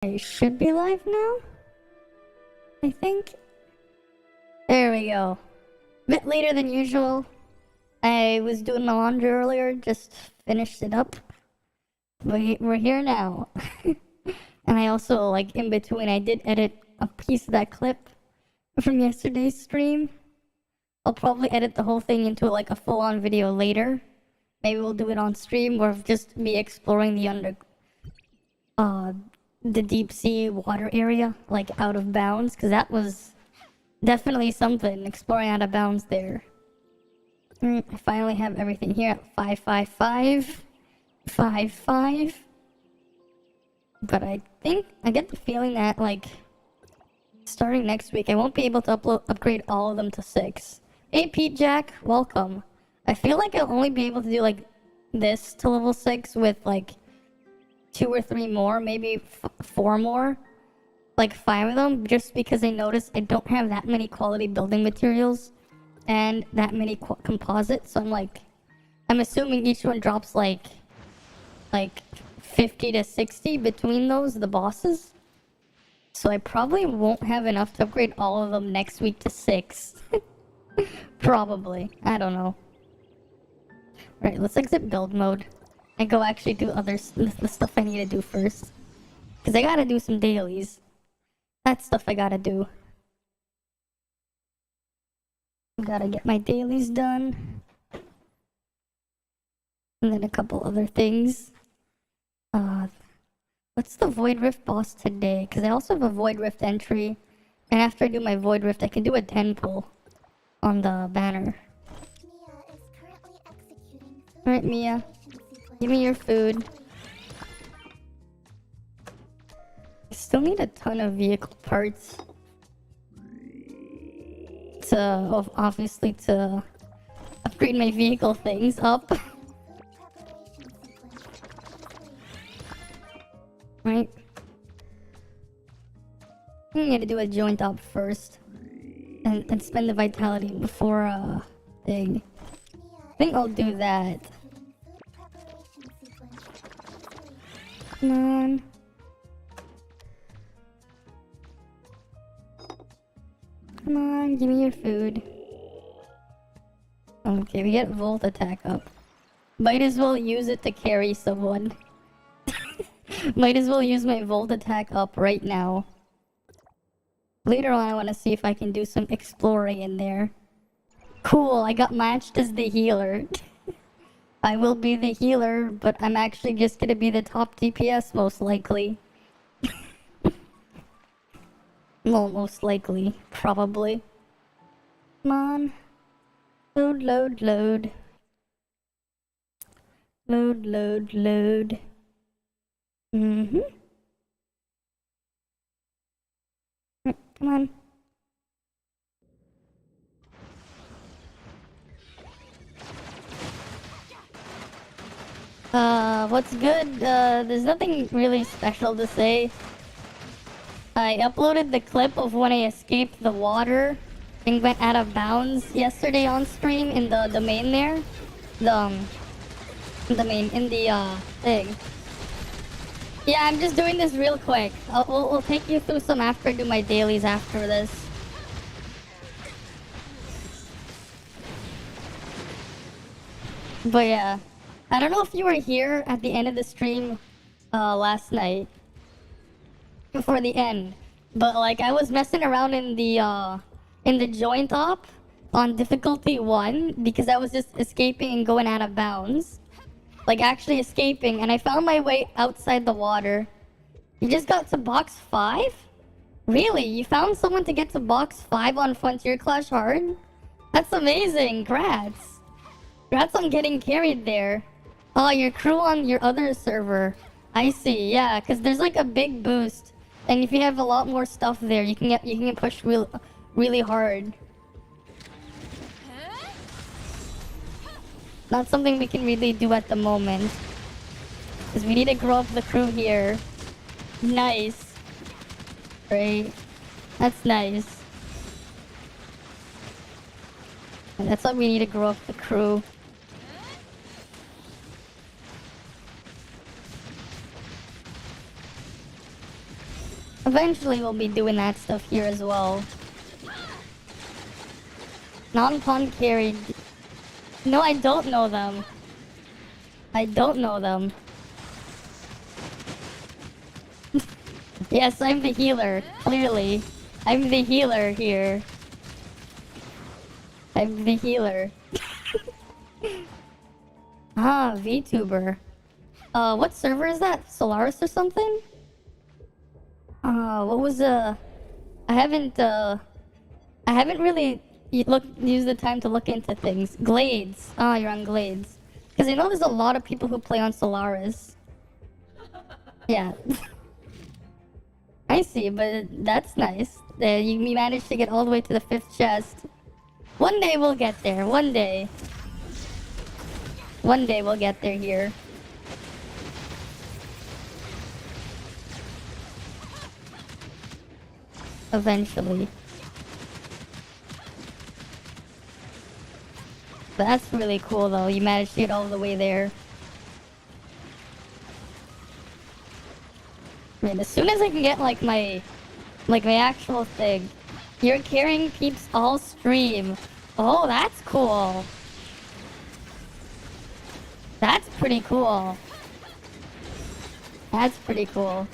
I should be live now, I think. There we go. Bit later than usual. I was doing the laundry earlier, just finished it up. We're here now. And I also, like, in between, I did edit a piece of that clip from yesterday's stream. I'll probably edit the whole thing into, like, a full-on video later. Maybe we'll do it on stream, or just me exploring the deep sea water area, like out of bounds, because that was definitely something, exploring out of bounds there. I finally have everything here at 555. 55. But I think, I get the feeling that, like, starting next week, I won't be able to upgrade all of them to 6. Hey, Pete Jack, welcome. I feel like I'll only be able to do, like, this to level 6 with, like, 2 or 3 more, maybe 4 more, like 5 of them, just because I noticed I don't have that many quality building materials and that many composites. So I'm assuming each one drops like 50 to 60 between those, the bosses. So I probably won't have enough to upgrade all of them next week to 6. Probably. I don't know. Right, let's exit build mode and go actually do the stuff I need to do first. Because I gotta do some dailies. That's stuff I gotta do. Gotta get my dailies done. And then a couple other things. What's the Void Rift boss today? Because I also have a Void Rift entry. And after I do my Void Rift, I can do a 10 pull on the banner. Alright, Mia. Give me your food. I still need a ton of vehicle parts. Obviously to upgrade my vehicle things up. Right. I'm gonna do a joint up first. And spend the vitality before thing. I think I'll do that. Come on. Come on, give me your food. Okay, we get Volt attack up. Might as well use it to carry someone. Might as well use my Volt attack up right now. Later on, I want to see if I can do some exploring in there. Cool, I got matched as the healer. I will be the healer, but I'm actually just gonna be the top DPS most likely. Well, most likely. Probably. Come on. Load, load, load. Load, load, load. Come on. What's good? There's nothing really special to say. I uploaded the clip of when I escaped the water and went out of bounds yesterday on stream in the domain there. The main, in the, thing. Yeah, I'm just doing this real quick. We'll take you through some after I do my dailies after this. But yeah. I don't know if you were here at the end of the stream last night. Before the end. But like I was messing around in the joint op on difficulty 1 because I was just escaping and going out of bounds. Like actually escaping, and I found my way outside the water. You just got to box 5? Really? You found someone to get to box 5 on Frontier Clash Hard? That's amazing. Congrats. Congrats on getting carried there. Oh, your crew on your other server. I see. Yeah, because there's like a big boost, and if you have a lot more stuff there, you can get pushed really hard. Not something we can really do at the moment, because we need to grow up the crew here. Nice. Right. That's nice. And that's why we need to grow up the crew. Eventually we'll be doing that stuff here as well. Non-pawn carried. No, I don't know them. I don't know them. Yes, I'm the healer. Clearly. I'm the healer here. I'm the healer. Ah, Vtuber. What server is that? Solaris or something? What was, I haven't really used the time to look into things. Glades. Ah, you're on Glades. Because I know there's a lot of people who play on Solaris. Yeah. I see, but that's nice. You managed to get all the way to the 5th chest. One day we'll get there. One day. One day we'll get there here. Eventually. But that's really cool though. You managed to get all the way there. I mean, as soon as I can get like my actual thing. You're carrying peeps all stream. Oh, that's cool. That's pretty cool. That's pretty cool.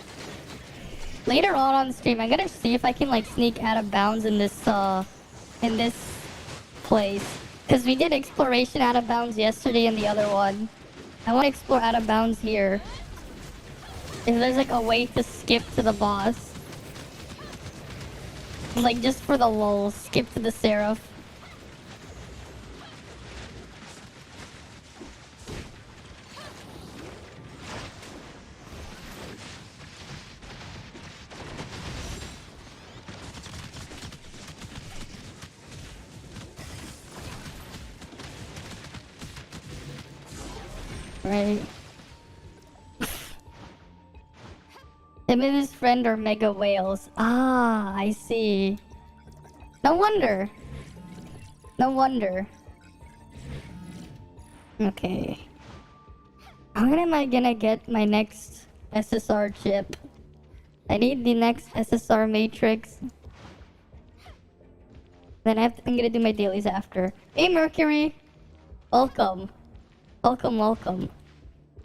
Later on stream, I'm gonna see if I can like sneak out of bounds in this place. Cause we did exploration out of bounds yesterday in the other one. I want to explore out of bounds here. If there's like a way to skip to the boss. Like just for the lulz, skip to the Seraph. Right. Him and his friend are mega whales. Ah, I see. No wonder. No wonder. Okay. How am I gonna get my next SSR chip? I need the next SSR matrix. Then I'm gonna do my dailies after. Hey Mercury! Welcome. Welcome, welcome.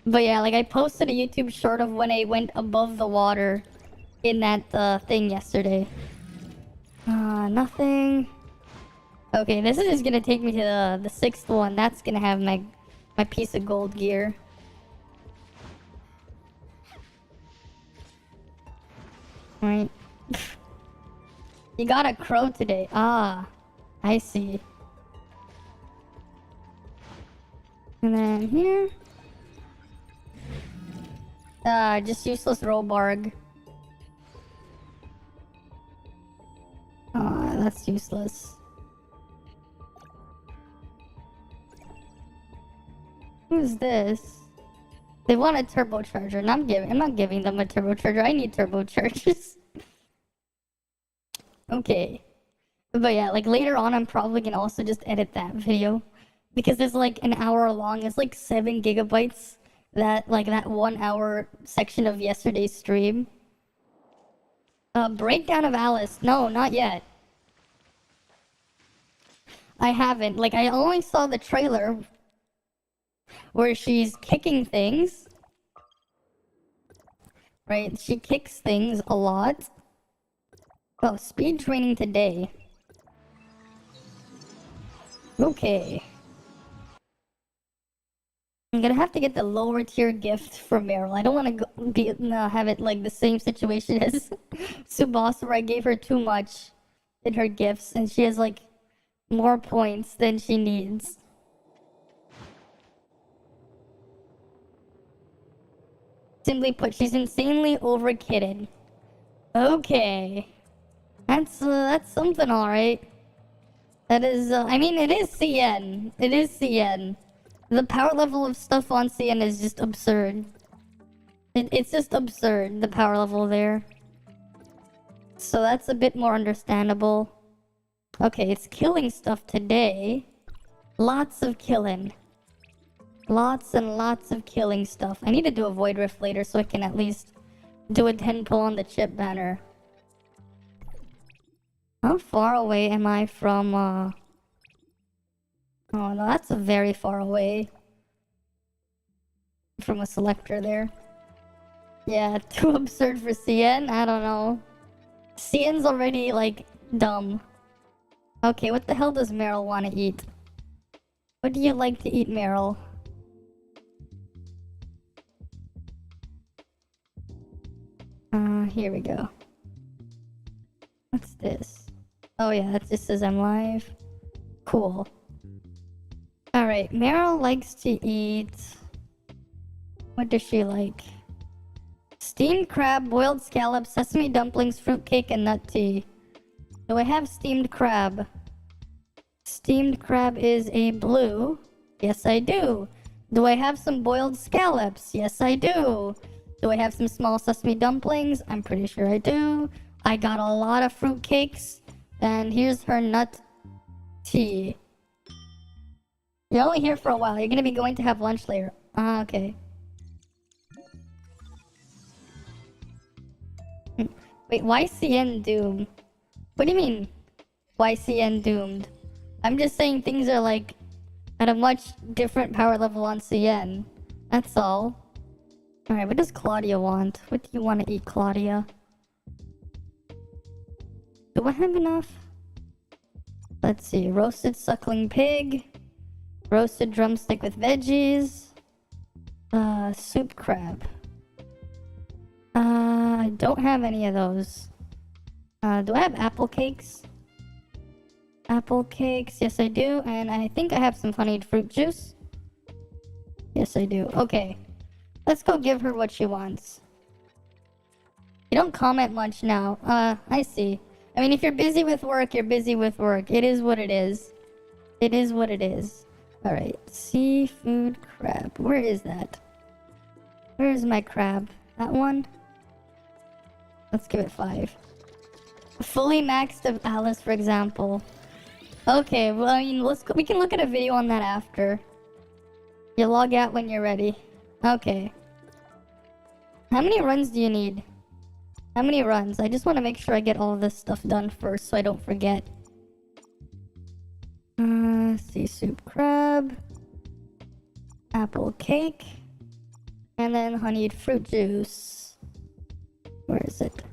But yeah, like I posted a YouTube short of when I went above the water in that thing yesterday. Nothing. Okay, this is just gonna take me to the 6th one. That's gonna have my piece of gold gear. Right. You got a crow today. Ah, I see. And then here. Just useless Robarg. That's useless. Who's this? They want a turbocharger, and I'm not giving them a turbocharger. I need turbochargers. Okay. But yeah, like later on, I'm probably gonna also just edit that video. Because it's like an hour long. It's like 7 gigabytes. That 1 hour section of yesterday's stream. Breakdown of Alice. No, not yet. I haven't. Like, I only saw the trailer where she's kicking things. Right? She kicks things a lot. Oh, speed training today. Okay. I'm gonna have to get the lower tier gift from Meryl. I don't want to have it like the same situation as Subasa, where I gave her too much in her gifts, and she has like more points than she needs. Simply put, she's insanely overkitted. Okay, that's something, all right. That is, I mean, it is CN. It is CN. The power level of stuff on CN is just absurd. It's just absurd, the power level there. So that's a bit more understandable. Okay, it's killing stuff today. Lots of killing. Lots and lots of killing stuff. I need to do a Void Rift later so I can at least do a 10 pull on the chip banner. How far away am I from, Oh no, that's very far away. From a selector there. Yeah, too absurd for CN? I don't know. CN's already, like, dumb. Okay, what the hell does Meryl want to eat? What do you like to eat, Meryl? Here we go. What's this? Oh yeah, that just says I'm live. Cool. Alright, Meryl likes to eat... What does she like? Steamed crab, boiled scallops, sesame dumplings, fruitcake, and nut tea. Do I have steamed crab? Steamed crab is a blue. Yes, I do. Do I have some boiled scallops? Yes, I do. Do I have some small sesame dumplings? I'm pretty sure I do. I got a lot of fruitcakes. And here's her nut tea. You're only here for a while. You're gonna be going to have lunch later. Ah, okay. Wait, why CN doomed? What do you mean? Why CN doomed? I'm just saying things are like at a much different power level on CN. That's all. Alright, what does Claudia want? What do you want to eat, Claudia? Do I have enough? Let's see. Roasted suckling pig. Roasted drumstick with veggies. Soup crab. I don't have any of those. Do I have apple cakes? Apple cakes, yes I do. And I think I have some honeyed fruit juice. Yes I do. Okay. Let's go give her what she wants. You don't comment much now. I see. I mean, if you're busy with work, you're busy with work. It is what it is. It is what it is. Alright. Seafood crab. Where is that? Where is my crab? That one? Let's give it 5. Fully maxed of Alice, for example. Okay, well, I mean, we can look at a video on that after. You log out when you're ready. Okay. How many runs do you need? How many runs? I just want to make sure I get all of this stuff done first so I don't forget. Sea soup crab. Apple cake. And then honeyed fruit juice. Where is it?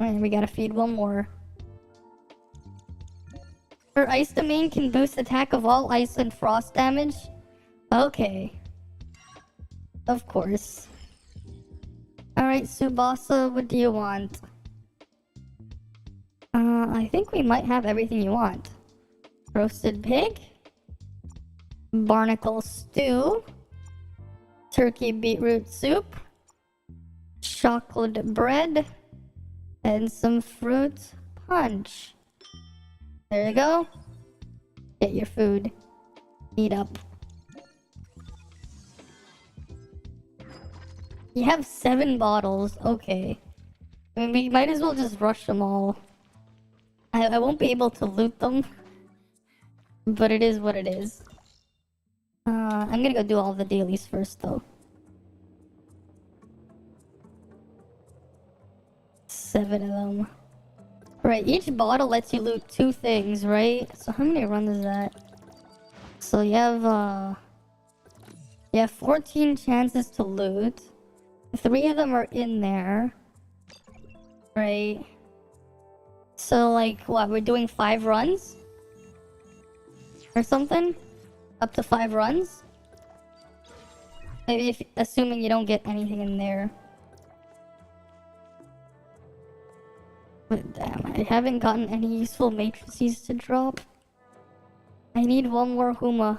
Alright, we gotta feed one more. Her ice domain can boost attack of all ice and frost damage? Okay. Of course. Alright, Tsubasa, what do you want? I think we might have everything you want. Roasted pig. Barnacle stew. Turkey beetroot soup. Chocolate bread. And some fruit punch. There you go. Get your food. Eat up. You have 7 bottles. Okay. I mean, we might as well just rush them all. I won't be able to loot them. But it is what it is. I'm gonna go do all the dailies first, though. 7 of them. Right, each bottle lets you loot 2 things, right? So how many runs is that? So you have 14 chances to loot. 3 of them are in there. Right. So like, what, we're doing 5 runs? Or something? Up to 5 runs? Maybe assuming you don't get anything in there. But damn, I haven't gotten any useful matrices to drop. I need one more Huma.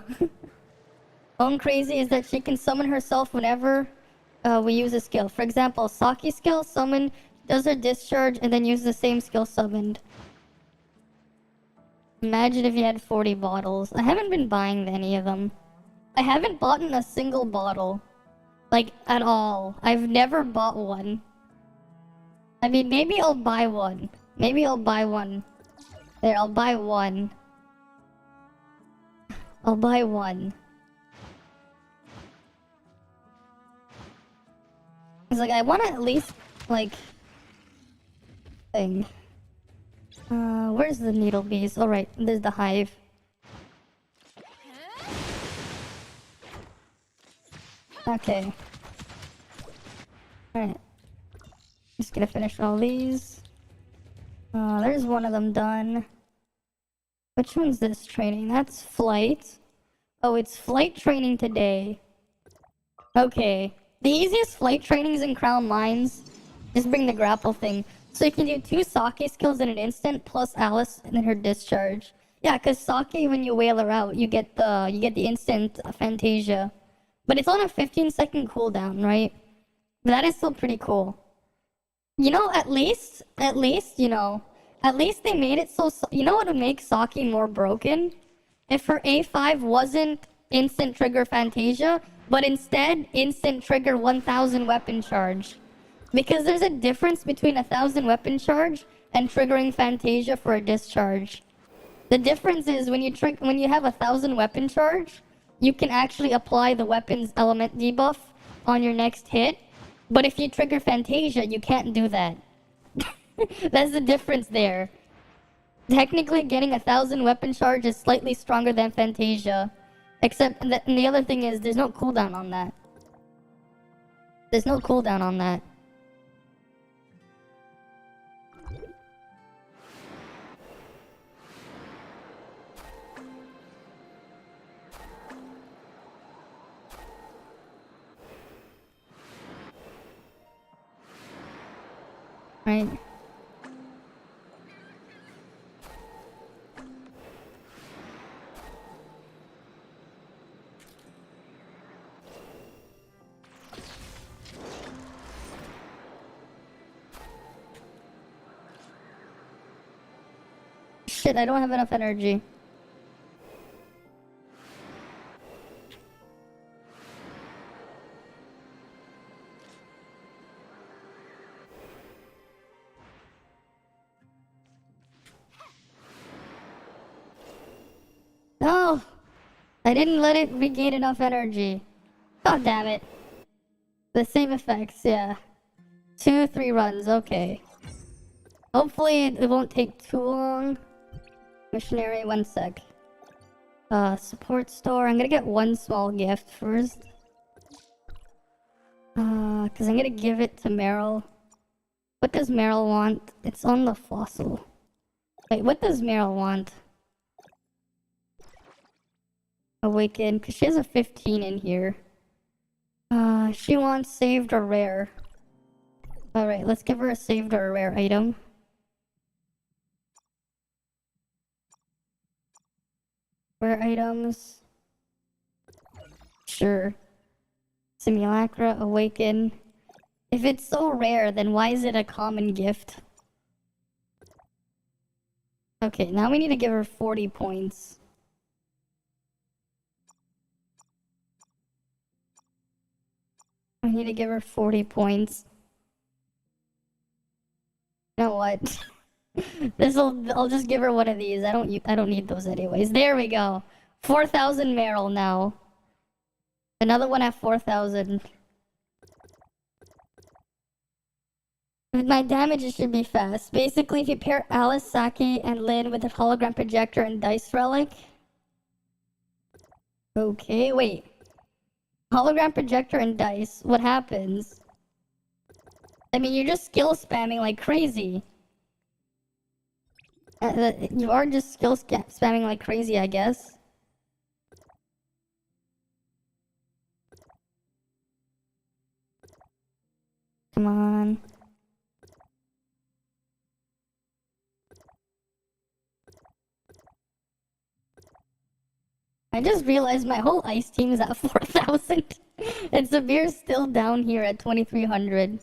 One crazy is that she can summon herself whenever we use a skill. For example, Saki skill, summon, does her discharge, and then use the same skill summoned. Imagine if you had 40 bottles. I haven't been buying any of them. I haven't bought a single bottle. Like, at all. I've never bought one. I mean, maybe I'll buy one. Maybe I'll buy one. There, I'll buy one. I'll buy one. It's like, I want to at least, like... thing. Where's the needle bees? All right, there's the hive. Okay. All right. Just gonna finish all these. There's one of them done. Which one's this training? That's flight. Oh, it's flight training today. Okay. The easiest flight trainings in Crown Mines, just bring the grapple thing. So you can do 2 Sake skills in an instant, plus Alice and then her discharge. Yeah, cause Sake, when you whale her out, you get the instant Fantasia. But it's on a 15-second cooldown, right? But that is still pretty cool. You know, at least, you know, at least they made it so, you know what would make Sake more broken? If her A5 wasn't instant trigger Fantasia, but instead instant trigger 1000 weapon charge. Because there's a difference between 1000 weapon charge and triggering Fantasia for a discharge. The difference is when you have 1000 weapon charge, you can actually apply the weapon's element debuff on your next hit. But if you trigger Fantasia, you can't do that. That's the difference there. Technically, getting 1000 weapon charge is slightly stronger than Fantasia. Except that, and the other thing is, there's no cooldown on that. There's no cooldown on that. Right. Shit, I don't have enough energy. No! I didn't let it regain enough energy. God damn it. The same effects, yeah. 2, 3 runs, okay. Hopefully it won't take too long. Missionary, 1 sec. Support store. I'm gonna get 1 small gift first. Cause I'm gonna give it to Meryl. What does Meryl want? It's on the fossil. Wait, what does Meryl want? Awaken, cause she has a 15 in here. She wants saved or rare. Alright, let's give her a saved or a rare item. Rare items. Sure. Simulacra, awaken. If it's so rare, then why is it a common gift? Okay, now we need to give her 40 points. I need to give her 40 points. You know what? I'll just give her one of these. I don't need those anyways. There we go. 4,000 Meryl now. Another one at 4,000. With my damage, it should be fast. Basically, if you pair Alice, Sake, and Lynn with a hologram projector and dice relic. Okay, wait. Hologram projector and dice. What happens? I mean, you're just skill spamming like crazy. You are just skill spamming like crazy, I guess. Come on. I just realized my whole ice team is at 4,000. And Sabir's still down here at 2,300.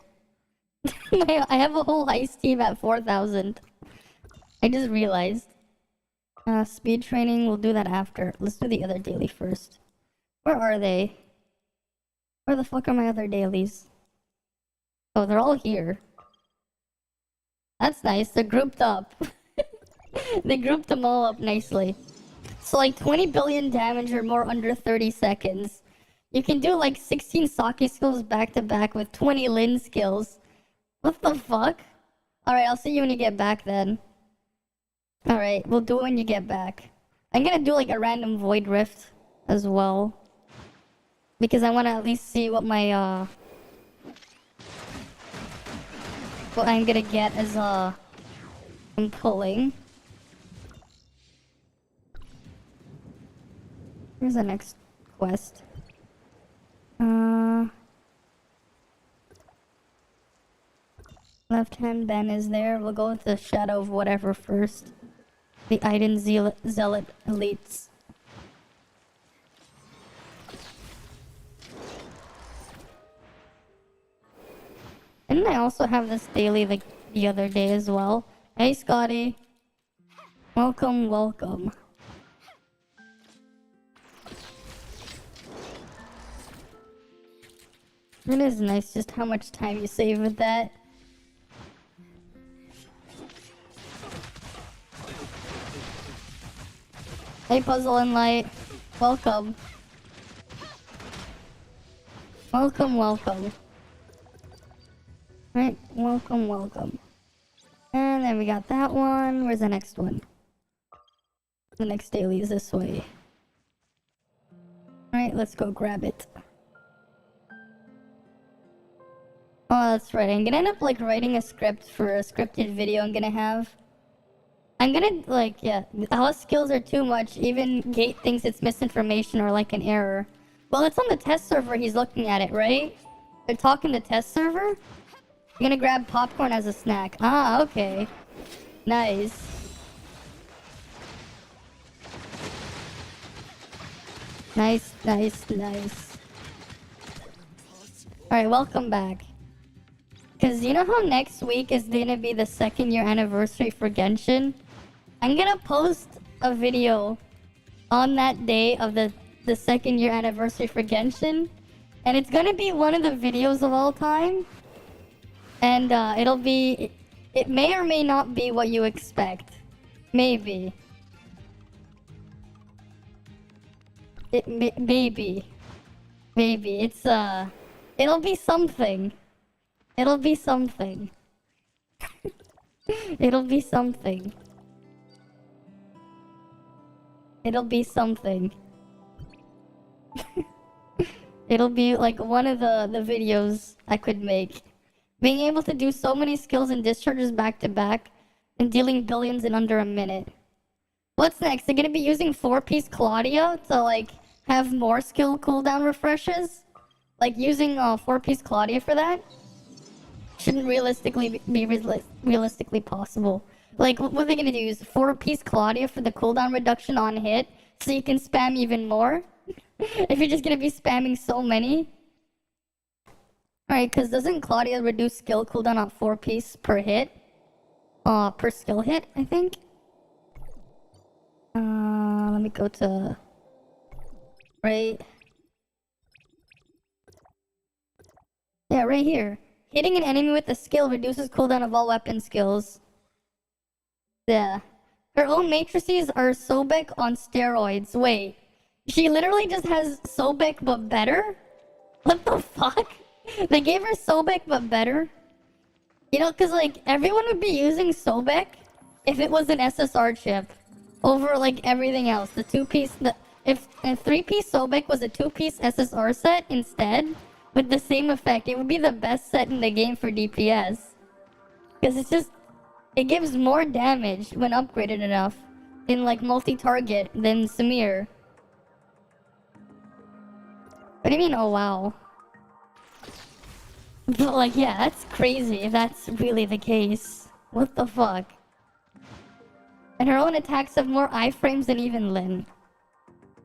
I have a whole ice team at 4,000. I just realized. Speed training, we'll do that after. Let's do the other daily first. Where are they? Where the fuck are my other dailies? Oh, they're all here. That's nice, they're grouped up. They grouped them all up nicely. So like 20 billion damage or more under 30 seconds. You can do like 16 Sake skills back to back with 20 Lin skills. What the fuck? Alright, I'll see you when you get back then. Alright, we'll do it when you get back. I'm gonna do like a random void rift as well. Because I wanna at least see what my what I'm gonna get as I'm pulling. Here's the next quest. Left hand Ben is there. We'll go with the shadow of whatever first. The Iden Zealot elites. Didn't I also have this daily like the other day as well? Hey Scotty. Welcome, welcome. It is nice just how much time you save with that. Hey Puzzle and Light. Welcome. Welcome, welcome. Right, welcome, welcome. And then we got that one. Where's the next one? The next daily is this way. Alright, let's go grab it. Oh, that's right. I'm gonna end up like writing a script for a scripted video I'm gonna have. I'm gonna like, yeah, our skills are too much. Even Gate thinks it's misinformation or like an error. Well, it's on the test server, he's looking at it, right? They're talking the test server? I'm gonna grab popcorn as a snack. Ah, okay. Nice. Nice, nice, nice. Alright, welcome back. Because you know how next week is gonna be the 2nd year anniversary for Genshin? I'm gonna post a video on that day of the 2nd year anniversary for Genshin. And it's gonna be one of the videos of all time. And it'll be... It may or may not be what you expect. Maybe. Maybe. Maybe. It's it'll be something. It'll be something. It'll be something. It'll be something. It'll be like one of the videos I could make. Being able to do so many skills and discharges back to back and dealing billions in under a minute. What's next? They're gonna be using 4-piece Claudia to like have more skill cooldown refreshes? Like using 4-piece Claudia for that? Shouldn't realistically be realistically possible. Like, what are they gonna do? Use 4-piece Claudia for the cooldown reduction on hit, so you can spam even more? If you're just gonna be spamming so many? Alright, because doesn't Claudia reduce skill cooldown on 4-piece per hit? Per skill hit, I think? Let me go to... Right... Yeah, right here. Hitting an enemy with a skill reduces cooldown of all weapon skills. Yeah. Her own matrices are Sobek on steroids. Wait. She literally just has Sobek but better? What the fuck? They gave her Sobek but better? You know, because like, everyone would be using Sobek if it was an SSR chip. Over like everything else. The 2-piece... If a 3-piece Sobek was a 2-piece SSR set instead... with the same effect, it would be the best set in the game for DPS. Because it's just... It gives more damage when upgraded enough in like multi-target than Samir. What do you mean, oh wow? But like, yeah, that's crazy if that's really the case. What the fuck? And her own attacks have more iframes than even Lyn.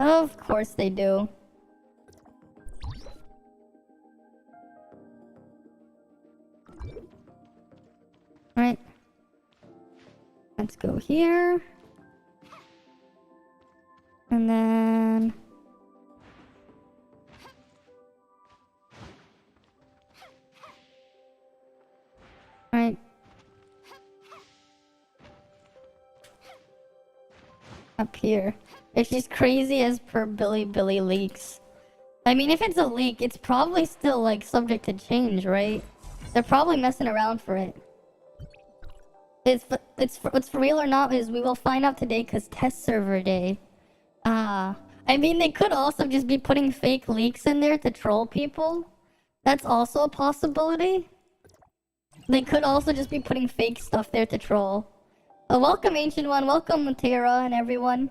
Of course they do. Right. Let's go here. And then... Right. Up here. If she's crazy as per Billy leaks. I mean, if it's a leak, it's probably still, like, subject to change, right? They're probably messing around for it. It's for real or not is we will find out today because test server day. I mean, they could also just be putting fake leaks in there to troll people. That's also a possibility. They could also just be putting fake stuff there to troll. Welcome, Ancient One. Welcome, Tara and everyone.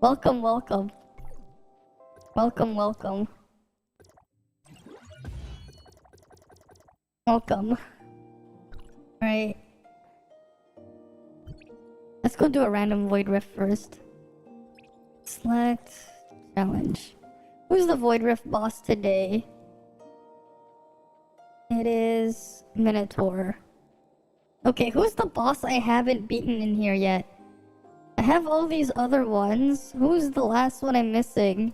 Welcome, welcome. Welcome, welcome. Welcome. Alright. Let's go do a random Void Rift first. Select challenge. Who's the Void Rift boss today? It is Minotaur. Okay, who's the boss I haven't beaten in here yet? I have all these other ones. Who's the last one I'm missing?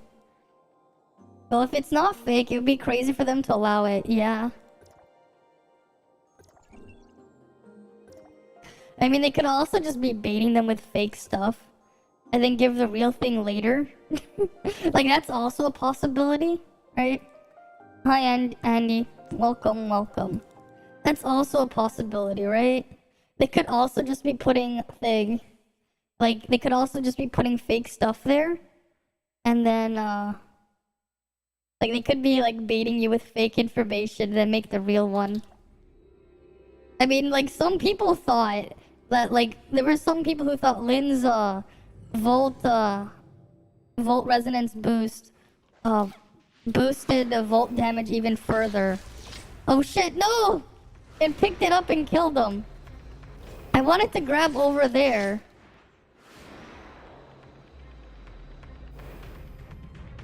Well, if it's not fake, it would be crazy for them to allow it. Yeah. I mean, they could also just be baiting them with fake stuff and then give the real thing later. Like, that's also a possibility, right? Hi, Andy. Welcome, welcome. That's also a possibility, right? They could also just be putting they could also just be putting fake stuff there. And then, like, they could be, like, baiting you with fake information and then make the real one. I mean, like, some people thought that, like, there were some people who thought Lynn's, Volt resonance boost, boosted the Volt damage even further. Oh shit, no! It picked it up and killed him. I wanted to grab over there.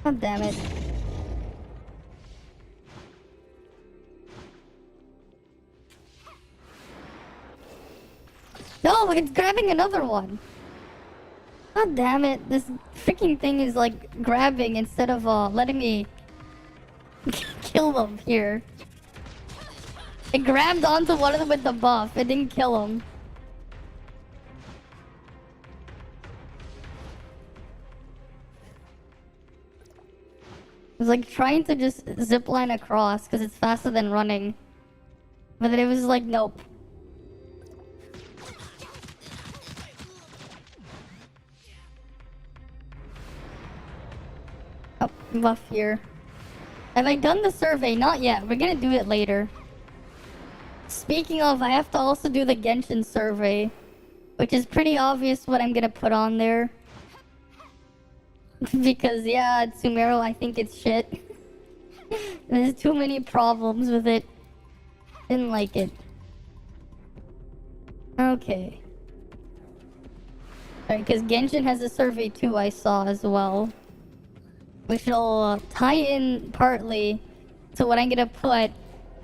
God damn it. No, it's grabbing another one. God damn it. This freaking thing is like grabbing instead of letting me kill them here. It grabbed onto one of them with the buff. It didn't kill him. It was like trying to just zipline across because it's faster than running. But then it was like, nope. Oh, buff here. Have I done the survey? Not yet. We're gonna do it later. Speaking of, I have to also do the Genshin survey, which is pretty obvious what I'm gonna put on there. Because, yeah, Tsumero, I think it's shit. There's too many problems with it. Didn't like it. Okay. Alright, because Genshin has a survey too, I saw as well. Which will tie in partly to what I'm gonna put.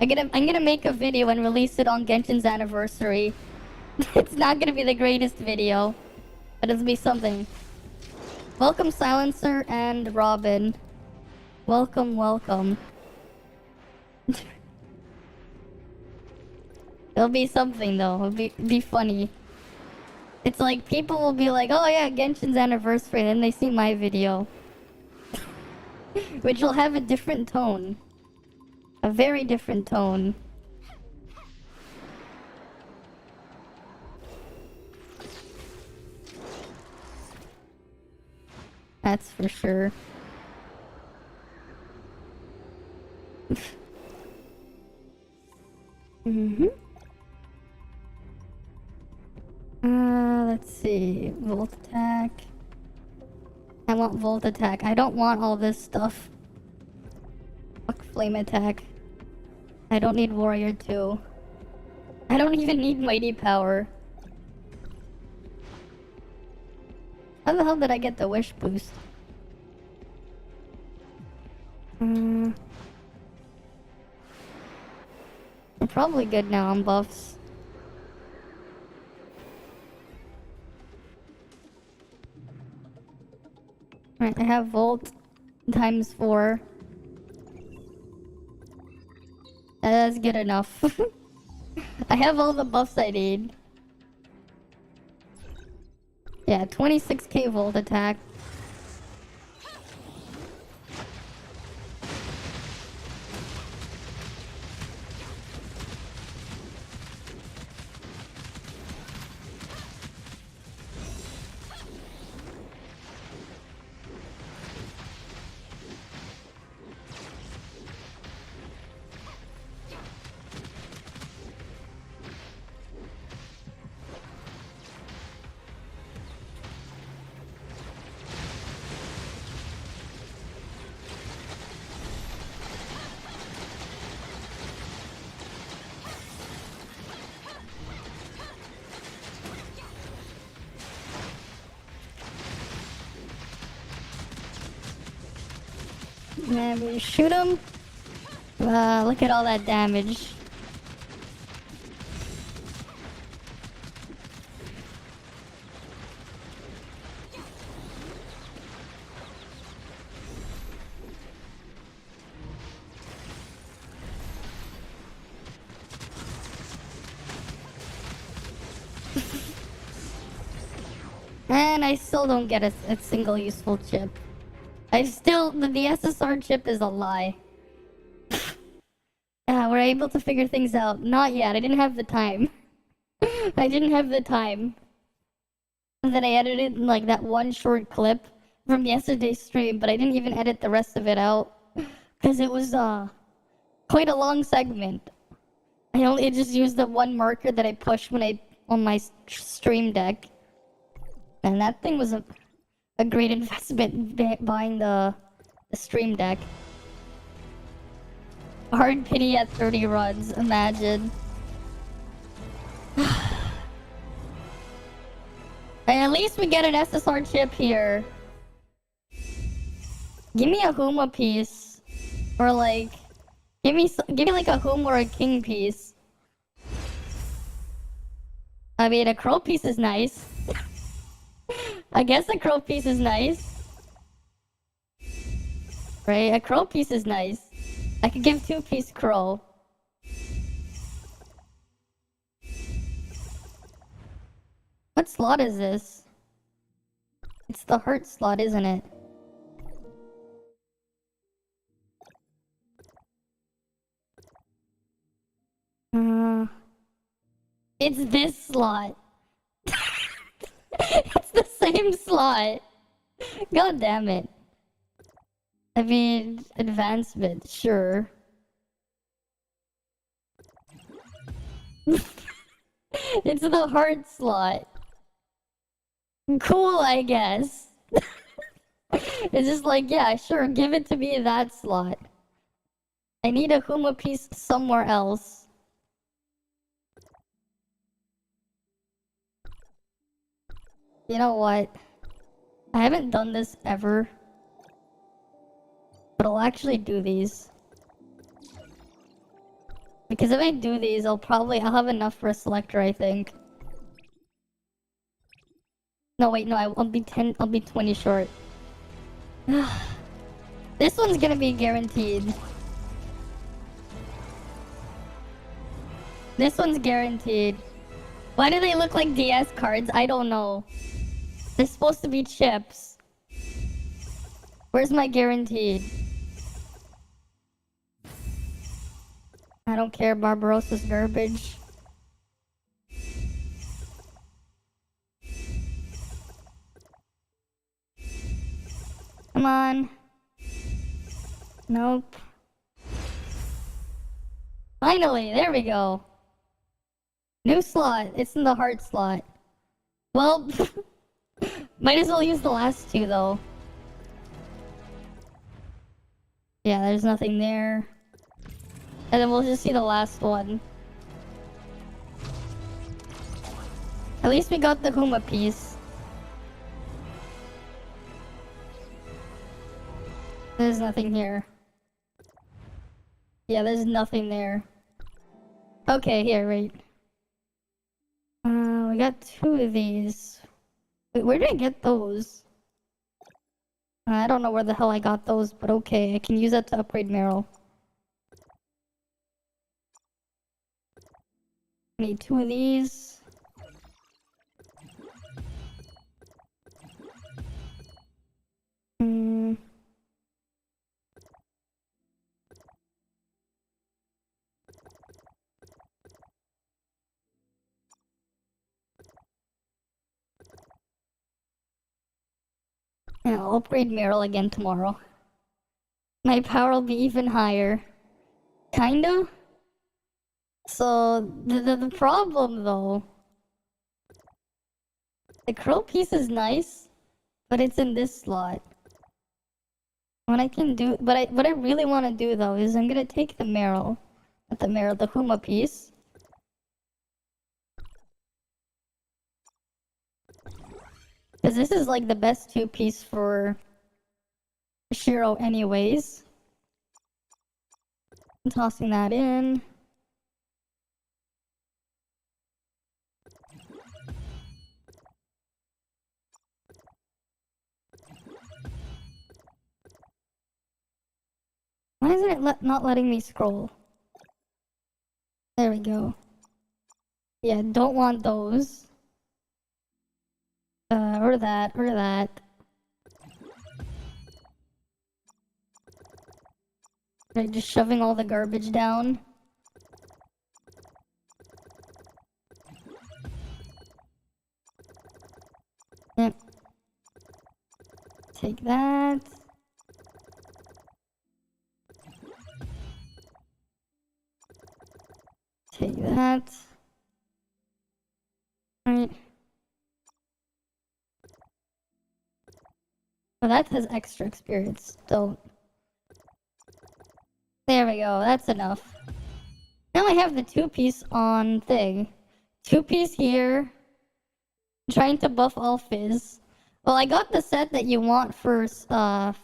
I'm gonna make a video and release it on Genshin's anniversary. It's not gonna be the greatest video, but it'll be something. Welcome, Silencer and Robin. Welcome, welcome. It'll be something though. It'll be funny. It's like people will be like, "Oh yeah, Genshin's anniversary," and then they see my video, which will have a different tone. A very different tone. That's for sure. Let's see. Volt attack. I want volt attack. I don't want all this stuff. Fuck flame attack. I don't need warrior 2. I don't even need mighty power. How the hell did I get the wish boost? I'm probably good now on buffs. Alright, I have Volt times 4. That's good enough. I have all the buffs I need. Yeah, 26k Volt attack. And we shoot him. Look at all that damage. And I still don't get a single useful chip. The SSR chip is a lie. We're able to figure things out. Not yet, I didn't have the time. I didn't have the time. And then I edited like that one short clip from yesterday's stream, but I didn't even edit the rest of it out. Because it was quite a long segment. I just used the one marker that I pushed on my stream deck. And that thing was a great investment buying the stream deck. Hard pity at 30 runs, imagine. And at least we get an SSR chip here. Give me a Huma piece. Or like, give me like a Huma or a King piece. I mean, a Crow piece is nice. I guess a Crow piece is nice. Right, a Crow piece is nice. I could give 2-piece Crow. What slot is this? It's the heart slot, isn't it? It's this slot. It's the same slot. God damn it. I mean, advancement, sure. It's the heart slot. Cool, I guess. It's just like, yeah, sure, give it to me in that slot. I need a Huma piece somewhere else. You know what? I haven't done this ever. But I'll actually do these. Because if I do these, I'll have enough for a selector, I think. No, wait, no, I'll be 20 short. This one's gonna be guaranteed. This one's guaranteed. Why do they look like DS cards? I don't know. They're supposed to be chips. Where's my guaranteed? I don't care, Barbarossa's garbage. Come on. Nope. Finally, there we go. New slot. It's in the heart slot. Well, might as well use the last two though. Yeah, there's nothing there. And then we'll just see the last one. At least we got the Huma piece. There's nothing here. Yeah, there's nothing there. Okay, here, right. We got 2 of these. Wait, where did I get those? I don't know where the hell I got those, but okay, I can use that to upgrade Meryl. Need 2 of these. Yeah, I'll upgrade Meryl again tomorrow. My power will be even higher. Kinda? So, the problem though... The Crow piece is nice, but it's in this slot. What I can do... What I really want to do though is I'm gonna take the Meryl. Not the Meryl, the Huma piece. Because this is like the best 2-piece for Shiro anyways. I'm tossing that in. Why isn't it not letting me scroll? There we go. Yeah, don't want those. Or that, or that. Right, just shoving all the garbage down. Yep. Take that. Take that. Alright. Oh, that has extra experience. Don't. There we go. That's enough. Now I have the 2-piece on thing. 2-piece here. Trying to buff all fizz. Well, I got the set that you want for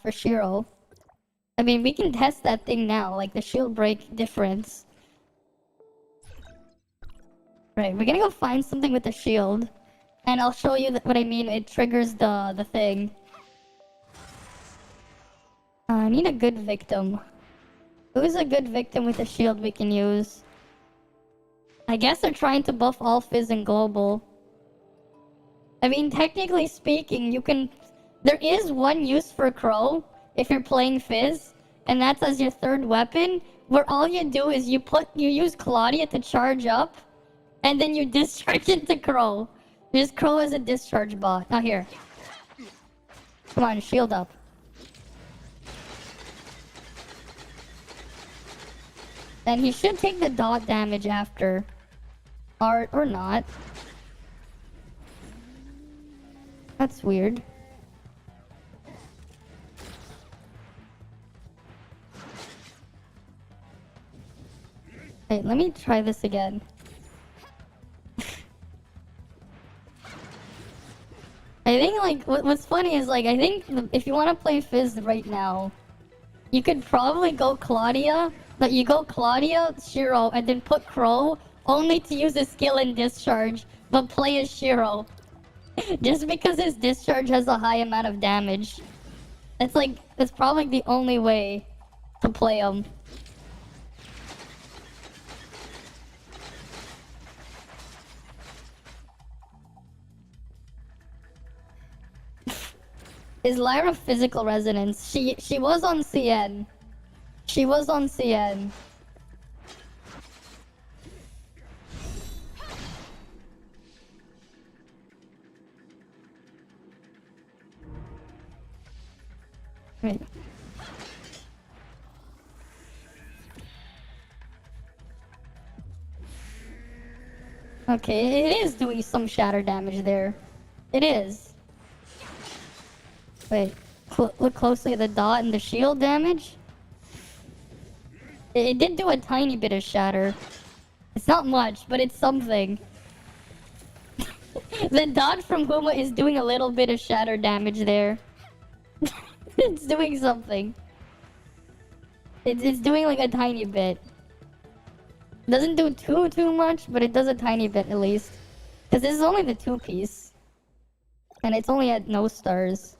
Shiro. I mean, we can test that thing now, like the shield break difference. Right, we're gonna go find something with the shield. And I'll show you what I mean. It triggers the thing. I need a good victim. Who's a good victim with a shield we can use? I guess they're trying to buff all fizz and global. I mean, technically speaking, you can... There is one use for Crow if you're playing fizz, and that's as your third weapon, where all you do is you use Claudia to charge up, and then you discharge into Crow. Use Crow as a discharge bot. Now here. Come on, shield up. And he should take the dot damage after. Or not. That's weird. Wait, let me try this again. I think, like, what's funny is, like, I think if you want to play Fizz right now, you could probably go Claudia, but you go Claudia, Shiro, and then put Crow, only to use his skill in Discharge, but play as Shiro. Just because his Discharge has a high amount of damage. It's probably the only way to play him. Is Lyra physical resonance? She was on CN. She was on CN. Wait. Okay, it is doing some shatter damage there. It is. Wait, look closely at the dot and the shield damage. It did do a tiny bit of shatter. It's not much, but it's something. The dot from Huma is doing a little bit of shatter damage there. It's doing something. It's doing like a tiny bit. Doesn't do too much, but it does a tiny bit at least. Because this is only the 2-piece. And it's only at no stars.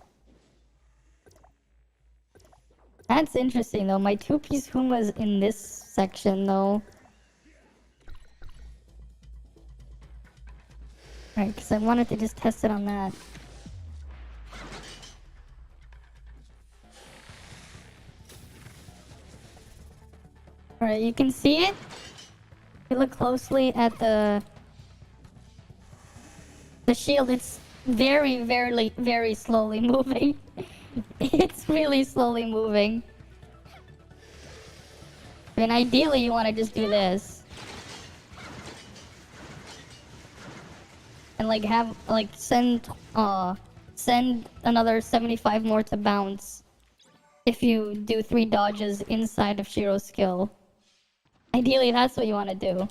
That's interesting though. My 2-piece Huma's in this section though. Right, because I wanted to just test it on that. Alright, you can see it. If you look closely at the shield, it's very slowly moving. It's really slowly moving. I mean, ideally you want to just do this. And like send another 75 more to bounce. If you do 3 dodges inside of Shiro's skill. Ideally that's what you want to do.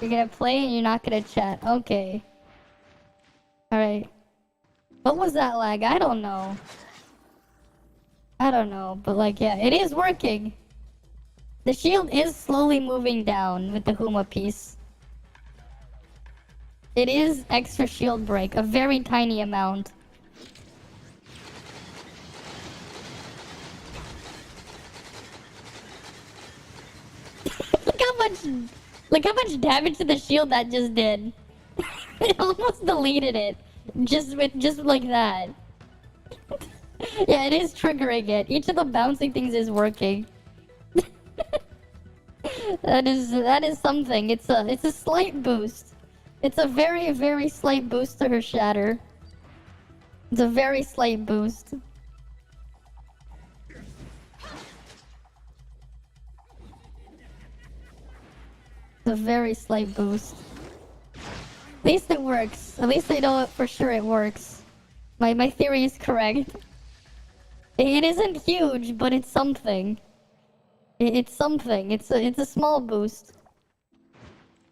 You're gonna play and you're not gonna chat. Okay. Alright. What was that lag? I don't know. I don't know, but like, yeah, it is working. The shield is slowly moving down with the Huma piece. It is extra shield break, a very tiny amount. Look how much damage to the shield that just did. It almost deleted it. Just like that. Yeah, it is triggering it. Each of the bouncing things is working. That is something. It's a slight boost. It's a very, very slight boost to her shatter. It's a very slight boost. It's a very slight boost. At least it works. At least I know for sure it works. My theory is correct. It isn't huge, but it's something. It's something. It's a small boost.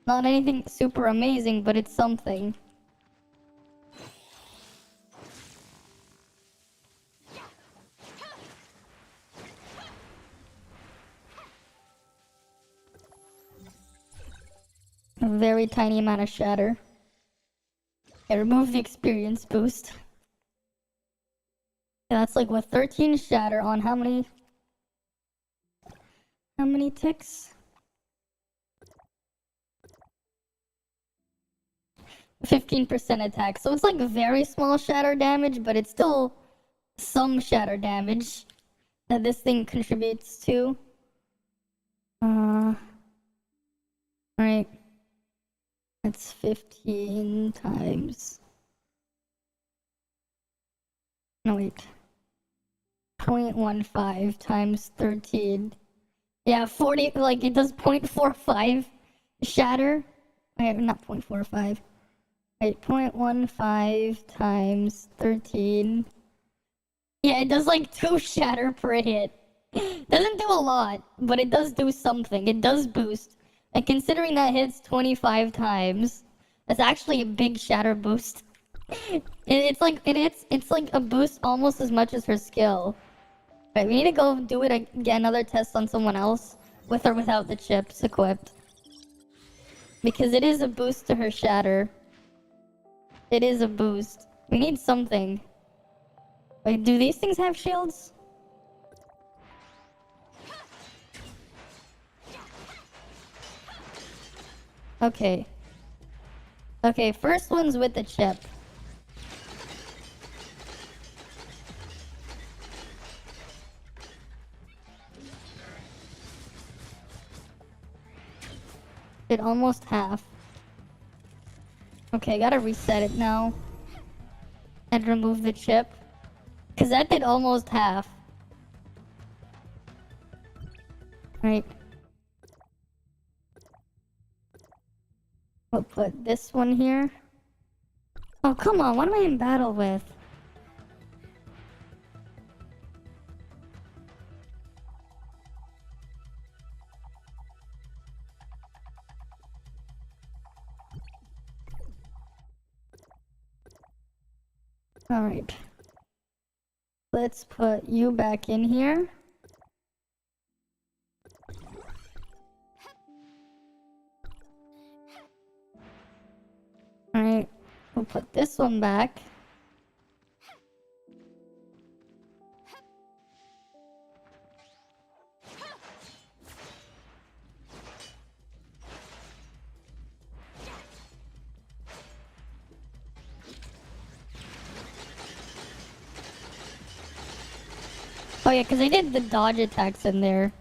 Not anything super amazing, but it's something. A very tiny amount of shatter. Okay, remove the experience boost. Yeah, that's like what, 13 shatter on how many ticks? 15% attack. So it's like very small shatter damage, but it's still some shatter damage that this thing contributes to. Alright. That's 15 times. No, wait. 0.15 times 13. Yeah, 40, like it does 0.45 shatter. Wait, not 0.45. Wait, 0.15 times 13. Yeah, it does like 2 shatter per hit. Doesn't do a lot, but it does do something. It does boost. And considering that hits 25 times, that's actually a big shatter boost. It's like a boost almost as much as her skill. Right, we need to go do it get another test on someone else, with or without the chips equipped. Because it is a boost to her shatter. It is a boost. We need something. Wait, do these things have shields? Okay. Okay, first one's with the chip. Did almost half. Okay, gotta reset it now. And remove the chip. Cause that did almost half. Right. We'll put this one here. Oh, come on, what am I in battle with? Alright. Let's put you back in here. Alright. We'll put this one back. Oh yeah, because I did the dodge attacks in there.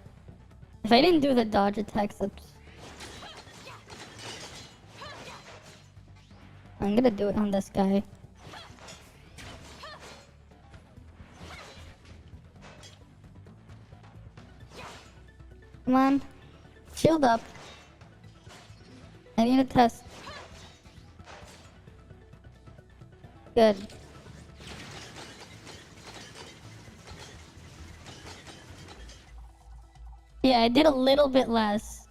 If I didn't do the dodge attacks, I'm gonna do it on this guy. Come on. Shield up. I need a test. Good. Yeah, I did a little bit less.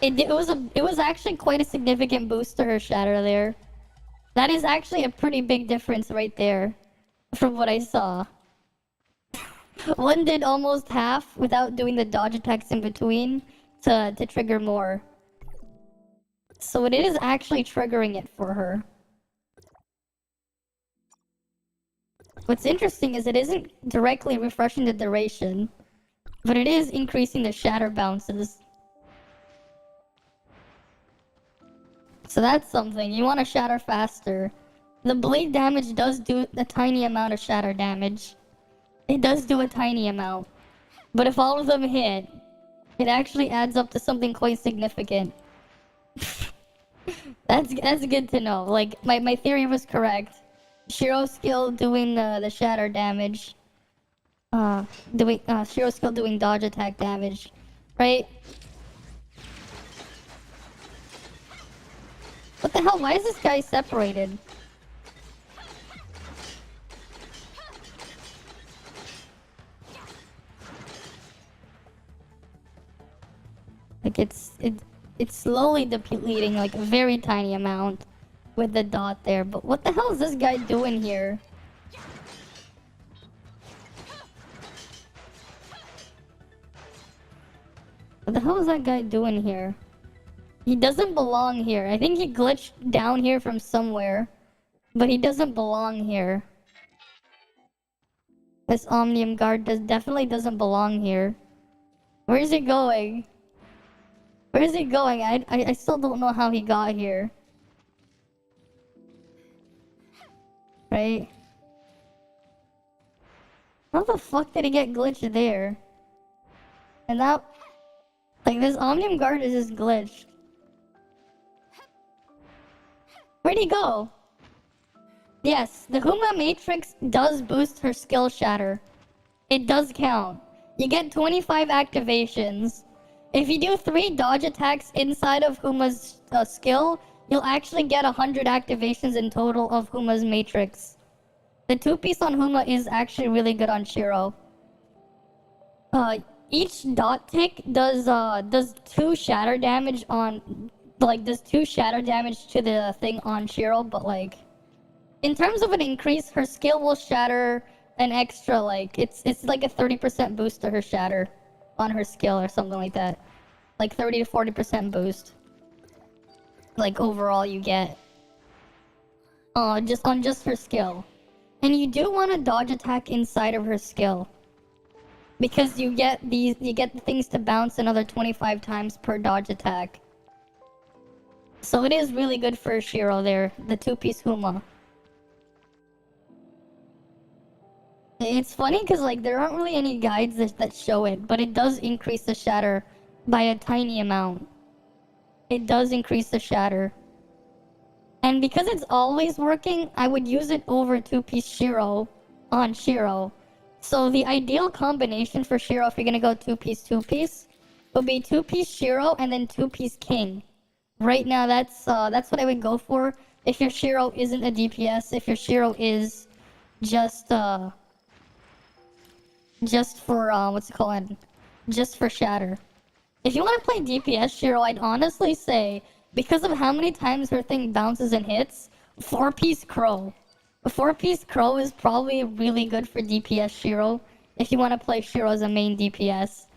It was actually quite a significant boost to her shatter there. That is actually a pretty big difference right there, from what I saw. One did almost half without doing the dodge attacks in between to trigger more. So it is actually triggering it for her. What's interesting is it isn't directly refreshing the duration, but it is increasing the shatter bounces. So that's something. You want to shatter faster. The bleed damage does do a tiny amount of shatter damage. It does do a tiny amount. But if all of them hit, it actually adds up to something quite significant. That's good to know. Like, my theory was correct. Shiro's skill doing the shatter damage. Shiro's skill doing dodge attack damage. Right? What the hell? Why is this guy separated? Like it's slowly depleting, like a very tiny amount with the dot there. But what the hell is this guy doing here? What the hell is that guy doing here? He doesn't belong here. I think he glitched down here from somewhere. But he doesn't belong here. This Omnium Guard definitely doesn't belong here. Where is he going? Where is he going? I still don't know how he got here. Right? How the fuck did he get glitched there? And that... Like, this Omnium Guard is just glitched. Where'd he go? Yes, the Huma Matrix does boost her skill shatter. It does count. You get 25 activations. If you do 3 dodge attacks inside of Huma's skill, you'll actually get 100 activations in total of Huma's Matrix. The 2-piece on Huma is actually really good on Shiro. Each dot tick does 2 shatter damage on... Like, does 2 shatter damage to the thing on Shiro, but like... In terms of an increase, her skill will shatter an extra, like... It's like a 30% boost to her shatter on her skill or something like that. Like 30 to 40% boost. Like, overall you get. Just her skill. And you do want to dodge attack inside of her skill. Because you get the things to bounce another 25 times per dodge attack. So it is really good for Shiro there, the 2-piece Huma. It's funny because like there aren't really any guides that show it, but it does increase the shatter by a tiny amount. It does increase the shatter. And because it's always working, I would use it over 2-piece Shiro on Shiro. So the ideal combination for Shiro, if you're gonna go 2-piece, would be 2-piece Shiro and then 2-piece King. Right now, that's what I would go for. If your Shiro isn't a DPS, if your Shiro is just for what's it called? Just for shatter. If you want to play DPS Shiro, I'd honestly say, because of how many times her thing bounces and hits, 4-piece Crow. A 4-piece Crow is probably really good for DPS Shiro, if you want to play Shiro as a main DPS.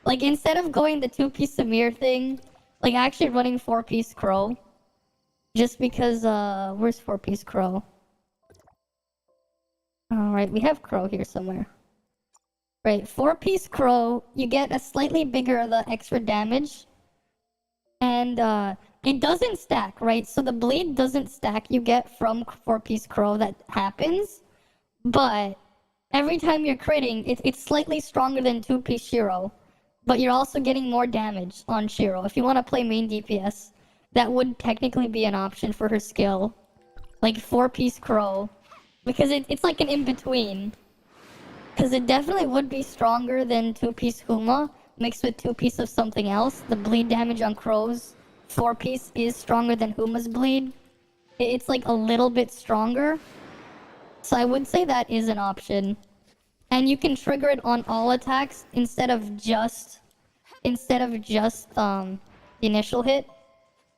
Like, instead of going the 2-piece Samir thing, like, actually running 4-piece Crow. Just because, where's 4-piece Crow? Alright, we have Crow here somewhere. Right, 4-piece Crow, you get a slightly bigger the extra damage. And, it doesn't stack, right? So the bleed doesn't stack you get from 4-piece Crow that happens. But, every time you're critting, it's slightly stronger than 2-piece Shiro. But you're also getting more damage on Shiro. If you want to play main DPS, that would technically be an option for her skill. Like 4-piece Crow. Because it's like an in-between. Because it definitely would be stronger than 2-piece Huma, mixed with 2-piece of something else. The bleed damage on Crow's 4-piece is stronger than Huma's bleed. It's like a little bit stronger. So I would say that is an option. And you can trigger it on all attacks instead of just the initial hit.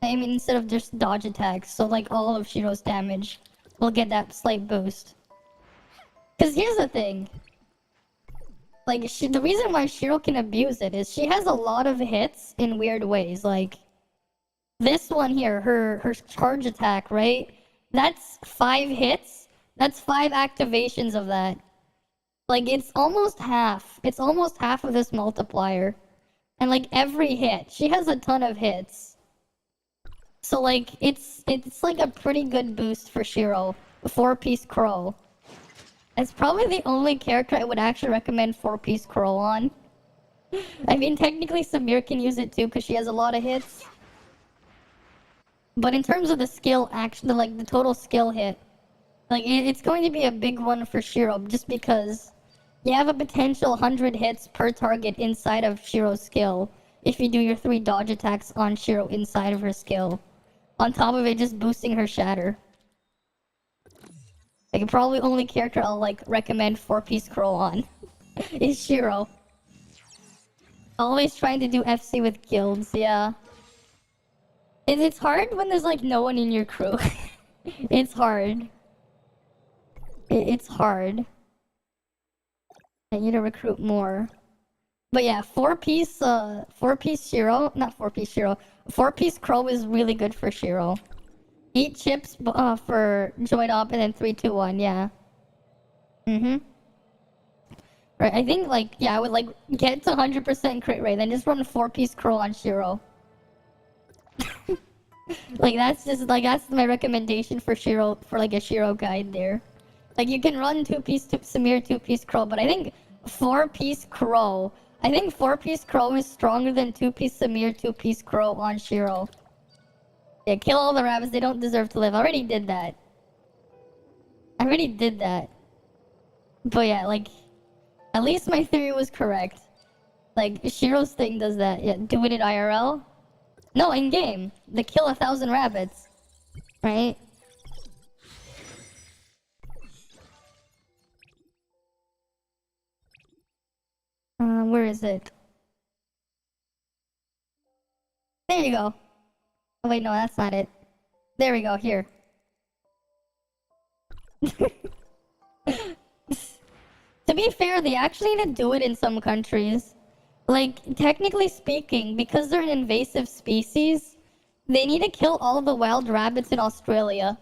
I mean, instead of just dodge attacks, so like all of Shiro's damage will get that slight boost. Because here's the thing. Like, the reason why Shiro can abuse it is she has a lot of hits in weird ways. Like, this one here, her charge attack, right? That's 5 hits. That's 5 activations of that. Like, it's almost half. It's almost half of this multiplier. And like every hit, she has a ton of hits. So like, it's like a pretty good boost for Shiro. 4-piece Crow. It's probably the only character I would actually recommend 4-piece Crow on. I mean, technically Samir can use it too because she has a lot of hits. But in terms of the skill, actually, like the total skill hit, like it's going to be a big one for Shiro just because you have a potential 100 hits per target inside of Shiro's skill if you do your 3 dodge attacks on Shiro inside of her skill. On top of it, just boosting her shatter. Like, probably only character I'll, like, recommend 4-piece Crow on is Shiro. Always trying to do FC with guilds, yeah. It's hard when there's, like, no one in your crew. It's hard. It's hard. I need to recruit more. But yeah, 4-piece Shiro, not 4-piece Shiro. 4-piece Crow is really good for Shiro. 8 chips for join up and then 3, 2, 1, yeah. Right, I think like, yeah, I would like get to 100% crit rate, then just run 4-piece Crow on Shiro. Like that's my recommendation for Shiro, for like a Shiro guide there. Like you can run 2-piece Samir, 2-piece Crow, but I think 4-piece Crow, I think 4-piece Crow is stronger than 2-piece Samir, 2-piece Crow on Shiro. Yeah, kill all the rabbits, they don't deserve to live. I already did that. But yeah, like, at least my theory was correct. Like, Shiro's thing does that. Yeah, do it in IRL? No, in-game. They kill 1,000 rabbits. Right? Where is it? There you go. Oh wait, no, that's not it. There we go, here. To be fair, they actually need to do it in some countries. Like, technically speaking, because they're an invasive species, they need to kill all the wild rabbits in Australia.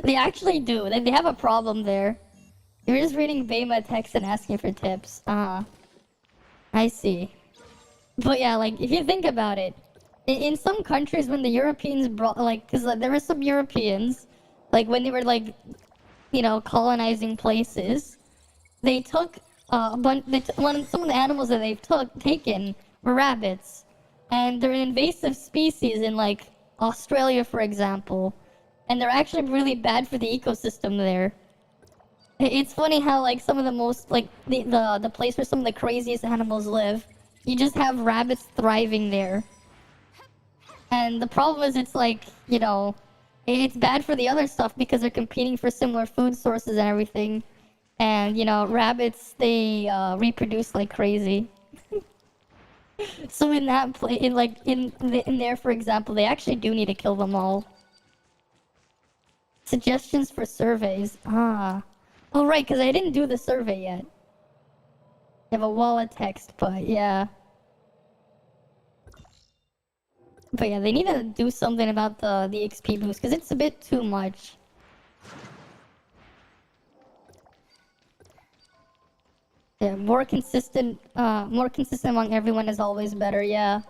They actually do. They have a problem there. You're just reading Bema text and asking for tips. I see. But yeah, like, if you think about it, in some countries when the Europeans brought, like, because there were some Europeans, like, when they were, like, you know, colonizing places, they took some of the animals that they've taken were rabbits, and they're an invasive species in like Australia, for example, and they're actually really bad for the ecosystem there. It's funny how like some of the most like the place where some of the craziest animals live, you just have rabbits thriving there. And the problem is it's like, you know, it's bad for the other stuff because they're competing for similar food sources and everything. And, you know, rabbits, they reproduce like crazy. So in that in there, for example, they actually do need to kill them all. Suggestions for surveys. Oh, right, because I didn't do the survey yet. I have a wall of text, but yeah. But yeah, they need to do something about the XP boost, because it's a bit too much. Yeah, more consistent among everyone is always better, yeah.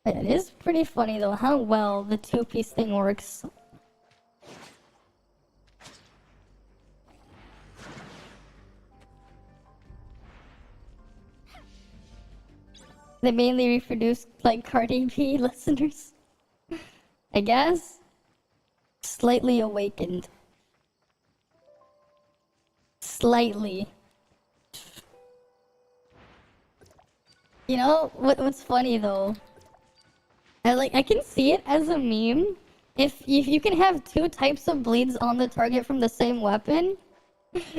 It is pretty funny though how well the 2-piece thing works. They mainly reproduce like Cardi B listeners. I guess. Slightly awakened. Slightly. You know what's funny though? I can see it as a meme. If you can have 2 types of bleeds on the target from the same weapon.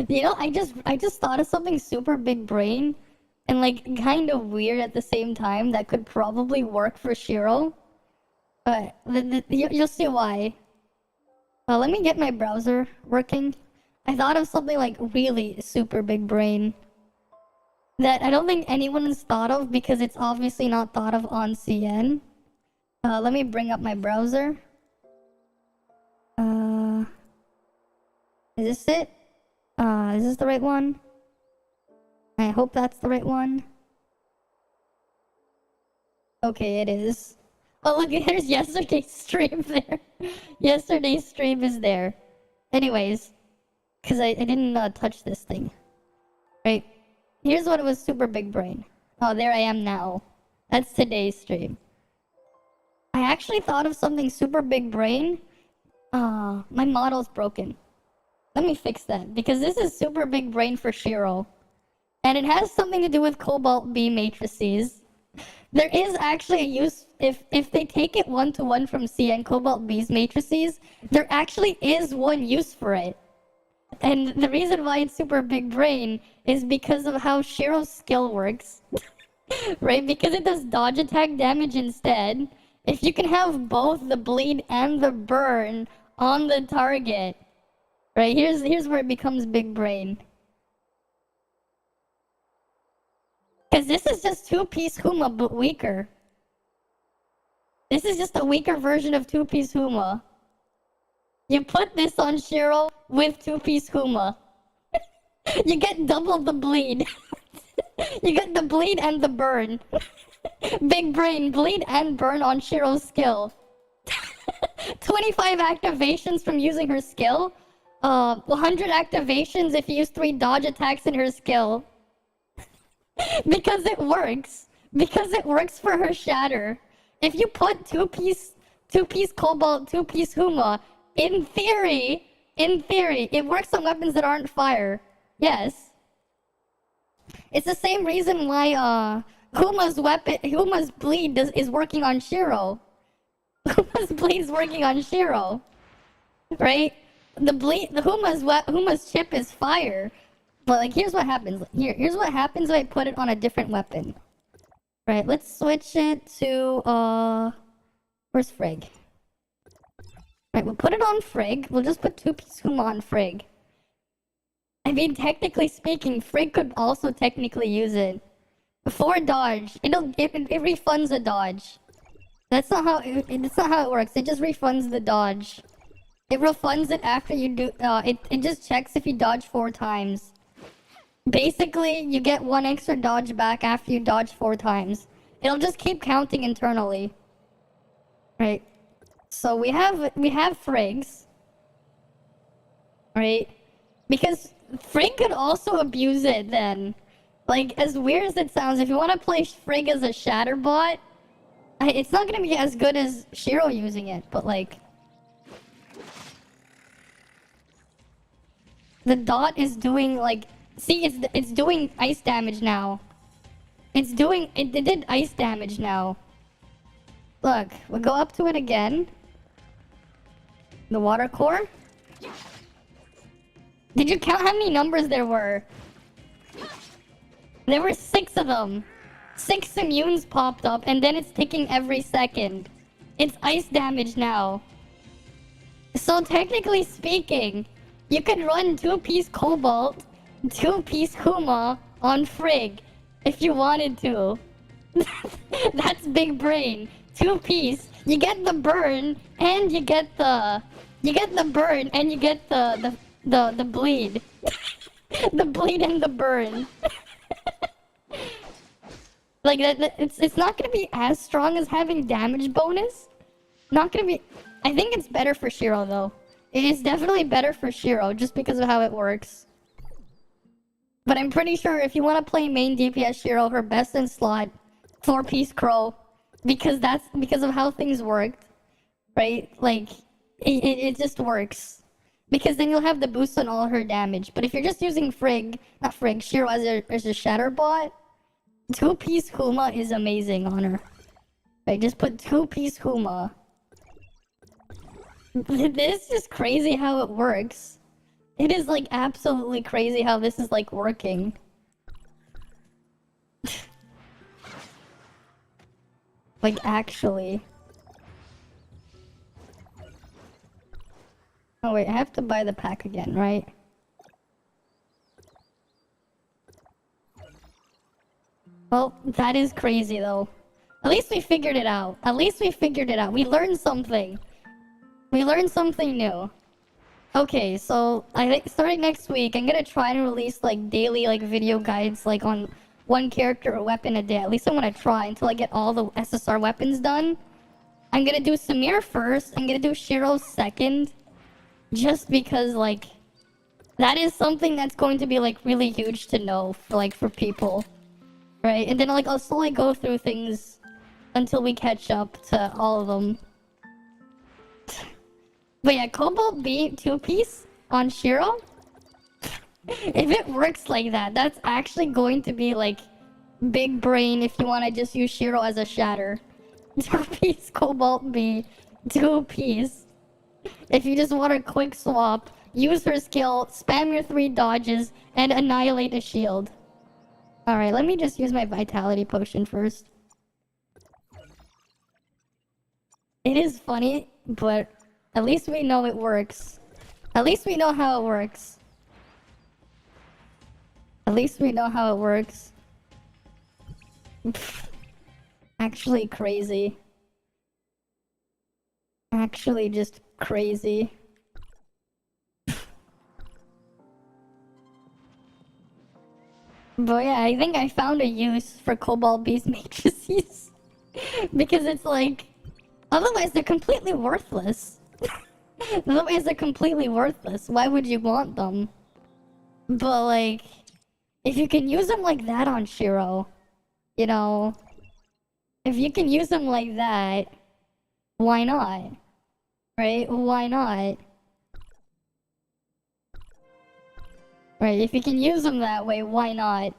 You know, I just thought of something super big brain. and like kind of weird at the same time that could probably work for Shiro. But you'll see why. Let me get my browser working. I thought of something like really super big brain that I don't think anyone has thought of because it's obviously not thought of on CN. Let me bring up my browser. Is this it? Is this the right one? I hope that's the right one. Okay, it is. Oh, look, there's yesterday's stream there. Yesterday's stream is there. Anyways, because I didn't touch this thing. Right? Here's what it was super big brain. Oh, there I am now. That's today's stream. I actually thought of something super big brain. My model's broken. Let me fix that, because this is super big brain for Shiro. And it has something to do with cobalt B matrices. There is actually a use, if they take it one-to-one from CN cobalt B's matrices, there actually is one use for it. And the reason why it's super big brain is because of how Shiro's skill works. Right? Because it does dodge attack damage instead. If you can have both the bleed and the burn on the target, right? Here's where it becomes big brain. Because this is just two-piece Huma, but weaker. This is just a weaker version of two-piece Huma. You put this on Shiro with two-piece Huma. You get double the bleed. You get the bleed and the burn. Big brain, bleed and burn on Shiro's skill. 25 activations from using her skill. 100 activations if you use 3 dodge attacks in her skill. Because it works. Because it works for her shatter. If you put two-piece cobalt, two-piece Huma, in theory, it works on weapons that aren't fire. Yes. It's the same reason why Huma's bleed is working on Shiro. Huma's bleed is working on Shiro. Right? The Huma's chip is fire. But like, here's what happens. Here's what happens when I put it on a different weapon. Right, let's switch it to where's Frigg? Right, we'll put it on Frigg. We'll just put two-piece Huma on Frigg. I mean, technically speaking, Frigg could also technically use it. Before dodge, it refunds a dodge. That's not how it works. It just refunds the dodge. It refunds it after you do. It just checks if you dodge 4 times. Basically, you get 1 extra dodge back after you dodge 4 times. It'll just keep counting internally. Right. So we have Friggs. Right? Because Frigg could also abuse it then. Like, as weird as it sounds, if you want to play Frigg as a shatter bot, it's not going to be as good as Shiro using it, but like... The dot is doing like... See, it's doing ice damage now. It did ice damage now. Look, we'll go up to it again. The water core. Did you count how many numbers there were? There were 6 of them. 6 immunes popped up, and then it's ticking every second. It's ice damage now. So technically speaking, you could run 2-piece Cobalt, 2-piece Huma on Frigg if you wanted to. That's big brain. 2-piece. You get the burn, and you get the burn, and you get the bleed. The bleed and the burn. Like it's not gonna be as strong as having damage bonus. Not gonna be. I think it's better for Shiro though. It is definitely better for Shiro just because of how it works. But I'm pretty sure if you want to play main DPS Shiro, her best in slot, 4-piece Crow, because of how things worked, right? Like it just works. Because then you'll have the boost on all her damage. But if you're just using Shiro as a shatter bot, 2-piece Huma is amazing on her. Right, just put 2-piece Huma. This is crazy how it works. It is like absolutely crazy how this is like working. Like, actually. Oh wait, I have to buy the pack again, right? Well, that is crazy though. At least we figured it out. At least we figured it out. We learned something. We learned something new. Okay, so I think starting next week, I'm gonna try and release like daily like video guides like on one character or weapon a day. At least I want to try until I get all the SSR weapons done. I'm gonna do Samir first. I'm gonna do Shiro second. Just because like that is something that's going to be like really huge to know for like for people. Right? And then like I'll slowly go through things until we catch up to all of them. But yeah, Cobalt B 2-piece on Shiro. If it works like that, that's actually going to be like big brain if you want to just use Shiro as a shatter. 2-piece Cobalt B 2-piece. If you just want a quick swap, use her skill, spam your 3 dodges, and annihilate a shield. Alright, let me just use my vitality potion first. It is funny, but at least we know it works. At least we know how it works. At least we know how it works. Actually crazy. Actually just crazy. But yeah, I think I found a use for Cobalt B's matrices. Because it's like... Otherwise they're completely worthless. Otherwise they're completely worthless. Why would you want them? But like... If you can use them like that on Shiro... You know... If you can use them like that... Why not? Right? Why not? Right, if you can use them that way, why not?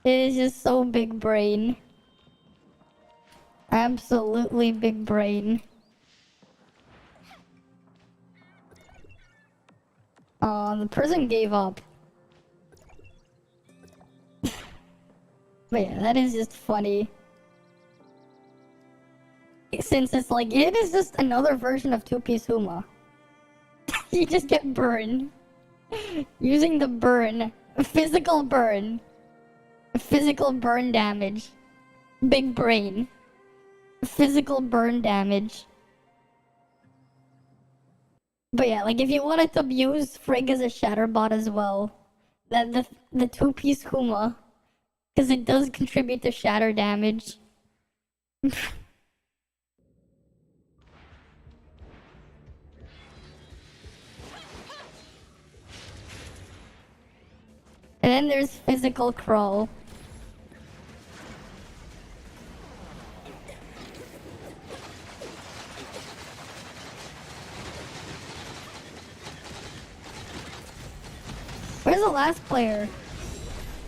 It is just so big brain. Absolutely big brain. The person gave up. But yeah, that is just funny. Since it's like, it is just another version of 2-piece Huma. You just get burned. Using the burn. Physical burn. Physical burn damage. Big brain. Physical burn damage. But yeah, like if you wanted to use Frigg as a Shatterbot as well, that the 2-piece Huma, because it does contribute to shatter damage. And then there's Physical Crow. Where's the last player?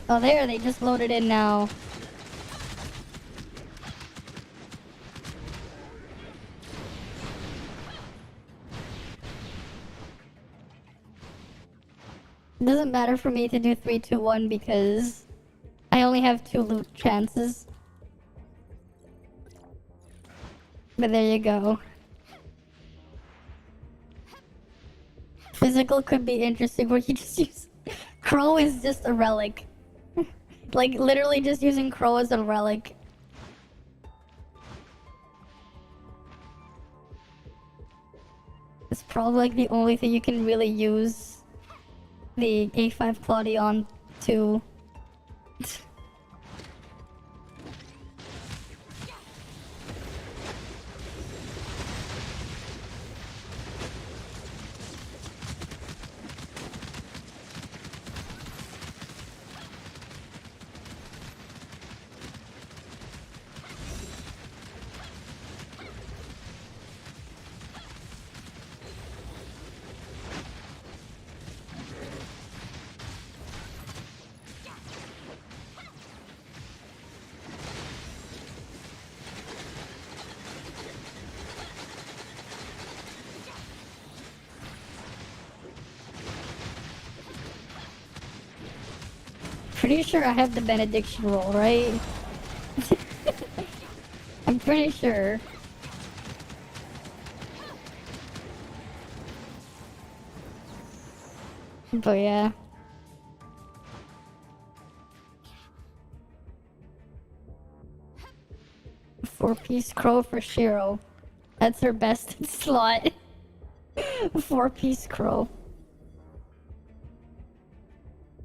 Oh, there, they just loaded in now. It doesn't matter for me to do 3, 2, 1 because I only have 2 loot chances. But there you go. Physical could be interesting where you just use... Crow is just a relic. Like, literally just using Crow as a relic. It's probably like the only thing you can really use the A5 Claudia on to. Pretty sure I have the benediction roll, right? I'm pretty sure. But yeah. Four-piece crow for Shiro. That's her best slot. Four-piece crow.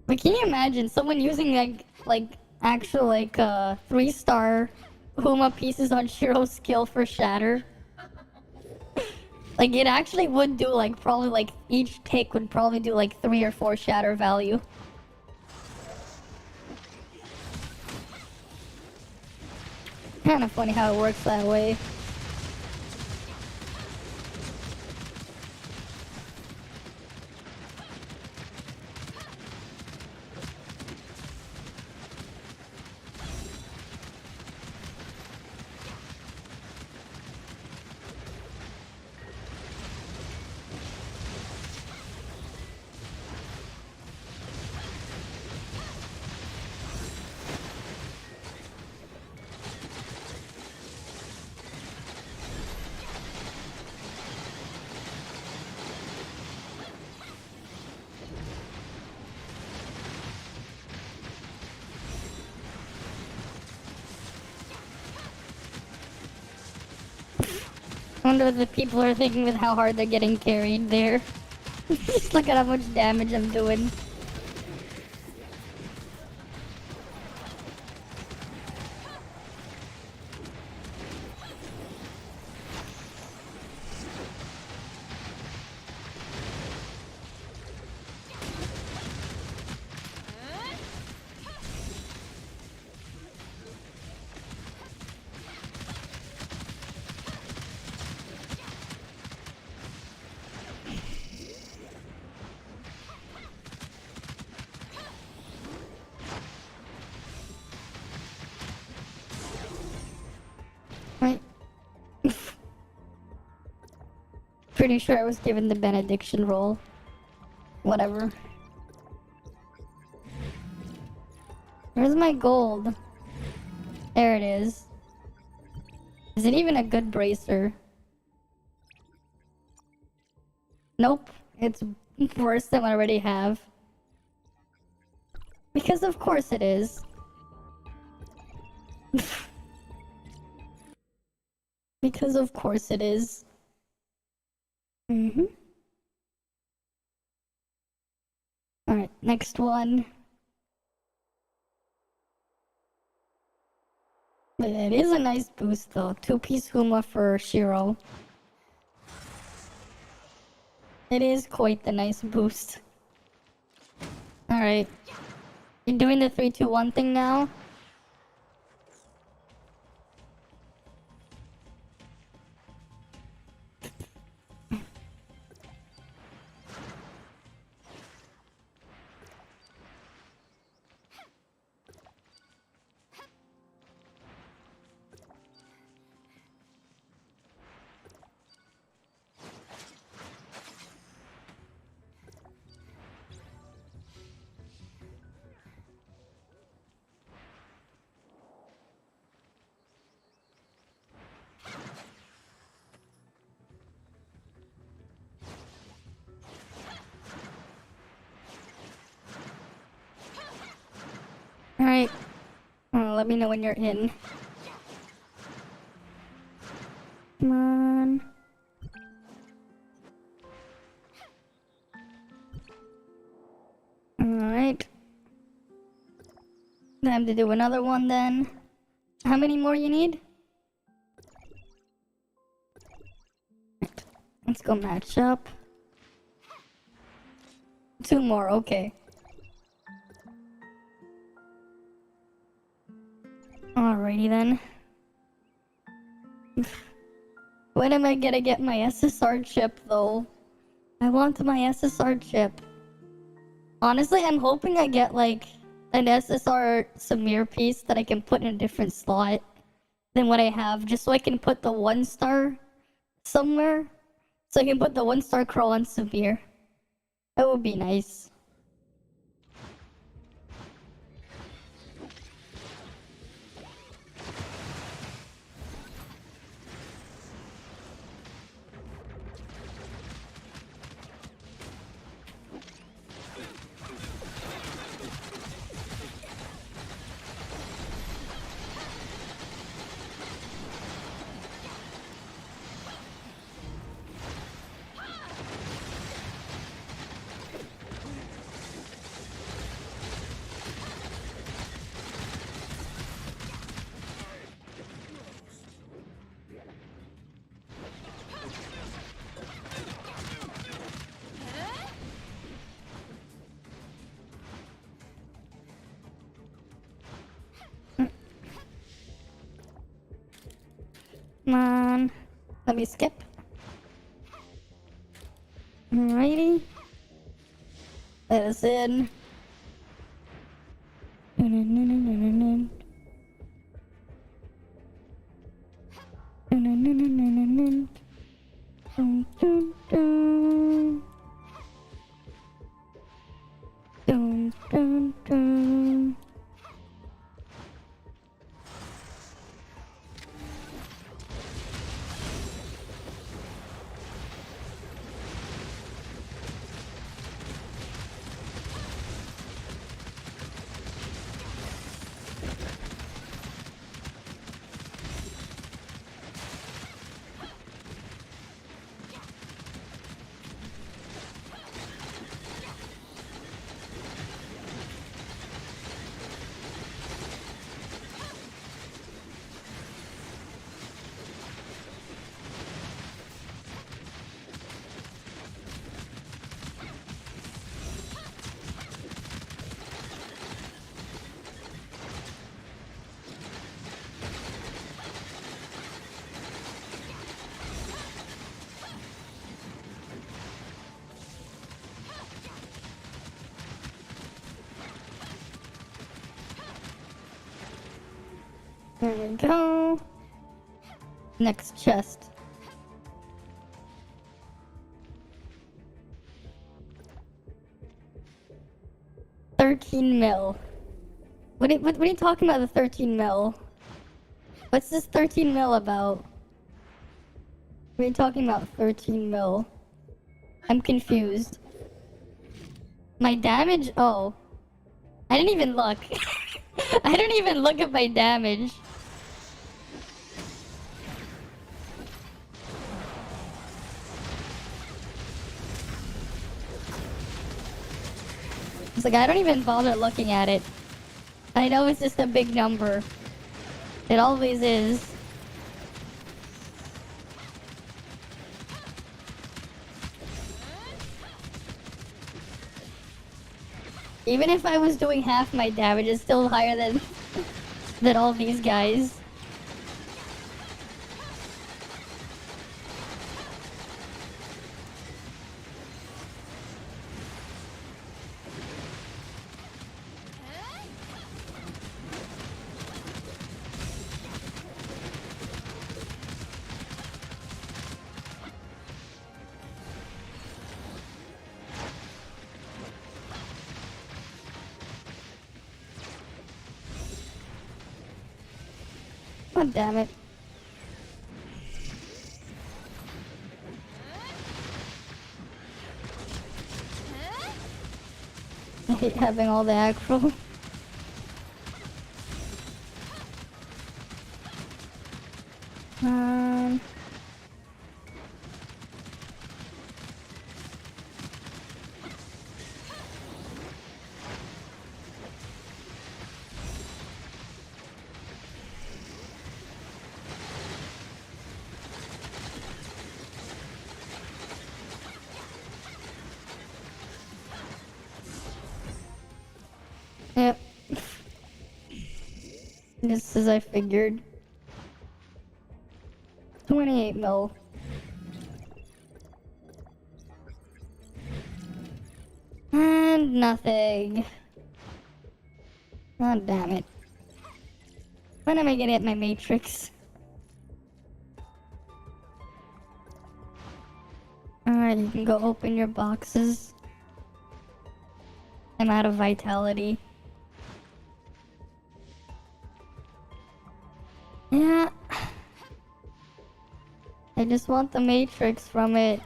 But can you imagine someone using like actual like 3-star Huma pieces on Shiro's skill for shatter? Like it actually would do like probably like each take would probably do like 3 or 4 shatter value. Kind of funny how it works that way. I wonder what the people are thinking with how hard they're getting carried there. Just look at how much damage I'm doing. Right. Pretty sure I was given the benediction roll. Whatever. Where's my gold? There it is. Is it even a good bracer? Nope. It's worse than what I already have. Because of course it is. Because of course it is. Alright, next one. But it is a nice boost though. 2-piece Huma for Shiro. It is quite the nice boost. Alright. You're doing the 3-2-1 thing now? Alright. Let me know when you're in. Come on. Alright. Time to do another one then. How many more you need? Let's go match up. 2 more, okay. Alrighty then. When am I gonna get my SSR chip though? I want my SSR chip. Honestly, I'm hoping I get like an SSR Samir piece that I can put in a different slot than what I have, just so I can put the 1-star somewhere. So I can put the 1-star Crow on Samir. That would be nice. Come on. Let me skip. Alrighty. Let us in. There we go. Next chest. $13 mil. What are you talking about, the 13 mil? What's this 13 mil about? What are you talking about, 13 mil? I'm confused. My damage? Oh. I didn't even look. I didn't even look at my damage. It's like, I don't even bother looking at it. I know it's just a big number. It always is. Even if I was doing half my damage, it's still higher than all these guys. God damn it. I hate having all the aggro. Yep. Just as I figured. 28 mil. And nothing. God damn it. When am I gonna get my matrix? Alright, you can go open your boxes. I'm out of vitality. Yeah. I just want the matrix from it.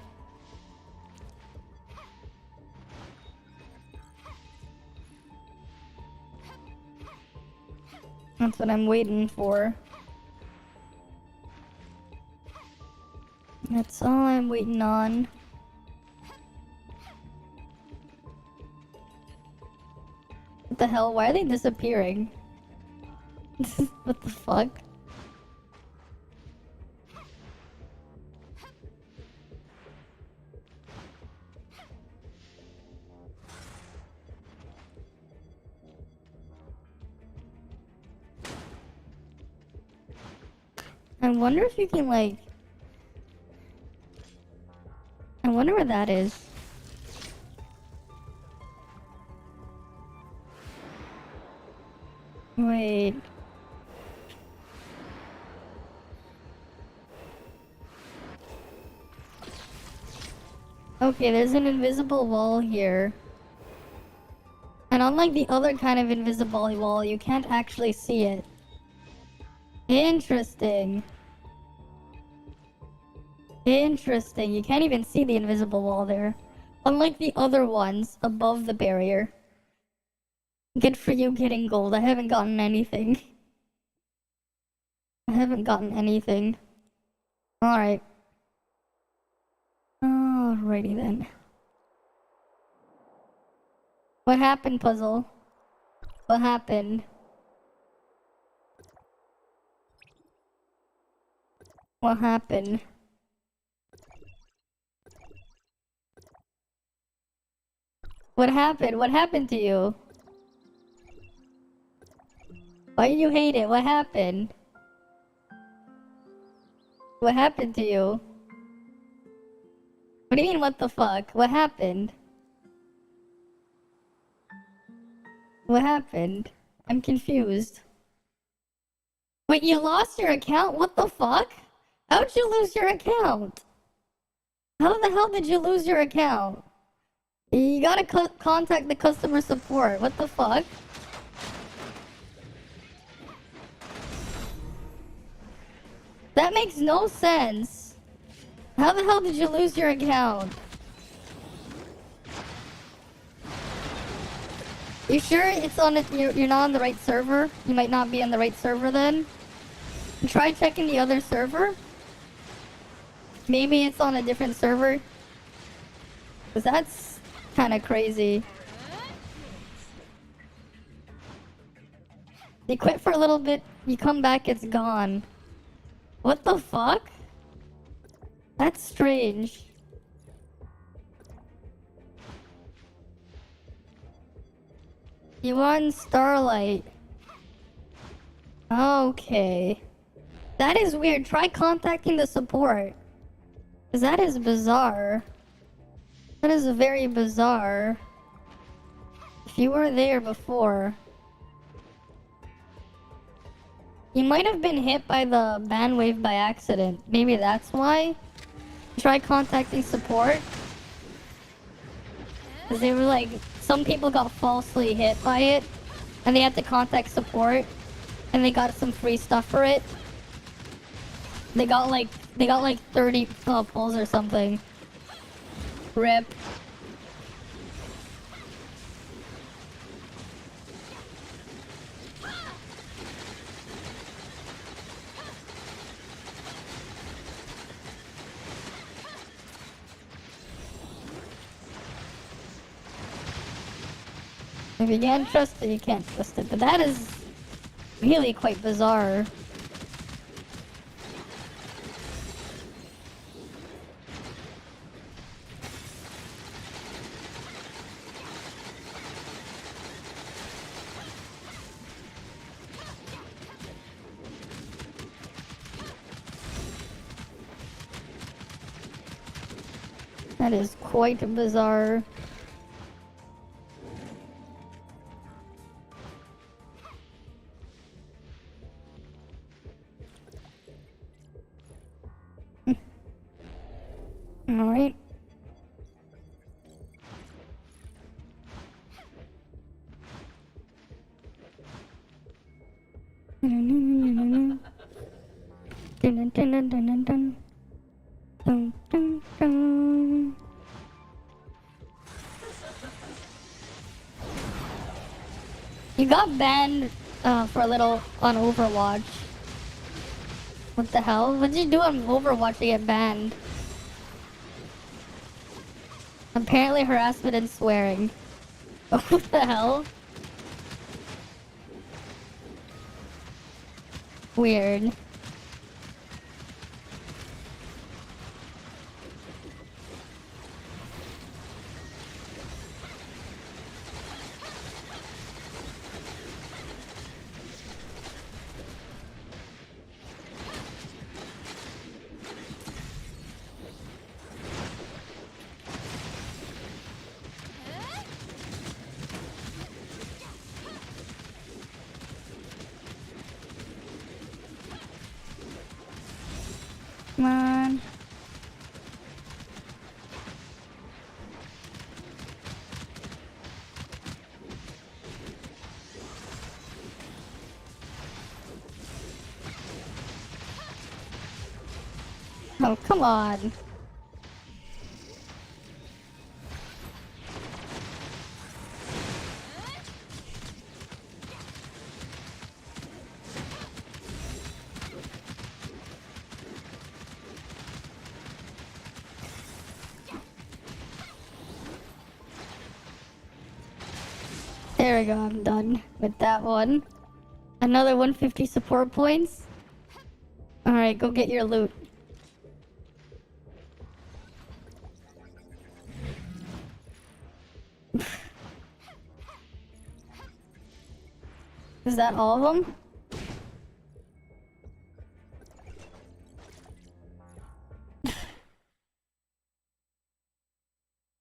That's what I'm waiting for. That's all I'm waiting on. What the hell? Why are they disappearing? What the fuck? I wonder if you can, like... I wonder where that is. Wait. Okay, there's an invisible wall here. And unlike the other kind of invisible wall, you can't actually see it. Interesting. Interesting. You can't even see the invisible wall there. Unlike the other ones above the barrier. Good for you getting gold. I haven't gotten anything. I haven't gotten anything. Alright. Alrighty then. What happened, puzzle? What happened? What happened? What happened? What happened to you? Why do you hate it? What happened? What happened to you? What do you mean, what the fuck? What happened? What happened? I'm confused. Wait, you lost your account? What the fuck? How'd you lose your account? How the hell did you lose your account? You gotta contact the customer support. What the fuck? That makes no sense. How the hell did you lose your account? You sure it's on it? You're not on the right server? You might not be on the right server then? Try checking the other server? Maybe it's on a different server? Cause that's kinda crazy. You quit for a little bit, you come back, it's gone. What the fuck? That's strange. You won Starlight. Okay. That is weird. Try contacting the support. Cause that is bizarre. That is very bizarre. If you were there before... You might have been hit by the ban wave by accident. Maybe that's why? Try contacting support. Cause they were like... Some people got falsely hit by it. And they had to contact support. And they got some free stuff for it. They got like 30 pulls or something. RIP. If you can't trust it, you can't trust it. But that is really quite bizarre. That is quite bizarre. Alright. You got banned for a little on Overwatch. What the hell? What did you do on Overwatch to get banned? Apparently harassment and swearing. What the hell? Weird. Come on. Oh, come on. There we go, I'm done with that one. Another 150 support points. Alright, go get your loot. Is that all of them?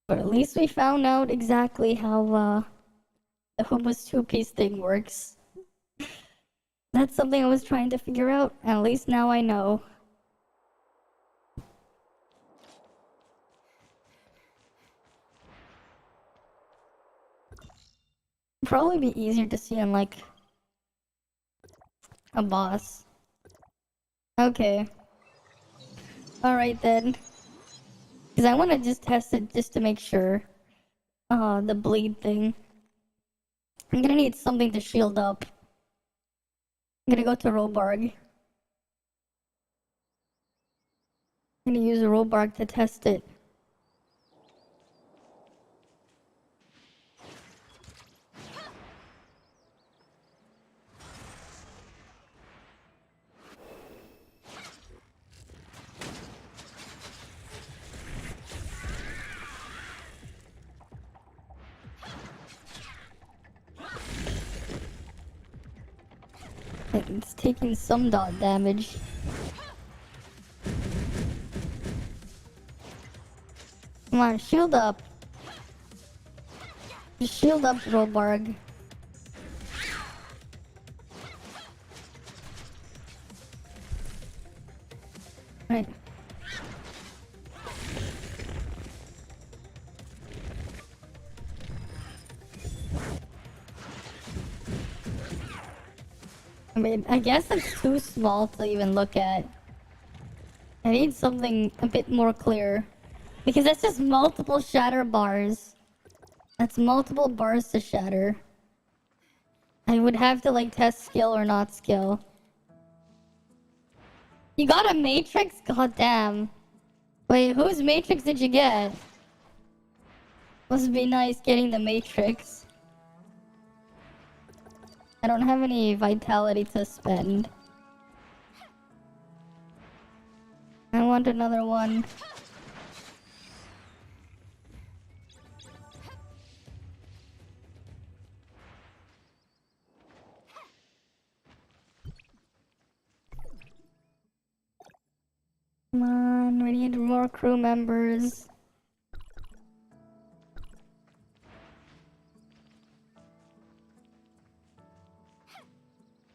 But at least we found out exactly how the hummus two-piece thing works. That's something I was trying to figure out, and at least now I know. Probably be easier to see on like a boss. Okay. Alright then. Because I want to just test it just to make sure. The bleed thing. I'm gonna need something to shield up. I'm gonna go to Robarg. I'm gonna use Robarg to test it. It's taking some dot damage. Come on, shield up. Just shield up, Robarg. Right. I mean, I guess it's too small to even look at. I need something a bit more clear. Because that's just multiple shatter bars. That's multiple bars to shatter. I would have to like test skill or not skill. You got a matrix? God damn. Wait, whose matrix did you get? Must be nice getting the matrix. I don't have any vitality to spend. I want another one. Come on, we need more crew members.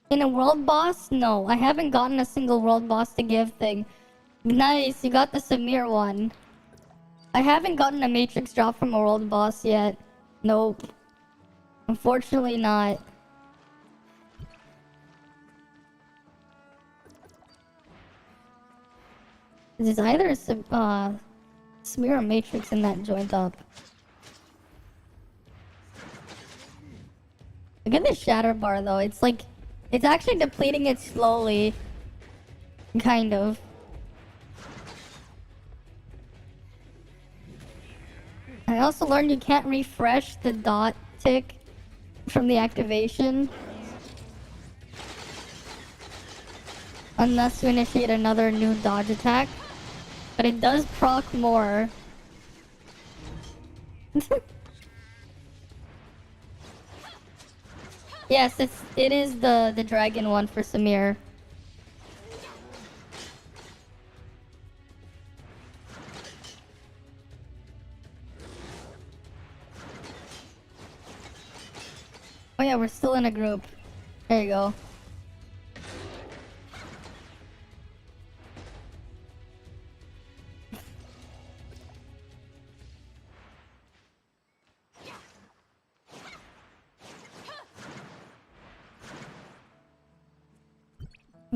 In a world boss? No, I haven't gotten a single world boss to give thing. Nice, you got the Samir one. I haven't gotten a matrix drop from a world boss yet. Nope. Unfortunately not. There's either a smear or matrix in that joint up. Look at this shatter bar though. It's like, it's actually depleting it slowly. Kind of. I also learned you can't refresh the dot tick from the activation. Unless you initiate another new dodge attack. But it does proc more. Yes, it is the dragon one for Samir. Oh yeah, we're still in a group. There you go.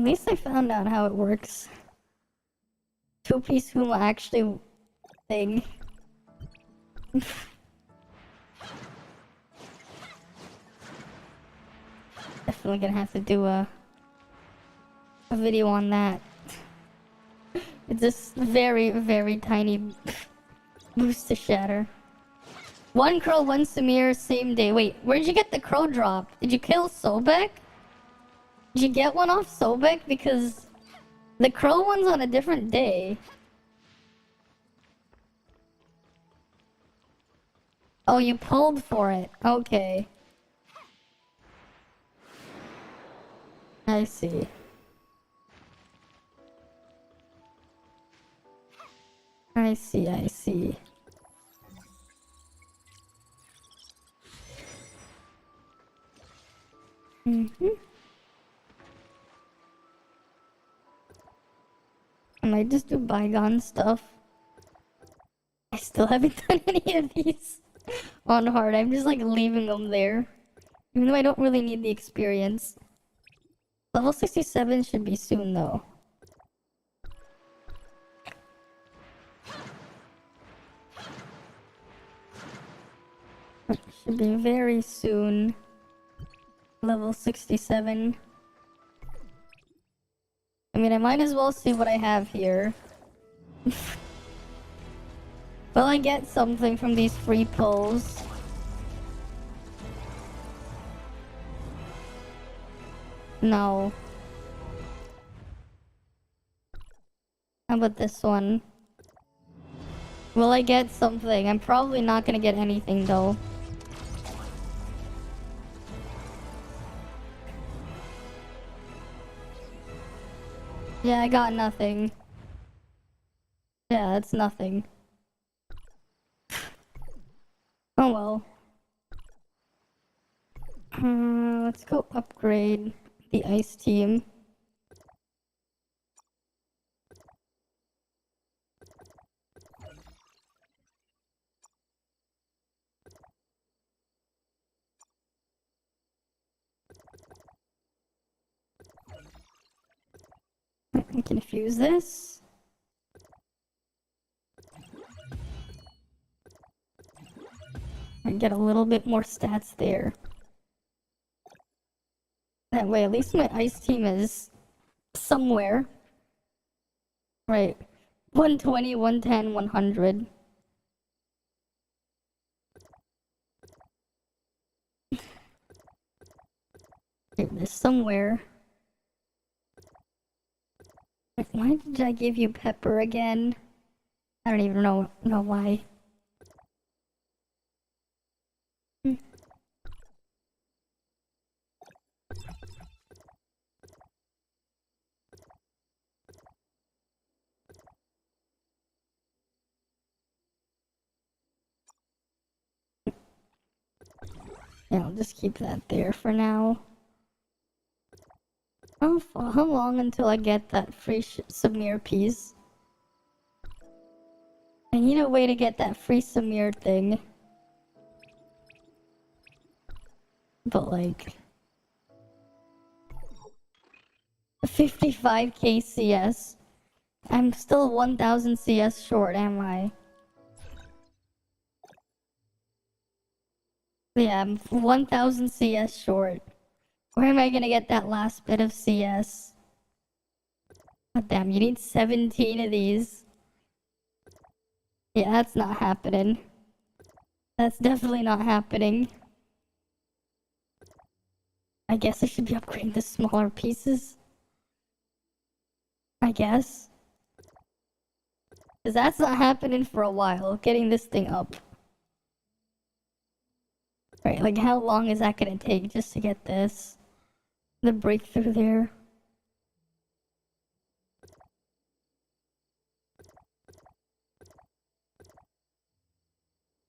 At least I found out how it works. Two-piece hula actually thing. Definitely gonna have to do a video on that. It's just very, very tiny boost to shatter. One crow, one Samir, same day. Wait, where'd you get the crow drop? Did you kill Sobek? Did you get one off Sobek? Because the crow one's on a different day. Oh, you pulled for it. Okay. I see. I see, I see. I might just do Bygone stuff. I still haven't done any of these on hard. I'm just like leaving them there. Even though I don't really need the experience. Level 67 should be soon though. Should be very soon. Level 67. I mean, I might as well see what I have here. Will I get something from these free pulls? No. How about this one? Will I get something? I'm probably not gonna get anything though. Yeah, I got nothing. Yeah, that's nothing. Oh well. Let's go upgrade the ice team. I can fuse this. I get a little bit more stats there. That way, at least my ice team is somewhere. Right. 120, 110, 100. There's somewhere. Why did I give you pepper again? I don't even know why. Yeah, I'll just keep that there for now. How long until I get that free Samir piece? I need a way to get that free Samir thing. But like... 55k CS. I'm still 1000 CS short, am I? Yeah, I'm 1000 CS short. Where am I gonna get that last bit of CS? God damn, you need 17 of these. Yeah, that's not happening. That's definitely not happening. I guess I should be upgrading the smaller pieces. I guess. Because that's not happening for a while, getting this thing up. Right, like how long is that gonna take just to get this? The breakthrough there.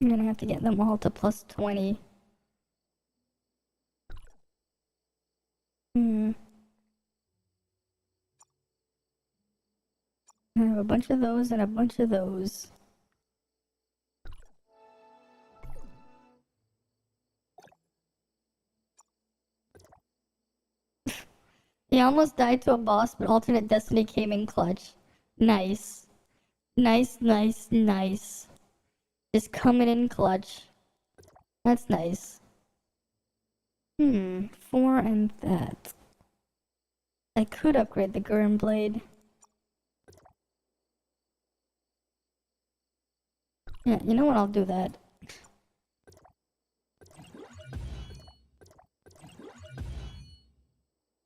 I'm gonna have to get them all to plus 20. I have a bunch of those and a bunch of those. He almost died to a boss, but alternate destiny came in clutch. Nice. Nice, nice, nice. Just coming in clutch. That's nice. 4 and that. I could upgrade the Gurren Blade. Yeah, you know what? I'll do that.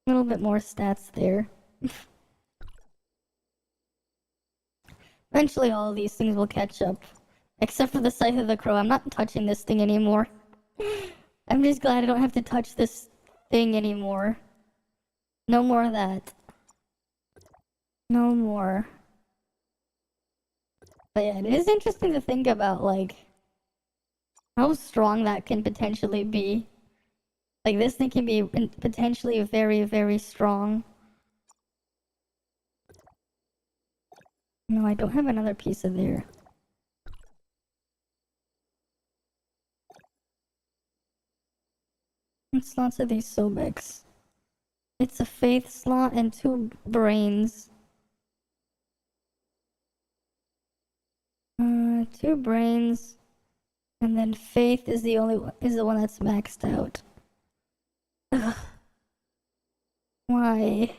A little bit more stats there. Eventually all of these things will catch up. Except for the Scythe of the Crow. I'm not touching this thing anymore. I'm just glad I don't have to touch this thing anymore. No more of that. No more. But yeah, it is interesting to think about, like, how strong that can potentially be. Like, this thing can be potentially very, very strong. No, I don't have another piece of there. It's lots of these Sobeks. It's a faith slot and 2 brains. 2 brains, and then faith is the one that's maxed out. Ugh. Why?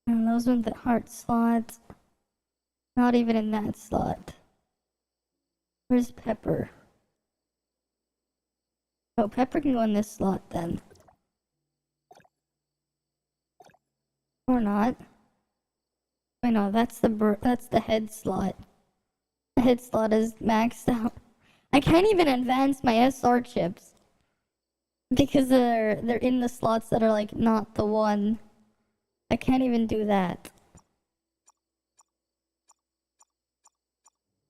And those are the heart slot. Not even in that slot. Where's Pepper? Oh, Pepper can go in this slot then. Or not. Wait, no, that's the head slot. The head slot is maxed out. I can't even advance my SR chips because they're in the slots that are like not the one. I can't even do that.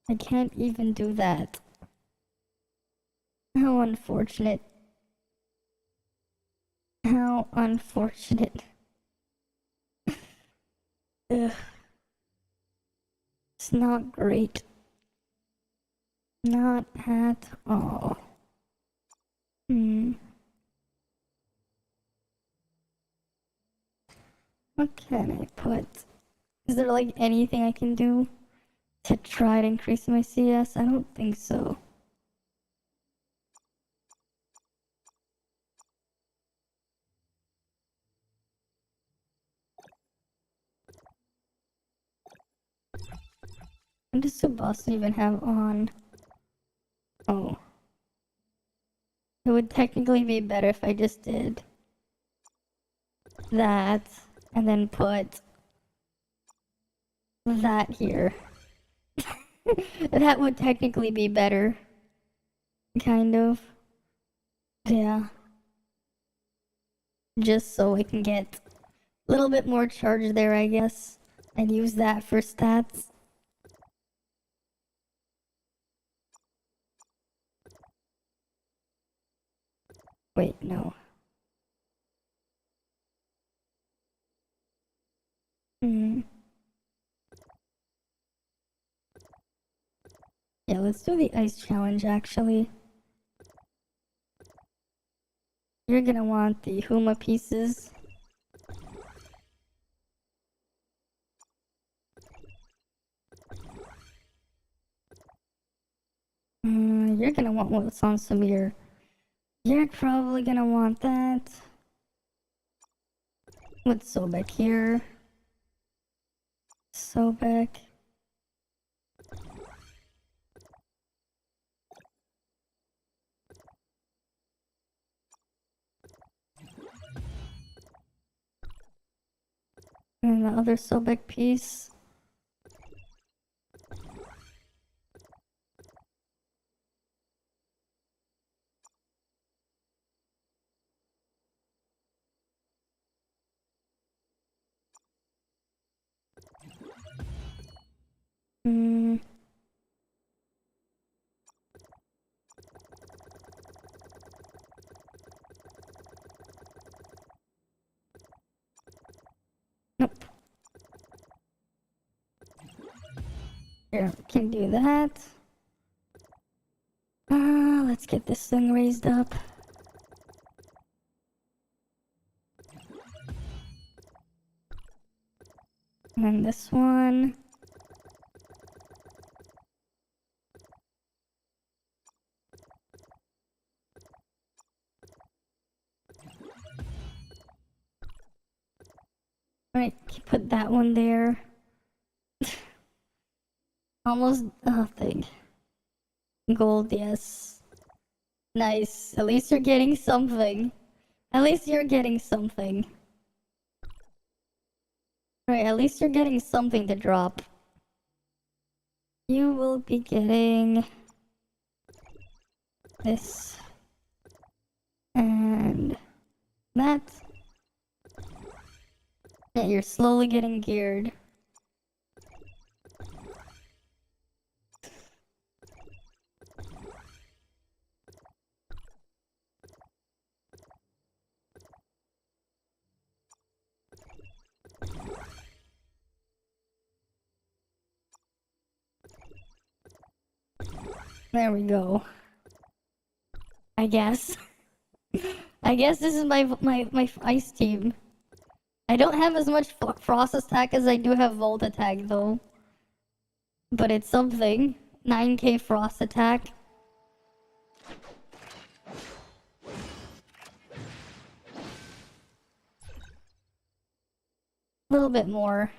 I can't even do that. How unfortunate. How unfortunate. Ugh. It's not great. Not at all. What can I put? Is there like anything I can do to try to increase my CS? I don't think so. What does Subasa even have on? Oh. It would technically be better if I just did that and then put that here. That would technically be better. Kind of. Yeah. Just so I can get a little bit more charge there, I guess. And use that for stats. Wait, no. Yeah, let's do the ice challenge actually. You're gonna want the Huma pieces. You're gonna want what's on Samir. You're probably gonna want that. What's Sobek here? Sobek. And the other Sobek piece. Nope. Here, can do that. Let's get this thing raised up. And then this one. Alright, put that one there. Almost nothing. Gold, yes. Nice. At least you're getting something. At least you're getting something. Alright, at least you're getting something to drop. You will be getting this and that. Yeah, you're slowly getting geared. There we go. I guess. I guess this is my ice team. I don't have as much frost attack as I do have volt attack though. But it's something. 9k frost attack. A little bit more.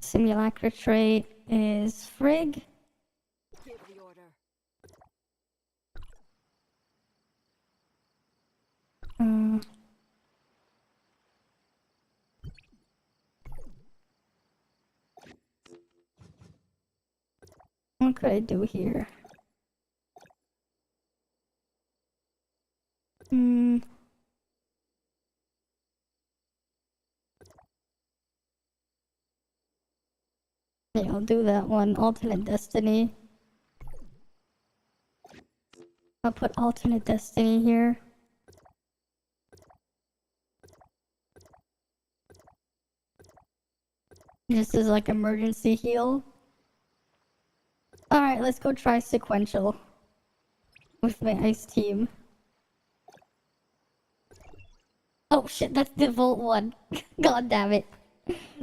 Simulacra trait is Frig. Give the order. What could I do here? Yeah, I'll do that one. Alternate Destiny. I'll put Alternate Destiny here. Just as like emergency heal. Alright, let's go try Sequential. With my ice team. Oh shit, that's the Volt one. God damn it.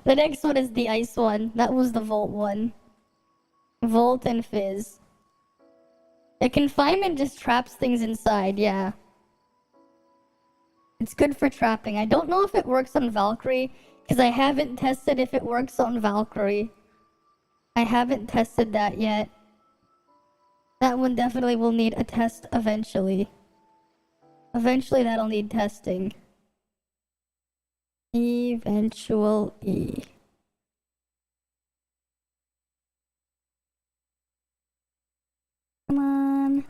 The next one is the ice one. That was the Volt one. Volt and Fizz. The confinement just traps things inside, yeah. It's good for trapping. I don't know if it works on Valkyrie, because I haven't tested if it works on Valkyrie. I haven't tested that yet. That one definitely will need a test eventually. Eventually that'll need testing. Eventually. Come on.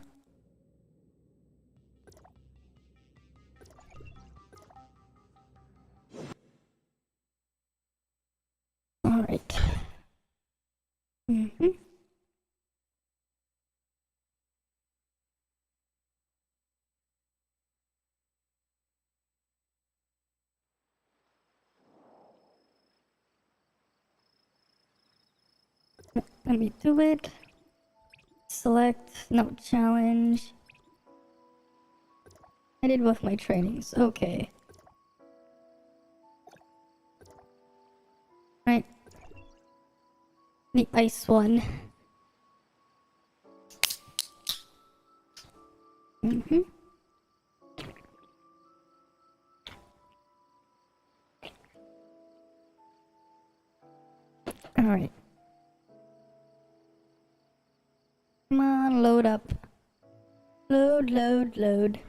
Alright. Let me do it. Select, no challenge. I did both my trainings, okay. Right. The ice one. Alright. Come on, load up. Load, load, load.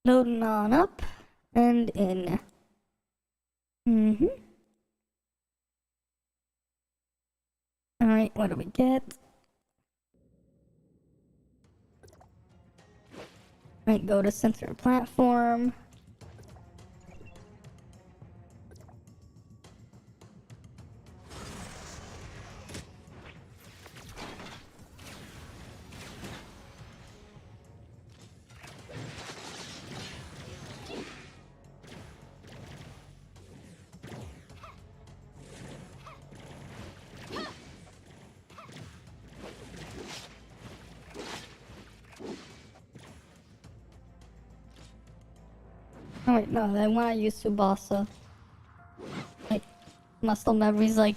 Loading on up and in. Alright, what do we get? Alright, go to center platform. Oh wait, no, I wanna use Tsubasa. Like, muscle memories, like...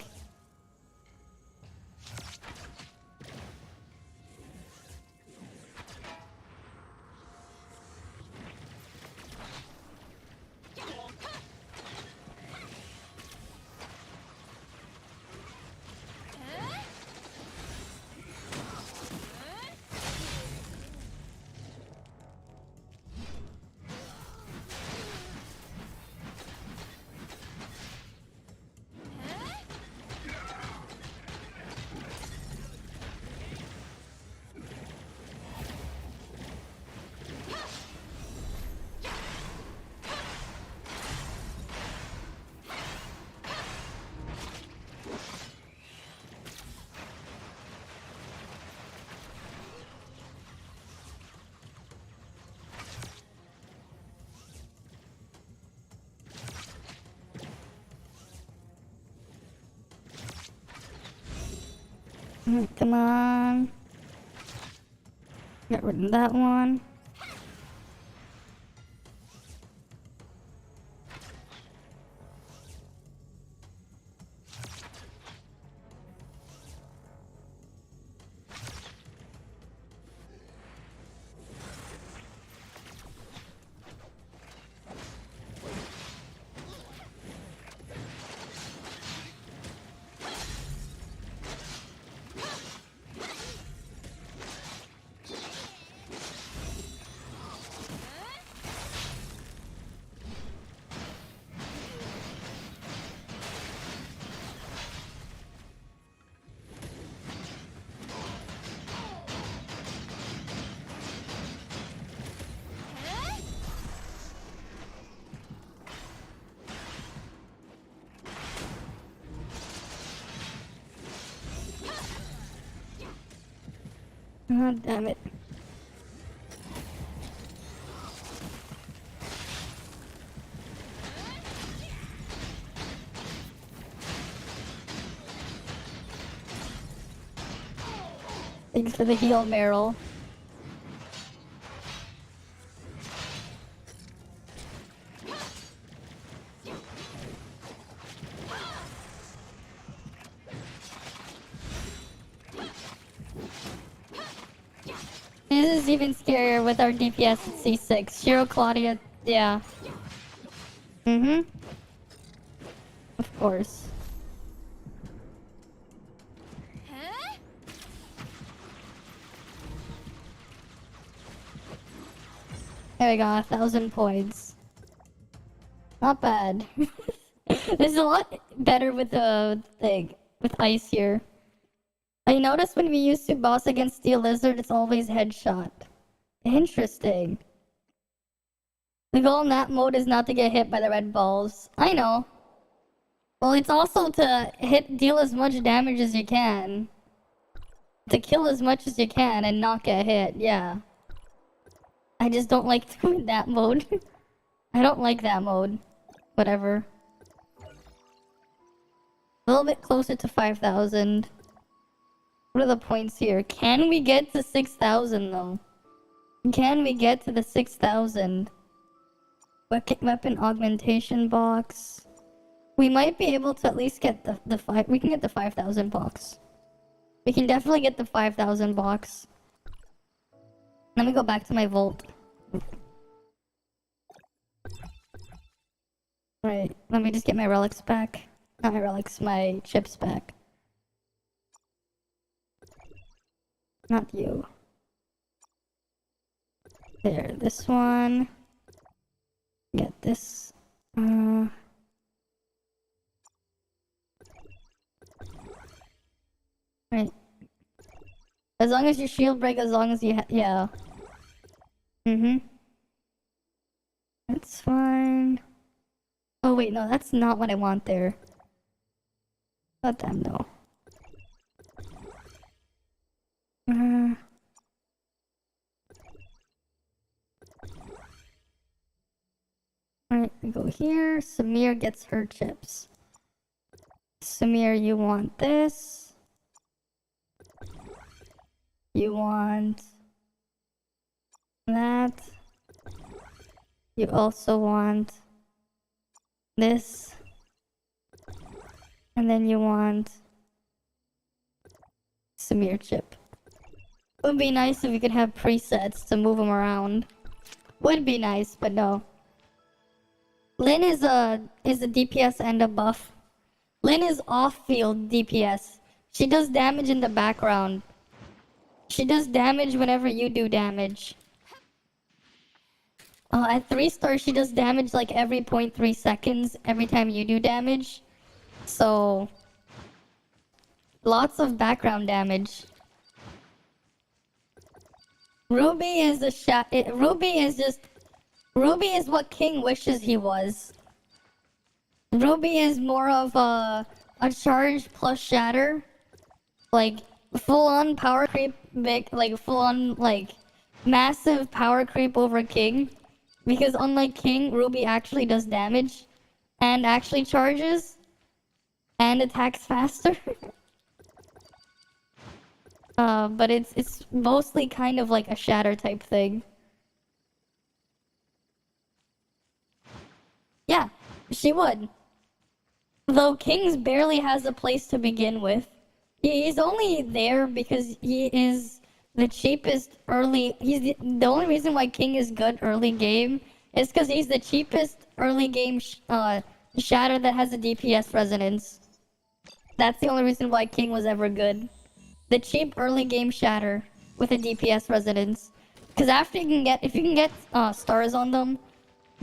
Come on. Get rid of that one. God damn it. Thanks for the heal, Meryl. This is even scarier with our DPS at C6. Shiro Claudia, yeah. Mm-hmm. Of course. There we go, 1,000 points. Not bad. This is a lot better with the thing, with ice here. I noticed when we use Tsubasa against Steel Lizard, it's always headshot. Interesting. The goal in that mode is not to get hit by the red balls. I know. Well, it's also to deal as much damage as you can. To kill as much as you can and not get hit, yeah. I just don't like doing that mode. I don't like that mode. Whatever. A little bit closer to 5,000. What are the points here? Can we get to 6,000 though? Can we get to the 6,000? Weapon augmentation box. We might be able to at least get the 5. We can get the 5,000 box. We can definitely get the 5,000 box. Let me go back to my vault. Right, let me just get my relics back. Not my relics, my chips back. Not you. There, this one. Get this. Right. As long as your shield break, as long as you yeah. That's fine. Oh wait, no, that's not what I want there. Let them know. Alright, we go here. Samir gets her chips. Samir, you want this? You want that? You also want this. And then you want smear chip. It would be nice if you could have presets to move them around. Would be nice, but no. Lynn is a DPS and a buff. Lynn is off-field DPS. She does damage in the background. She does damage whenever you do damage. At 3-star, she does damage like every 0.3 seconds every time you do damage. So, lots of background damage. Ruby is Ruby is what King wishes he was. Ruby is more of a charge plus shatter. Like, full-on power creep, full-on, massive power creep over King. Because unlike King, Ruby actually does damage. And actually charges. And attacks faster. But it's mostly kind of like a shatter type thing. Yeah, she would. Though King's barely has a place to begin with. He's only there because he is the cheapest early... the only reason why King is good early game is because he's the cheapest early game shatter that has a DPS resonance. That's the only reason why King was ever good. The cheap early game shatter with a DPS resonance. Because after you can get... if you can get stars on them,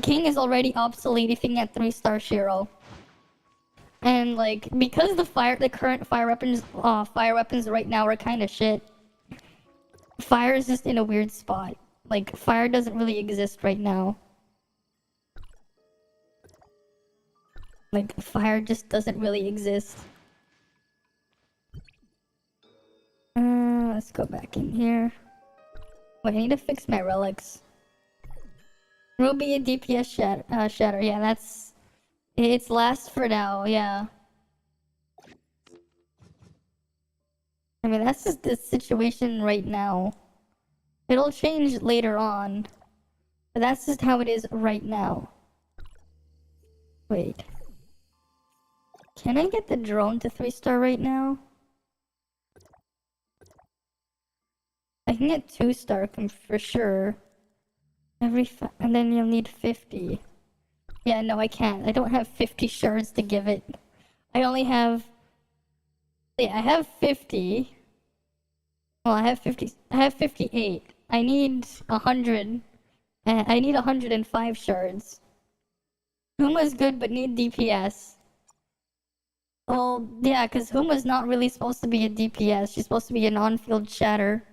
King is already obsolete if you can get 3-star Shiro. And like, because the current fire weapons right now are kind of shit. Fire is just in a weird spot. Like, fire doesn't really exist right now. Like, fire just doesn't really exist. Let's go back in here. Wait, I need to fix my relics. Ruby and DPS shatter. Yeah, that's... it's last for now, yeah. I mean, that's just the situation right now. It'll change later on. But that's just how it is right now. Wait. Can I get the drone to 3-star right now? I can get 2-star for sure. And then you'll need 50. Yeah, no, I can't. I don't have 50 shards to give it. I only have... yeah, I have 50. Well, I have 50. I have 58. I need 100. I need 105 shards. Huma's good, but need DPS. Well, yeah, because Huma's not really supposed to be a DPS. She's supposed to be an on-field shatter.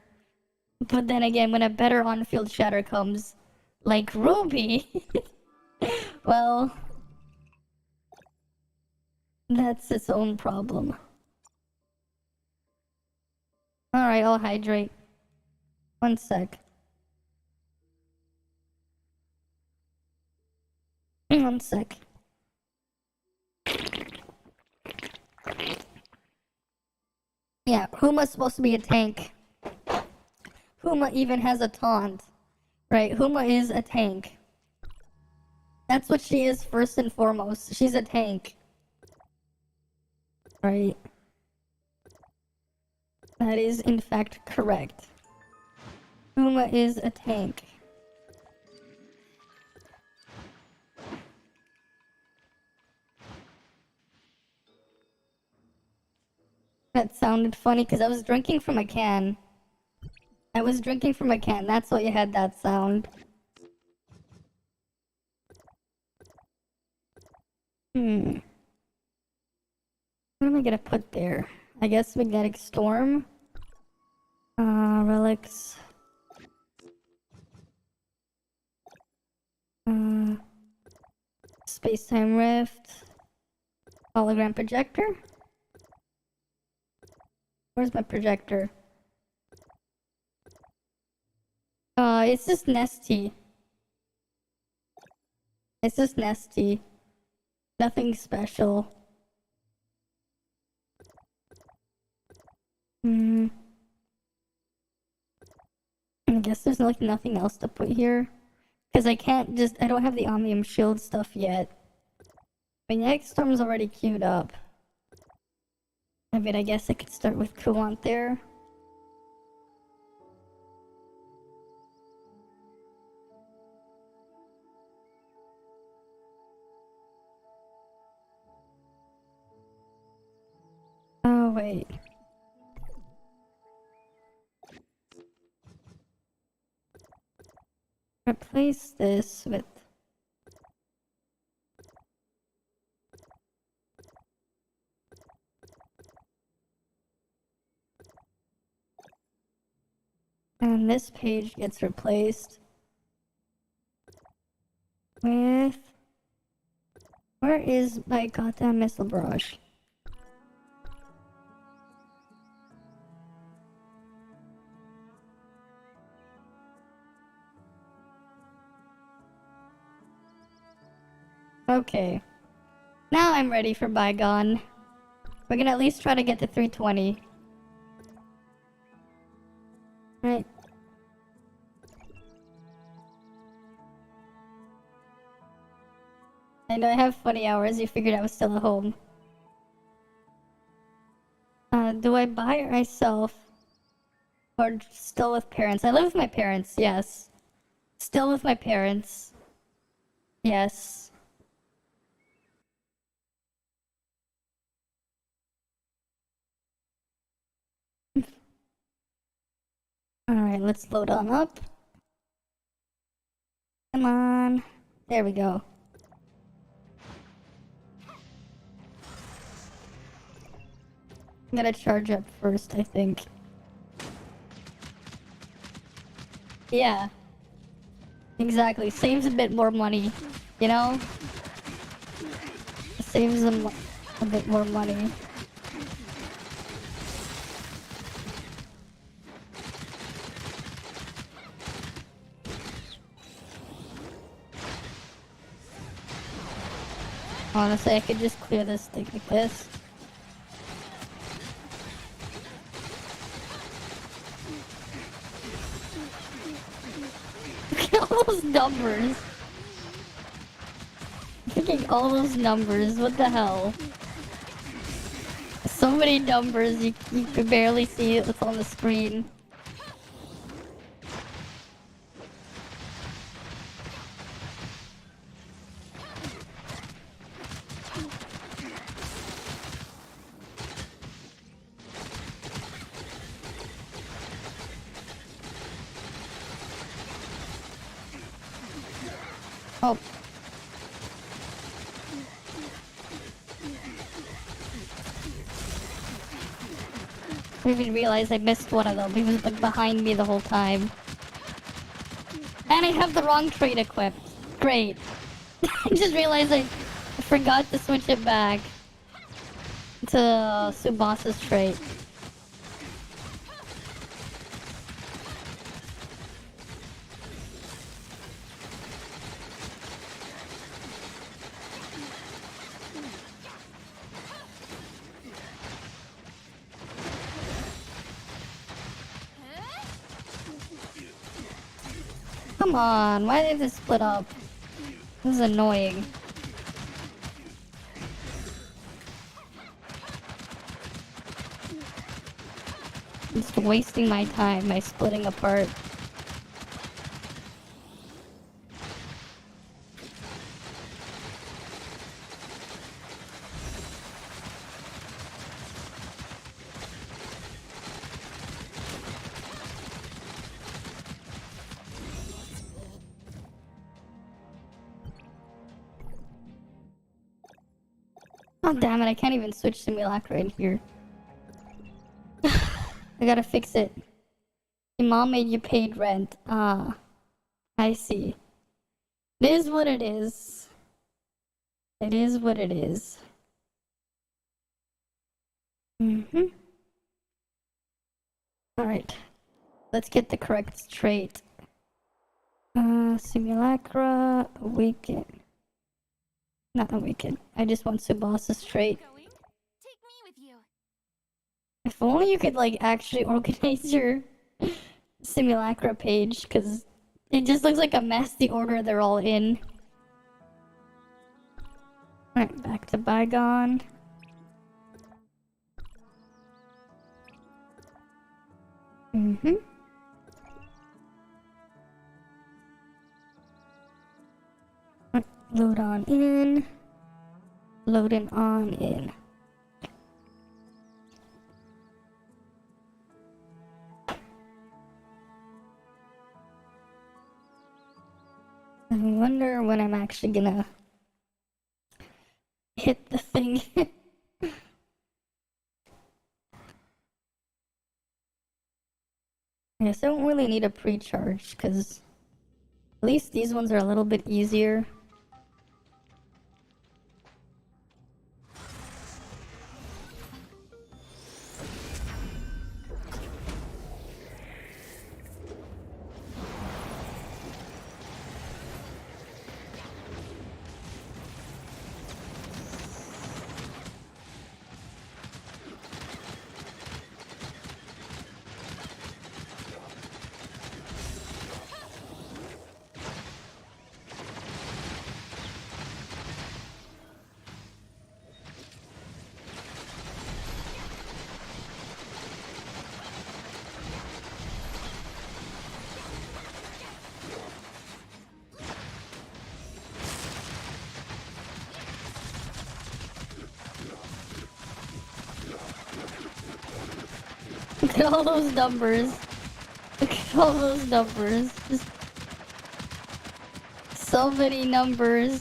But then again, when a better on-field shatter comes, like Ruby, well, that's its own problem. Alright, I'll hydrate. 1 sec. 1 sec. Yeah, Huma's supposed to be a tank. Huma even has a taunt. Right, Huma is a tank. That's what she is first and foremost. She's a tank. Right. That is in fact correct. Huma is a tank. That sounded funny because I was drinking from a can. I was drinking from a can, that's why you had that sound. What am I gonna put there? I guess Magnetic Storm. Relics. Space-Time Rift. Hologram Projector? Where's my projector? It's just Nesty. It's just Nesty. Nothing special. I guess there's like nothing else to put here. Because I can't just... I don't have the Omnium Shield stuff yet. I mean, X-Storm's already queued up. I mean, I guess I could start with Kuwant there. Oh, wait. Replace this with... And this page gets replaced with... Where is my goddamn missile barrage? Okay. Now I'm ready for Bygone. We're gonna at least try to get to 320. Right. And I have funny hours, you figured I was still at home. Do I buy it myself? Or still with parents? I live with my parents, yes. Still with my parents. Yes. Alright, let's load on up. Come on. There we go. I'm gonna charge up first, I think. Yeah. Exactly. Saves a bit more money, you know? Saves them a bit more money. Honestly, I could just clear this thing like this. Look at all those numbers. Freaking all those numbers, what the hell? So many numbers, you can barely see what's on the screen. Oh. I didn't even realize I missed one of them. He was like behind me the whole time. And I have the wrong trait equipped. Great. I just realized I forgot to switch it back to Subasa's trait. Come on, why did this split up? This is annoying. I'm just wasting my time by splitting apart. Oh damn it, I can't even switch simulacra in here. I gotta fix it. Your mom made you paid rent. Ah, I see. It is what it is. It is what it is. Alright. Let's get the correct trait. Simulacra, awaken. Not awaken. I just want Subasa's trait. Take me with you. If only you could like actually organize your simulacra page, because It just looks like a mess, the order they're all in. Alright, back to Bygone. Mm-hmm. Load on in. Loading on in. I wonder when I'm actually gonna hit the thing. I guess I don't really need a pre-charge, because at least these ones are a little bit easier. Look at all those numbers. Look at all those numbers. Just so many numbers.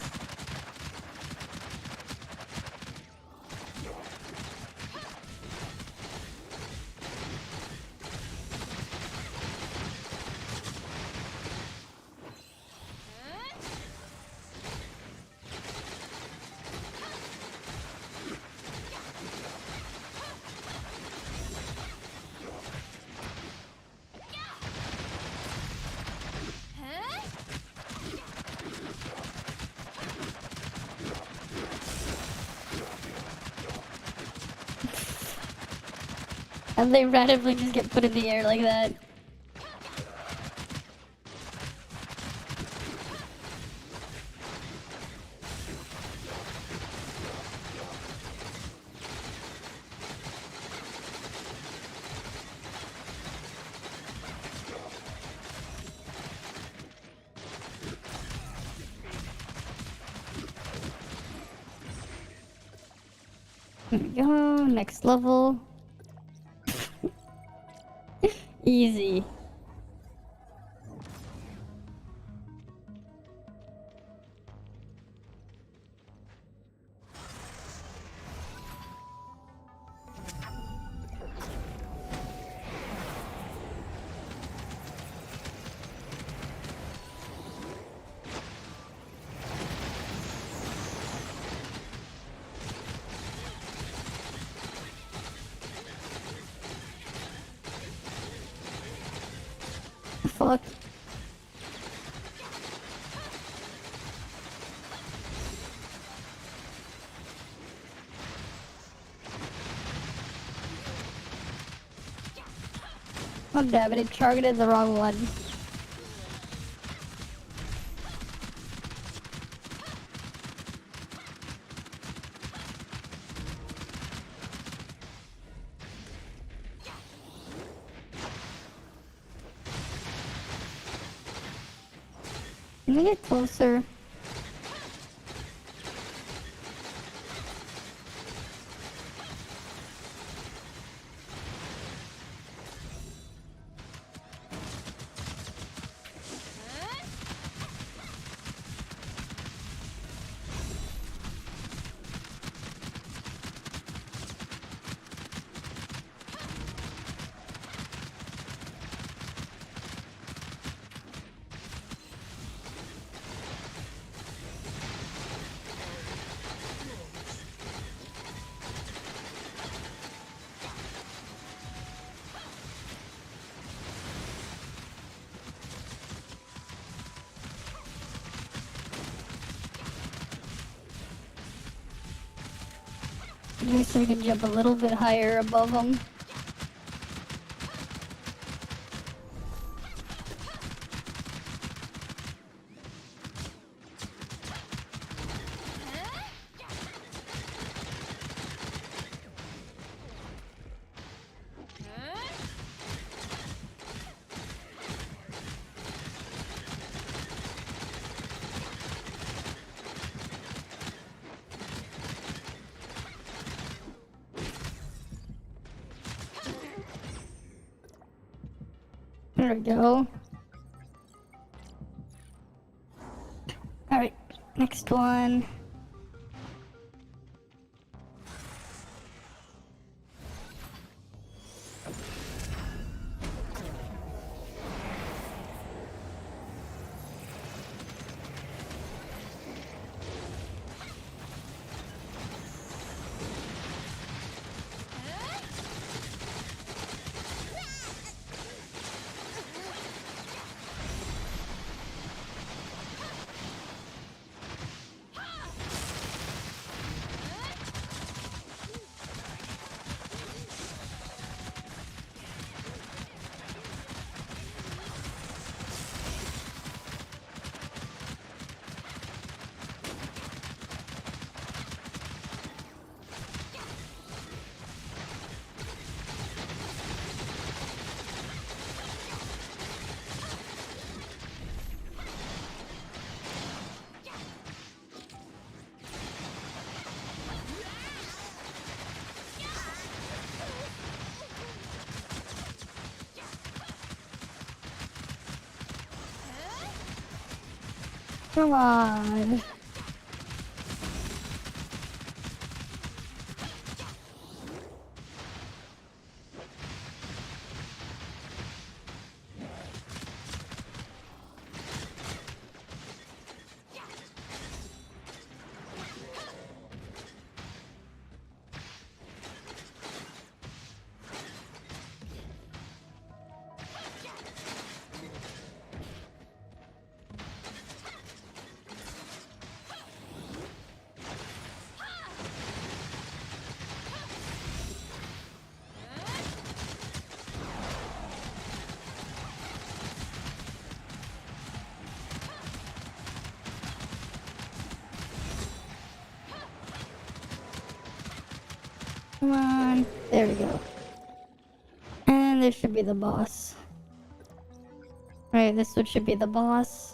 And they randomly just get put in the air like that. There we go, next level. Easy. Fuck. Oh damn it, it targeted the wrong one. Can we get closer? Maybe so we can jump a little bit higher above them. There we go. Alright, next one. Come on. Come on. There we go. And this should be the boss. Alright, this one should be the boss.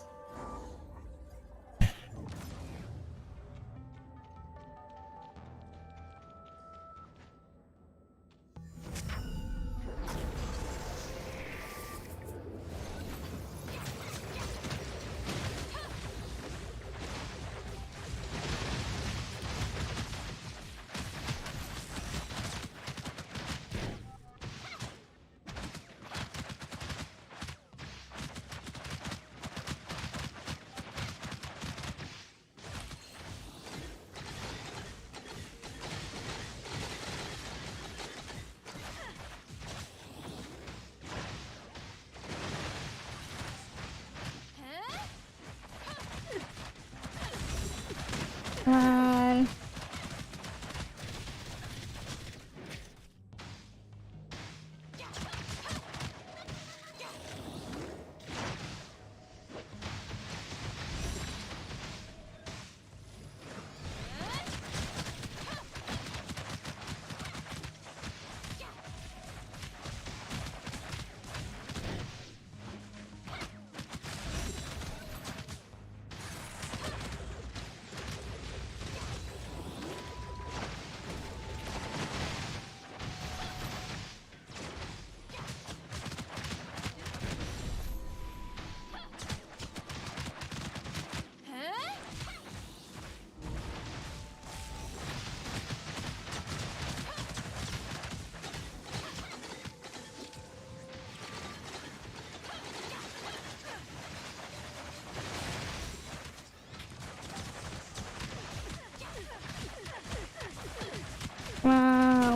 Come on.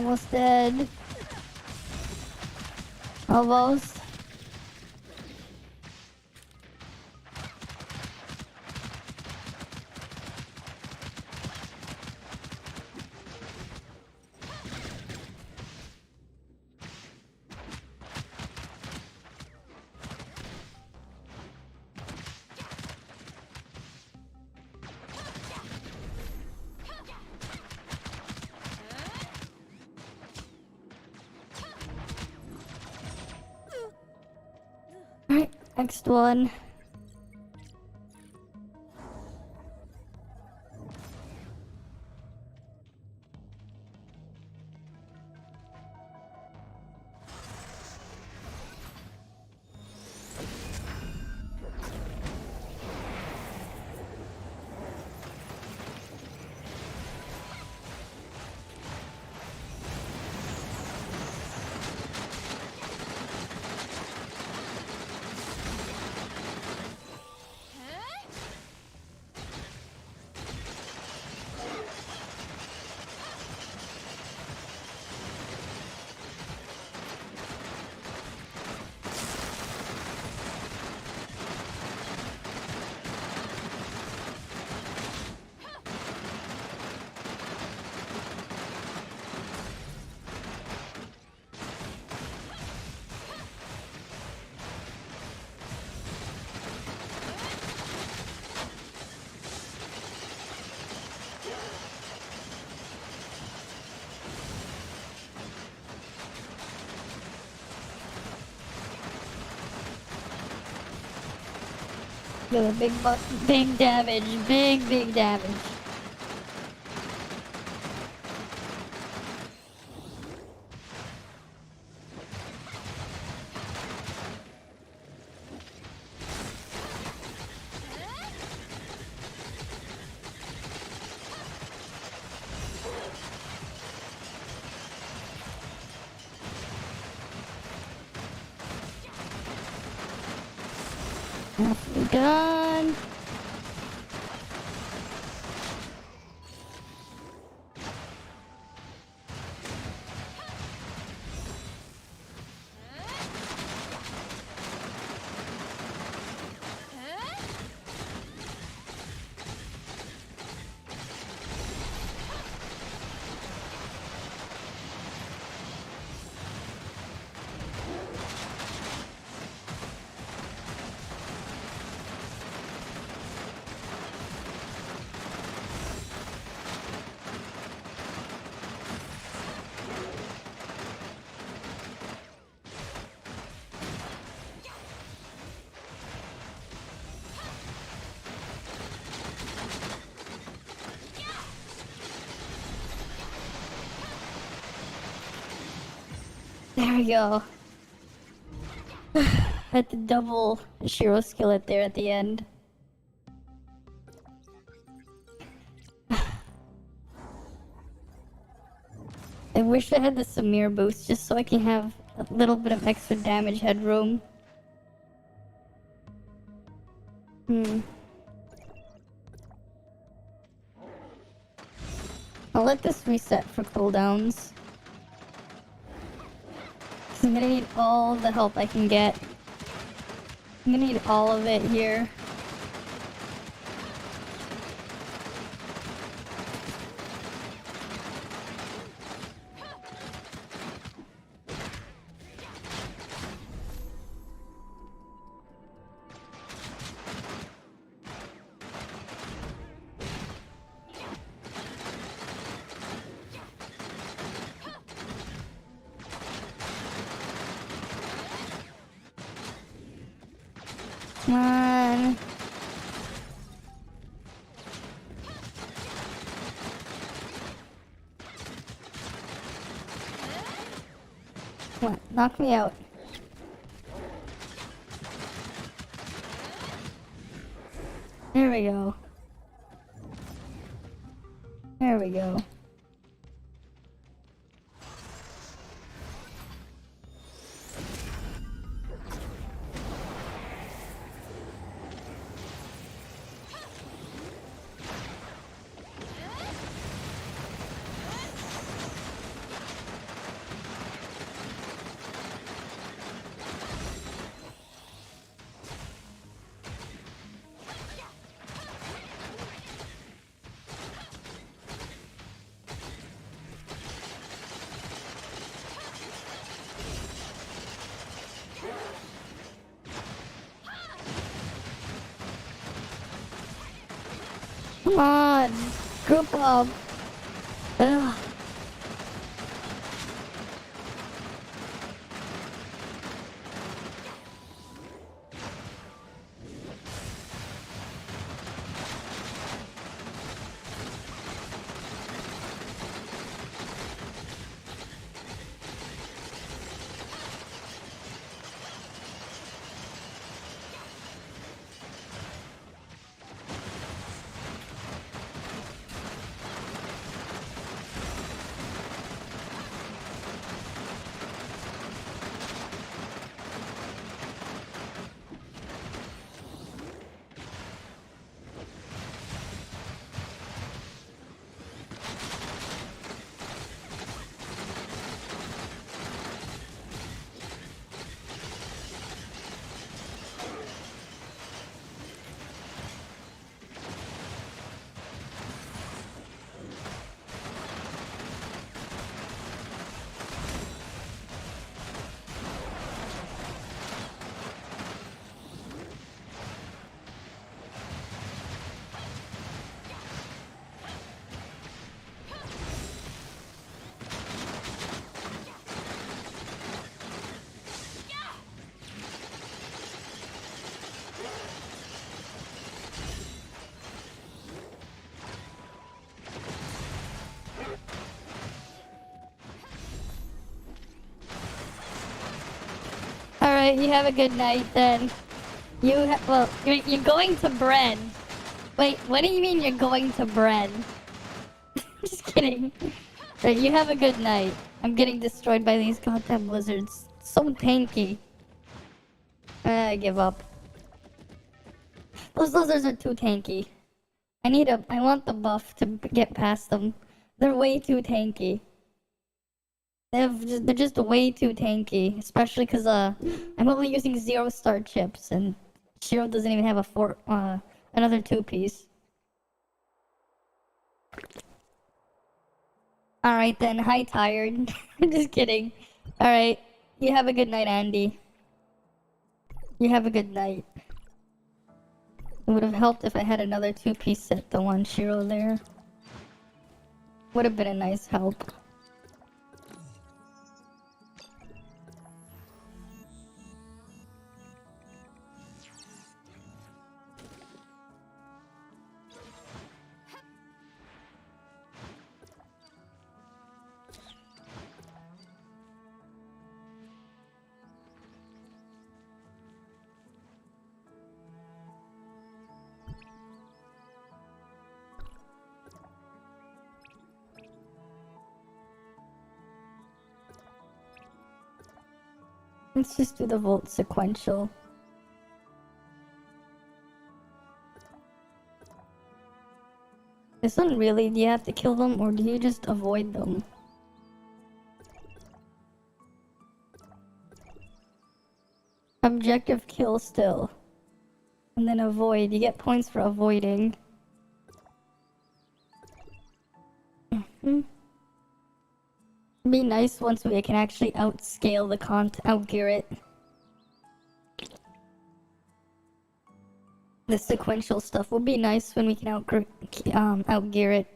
Almost dead. Almost. Alright, next one. Got a big damage, big damage. Done. There we go. Had to double Shiro skillet there at the end. I wish I had the Samir boost just so I can have a little bit of extra damage headroom. I'll let this reset for cooldowns. I'm gonna need all the help I can get. I'm gonna need all of it here. Come on. Come on, knock me out. There we go. There we go. Come on, group up. Ugh. Alright, you have a good night then. Well, you're going to bread. Wait, what do you mean you're going to bread? Just kidding. Right, you have a good night. I'm getting destroyed by these goddamn lizards. So tanky. I give up. Those lizards are too tanky. I want the buff to get past them. They're way too tanky. They're just way too tanky. Especially because, I'm only using 0-star chips, and Shiro doesn't even have another 2-piece. Alright then, hi tired. Just kidding. Alright, you have a good night, Andy. You have a good night. It would have helped if I had another 2-piece set, the one Shiro there. Would have been a nice help. Let's just do the Volt Sequential. This one really, do you have to kill them or do you just avoid them? Objective kill still. And then avoid. You get points for avoiding. It'd be nice once we can actually outscale the outgear it. The sequential stuff would be nice when we can outgear it.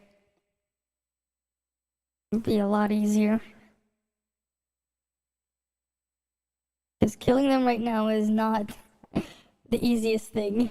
It'd be a lot easier. Because killing them right now is not the easiest thing.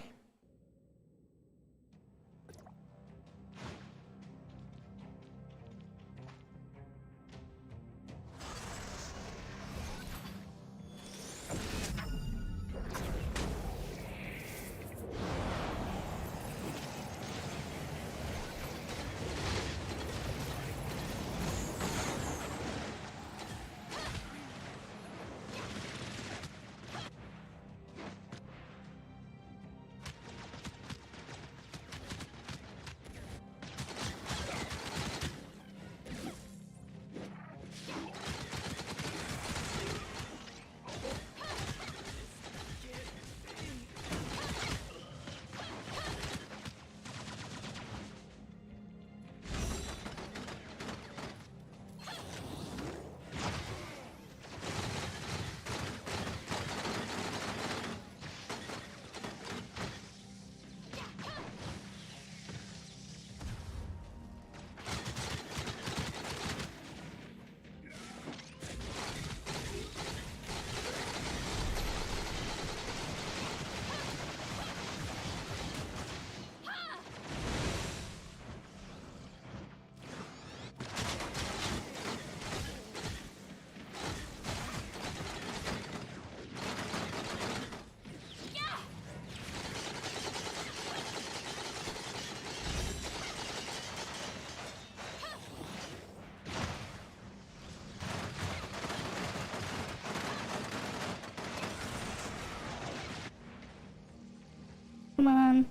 Come on.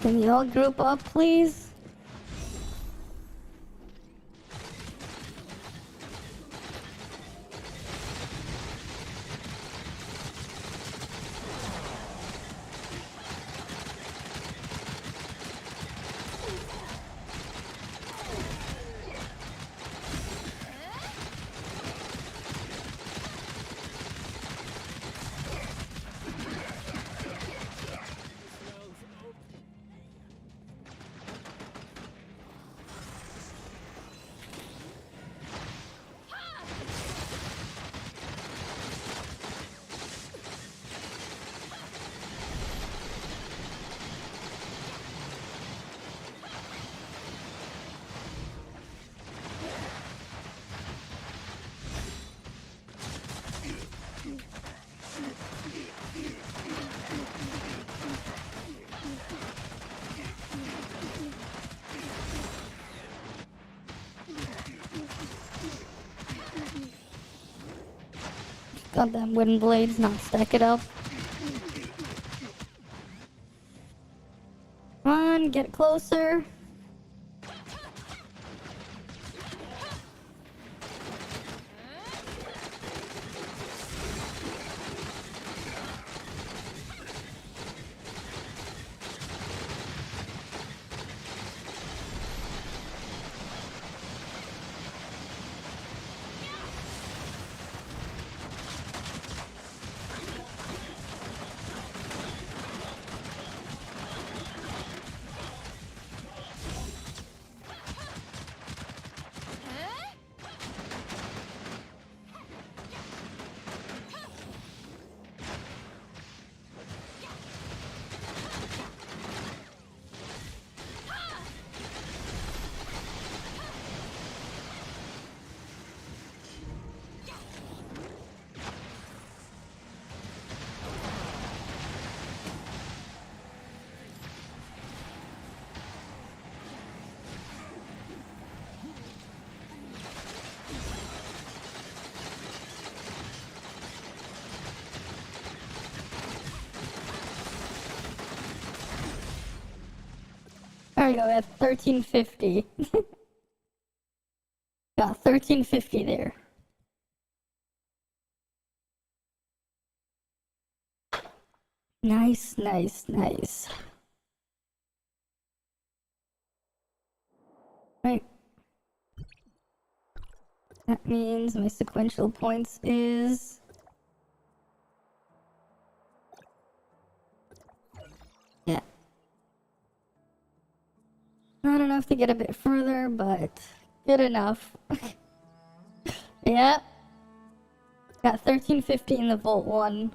Can you all group up, please? goddamn wooden blades, not stack it up. Come on, get closer. There we go, at 1350. Got 1350 there. Nice, nice, nice. Right. That means my sequential points is... yeah. Not enough to get a bit further, but good enough. Yeah. Got 1350 in the Volt one.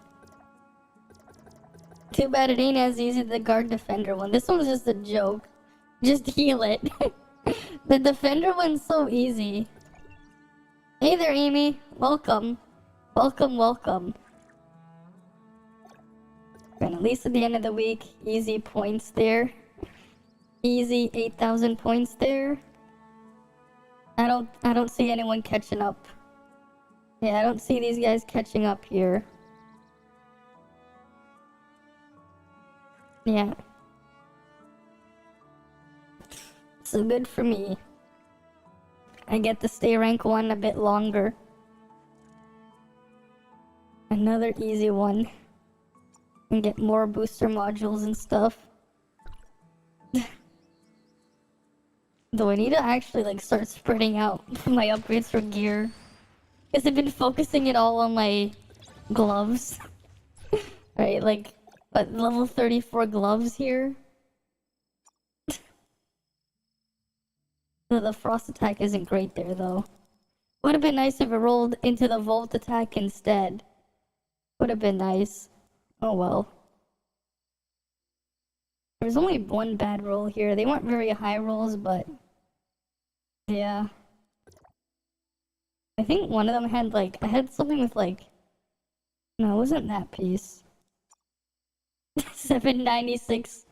Too bad it ain't as easy as the Guard Defender one. This one's just a joke. Just heal it. The Defender one's so easy. Hey there, Amy. Welcome. Welcome, welcome. And at least at the end of the week, easy points there. Easy 8,000 points there. I don't see anyone catching up. Yeah, I don't see these guys catching up here. Yeah. So good for me. I get to stay rank 1 a bit longer. Another easy one. And get more booster modules and stuff. Though I need to actually like start spreading out my upgrades for gear. Because I've been focusing it all on my gloves. Right, like level 34 gloves here. The frost attack isn't great there though. Would have been nice if it rolled into the volt attack instead. Would have been nice. Oh well. There's only one bad roll here. They weren't very high rolls, but yeah. I think one of them had like, I had something with like, no, it wasn't that piece. 796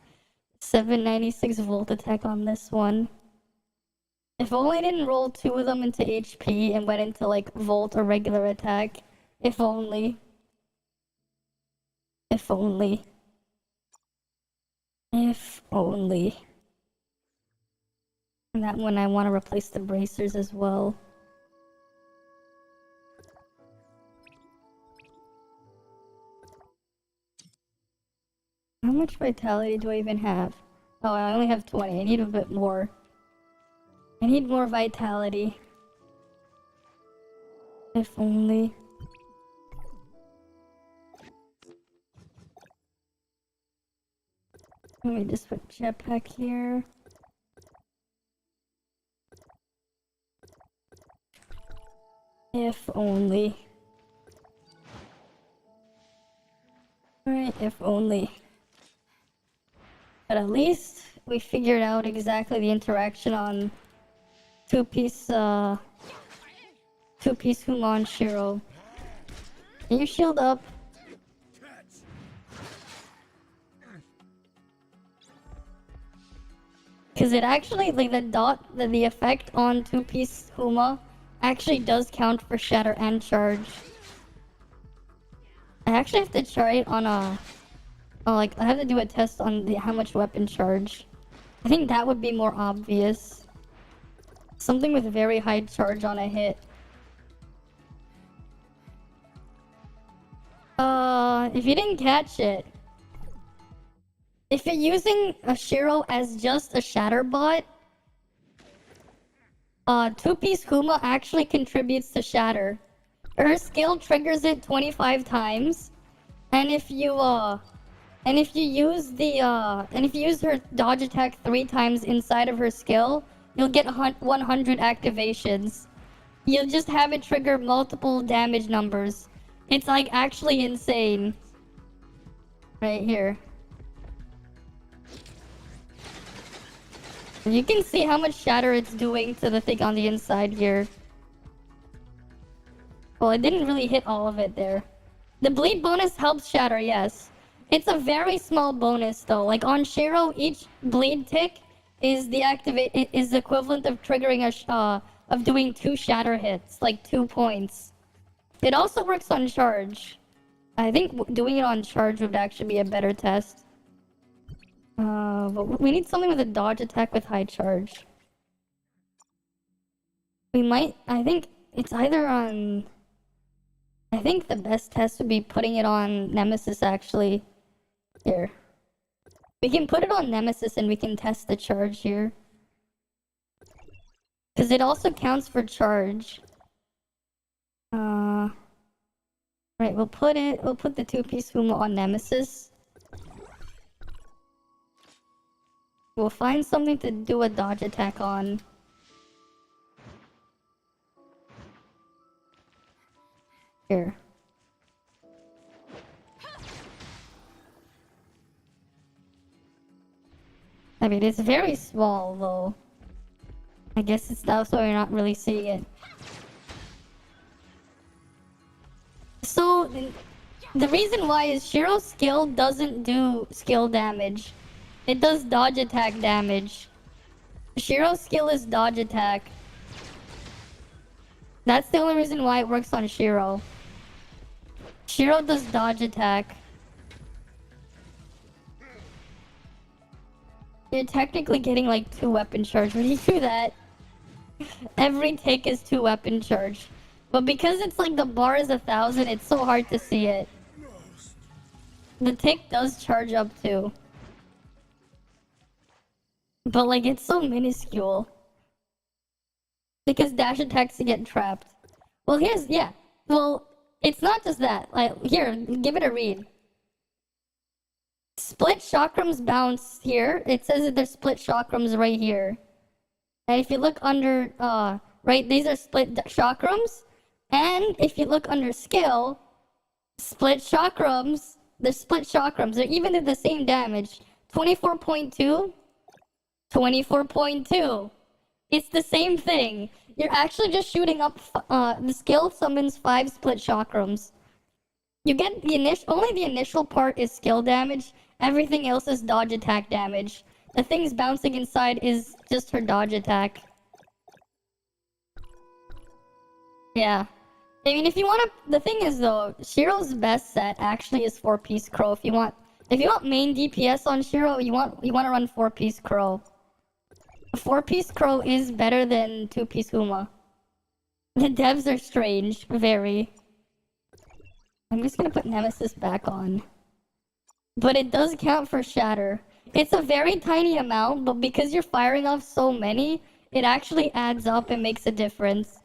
volt attack on this one. If only I didn't roll 2 of them into HP and went into like volt or regular attack. If only. If only. If only. And that one I want to replace the bracers as well. How much vitality do I even have? Oh, I only have 20. I need a bit more. I need more vitality. If only. Let me just put jetpack here. If only. Alright, if only. But at least we figured out exactly the interaction on two-piece Human Shiro. Can you shield up? Because it actually, like the effect on two-piece Huma actually does count for shatter and charge. I actually have to try it on a... Oh, like, I have to do a test on how much weapon charge. I think that would be more obvious. Something with very high charge on a hit. If you didn't catch it, if you're using a Shiro as just a shatter bot, two-piece Huma actually contributes to shatter. Her skill triggers it 25 times, and if you use her dodge attack 3 times inside of her skill, you'll get 100 activations. You'll just have it trigger multiple damage numbers. It's like actually insane. Right here. You can see how much shatter it's doing to the thing on the inside here. Well, it didn't really hit all of it there. The bleed bonus helps shatter, yes. It's a very small bonus though. Like on Shiro, each bleed tick is the equivalent of triggering of doing 2 shatter hits, like 2 points. It also works on charge. I think doing it on charge would actually be a better test. But we need something with a dodge attack with high charge. I think it's either on... I think the best test would be putting it on Nemesis, actually. Here. We can put it on Nemesis and we can test the charge here. Because it also counts for charge. Right, we'll put the two-piece Huma on Nemesis. We'll find something to do a dodge attack on. Here. I mean, it's very small, though. I guess it's that's why you're not really seeing it. So, the reason why is Shiro's skill doesn't do skill damage. It does dodge attack damage. Shiro's skill is dodge attack. That's the only reason why it works on Shiro. Shiro does dodge attack. You're technically getting like 2 weapon charge when you do that. Every take is 2 weapon charge. But because it's like the bar is 1,000, it's so hard to see it. The tick does charge up too. But like it's so minuscule. Because dash attacks get trapped. Well well, it's not just that. Like here, give it a read. Split chakrams bounce here. It says that there's split chakrams right here. And if you look under right, these are split chakrams. And if you look under skill, split chakrams, they're split chakrams. They're even at the same damage. 24.2, 24.2. It's the same thing. You're actually just shooting up, the skill summons 5 split chakrams. You get only the initial part is skill damage. Everything else is dodge attack damage. The things bouncing inside is just her dodge attack. Yeah. I mean, if you want to... The thing is, though, Shiro's best set actually is 4-piece Crow. If you want main DPS on Shiro, you want to run 4-piece Crow. 4-piece Crow is better than 2-piece Huma. The devs are strange. Very. I'm just gonna put Nemesis back on. But it does count for Shatter. It's a very tiny amount, but because you're firing off so many, it actually adds up and makes a difference.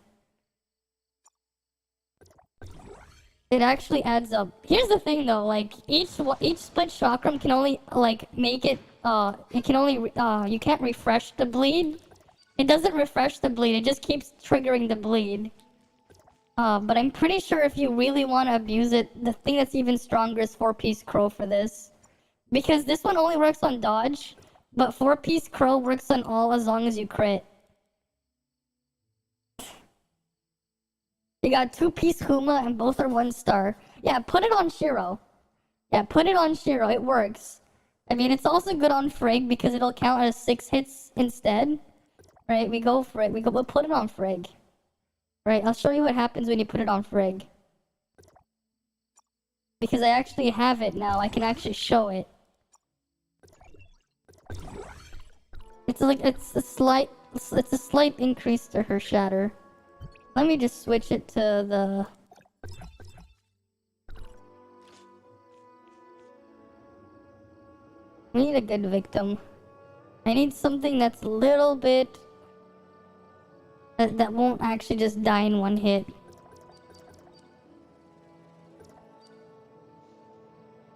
It actually adds up. Here's the thing though, like each split chakram can only like make it it can only you can't refresh the bleed. It doesn't refresh the bleed, it just keeps triggering the bleed. But I'm pretty sure if you really want to abuse it, the thing that's even stronger is 4-piece Crow for this. Because this one only works on dodge, but 4-piece Crow works on all as long as you crit. You got 2-piece Huma and both are 1-star. Yeah, put it on Shiro. Yeah, put it on Shiro. It works. I mean, it's also good on Frigg because it'll count as 6 hits instead. Right, we go for it. We'll put it on Frigg. Right, I'll show you what happens when you put it on Frigg. Because I actually have it now. I can actually show it. It's like it's a slight increase to her shatter. Let me just switch it to the. I need a good victim. I need something that's a little bit that won't actually just die in one hit.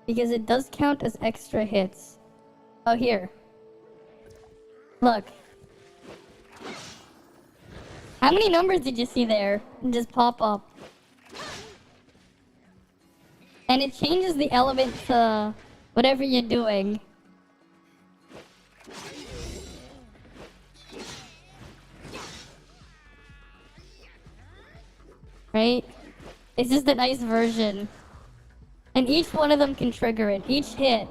Because it does count as extra hits. Oh, here. Look. How many numbers did you see there? Just pop up. And it changes the element to whatever you're doing. Right? It's just a nice version. And each one of them can trigger it. Each hit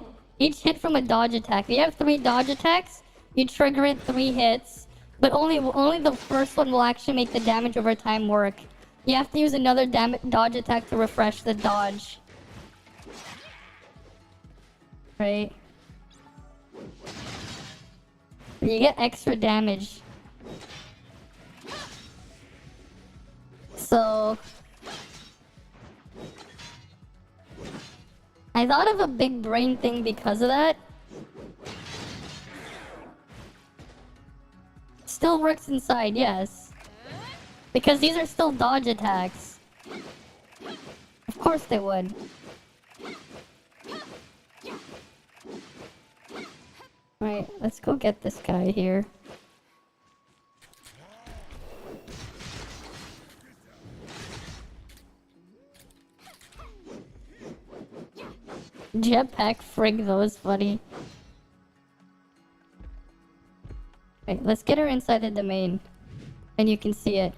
from a dodge attack. If you have 3 dodge attacks, you trigger it 3 hits. But only the first one will actually make the damage over time work. You have to use another dodge attack to refresh the dodge. Right? You get extra damage. So I thought of a big brain thing because of that. Still works inside, yes. Because these are still dodge attacks. Of course they would. Right, let's go get this guy here. Jetpack frig, though, is funny. Right, let's get her inside the domain. And you can see it.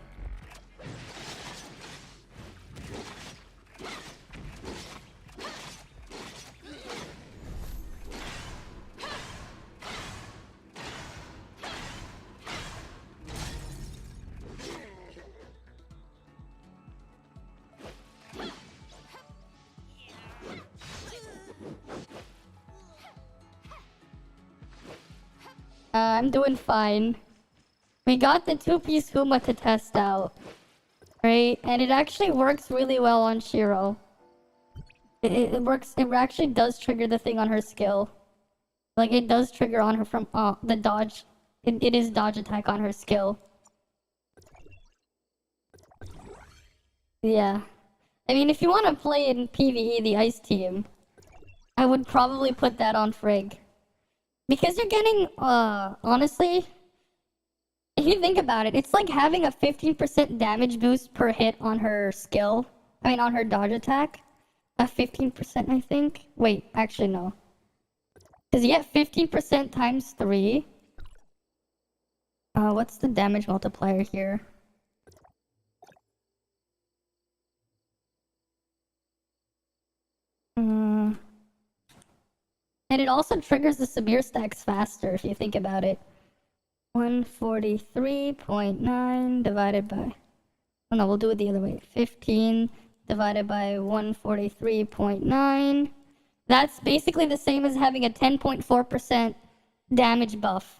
I'm doing fine. We got the 2-piece Huma to test out. Right? And it actually works really well on Shiro. It works, it actually does trigger the thing on her skill. Like, it does trigger on her from the dodge. It is dodge attack on her skill. Yeah. I mean, if you want to play in PvE, the Ice Team, I would probably put that on Frigg. Because you're getting, honestly, if you think about it, it's like having a 15% damage boost per hit on her skill. I mean, on her dodge attack. A 15%, I think. Wait, actually, no. Because you get 15% times 3. What's the damage multiplier here? And it also triggers the severe stacks faster, if you think about it. 143.9 divided by... Oh no, we'll do it the other way. 15 divided by 143.9. That's basically the same as having a 10.4% damage buff.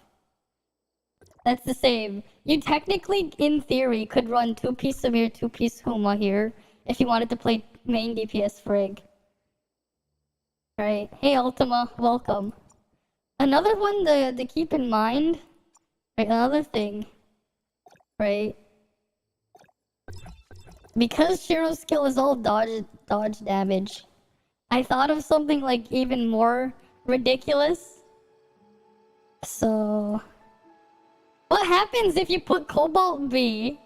That's the same. You technically, in theory, could run 2-piece Samir, 2-piece Huma here, if you wanted to play main DPS Frigg. Right. Hey Ultima, welcome. Another one to keep in mind, right, another thing, right? Because Shiro's skill is all dodge damage, I thought of something like even more ridiculous. So, what happens if you put Cobalt B's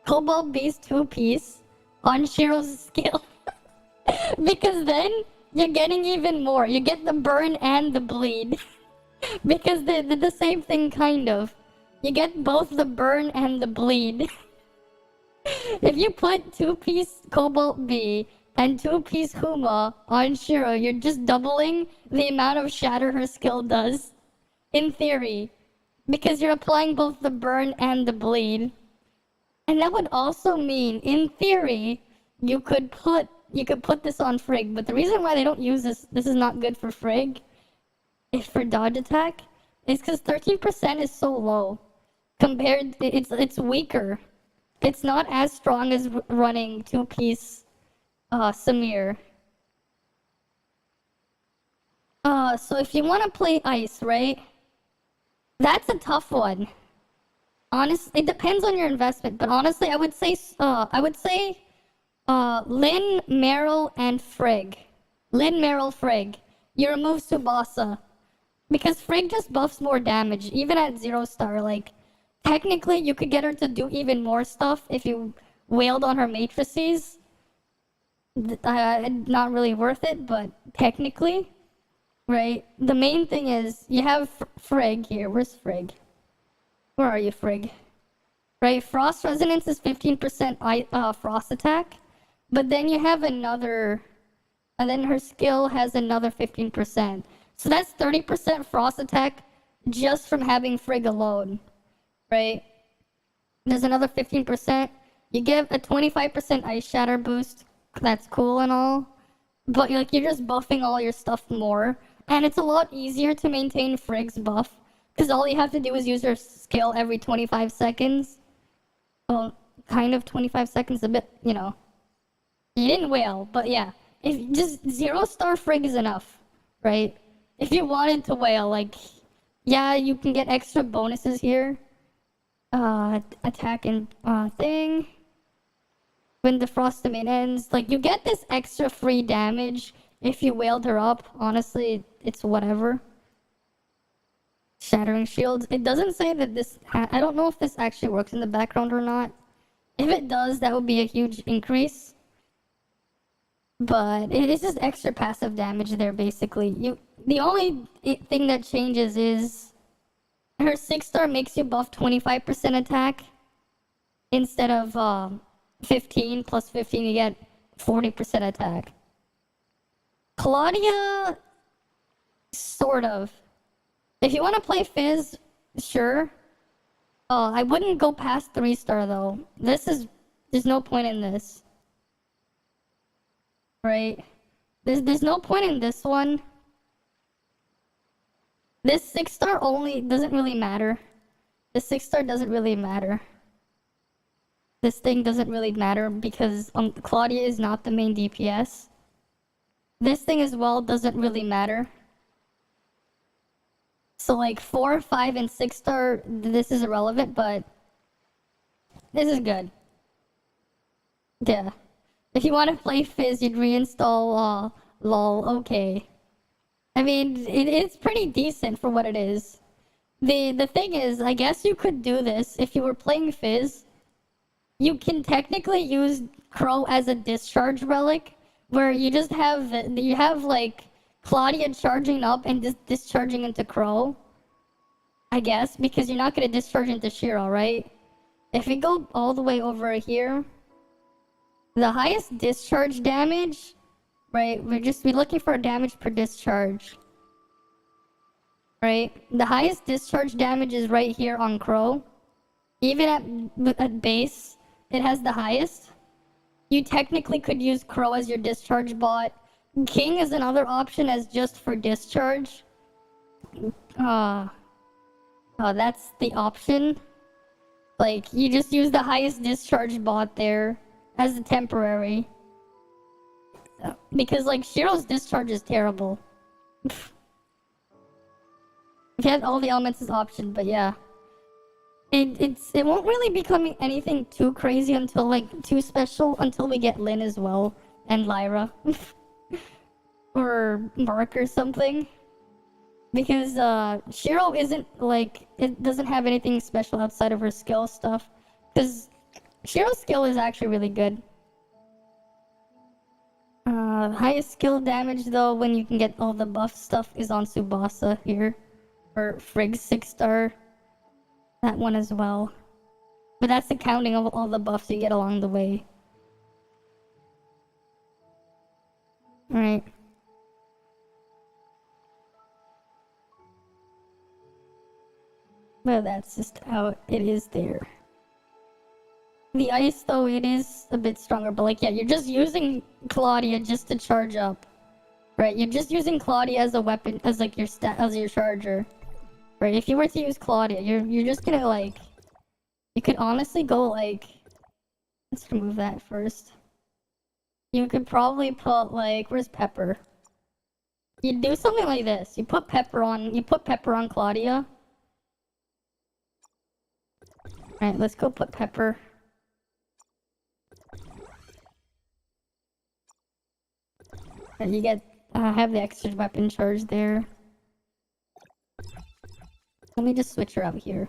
2-piece on Shiro's skill? Because then you're getting even more. You get the burn and the bleed. Because they're the same thing, kind of. You get both the burn and the bleed. If you put 2-piece Cobalt B and 2-piece Huma on Shiro, you're just doubling the amount of shatter her skill does. In theory. Because you're applying both the burn and the bleed. And that would also mean, in theory, you could put you could put this on Frigg, but the reason why they don't use this is not good for Frigg, if for dodge attack, is because 13% is so low. Compared, it's weaker. It's not as strong as running two-piece Samir. So if you want to play ice, right? That's a tough one. Honestly, it depends on your investment, but honestly, I would say Lynn, Meryl, and Frigg. Lynn, Meryl, Frigg. You remove Tsubasa. Because Frigg just buffs more damage, even at 0-star. Like, technically, you could get her to do even more stuff if you wailed on her matrices. Not really worth it, but technically, right? The main thing is, you have Frigg here. Where's Frigg? Where are you, Frigg? Right, Frost Resonance is 15% Frost attack, but then you have another, and then her skill has another 15%. So that's 30% Frost attack just from having Frigg alone, right? There's another 15%. You give a 25% Ice Shatter boost. That's cool and all, but you're just buffing all your stuff more, and it's a lot easier to maintain Frigg's buff because all you have to do is use her skill every 25 seconds. Well, kind of 25 seconds, a bit, you know. You didn't wail, but yeah. If just 0-star Frigg is enough, right? If you wanted to wail, like, yeah, you can get extra bonuses here. Attack and thing. When the frost domain ends, like, you get this extra free damage if you wailed her up. Honestly, it's whatever. Shattering shields. It doesn't say that this. I don't know if this actually works in the background or not. If it does, that would be a huge increase. But it is just extra passive damage there, basically. The only thing that changes is her 6-star makes you buff 25% attack instead of 15 plus 15. You get 40% attack. Claudia, sort of. If you want to play Fizz, sure. I wouldn't go past 3-star though. There's no point in this. Right? There's no point in this one. This 6-star only doesn't really matter. This 6-star doesn't really matter. This thing doesn't really matter because Claudia is not the main DPS. This thing as well doesn't really matter. So like 4, 5, and 6-star, this is irrelevant, but this is good. Yeah. If you want to play Fizz, you'd reinstall LOL, okay. I mean, it's pretty decent for what it is. The thing is, I guess you could do this if you were playing Fizz. You can technically use Crow as a discharge relic, where you just have like Claudia charging up and just discharging into Crow. I guess, because you're not going to discharge into Shiro, right? If we go all the way over here, the highest discharge damage, right? We're looking for damage per discharge. Right? The highest discharge damage is right here on Crow. Even at base, it has the highest. You technically could use Crow as your discharge bot. King is another option as just for discharge. Oh, that's the option. Like, you just use the highest discharge bot there as a temporary. Because, like, Shiro's discharge is terrible. If you had all the elements as option, but yeah. It won't really become anything too crazy until, like, too special until we get Lynn as well. And Lyra. Or Mark or something. Because Shiro isn't like, it doesn't have anything special outside of her skill stuff. Because Shiro's skill is actually really good. Highest skill damage though, when you can get all the buff stuff, is on Tsubasa here. Or Frigg's 6-star. That one as well. But that's accounting of all the buffs you get along the way. Alright. Well, that's just how it is there. The ice, though, it is a bit stronger, but like, yeah, you're just using Claudia just to charge up. Right, you're just using Claudia as a weapon, as like your as your charger. Right, if you were to use Claudia, you're just gonna like... You could honestly go like... Let's remove that first. You could probably put like... Where's Pepper? You do something like this. You put Pepper on Claudia. Alright, let's go put Pepper. And you get... have the extra weapon charge there. Let me just switch her out here.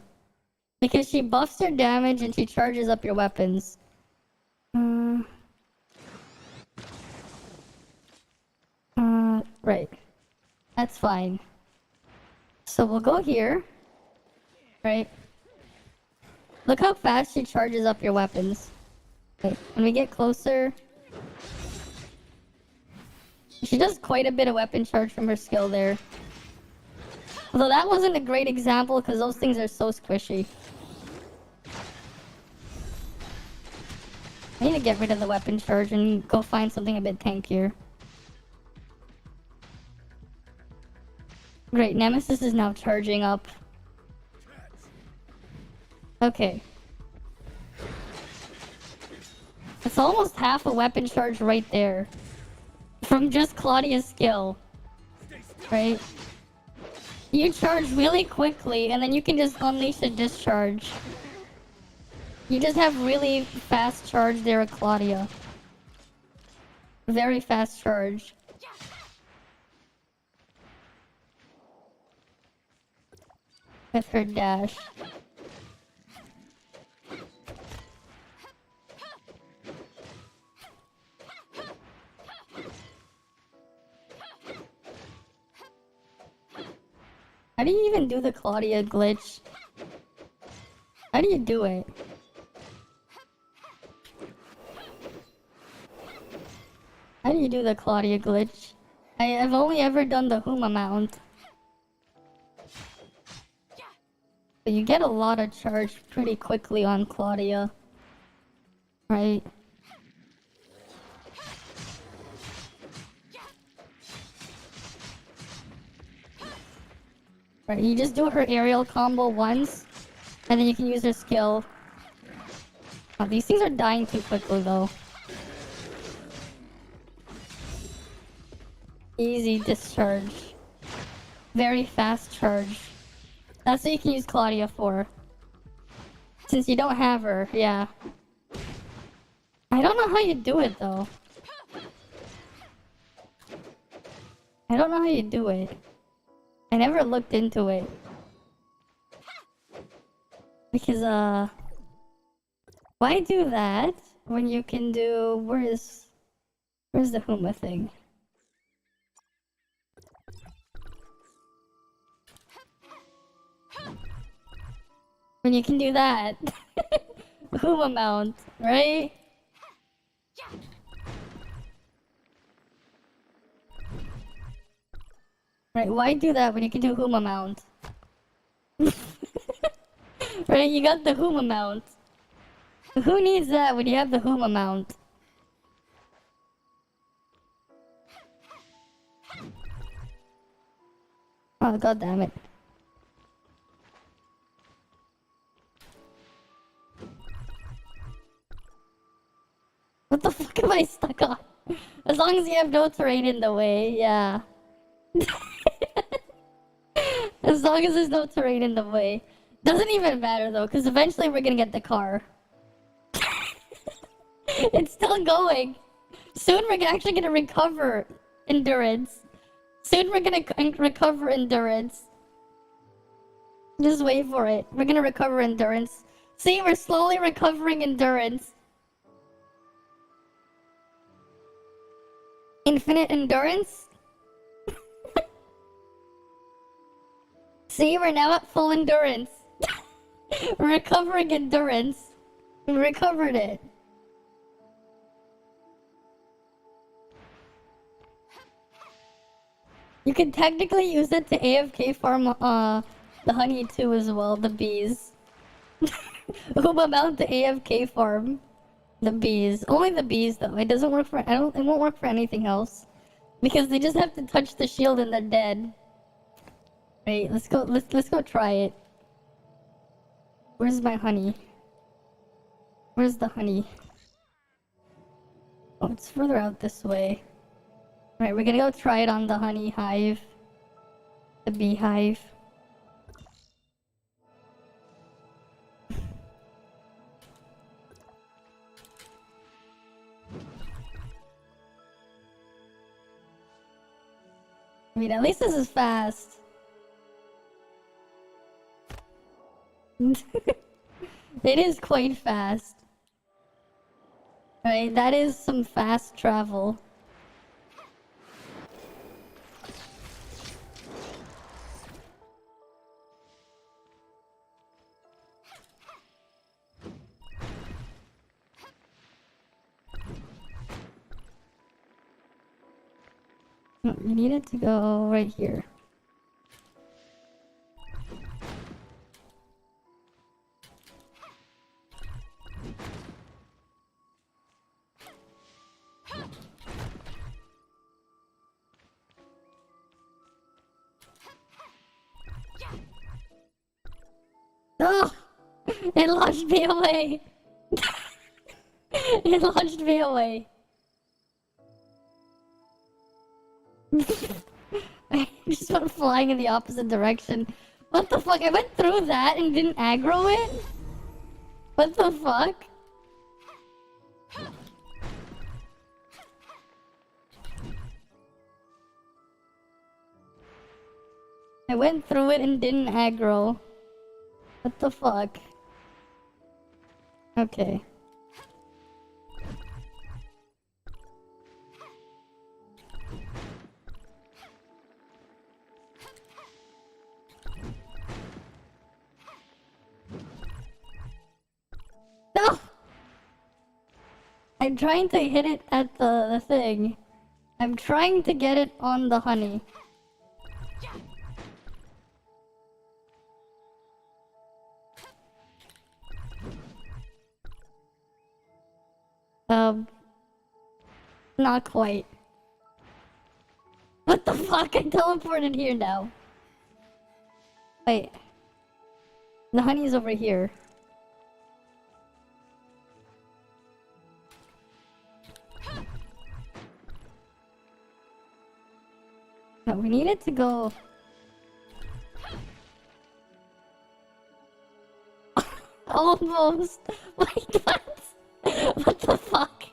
Because she buffs your damage and she charges up your weapons. Right. That's fine. So we'll go here. Right. Look how fast she charges up your weapons. Okay. When we get closer... She does quite a bit of weapon charge from her skill there. Although that wasn't a great example because those things are so squishy. I need to get rid of the weapon charge and go find something a bit tankier. Great, Nemesis is now charging up. Okay. It's almost half a weapon charge right there. From just Claudia's skill. Right? You charge really quickly and then you can just unleash a discharge. You just have really fast charge there with Claudia. Very fast charge. With her dash. How do you even do the Claudia glitch? How do you do it? How do you do the Claudia glitch? I've only ever done the Huma mount. But you get a lot of charge pretty quickly on Claudia. Right? Right, you just do her aerial combo once, and then you can use her skill. Oh, these things are dying too quickly though. Easy discharge. Very fast charge. That's what you can use Claudia for. Since you don't have her, yeah. I don't know how you do it though. I don't know how you do it. I never looked into it. Because, why do that when you can do... Where's the Huma thing? When you can do that. Huma mount, right? Right, why do that when you can do Huma mount? Right, you got the Huma mount. Who needs that when you have the Huma mount? Oh, god damn it. What the fuck am I stuck on? As long as you have no terrain in the way, yeah. As long as there's no terrain in the way. Doesn't even matter though, because eventually we're gonna get the car. It's still going. Soon we're actually gonna recover endurance. Soon we're gonna recover endurance. Just wait for it. We're gonna recover endurance. See, we're slowly recovering endurance. Infinite endurance? See, we're now at full endurance. We're recovering endurance. We recovered it. You can technically use it to AFK farm the honey too as well, the bees. Who about the AFK farm? The bees. Only the bees though. It doesn't work for it won't work for anything else. Because they just have to touch the shield and they're dead. Right, let's go try it. Where's my honey? Where's the honey? Oh, it's further out this way. Right, we're gonna go try it on the honey hive. The beehive. I mean, at least this is fast. It is quite fast. Right, that is some fast travel. No, you need it to go right here. Oh! It launched me away! It launched me away. I just went flying in the opposite direction. What the fuck? I went through that and didn't aggro it? What the fuck? I went through it and didn't aggro. What the fuck? Okay. No! I'm trying to hit it at the thing. I'm trying to get it on the honey. Not quite. What the fuck? I teleported here now. Wait. The honey's over here. No, we need it to go... Almost! Wait, what? What the fuck?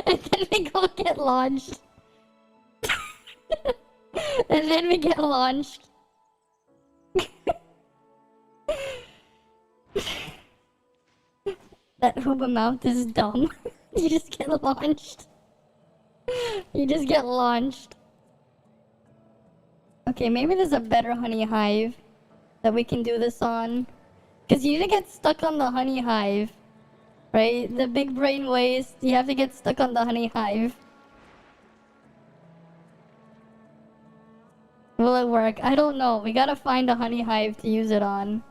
And then we go get launched. And then we get launched. That Hooba mount is dumb. You just get launched. You just get launched. Okay, maybe there's a better honey hive that we can do this on. Because you need to get stuck on the honey hive. Right? The big brain waste. You have to get stuck on the honey hive. Will it work? I don't know. We gotta find a honey hive to use it on.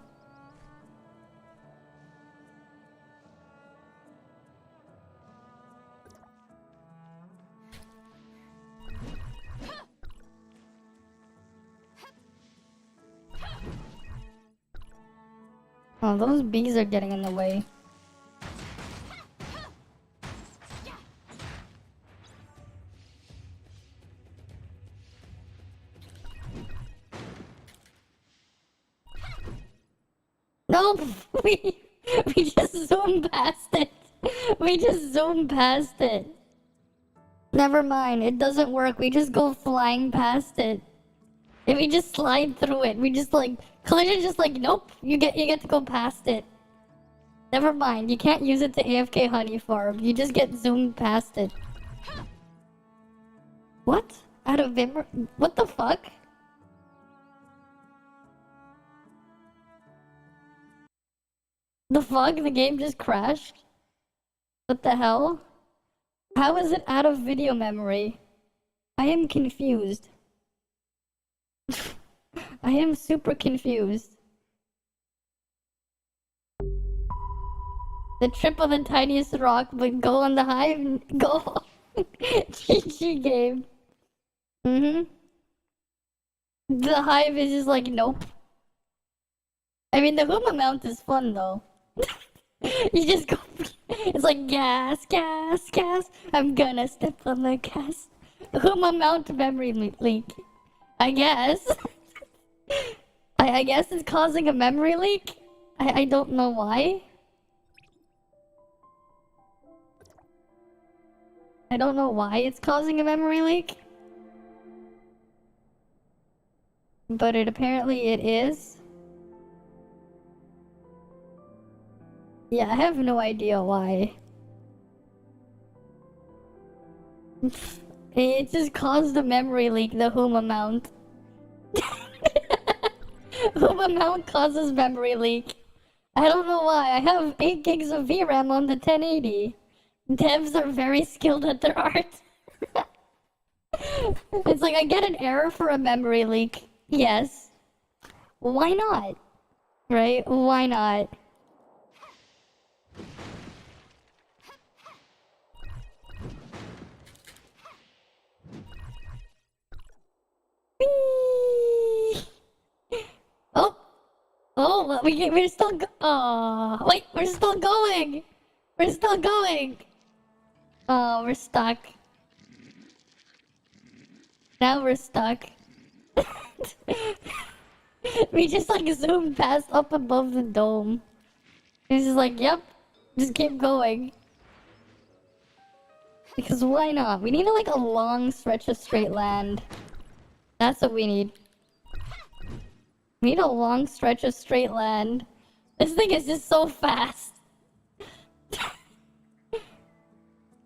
Oh, those bees are getting in the way. Nope! We just zoomed past it. We just zoomed past it. Never mind, it doesn't work. We just go flying past it. And we just slide through it. We just like collision just like nope, you get to go past it. Never mind, you can't use it to AFK honey farm. You just get zoomed past it. What? Out of Vimmer? What the fuck? The fuck? The game just crashed? What the hell? How is it out of video memory? I am confused. I am super confused. The trip of the tiniest rock, but go on the hive. Go. GG game. The hive is just like, nope. I mean, the Huma mount is fun though. You just go. It's like gas, gas, gas. I'm gonna step on the gas. Huma mount memory leak. I guess. I guess it's causing a memory leak. I don't know why. I don't know why it's causing a memory leak. But apparently it is. Yeah, I have no idea why. It just caused a memory leak, the Huma mount. Huma mount causes memory leak. I don't know why. I have 8 gigs of VRAM on the 1080. Devs are very skilled at their art. It's like I get an error for a memory leak. Yes. Why not? Right? Why not? Oh! Oh, we're still oh, wait, we're still going! We're still going! Oh, we're stuck. Now we're stuck. We just like zoomed past up above the dome. It's just like, yep, just keep going. Because why not? We need like a long stretch of straight land. That's what we need. We need a long stretch of straight land. This thing is just so fast.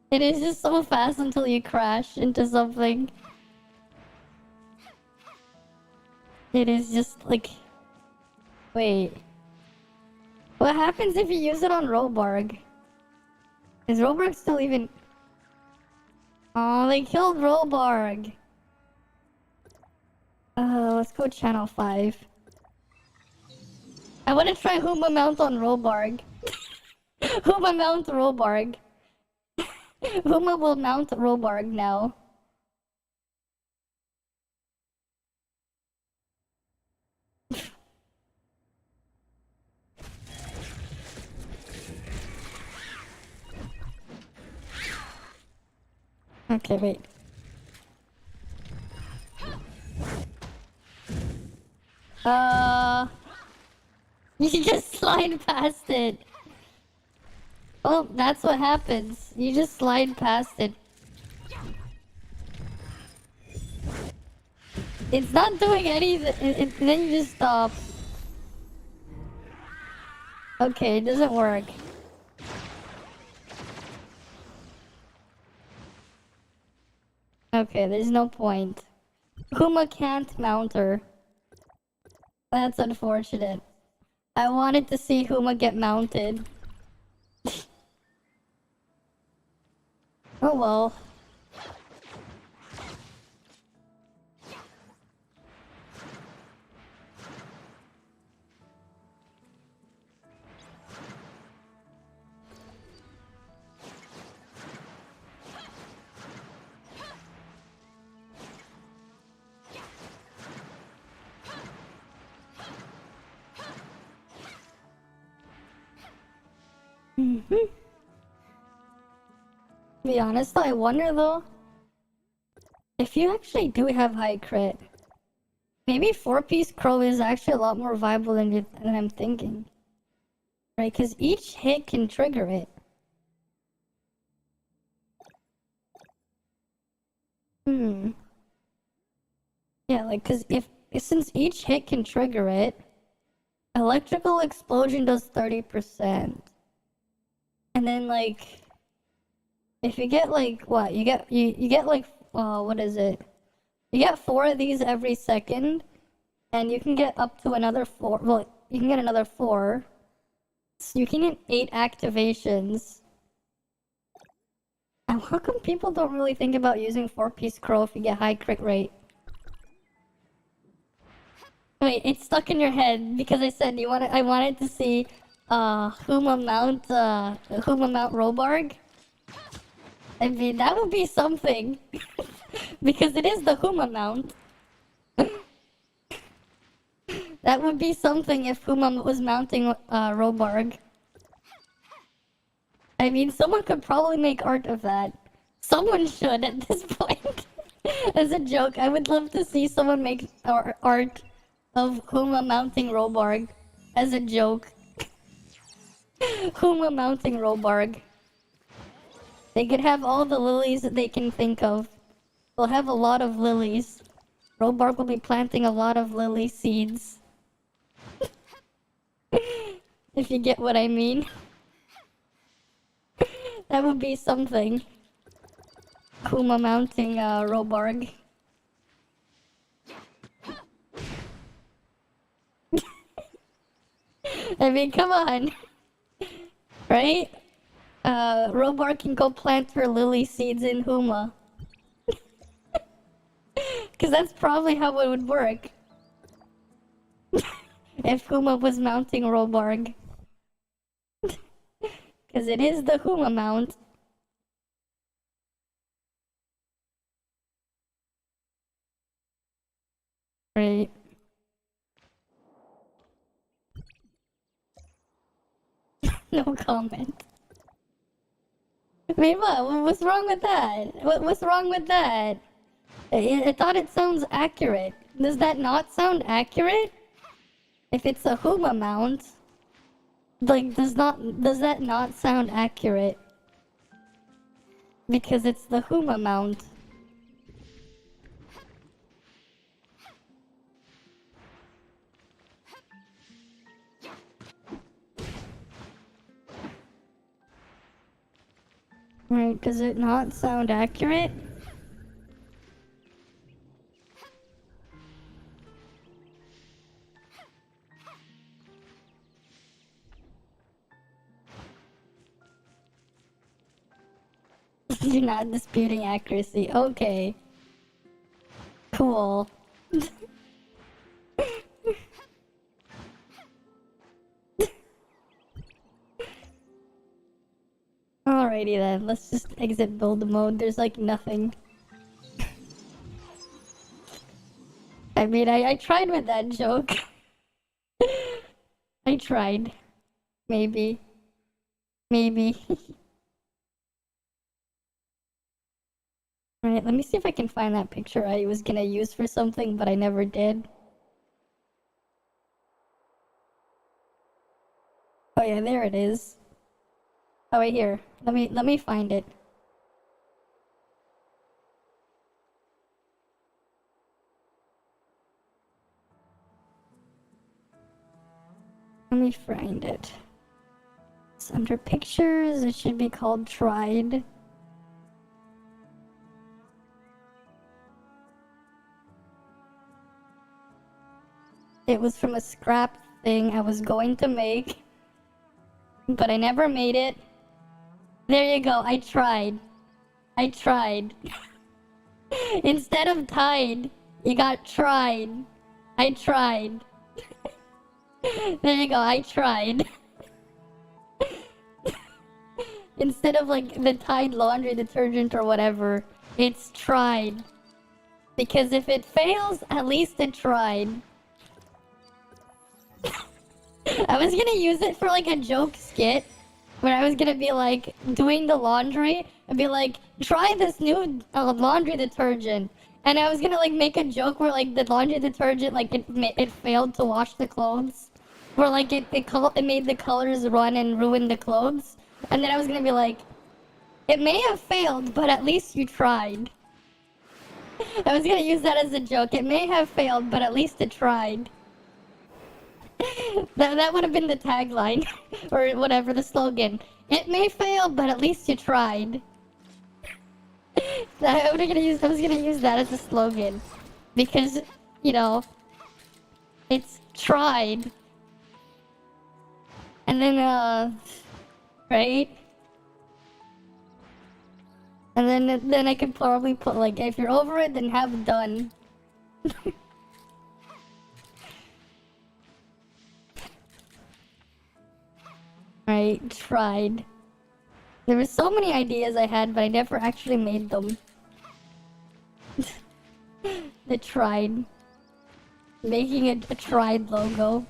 It is just so fast until you crash into something. It is just like... Wait. What happens if you use it on Robarg? Is Robarg still even... Oh, they killed Robarg. Let's go channel 5. I want to try Huma mount on Robarg. Huma mount Robarg. Huma will mount Robarg now. Okay, wait. You just slide past it. Oh, that's what happens. You just slide past it. It's not doing anything. Then you just stop. Okay, it doesn't work. Okay, there's no point. Huma can't mount her. That's unfortunate. I wanted to see Huma get mounted. Oh well. To be honest though, I wonder though, if you actually do have high crit, maybe 4-piece crow is actually a lot more viable than I'm thinking. Right, because each hit can trigger it. Yeah, like, because since each hit can trigger it, electrical explosion does 30%. And then, like, if you get, like, what? You get like, what is it? You get 4 of these every second, and you can get up to another 4. Well, you can get another 4. So you can get 8 activations. And how come people don't really think about using 4-piece crow if you get high crit rate? Wait, it's stuck in your head because I said I wanted to see Huma Mount Robarg. I mean, that would be something. Because it is the Huma Mount. That would be something if Huma was mounting Robarg. I mean, someone could probably make art of that. Someone should at this point. As a joke, I would love to see someone make art of Huma mounting Robarg. As a joke. Huma mounting Robarg. They could have all the lilies that they can think of. They'll have a lot of lilies. Robarg will be planting a lot of lily seeds. If you get what I mean. That would be something. Huma mounting Robarg. I mean, come on. Right? Robarg can go plant her lily seeds in Huma. Because that's probably how it would work. If Huma was mounting Robarg. Because it is the Huma mount. Right. No comment. I mean, what's wrong with that? What's wrong with that? I thought it sounds accurate. Does that not sound accurate? If it's a Huma mount, like, does that not sound accurate? Because it's the Huma mount. Right, does it not sound accurate? You're not disputing accuracy. Okay. Cool. Alrighty then, let's just exit build mode. There's like nothing. I mean, I tried with that joke. I tried. Maybe. Maybe. Alright, let me see if I can find that picture I was gonna use for something, but I never did. Oh yeah, there it is. Oh, right here. Let me find it. Let me find it. It's under pictures. It should be called Tried. It was from a scrap thing I was going to make, but I never made it. There you go. I tried. I tried. Instead of tied, you got tried. I tried. There you go. I tried. Instead of like the Tide laundry detergent or whatever, it's tried. Because if it fails, at least it tried. I was gonna use it for like a joke skit where I was gonna be like doing the laundry and be like, try this new laundry detergent. And I was gonna like make a joke where like the laundry detergent, like it failed to wash the clothes. Where like it made the colors run and ruin the clothes. And then I was gonna be like, it may have failed, but at least you tried. I was gonna use that as a joke. It may have failed, but at least it tried. That would have been the tagline, or whatever, the slogan. It may fail, but at least you tried. I was gonna use that as a slogan, because, you know, it's tried. And then, right? And then I could probably put like, if you're over it, then have done. I tried. There were so many ideas I had, but I never actually made them. I tried. Making a tried logo.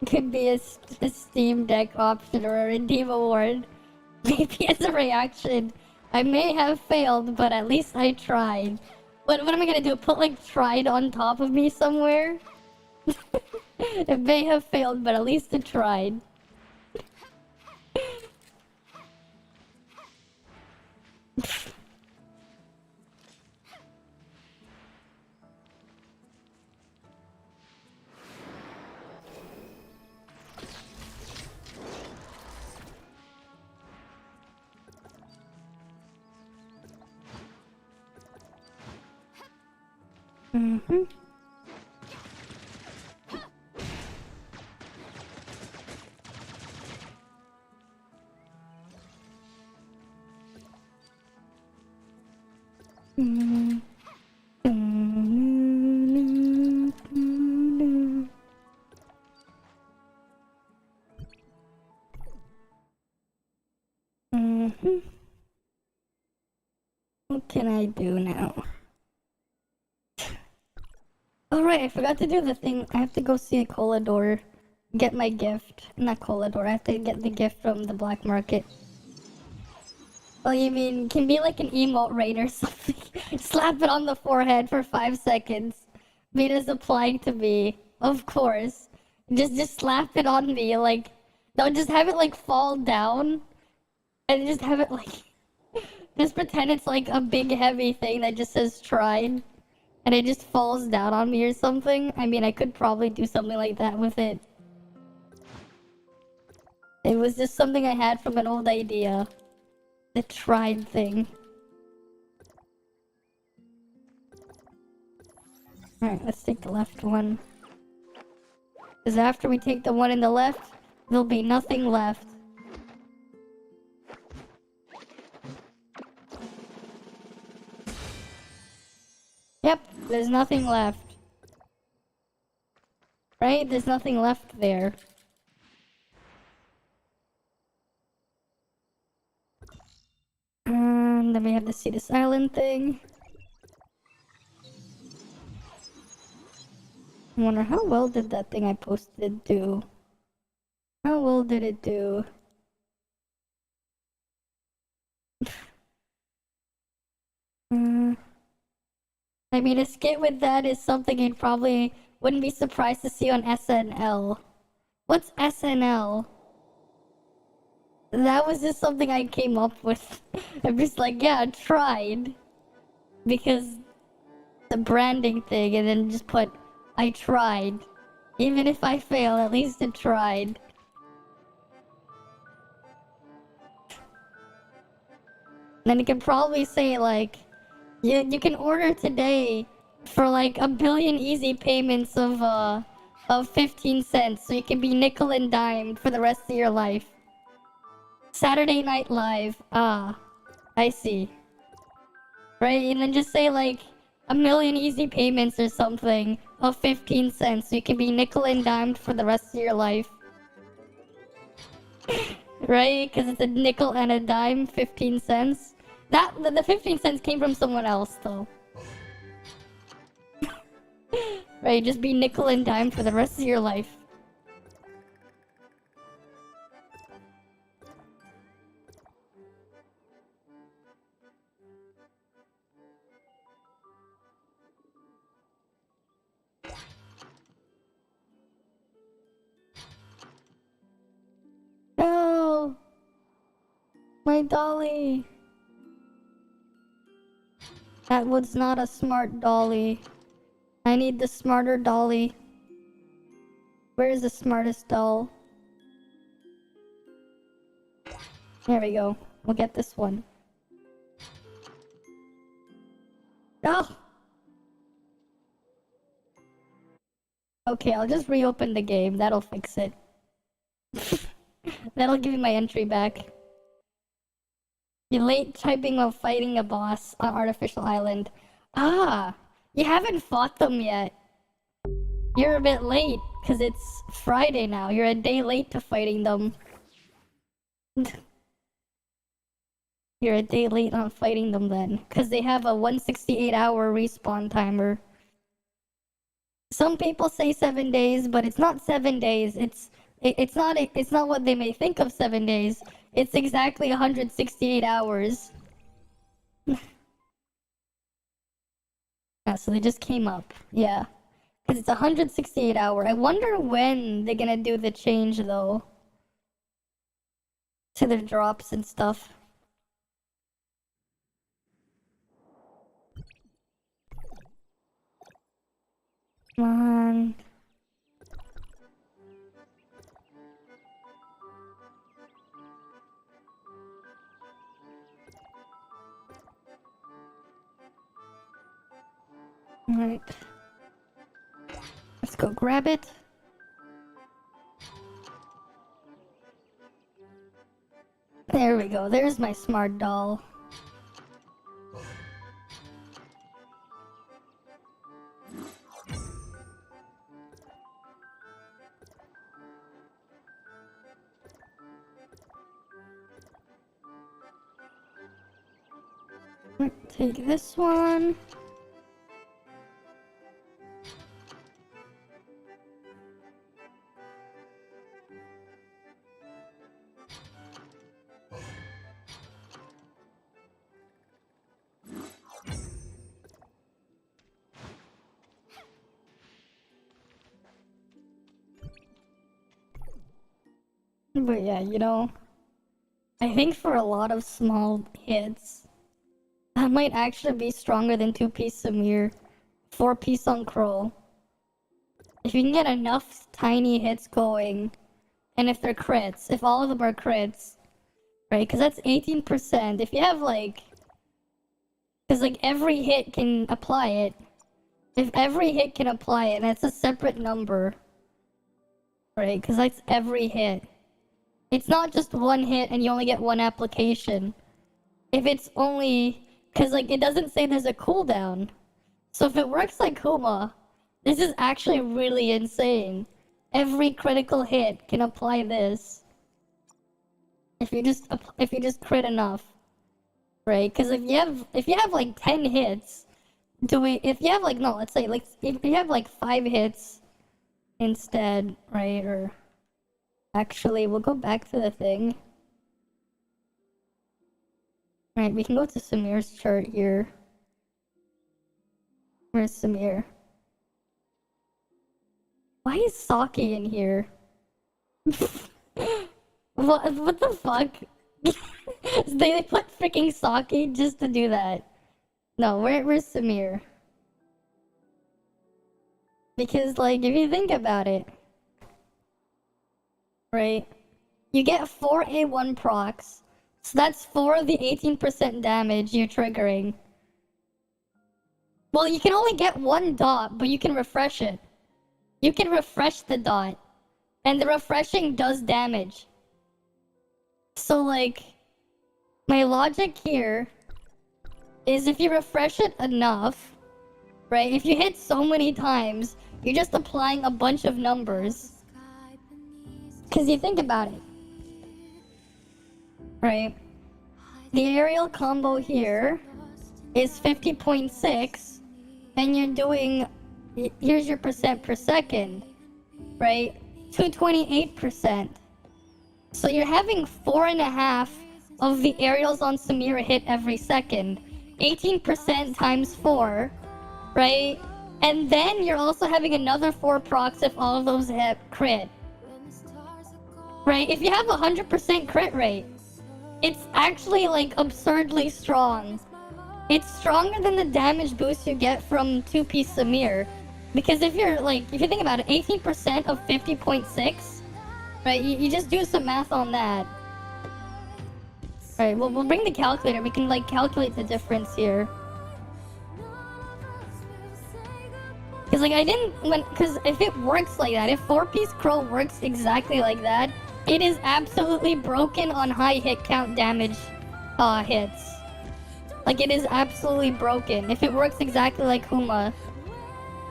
Could be a Steam Deck option or a Redeem Award. Maybe as a reaction. I may have failed, but at least I tried. What am I gonna do? Put like tried on top of me somewhere? It may have failed, but at least it tried. What can I do now? Oh right, I forgot to do the thing. I have to go see a Colador. Get my gift. Not Colador, I have to get the gift from the black market. Oh, you mean, can be like an emote raid or something. Slap it on the forehead for 5 seconds. Vita's applying to me. Of course. Just slap it on me, like... No, just have it like fall down. And just have it like... Just pretend it's like a big heavy thing that just says tried. And it just falls down on me or something. I mean, I could probably do something like that with it. It was just something I had from an old idea. The tried thing. Alright, let's take the left one. Because after we take the one in the left, there'll be nothing left. Yep, there's nothing left. Right? There's nothing left there. Then we have to see this island thing. I wonder how well did that thing I posted do? How well did it do? I mean, a skit with that is something you probably wouldn't be surprised to see on SNL. What's SNL? That was just something I came up with. I'm just like, yeah, I tried. Because the branding thing, and then just put, I tried. Even if I fail, at least I tried. Then you can probably say, like, you can order today for like 1 billion easy payments of 15 cents, so you can be nickel and dimed for the rest of your life. Saturday Night Live. Ah, I see. Right, and then just say like 1 million easy payments or something of 15 cents, so you can be nickel and dimed for the rest of your life. Right, because it's a nickel and a dime, 15 cents. The 15 cents came from someone else, though. Right, just be nickel and dime for the rest of your life. No! My dolly! That was not a smart dolly. I need the smarter dolly. Where is the smartest doll? There we go. We'll get this one. Okay, I'll just reopen the game. That'll fix it. That'll give me my entry back. You're late typing while fighting a boss on Artificial Island. Ah! You haven't fought them yet. You're a bit late, because it's Friday now. You're a day late to fighting them. You're a day late on fighting them then, because they have a 168-hour respawn timer. Some people say 7 days, but it's not 7 days. It's not what they may think of 7 days. It's exactly 168 hours. Yeah, so they just came up. Yeah. Because it's 168 hour. I wonder when they're gonna do the change though. To the drops and stuff. Come on. Alright. Let's go grab it. There we go. There's my smart doll. Take this one. But yeah, you know, I think for a lot of small hits, that might actually be stronger than 2-piece Samir, 4-piece on Crow. If you can get enough tiny hits going, and if they're crits, if all of them are crits, right? Because that's 18%. If you have like, because like every hit can apply it. If every hit can apply it, that's a separate number, right? Because that's every hit. It's not just one hit and you only get one application. If it's only... Because, like, it doesn't say there's a cooldown. So if it works like Kuma, this is actually really insane. Every critical hit can apply this. If you just crit enough. Right? Because if you have like 10 hits, if you have like, no, let's say, like, if you have like 5 hits instead, right, or... Actually, we'll go back to the thing. Right, we can go to Samir's chart here. Where's Samir? Why is Saki in here? What the fuck? They put freaking Saki just to do that. No, where's Samir? Because, like, if you think about it, right? You get 4 A1 procs, so that's 4 of the 18% damage you're triggering. Well, you can only get 1 dot, but you can refresh it. You can refresh the dot, and the refreshing does damage. So, like, my logic here is if you refresh it enough, right? If you hit so many times, you're just applying a bunch of numbers. Because you think about it, right? The aerial combo here is 50.6, and you're doing, here's your percent per second, right? 228%. So you're having 4.5 of the aerials on Samira hit every second. 18% times 4, right? And then you're also having another 4 procs if all of those hit crit. Right, if you have 100% crit rate, it's actually, like, absurdly strong. It's stronger than the damage boost you get from 2-piece Samir. Because if you're, like, if you think about it, 18% of 50.6, right, you just do some math on that. Alright, well, we'll bring the calculator. We can, like, calculate the difference here. Cause like I didn't cause if it works like that, if 4-piece crow works exactly like that, it is absolutely broken on high hit count damage hits. Like it is absolutely broken. If it works exactly like Huma,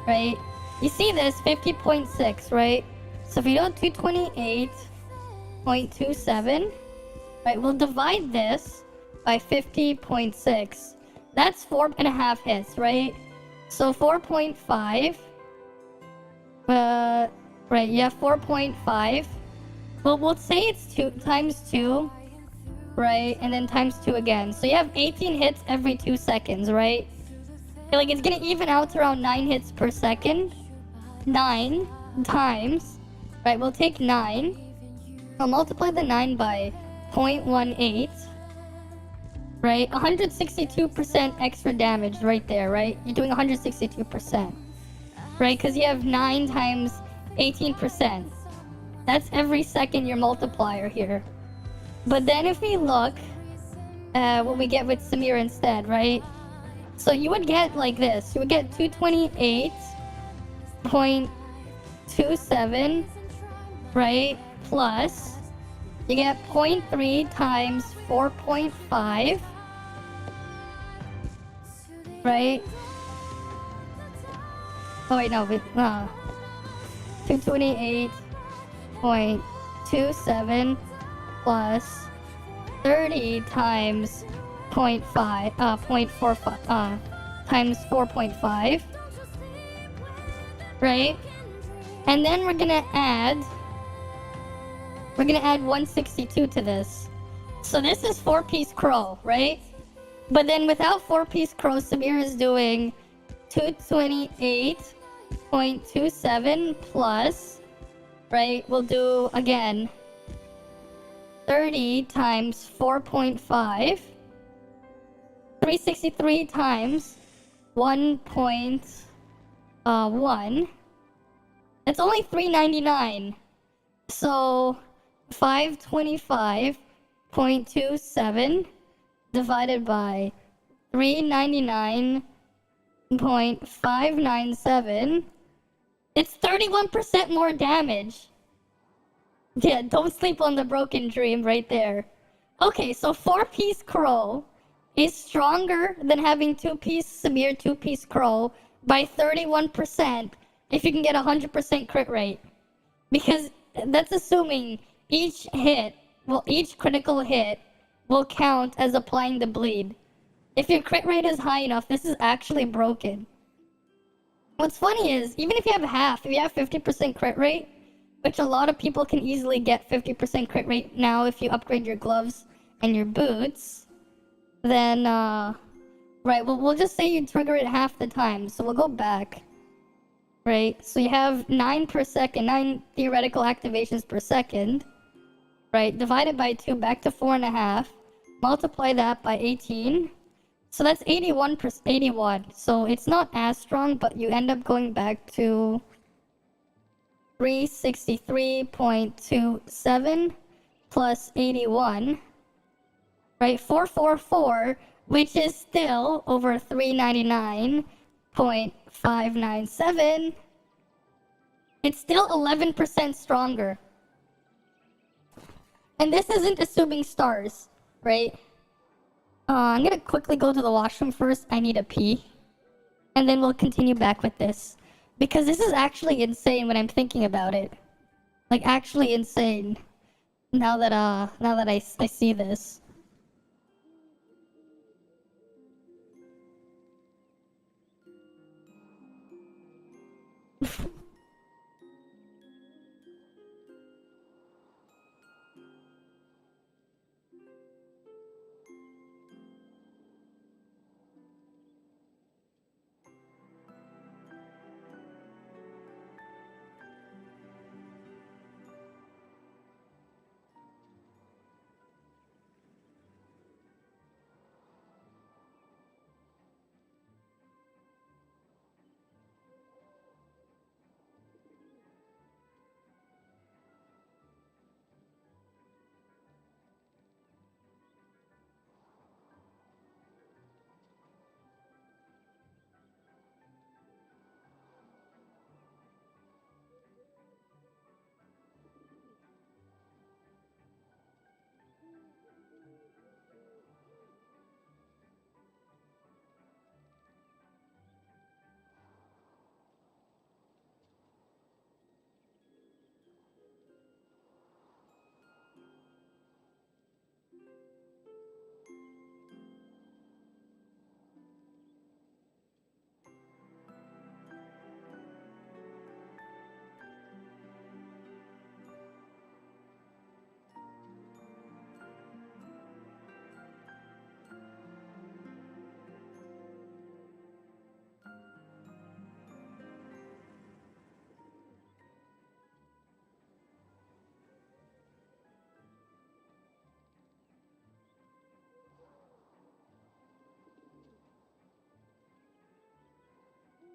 right? You see this 50.6, right? So if you do 228.27, right, we'll divide this by 50.6. That's 4.5 hits, right? So 4.5. Right, yeah, 4.5. Well, we'll say it's 2 times 2, right? And then times 2 again. So you have 18 hits every 2 seconds, right? Like, it's gonna even out to around 9 hits per second. 9 times, right? We'll take 9. I'll multiply the 9 by 0.18. Right? 162% extra damage right there, right? You're doing 162%. Right? Because you have 9 times 18%. That's every second your multiplier here. But then if we look at what we get with Samir instead, right? So you would get like this. You would get 228.27, right? Plus, you get 0.3 times 4.5, right? Oh wait, no, 228.27 plus 30 times 0.45 times 4.5, right? And then we're gonna add 162 to this. So this is 4-piece crow, right? But then without 4-piece crow, Samir is doing 228.27 plus, right? We'll do again 30 times 4.5, 363 times 1.1. It's only 399. So 525.27 divided by 399.597. It's 31% more damage. Yeah, don't sleep on the broken dream right there. Okay, so 4-piece crow is stronger than having 2-piece Samir 2-piece crow by 31% if you can get 100% crit rate. Because that's assuming each critical hit will count as applying the bleed. If your crit rate is high enough, this is actually broken. What's funny is, even if you have 50% crit rate, which a lot of people can easily get 50% crit rate now if you upgrade your gloves and your boots, then, right, well, we'll just say you trigger it half the time, so we'll go back. Right, so you have 9 per second, 9 theoretical activations per second, right, divided by 2, back to 4.5, multiply that by 18, so that's 81, so it's not as strong, but you end up going back to 363.27 plus 81, right, 444, which is still over 399.597. It's still 11% stronger. And this isn't assuming stars, right? I'm gonna quickly go to the washroom first. I need a pee. And then we'll continue back with this. Because this is actually insane when I'm thinking about it. Like, actually insane. Now that I see this.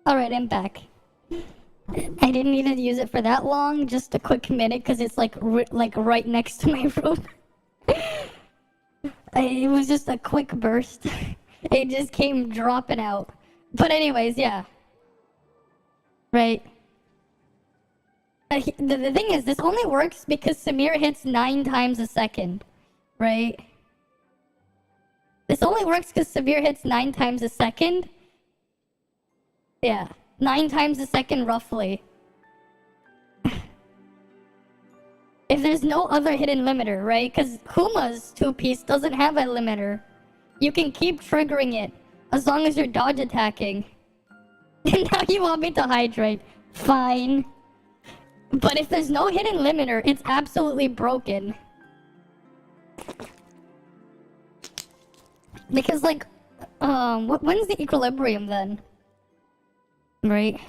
Alright, I'm back. I didn't need to use it for that long, just a quick minute, because it's like right next to my room. It was just a quick burst. It just came dropping out. But anyways, yeah. Right. The thing is, this only works because Samir hits 9 times a second. Right? This only works because Samir hits 9 times a second. Yeah. 9 times a second, roughly. If there's no other hidden limiter, right? Because Kuma's 2-piece doesn't have a limiter. You can keep triggering it as long as you're dodge attacking. And now you want me to hydrate. Fine. But if there's no hidden limiter, it's absolutely broken. Because, like, when's the equilibrium then? Right?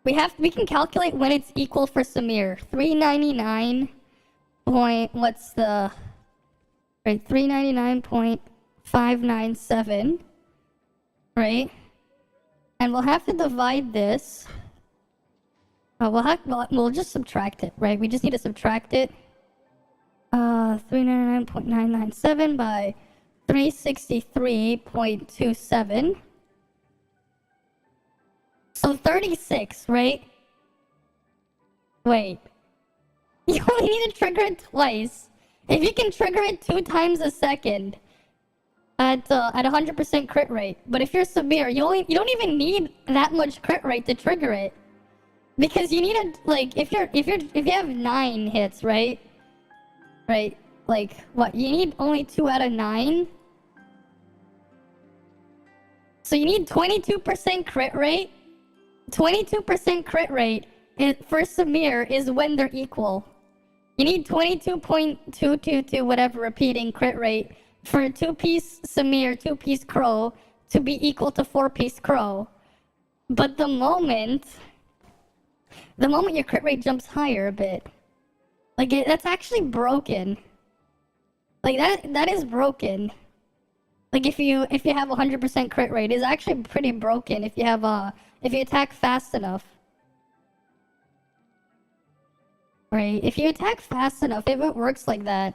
We can calculate when it's equal for Samir. 399 point, what's the... Right, 399.597. Right? And we'll have to divide this. We'll just subtract it, right? We just need to subtract it. 399.997 by 363.27. So 36, right? Wait. You only need to trigger it twice. If you can trigger it 2 times a second at 100% crit rate. But if you're Samir, you don't even need that much crit rate to trigger it. Because you need to, like, if you have 9 hits, right? Right? Like, what? You need only 2 out of 9? So you need 22% crit rate? 22% crit rate for Samir is when they're equal. You need 22.222 whatever repeating crit rate for a 2-piece Samir, 2-piece Crow to be equal to 4-piece Crow. But the moment your crit rate jumps higher a bit, like that's actually broken. Like that is broken. Like if you have 100% crit rate, it's actually pretty broken if you attack fast enough. Right? If you attack fast enough, if it works like that,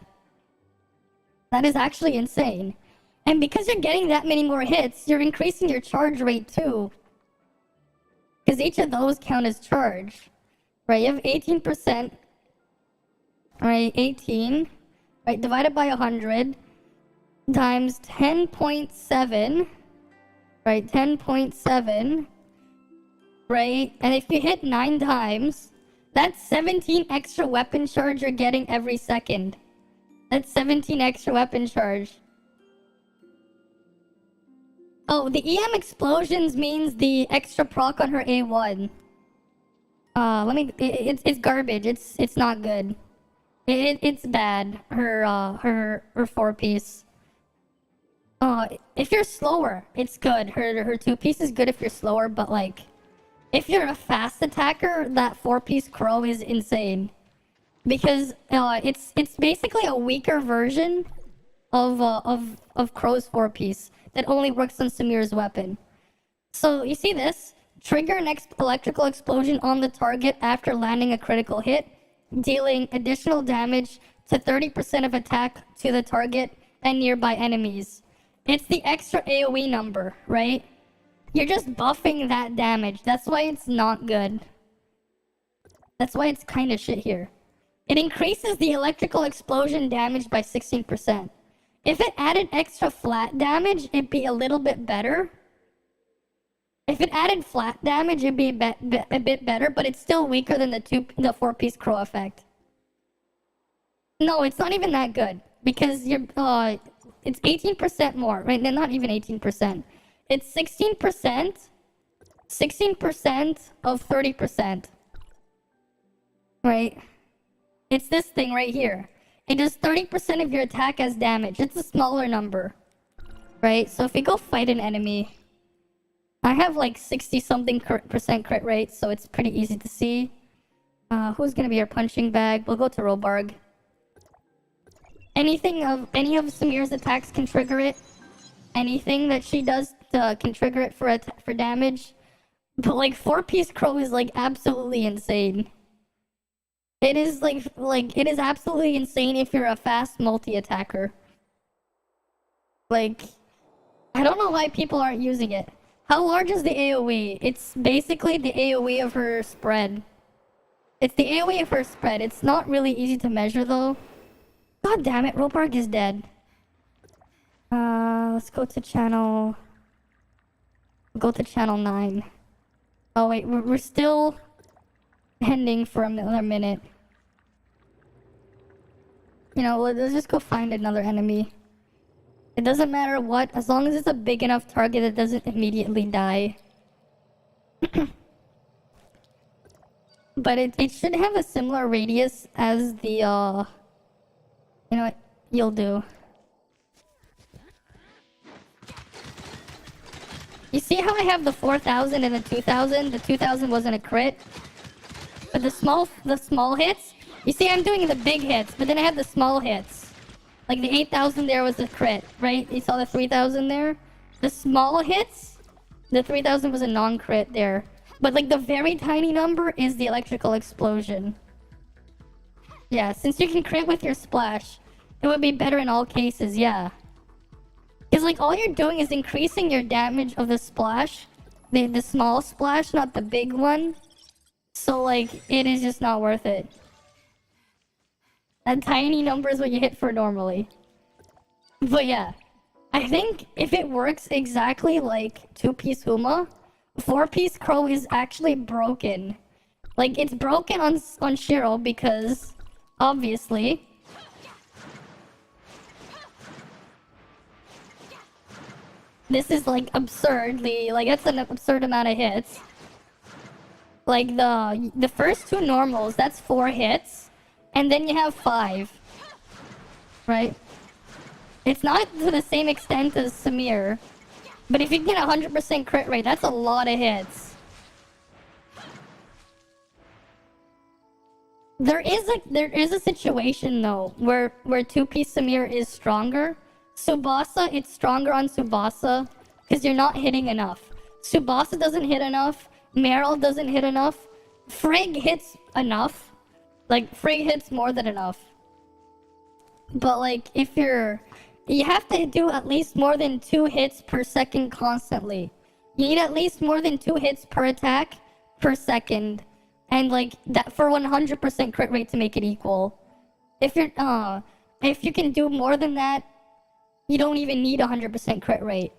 that is actually insane. And because you're getting that many more hits, you're increasing your charge rate too. Because each of those count as charge. Right? You have 18%. Right? 18. Right? Divided by 100. Times 10.7. Right? 10.7. Right? And if you hit 9 times, that's 17 extra weapon charge you're getting every second. That's 17 extra weapon charge. Oh, the EM explosions means the extra proc on her A1. It's garbage. It's not good. It's bad. Her 4-piece. If you're slower, it's good. Her 2-piece is good if you're slower, but like, if you're a fast attacker, that 4-piece Crow is insane. Because it's basically a weaker version of Crow's 4-piece that only works on Samir's weapon. So you see this? Trigger an electrical explosion on the target after landing a critical hit, dealing additional damage to 30% of attack to the target and nearby enemies. It's the extra AoE number, right? You're just buffing that damage. That's why it's not good. That's why it's kind of shit here. It increases the electrical explosion damage by 16%. If it added extra flat damage, it'd be a little bit better. If it added flat damage, it'd be a bit better, but it's still weaker than the 4-piece Crow effect. No, it's not even that good. Because it's 18% more, right? No, not even 18%. It's 16%. 16% of 30%. Right? It's this thing right here. It does 30% of your attack as damage. It's a smaller number. Right? So if you go fight an enemy, I have like 60-something percent crit rate, so it's pretty easy to see. Who's gonna be our punching bag? We'll go to Robarg. Any of Samir's attacks can trigger it. Anything that she does can trigger it for damage. But like 4-piece crow is like absolutely insane. It is like it is absolutely insane if you're a fast multi-attacker. Like, I don't know why people aren't using it. How large is the AoE? It's basically the AoE of her spread. It's the AoE of her spread. It's not really easy to measure though. God damn it, Robark is dead. Let's go to channel... Go to channel 9. Oh wait, we're still ending for another minute. You know, let's just go find another enemy. It doesn't matter what, as long as it's a big enough target that doesn't immediately die. But it should have a similar radius as the, you know what, you'll do. You see how I have the 4,000 and the 2,000? The 2,000 wasn't a crit. But the small hits, you see I'm doing the big hits, but then I have the small hits. Like the 8,000 there was a crit, right? You saw the 3,000 there? The small hits, the 3,000 was a non-crit there. But like the very tiny number is the electrical explosion. Yeah, since you can crit with your splash, it would be better in all cases, yeah. Because like all you're doing is increasing your damage of the splash. The small splash, not the big one. So like, it is just not worth it. That tiny number is what you hit for normally. But yeah, I think if it works exactly like 2-piece Huma, 4-piece Crow is actually broken. Like, it's broken on Shiro because, obviously... This is like absurdly, like that's an absurd amount of hits. Like the first 2 normals, that's 4 hits. And then you have 5. Right? It's not to the same extent as Samir. But if you get 100% crit rate, that's a lot of hits. There is a situation though where 2-piece Samir is stronger. Tsubasa, it's stronger on Tsubasa because you're not hitting enough. Tsubasa doesn't hit enough. Meryl doesn't hit enough. Frigg hits enough. Like, Frigg hits more than enough. But like, if you have to do at least more than 2 hits per second constantly. You need at least more than 2 hits per attack per second. And like, that for 100% crit rate to make it equal. If you can do more than that, you don't even need 100% crit rate.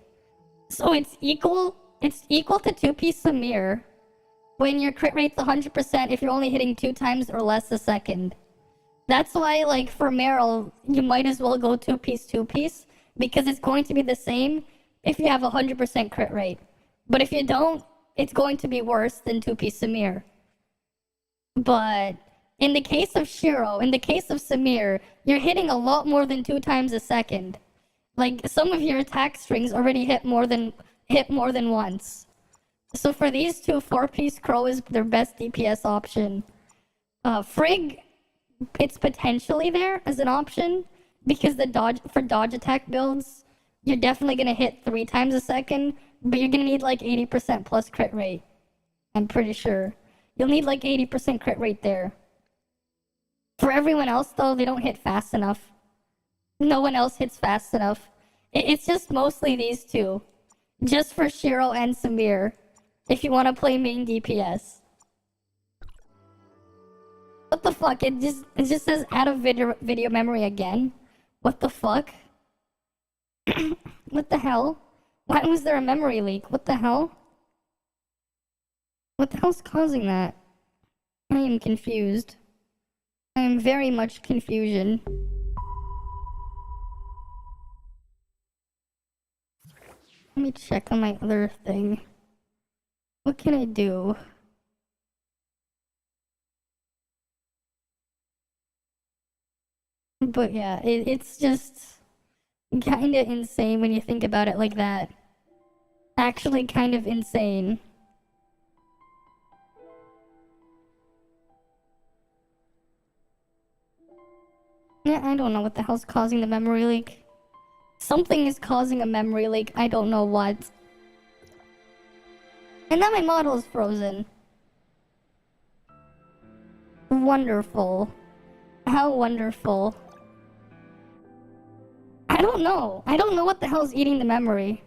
So it's equal to 2-piece Samir when your crit rate's 100% if you're only hitting 2 times or less a second. That's why, like, for Meryl, you might as well go 2-piece, because it's going to be the same if you have 100% crit rate. But if you don't, it's going to be worse than 2-piece Samir. But in the case of Shiro, in the case of Samir, you're hitting a lot more than 2 times a second. Like, some of your attack strings already hit more than once. So for these 2, 4-piece Crow is their best DPS option. Frigg, it's potentially there as an option, because for dodge attack builds, you're definitely gonna hit 3 times a second, but you're gonna need like 80% plus crit rate. I'm pretty sure. You'll need like 80% crit rate there. For everyone else though, they don't hit fast enough. No one else hits fast enough. It's just mostly these 2. Just for Shiro and Samir. If you want to play main DPS. What the fuck? It just says add a video memory again? What the fuck? What the hell? Why was there a memory leak? What the hell? What the hell's causing that? I am confused. I am very much confusion. Let me check on my other thing. What can I do? But yeah, it's just kinda insane when you think about it like that. Actually kind of insane. Yeah, I don't know what the hell's causing the memory leak. Something is causing a memory leak. I don't know what. And now my model is frozen. Wonderful. How wonderful. I don't know. I don't know what the hell's eating the memory.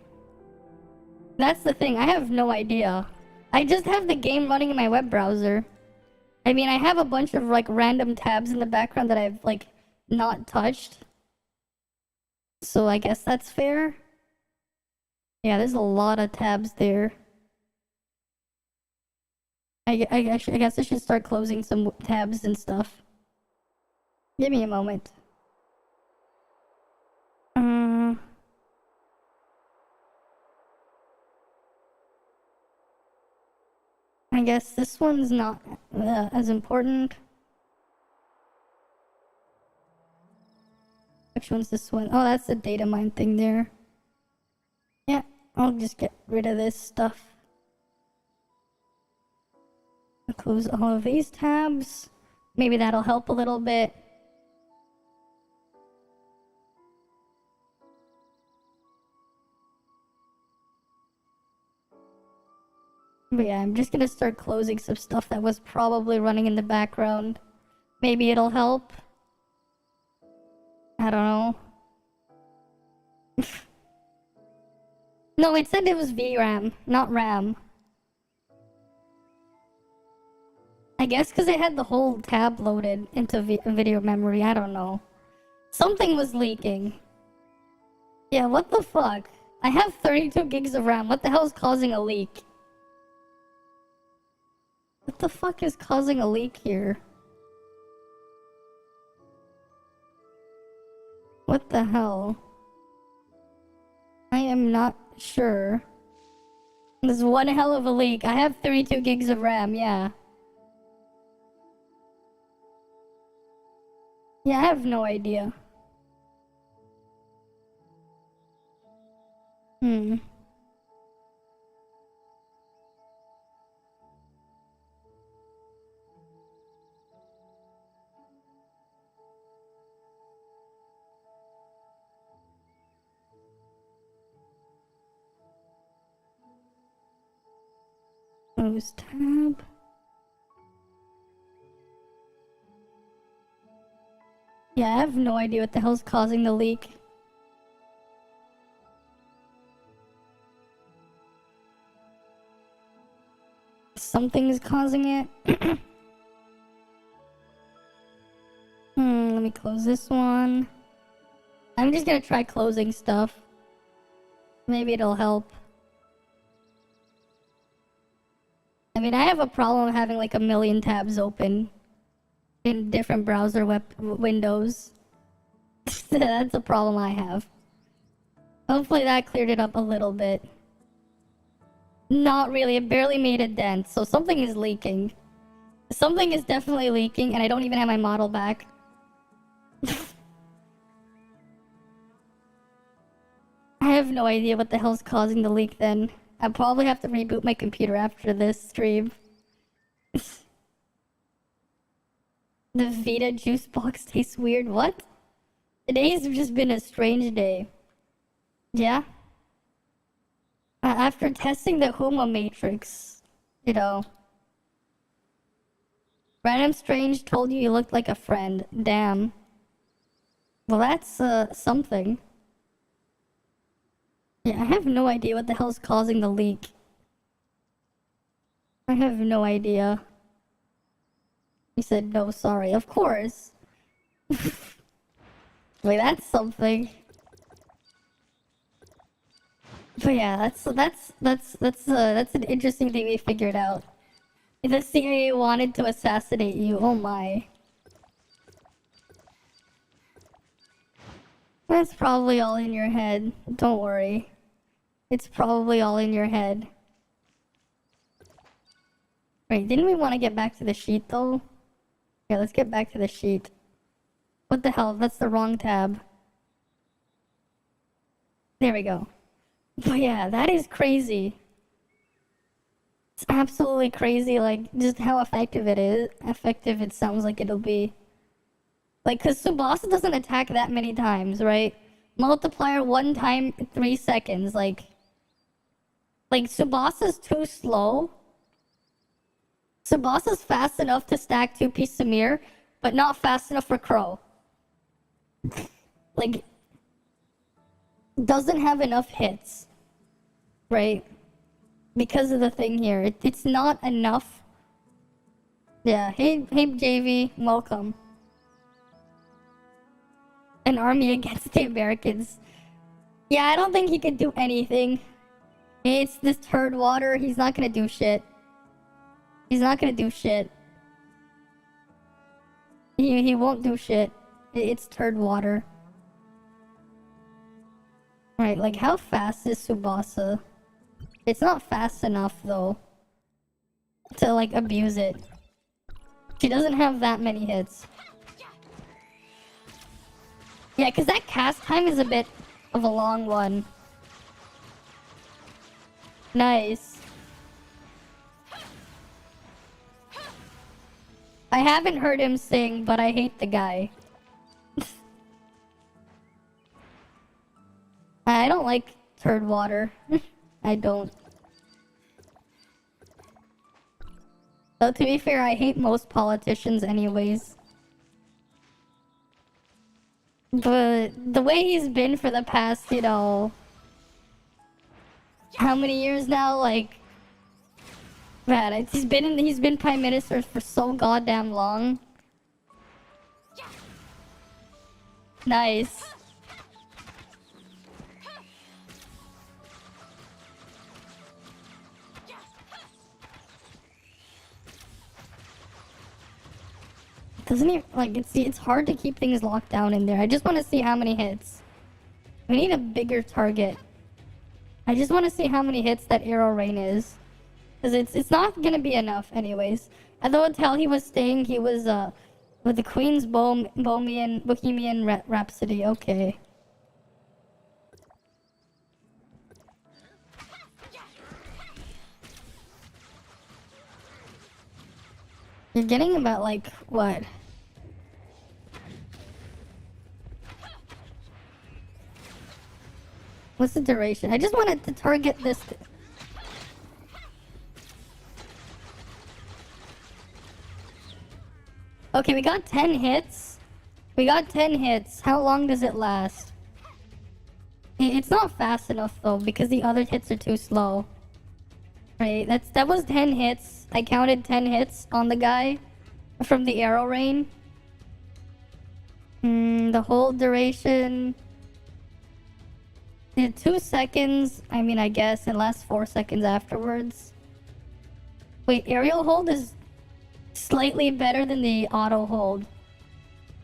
That's the thing. I have no idea. I just have the game running in my web browser. I mean, I have a bunch of like random tabs in the background that I've like not touched. So I guess that's fair. Yeah, there's a lot of tabs there. I guess I should start closing some tabs and stuff. Give me a moment. I guess this one's not as important. Which one's this one? Oh, that's the data mine thing there. Yeah, I'll just get rid of this stuff. I'll close all of these tabs. Maybe that'll help a little bit. But yeah, I'm just gonna start closing some stuff that was probably running in the background. Maybe it'll help. I don't know. No, it said it was VRAM, not RAM. I guess because it had the whole tab loaded into video memory, I don't know. Something was leaking. Yeah, what the fuck? I have 32 gigs of RAM, what the hell is causing a leak? What the fuck is causing a leak here? What the hell? I am not sure. There's one hell of a leak. I have 32 gigs of RAM, yeah. Yeah, I have no idea. Close tab. Yeah, I have no idea what the hell's causing the leak. Something's causing it. Let me close this one. I'm just gonna try closing stuff. Maybe it'll help. I mean, I have a problem having like a million tabs open in different browser windows. That's a problem I have. Hopefully that cleared it up a little bit. Not really, it barely made a dent, so something is leaking. Something is definitely leaking, and I don't even have my model back. I have no idea what the hell's causing the leak then. I'll probably have to reboot my computer after this stream. The Vita juice box tastes weird. What? Today's just been a strange day. Yeah? After testing the Huma matrix, you know. Random Strange told you looked like a friend. Damn. Well, that's, something. Yeah, I have no idea what the hell's causing the leak. I have no idea. He said, no, sorry. Of course. Wait, that's something. But yeah, that's an interesting thing we figured out. The CIA wanted to assassinate you. Oh my. That's probably all in your head. Don't worry. It's probably all in your head. Wait, didn't we want to get back to the sheet though? Yeah, let's get back to the sheet. What the hell? That's the wrong tab. There we go. But yeah, that is crazy. It's absolutely crazy, like, just how effective it is. Effective it sounds like it'll be. Like, cause Tsubasa doesn't attack that many times, right? Multiplier one time, 3 seconds, like... Like, Tsubasa's too slow. Tsubasa's fast enough to stack 2-piece Samir, but not fast enough for Crow. Like, doesn't have enough hits. Right? Because of the thing here. It's not enough. Yeah, hey JV, welcome. An army against the Americans. Yeah, I don't think he could do anything. It's this turd water, he's not gonna do shit. He's not gonna do shit. He won't do shit. It's turd water. Right, like how fast is Tsubasa? It's not fast enough though to like abuse it. She doesn't have that many hits. Yeah, cause that cast time is a bit of a long one. Nice. I haven't heard him sing, but I hate the guy. I don't like turd water. I don't. Though to be fair, I hate most politicians anyways. But the way he's been for the past, you know... How many years now? Like... Man, he's been Prime Minister for so goddamn long. Nice. Doesn't he, like, it's hard to keep things locked down in there. I just want to see how many hits. We need a bigger target. I just want to see how many hits that arrow rain is. Because it's not gonna be enough anyways. At the hotel he was staying, he was, with the Queen's Bohemian Rhapsody. Okay. You're getting about, like, what? What's the duration? I just wanted to target this. Okay, we got 10 hits. We got 10 hits. How long does it last? It's not fast enough though, because the other hits are too slow. Right, that was 10 hits. I counted 10 hits on the guy from the arrow rain. The whole duration... 2 seconds, I mean, I guess it lasts 4 seconds afterwards. Wait, aerial hold is slightly better than the auto hold.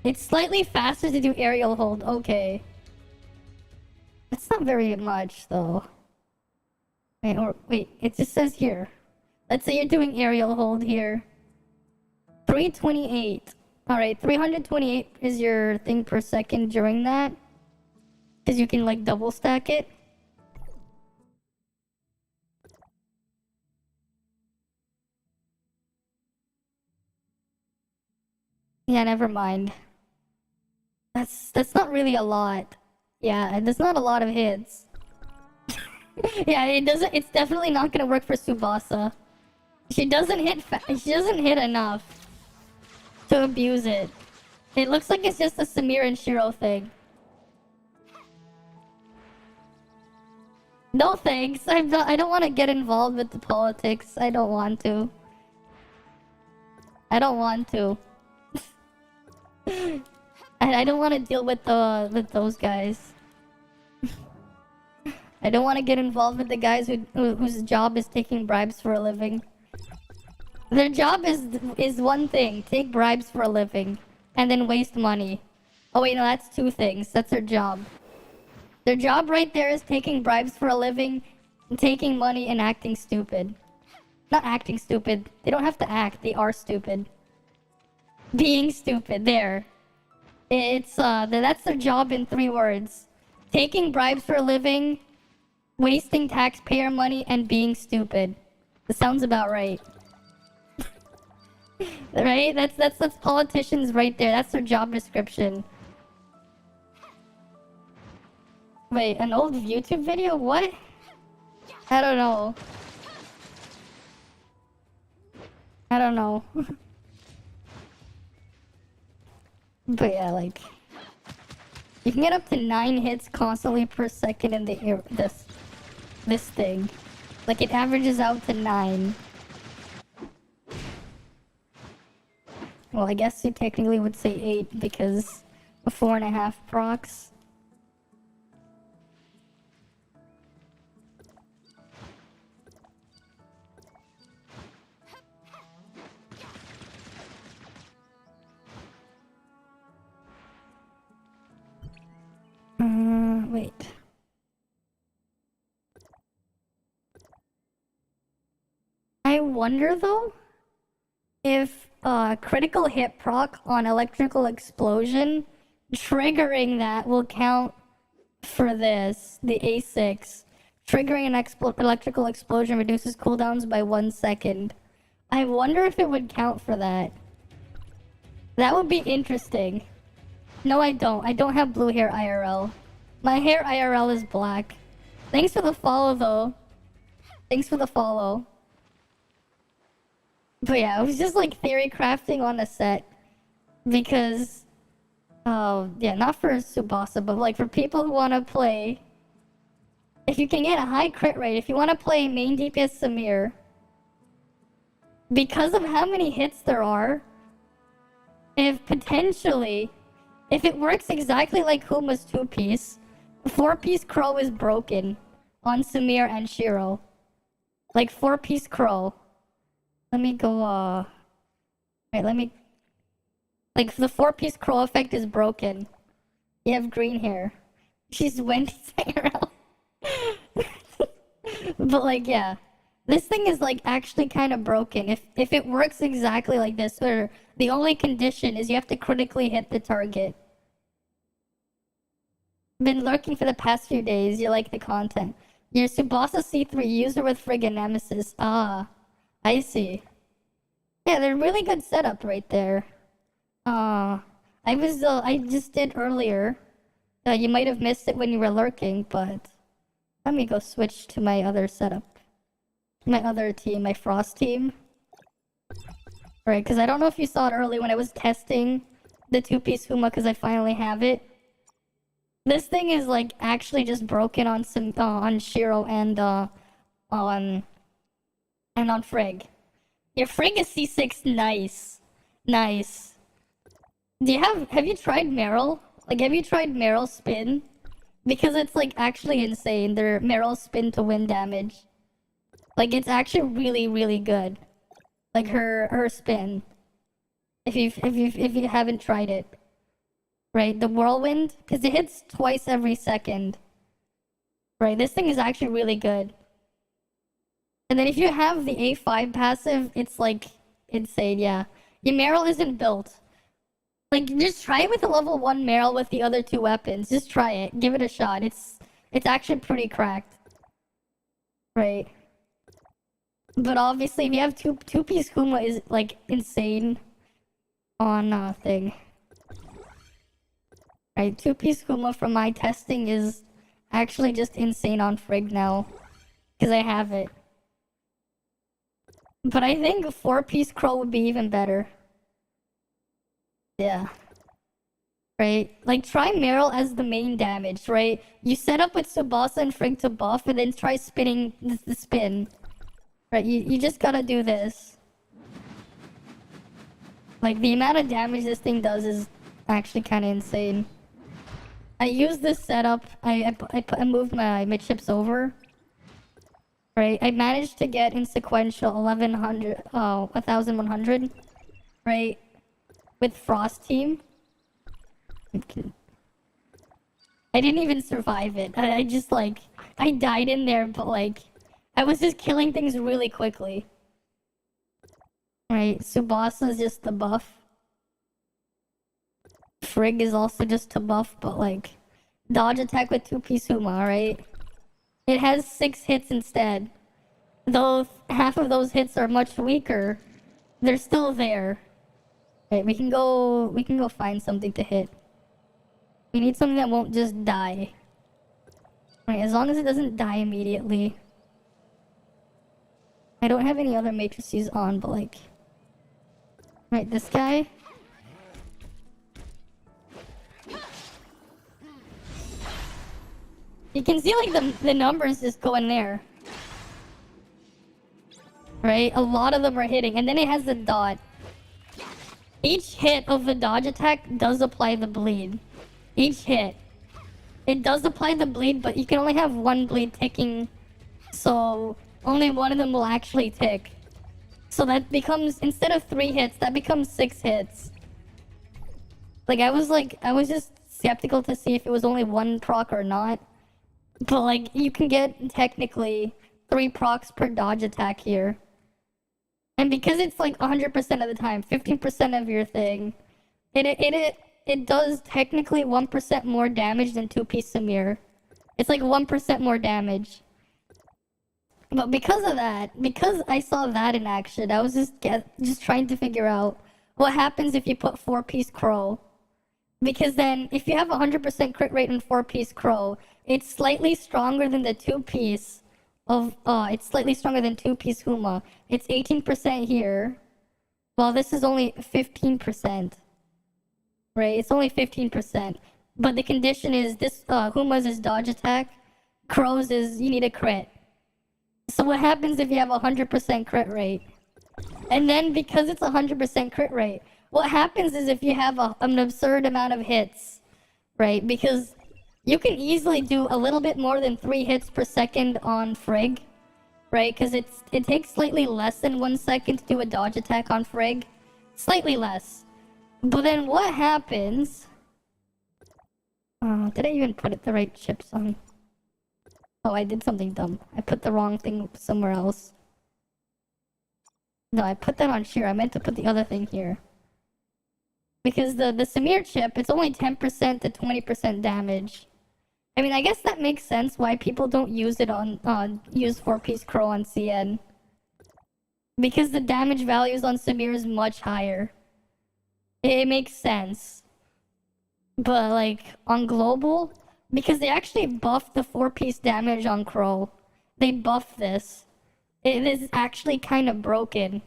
It's slightly faster to do aerial hold, okay. It's not very much, though. Wait, it just says here. Let's say you're doing aerial hold here. 328. Alright, 328 is your thing per second during that. Because you can, like, double stack it. Yeah, never mind. That's not really a lot. Yeah, there's not a lot of hits. Yeah, it's definitely not gonna work for Tsubasa. She doesn't hit enough to abuse it. It looks like it's just a Samir and Shiro thing. No thanks. I don't want to get involved with the politics. I don't want to. I don't want to. I don't want to deal with those guys. I don't want to get involved with the guys whose job is taking bribes for a living. Their job is one thing: take bribes for a living, and then waste money. Oh wait, no, that's 2 things. That's their job. Their job right there is taking bribes for a living, taking money, and acting stupid. Not acting stupid. They don't have to act. They are stupid. Being stupid. There. That's their job in 3 words. Taking bribes for a living, wasting taxpayer money, and being stupid. That sounds about right. Right? That's politicians right there. That's their job description. Wait, an old YouTube video? What? I don't know. I don't know. But yeah, like, you can get up to 9 hits constantly per second in the air. This thing, like, it averages out to 9. Well, I guess you technically would say 8 because a 4.5 procs. Wait. I wonder though if critical hit proc on electrical explosion, triggering that will count for this, the A6. Triggering an electrical explosion reduces cooldowns by 1 second. I wonder if it would count for that. That would be interesting. No, I don't. I don't have blue hair IRL. My hair IRL is black. Thanks for the follow, though. Thanks for the follow. But yeah, it was just like theory crafting on the set. Because, yeah, not for Tsubasa, but like for people who want to play. If you can get a high crit rate, if you want to play main DPS Samir, because of how many hits there are, if it works exactly like Huma's 2-piece, 4-piece Crow is broken on Samir and Shiro. Like 4-piece Crow. Let me go, wait, let me... Like, the 4-piece Crow effect is broken. You have green hair. She's Wendy's IRL. But, like, yeah. This thing is, like, actually kind of broken. If it works exactly like this, or the only condition is you have to critically hit the target. Been lurking for the past few days. You like the content. You're Tsubasa C3 user with friggin' Nemesis. Ah, I see. Yeah, they're really good setup right there. I just did earlier. You might have missed it when you were lurking, but let me go switch to my other setup. My other team, my Frost team. Right, because I don't know if you saw it early when I was testing the 2-piece Huma, because I finally have it. This thing is like actually just broken on some on Shiro and on Frigg. Your Frigg is C6, nice. Nice. Have you tried Meryl? Like, have you tried Meryl's spin? Because it's like actually insane. Their Meryl's spin to win damage. Like, it's actually really, really good. Like her spin. If you haven't tried it. Right, the whirlwind, because it hits twice every second. Right, this thing is actually really good. And then if you have the A5 passive, it's like insane, yeah. Your Meryl isn't built. Like, just try it with a level 1 Meryl with the other 2 weapons. Just try it. Give it a shot. It's actually pretty cracked. Right. But obviously, if you have two-piece Huma is, like, insane on thing. Right, 2-piece Huma from my testing is actually just insane on Frigg now. Because I have it. But I think a 4-piece Crow would be even better. Yeah. Right? Like, try Meryl as the main damage, right? You set up with Tsubasa and Frigg to buff, and then try spinning the spin. Right, you just gotta do this. Like, the amount of damage this thing does is actually kind of insane. I used this setup. I moved my chips over. Right, I managed to get in sequential 1100, right, with Frost team. I didn't even survive it. I just like, I died in there, but like, I was just killing things really quickly. Right, Tsubasa is just the buff. Frigg is also just to buff, but like, dodge attack with 2-piece Huma, right? It has 6 hits instead. Though half of those hits are much weaker, they're still there. Right, we can go find something to hit. We need something that won't just die. Right, as long as it doesn't die immediately. I don't have any other matrices on, but like... Right, this guy. You can see like the numbers just go in there. Right? A lot of them are hitting. And then it has the dot. Each hit of the dodge attack does apply the bleed. Each hit. It does apply the bleed, but you can only have one bleed ticking. So only one of them will actually tick. So that becomes, instead of 3 hits, that becomes 6 hits. Like, I was just skeptical to see if it was only 1 proc or not. But, like, you can get, technically, 3 procs per dodge attack here. And because it's, like, 100% of the time, 15% of your thing, it does technically 1% more damage than 2-piece Samir. It's, like, 1% more damage. But because of that, because I saw that in action, I was just trying to figure out what happens if you put 4-piece Crow. Because then, if you have 100% crit rate on 4-piece Crow, it's slightly stronger than the 2-piece of, it's slightly stronger than 2-piece Huma. It's 18% here, while this is only 15%. Right, it's only 15%. But the condition is, this, Huma's is dodge attack, Crow's is, you need a crit. So what happens if you have 100% crit rate? And then because it's 100% crit rate, what happens is if you have an absurd amount of hits, right? Because you can easily do a little bit more than 3 hits per second on Frigg, right? Because it takes slightly less than 1 second to do a dodge attack on Frigg. Slightly less. But then what happens... did I even put the right chips on? Oh, I did something dumb. I put the wrong thing somewhere else. No, I put that on shear. I meant to put the other thing here. Because the Samir chip, it's only 10% to 20% damage. I mean, I guess that makes sense why people don't use it on, use 4-piece Crow on CN. Because the damage values on Samir is much higher. It makes sense. But, like, on global... Because they actually buffed the 4-piece damage on Crow. They buffed this. It is actually kind of broken.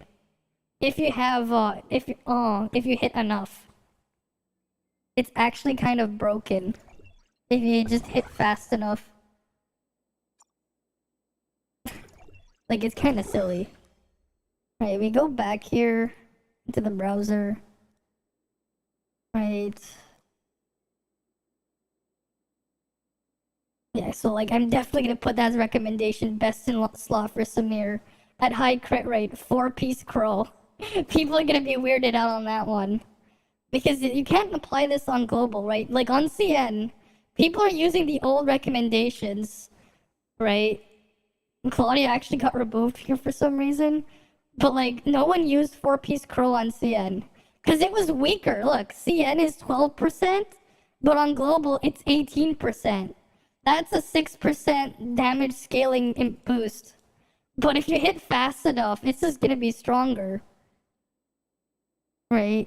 If you have, if you hit enough. It's actually kind of broken. If you just hit fast enough. Like, it's kind of silly. Right, we go back here into the browser. Right. Yeah, so like I'm definitely gonna put that as a recommendation. Best in slot for Samir at high crit rate, 4-piece Crow. People are gonna be weirded out on that one because you can't apply this on global, right? Like on CN, people are using the old recommendations, right? Claudia actually got removed here for some reason, but like no one used 4-piece Crow on CN because it was weaker. Look, CN is 12%, but on global it's 18%. That's a 6% damage scaling boost. But if you hit fast enough, it's just gonna be stronger. Right?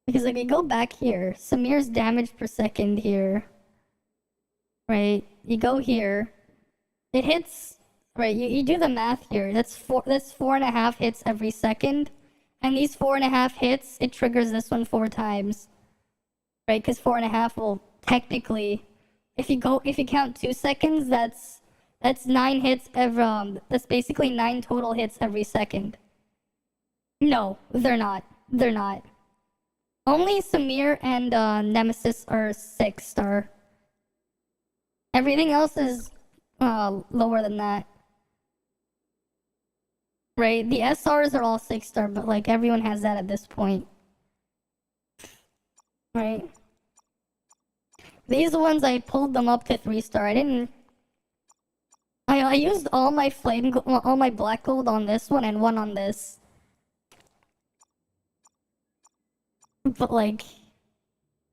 Because if you go back here, Samir's damage per second here. Right? You go here. It hits... Right, you do the math here. That's 4.5 hits every second. And these 4.5 hits, it triggers this one 4 times. Right? Because 4.5 will technically... If you count 2 seconds, that's 9 hits every, that's basically 9 total hits every second. No, they're not. They're not. Only Samir and Nemesis are 6-star. Everything else is lower than that. Right? The SRs are all 6-star, but like everyone has that at this point. Right? These ones, I pulled them up to 3-star. I used all my all my black gold on this one and 1 on this. But like,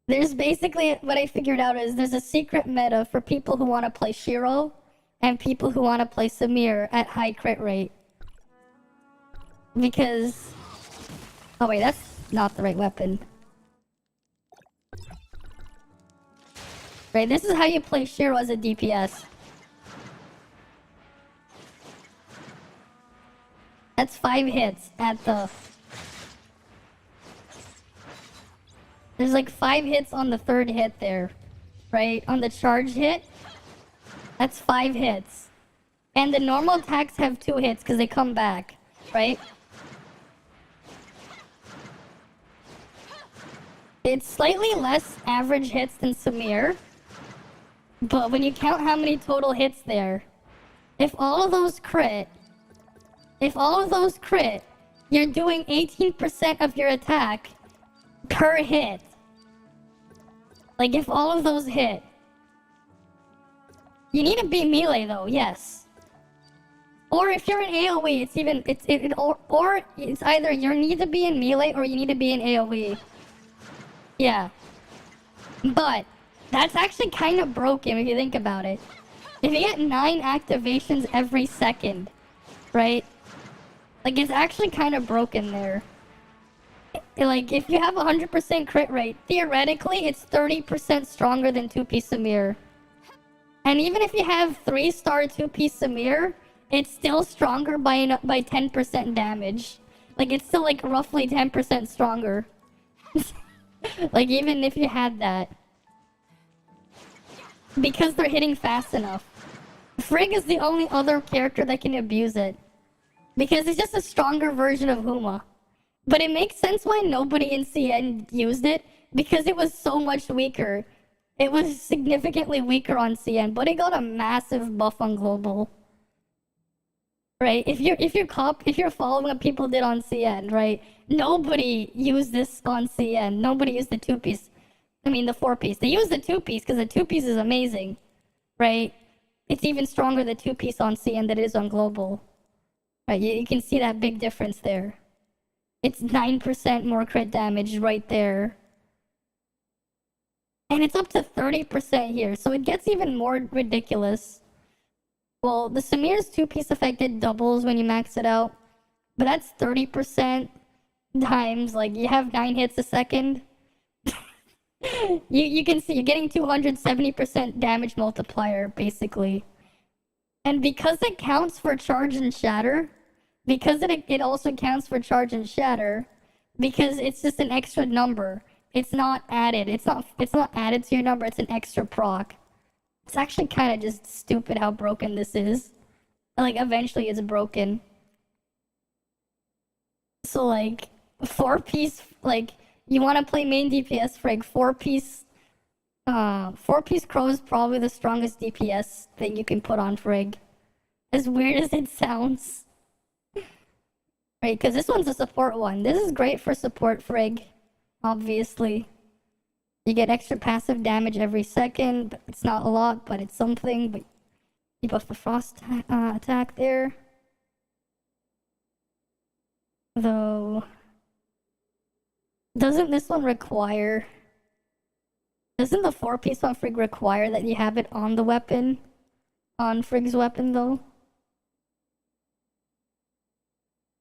there's basically, what I figured out is there's a secret meta for people who want to play Shiro and people who want to play Samir at high crit rate. Because, oh wait, that's not the right weapon. Right, this is how you play Shiro as a DPS. 5 hits at the... There's like 5 hits on the 3rd hit there, right? On the charge hit, that's 5 hits. And the normal attacks have 2 hits because they come back, right? It's slightly less average hits than Samir, but when you count how many total hits there, if all of those crit, you're doing 18% of your attack per hit. Like, if all of those hit. You need to be melee, though, yes. Or if you're in AoE, or it's either you need to be in melee or you need to be in AoE. Yeah. But that's actually kind of broken if you think about it. If you get 9 activations every second, right? Like, it's actually kind of broken there. Like, if you have 100% crit rate, theoretically, it's 30% stronger than 2-piece Samir. And even if you have 3-star 2-piece Samir, it's still stronger by 10% damage. Like, it's still, like, roughly 10% stronger. Like, even if you had that. Because they're hitting fast enough. Frigg is the only other character that can abuse it. Because it's just a stronger version of Huma. But it makes sense why nobody in CN used it, because it was so much weaker. It was significantly weaker on CN, but it got a massive buff on global. Right? If you're following what people did on CN, right? Nobody used this on CN. Nobody used the 2-piece. I mean the 4-piece. They used the 2-piece because the 2-piece is amazing. Right? It's even stronger the 2-piece on CN than it is on global. Right? You can see that big difference there. It's 9% more crit damage right there. And it's up to 30% here, so it gets even more ridiculous. Well, the Samir's 2-piece effect, it doubles when you max it out. But that's 30% times, like, you have 9 hits a second. you can see you're getting 270% damage multiplier, basically. And because it counts for charge and shatter, because it also counts for charge and shatter, because it's just an extra number. It's not added. It's not added to your number. It's an extra proc. It's actually kind of just stupid how broken this is. Like, eventually it's broken. So, like, 4-piece, like, you want to play main DPS Frigg, 4-piece Crow is probably the strongest DPS thing you can put on Frigg. As weird as it sounds. Right, because this one's a support one. This is great for support Frigg, obviously. You get extra passive damage every second. But it's not a lot, but it's something. But you buff the frost attack there. Though, doesn't this one require... Doesn't the 4-piece on Frigg require that you have it on the weapon? On Frigg's weapon, though?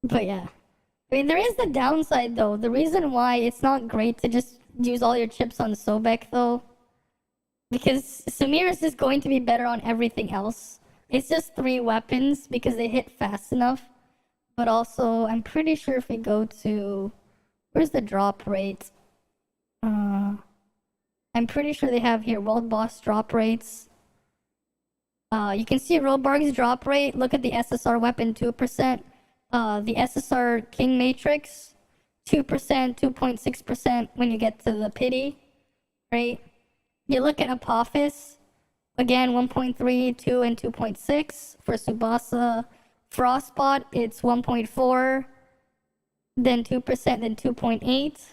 But yeah. I mean, there is the downside, though. The reason why it's not great to just use all your chips on Sobek, though, because Samir's is going to be better on everything else. It's just 3 weapons because they hit fast enough. But also, I'm pretty sure if we go to... Where's the drop rate? I'm pretty sure they have here world boss drop rates. You can see Robarg's drop rate. Look at the SSR weapon, 2%. The SSR King Matrix, 2%, 2.6% when you get to the pity, right? You look at Apophis, again 1.3, 2, and 2.6. For Tsubasa Frostbot, it's 1.4, then 2%, then 2.8.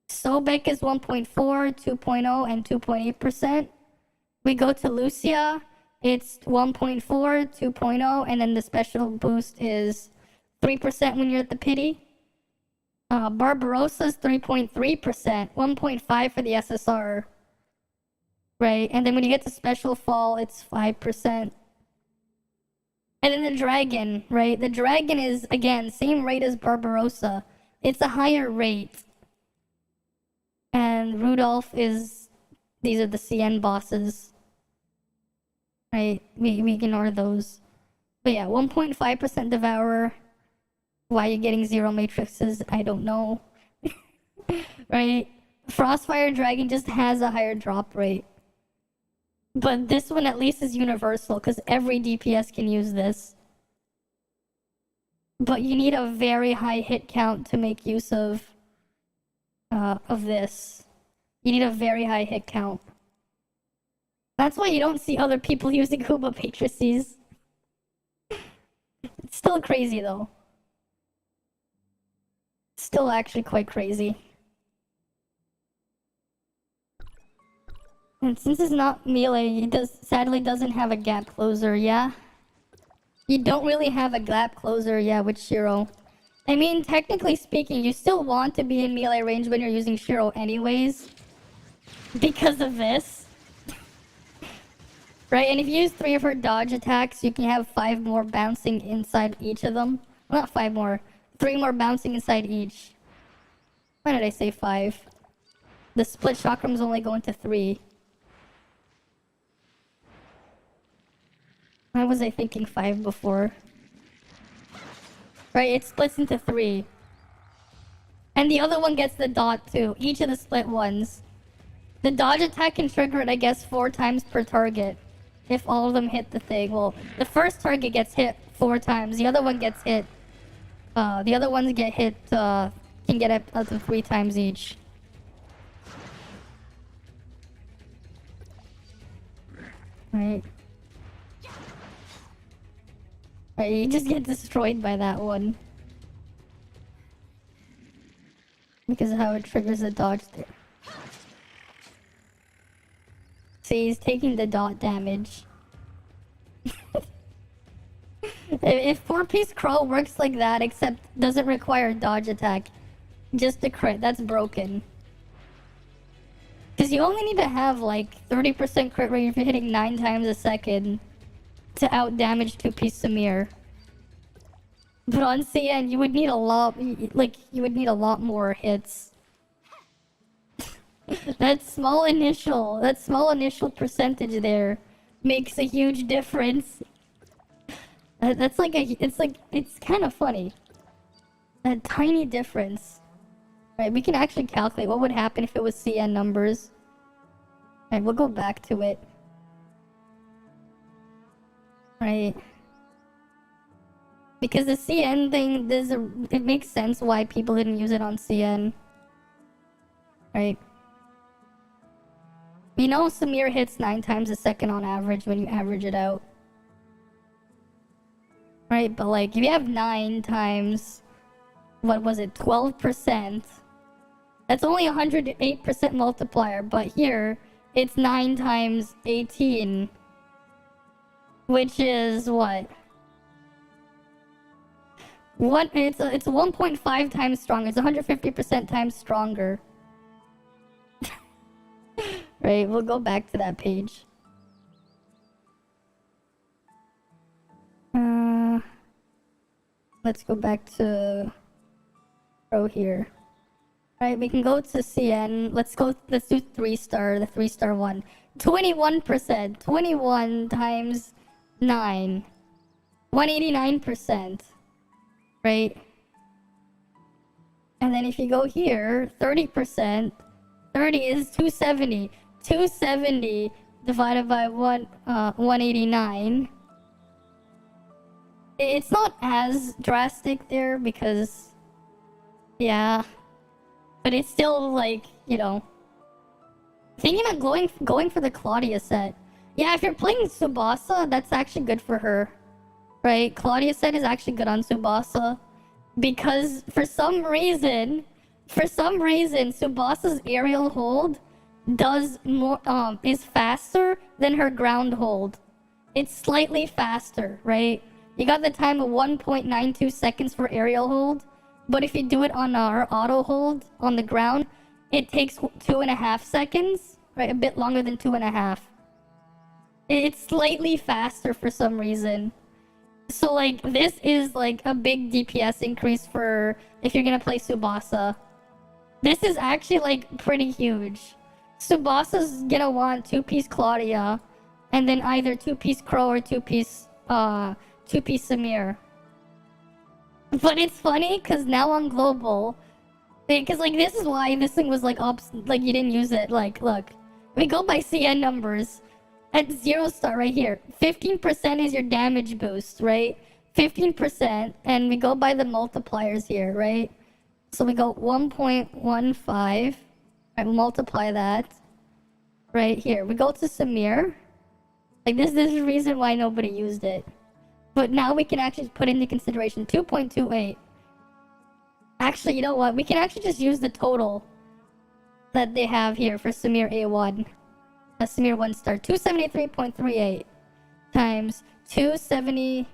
Sobek is 1.4, 2.0, and 2.8%. We go to Lucia, it's 1.4, 2.0, and then the special boost is 3% when you're at the pity. Barbarossa's 3.3%, 1.5 for the SSR. Right, and then when you get to special fall, it's 5%. And then the dragon, right? The dragon is, again, same rate as Barbarossa. It's a higher rate. And Rudolph is... These are the CN bosses. Right, we ignore those. But yeah, 1.5% Devourer. Why you're getting 0 matrices, I don't know. Right? Frostfire Dragon just has a higher drop rate. But this one at least is universal, because every DPS can use this. But you need a very high hit count to make use of this. You need a very high hit count. That's why you don't see other people using Kuma matrices. It's still crazy though. Still actually quite crazy. And since it's not melee, it sadly doesn't have a gap closer, yeah? You don't really have a gap closer, yeah, with Shiro. I mean, technically speaking, you still want to be in melee range when you're using Shiro anyways. Because of this. Right, and if you use 3 of her dodge attacks, you can have 5 more bouncing inside each of them. Well, not 5 more. 3 more bouncing inside each. Why did I say 5? The split chakrams only go into 3. Why was I thinking 5 before? Right, it splits into 3. And the other one gets the dot too. Each of the split ones. The dodge attack can trigger it, I guess, 4 times per target. If all of them hit the thing. Well, the first target gets hit 4 times. The other one gets hit. The other ones get hit, can get up to 3 times each. Right. Right, you just get destroyed by that one. Because of how it triggers the dodge there. See, he's taking the dot damage. If 4-piece Crow works like that, except doesn't require a dodge attack, just a crit, that's broken. Because you only need to have like 30% crit rate if you're hitting 9 times a second to out damage 2-piece Samir. But on CN, you would need a lot, you would need a lot more hits. That small initial percentage there makes a huge difference. It's kind of funny. That tiny difference. Right, we can actually calculate what would happen if it was CN numbers. Right, we'll go back to it. Right. Because the CN thing, it makes sense why people didn't use it on CN. Right. You know Samir hits 9 times a second on average when you average it out. Right, but like, if you have 9 times, what was it, 12%, that's only 108% multiplier, but here, it's 9 times 18, which is what? It's 1.5 times stronger, it's 150% times stronger. Right, we'll go back to that page. Let's go back to Pro here. Right, we can go to CN. Let's do 3-star, the 3-star one. 21%. 21 times 9. 189%. Right? And then if you go here, 30%. 30 is 270. 270 divided by 189. It's not as drastic there because, yeah, but it's still like, you know, thinking about going for the Claudia set. Yeah, if you're playing Tsubasa, that's actually good for her, right? Claudia set is actually good on Tsubasa because for some reason, Tsubasa's aerial hold does more, is faster than her ground hold. It's slightly faster, right? You got the time of 1.92 seconds for aerial hold, but if you do it on our auto hold on the ground, it takes 2.5 seconds, right? A bit longer than 2.5. It's slightly faster for some reason. So like, this is like a big DPS increase for if you're gonna play Tsubasa. This is actually like pretty huge. Tsubasa's gonna want 2-piece Claudia, and then either 2-piece Crow or 2-piece Samir. But it's funny because now on global, because like this is why this thing was like like you didn't use it. Like, look, we go by CN numbers at 0 star right here. 15% is your damage boost, right? 15%, and we go by the multipliers here, right? So we go 1.15, right? We'll multiply that right here. We go to Samir. Like this is the reason why nobody used it. But now we can actually put into consideration 2.28. Actually, you know what? We can actually just use the total that they have here for Samir A1. Samir 1 star. 273.38 times 270...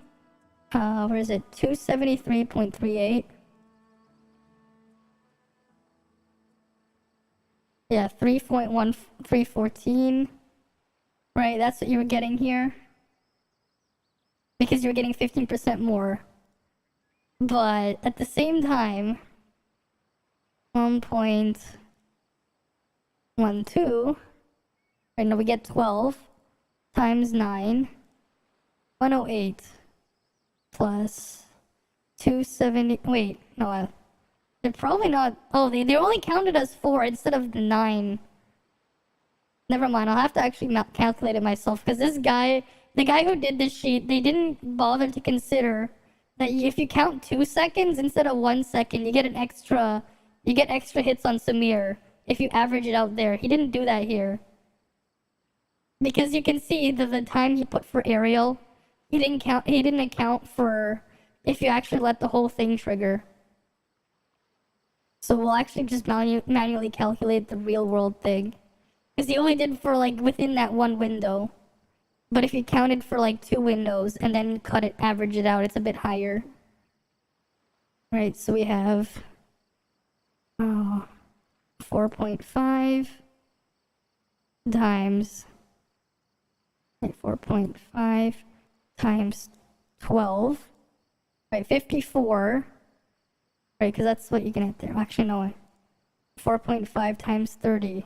where is it? 273.38. Yeah, 3.1314. Right, that's what you were getting here. Because you were getting 15% more. But at the same time, 1.12. Right, now we get 12 times 9. 108 plus 270. Wait, no, they're probably not. Oh, they only counted as 4 instead of the 9. Never mind, I'll have to actually calculate it myself because this guy, the guy who did this sheet, they didn't bother to consider that if you count 2 seconds instead of 1 second, you get extra hits on Samir if you average it out there. He didn't do that here. Because you can see that the time he put for aerial, he didn't account for if you actually let the whole thing trigger. So we'll actually just manually calculate the real world thing. Because he only did for like within that one window. But if you counted for like 2 windows and then average it out, it's a bit higher. Right, so we have 4.5 times 4.5 times 12, right? 54, right? Because that's what you can get there. Actually, no, 4.5 times 30,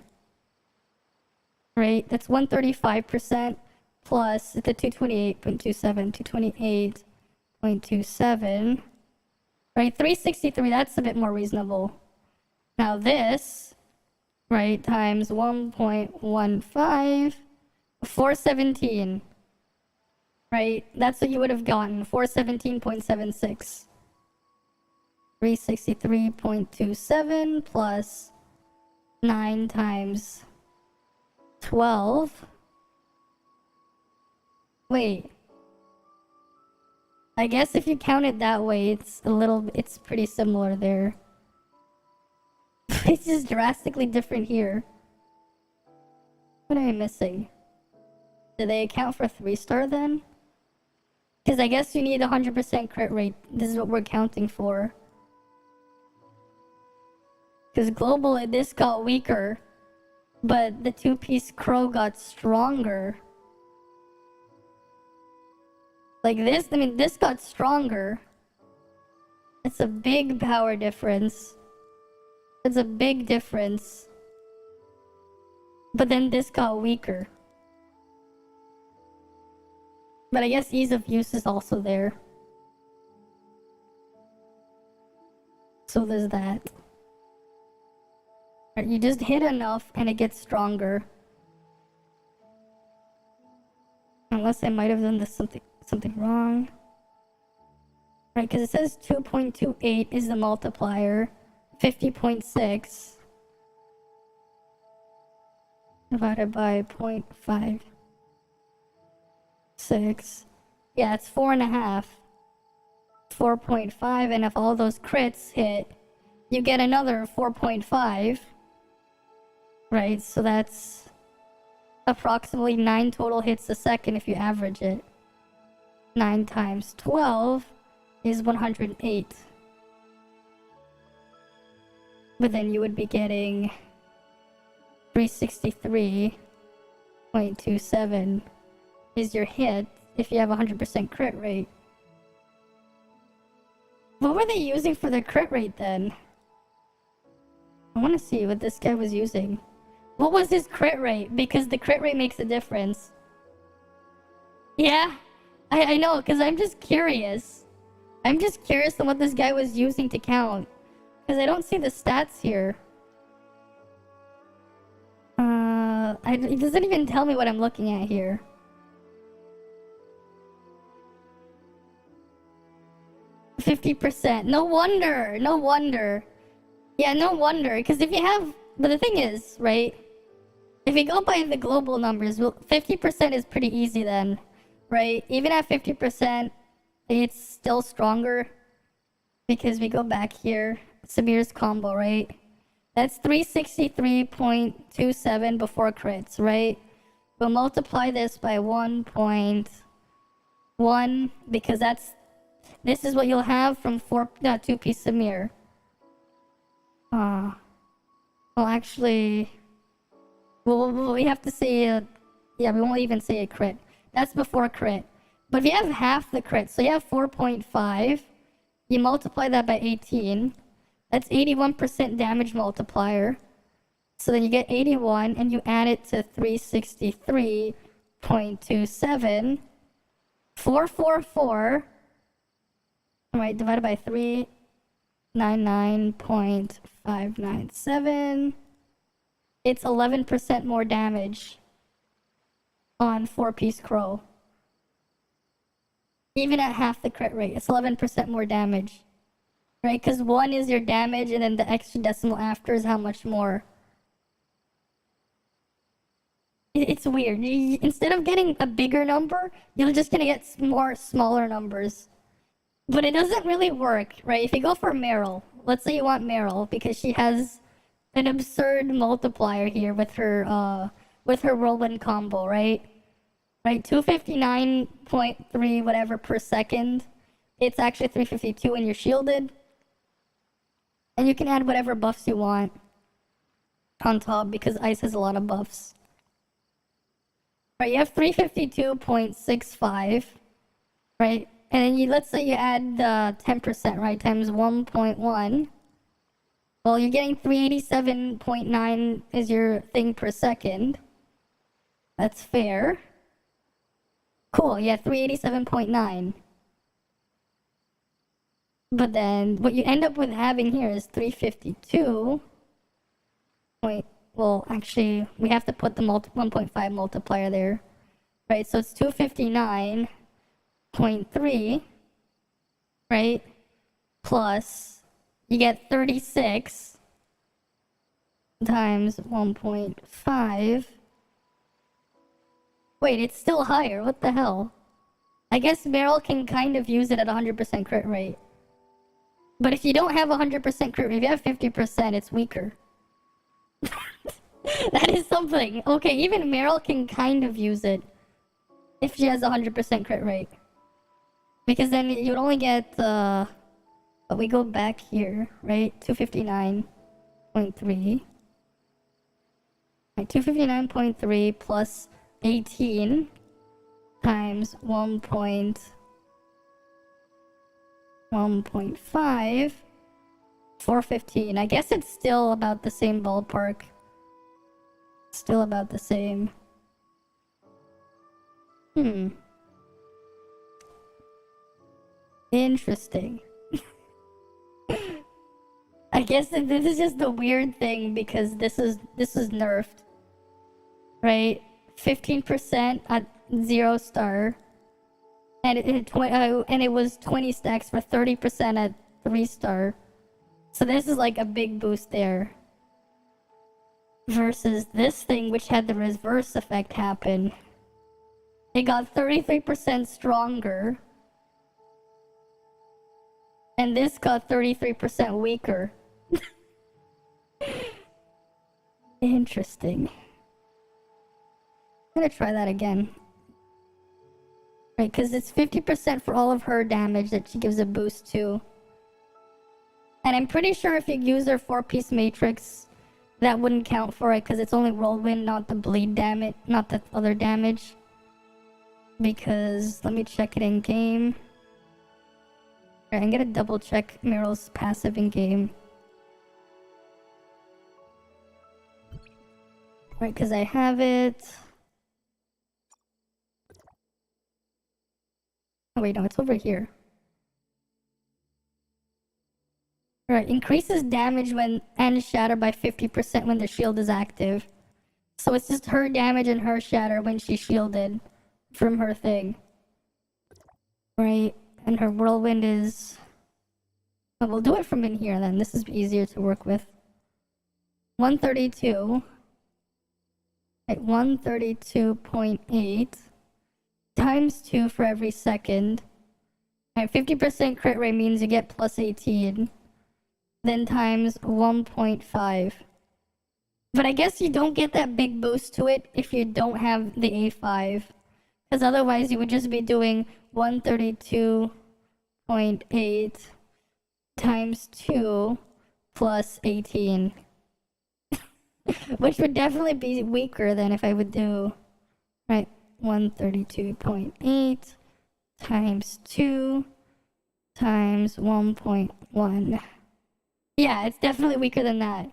right? That's 135% plus the 228.27, 228.27, right? 363. That's a bit more reasonable. Now this, right, times 1.15. 417, right? That's what you would have gotten. 417.76. 363.27 plus 9 times 12. Wait. I guess if you count it that way, it's pretty similar there. It's just drastically different here. What am I missing? Do they account for 3 star then? Because I guess you need 100% crit rate. This is what we're counting for. Because global, this got weaker. But the 2-piece crow got stronger. Like this, I mean, this got stronger. It's a big power difference. It's a big difference. But then this got weaker. But I guess ease of use is also there. So there's that. Right, you just hit enough and it gets stronger. Unless I might have done something wrong. Right, because it says 2.28 is the multiplier. 50.6 divided by 0.56. Yeah, it's 4.5. 4.5, and if all those crits hit, you get another 4.5. Right, so that's approximately 9 total hits a second if you average it. 9 times 12 is 108. But then you would be getting 363.27 is your hit if you have 100% crit rate. What were they using for their crit rate then? I want to see what this guy was using. What was his crit rate? Because the crit rate makes a difference. Yeah, I know, because I'm just curious. I'm just curious on what this guy was using to count. Because I don't see the stats here. It doesn't even tell me what I'm looking at here. %. No wonder. No wonder. Yeah, no wonder. Because if you have... But the thing is, right? If you go by the global numbers, well, 50% is pretty easy then. Right? Even at 50%, it's still stronger. Because we go back here. Samir's combo, right? That's 363.27 before crits, right? We'll multiply this by 1.1 because this is what you'll have from 2-piece Samir. Well, actually, we have to say, yeah, we won't even say a crit. That's before crit. But if you have half the crit, so you have 4.5, you multiply that by 18. That's 81% damage multiplier. So then you get 81 and you add it to 363.27. 444. Alright, divided by 399.597. It's 11% more damage on 4-piece Crow. Even at half the crit rate, it's 11% more damage. Right? Because 1 is your damage, and then the extra decimal after is how much more. It's weird. Instead of getting a bigger number, you're just gonna get more smaller numbers. But it doesn't really work, right? If you go for Meryl, let's say you want Meryl, because she has an absurd multiplier here with her whirlwind combo, right? Right, 259.3 whatever per second. It's actually 352 when you're shielded. And you can add whatever buffs you want on top because ice has a lot of buffs. Right, you have 352.65, right? And then let's say you add 10%, right, times 1.1. Well, you're getting 387.9 is your thing per second. That's fair. Cool, yeah, 387.9. But then what you end up with having here is 352. Wait, well, actually, we have to put the 1.5 multiplier there. Right, so it's 259.3, right? Plus, you get 36 times 1.5. Wait, it's still higher. What the hell? I guess Meryl can kind of use it at 100% crit rate. But if you don't have 100% crit rate, if you have 50%, it's weaker. That is something. Okay, even Meryl can kind of use it if she has 100% crit rate. Because then you'd only get, but we go back here, right? 259.3. Right, 259.3 plus 18 times 1.5, 415. I guess it's still about the same ballpark. Still about the same. Interesting. I guess this is just the weird thing because this is nerfed. Right? 15% at 0 star. And it was 20 stacks for 30% at 3 star. So this is like a big boost there. Versus this thing which had the reverse effect happen. It got 33% stronger. And this got 33% weaker. Interesting. I'm gonna try that again. Right, because it's 50% for all of her damage that she gives a boost to. And I'm pretty sure if you use her 4-piece matrix, that wouldn't count for it because it's only whirlwind, not the bleed damage, not the other damage. Because, let me check it in game. Alright, I'm gonna double check Meryl's passive in game. Right, because I have it. Oh wait, no, it's over here. Right, increases damage when and shatter by 50% when the shield is active. So it's just her damage and her shatter when she's shielded from her thing. Right, and her whirlwind is... Oh, we'll do it from in here then. This is easier to work with. 132. Right, 132.8 times 2 for every second. Right, 50% crit rate means you get plus 18. Then times 1.5. But I guess you don't get that big boost to it if you don't have the A5. Because otherwise you would just be doing 132.8 times 2 plus 18. Which would definitely be weaker than if I would do, right, 132.8 times 2 times 1.1. Yeah, it's definitely weaker than that.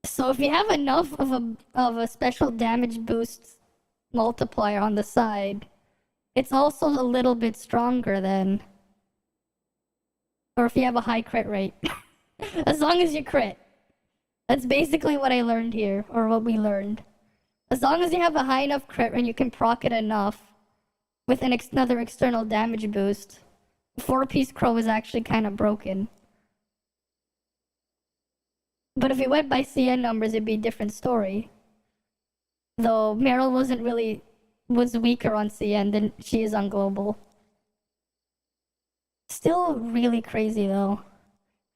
So if you have enough of a special damage boost multiplier on the side, it's also a little bit stronger then. Or if you have a high crit rate. As long as you crit. That's basically what I learned here, or what we learned. As long as you have a high enough crit and you can proc it enough with another external damage boost, 4-piece crow is actually kind of broken. But if you went by CN numbers, it'd be a different story. Though Meryl was weaker on CN than she is on global. Still really crazy though.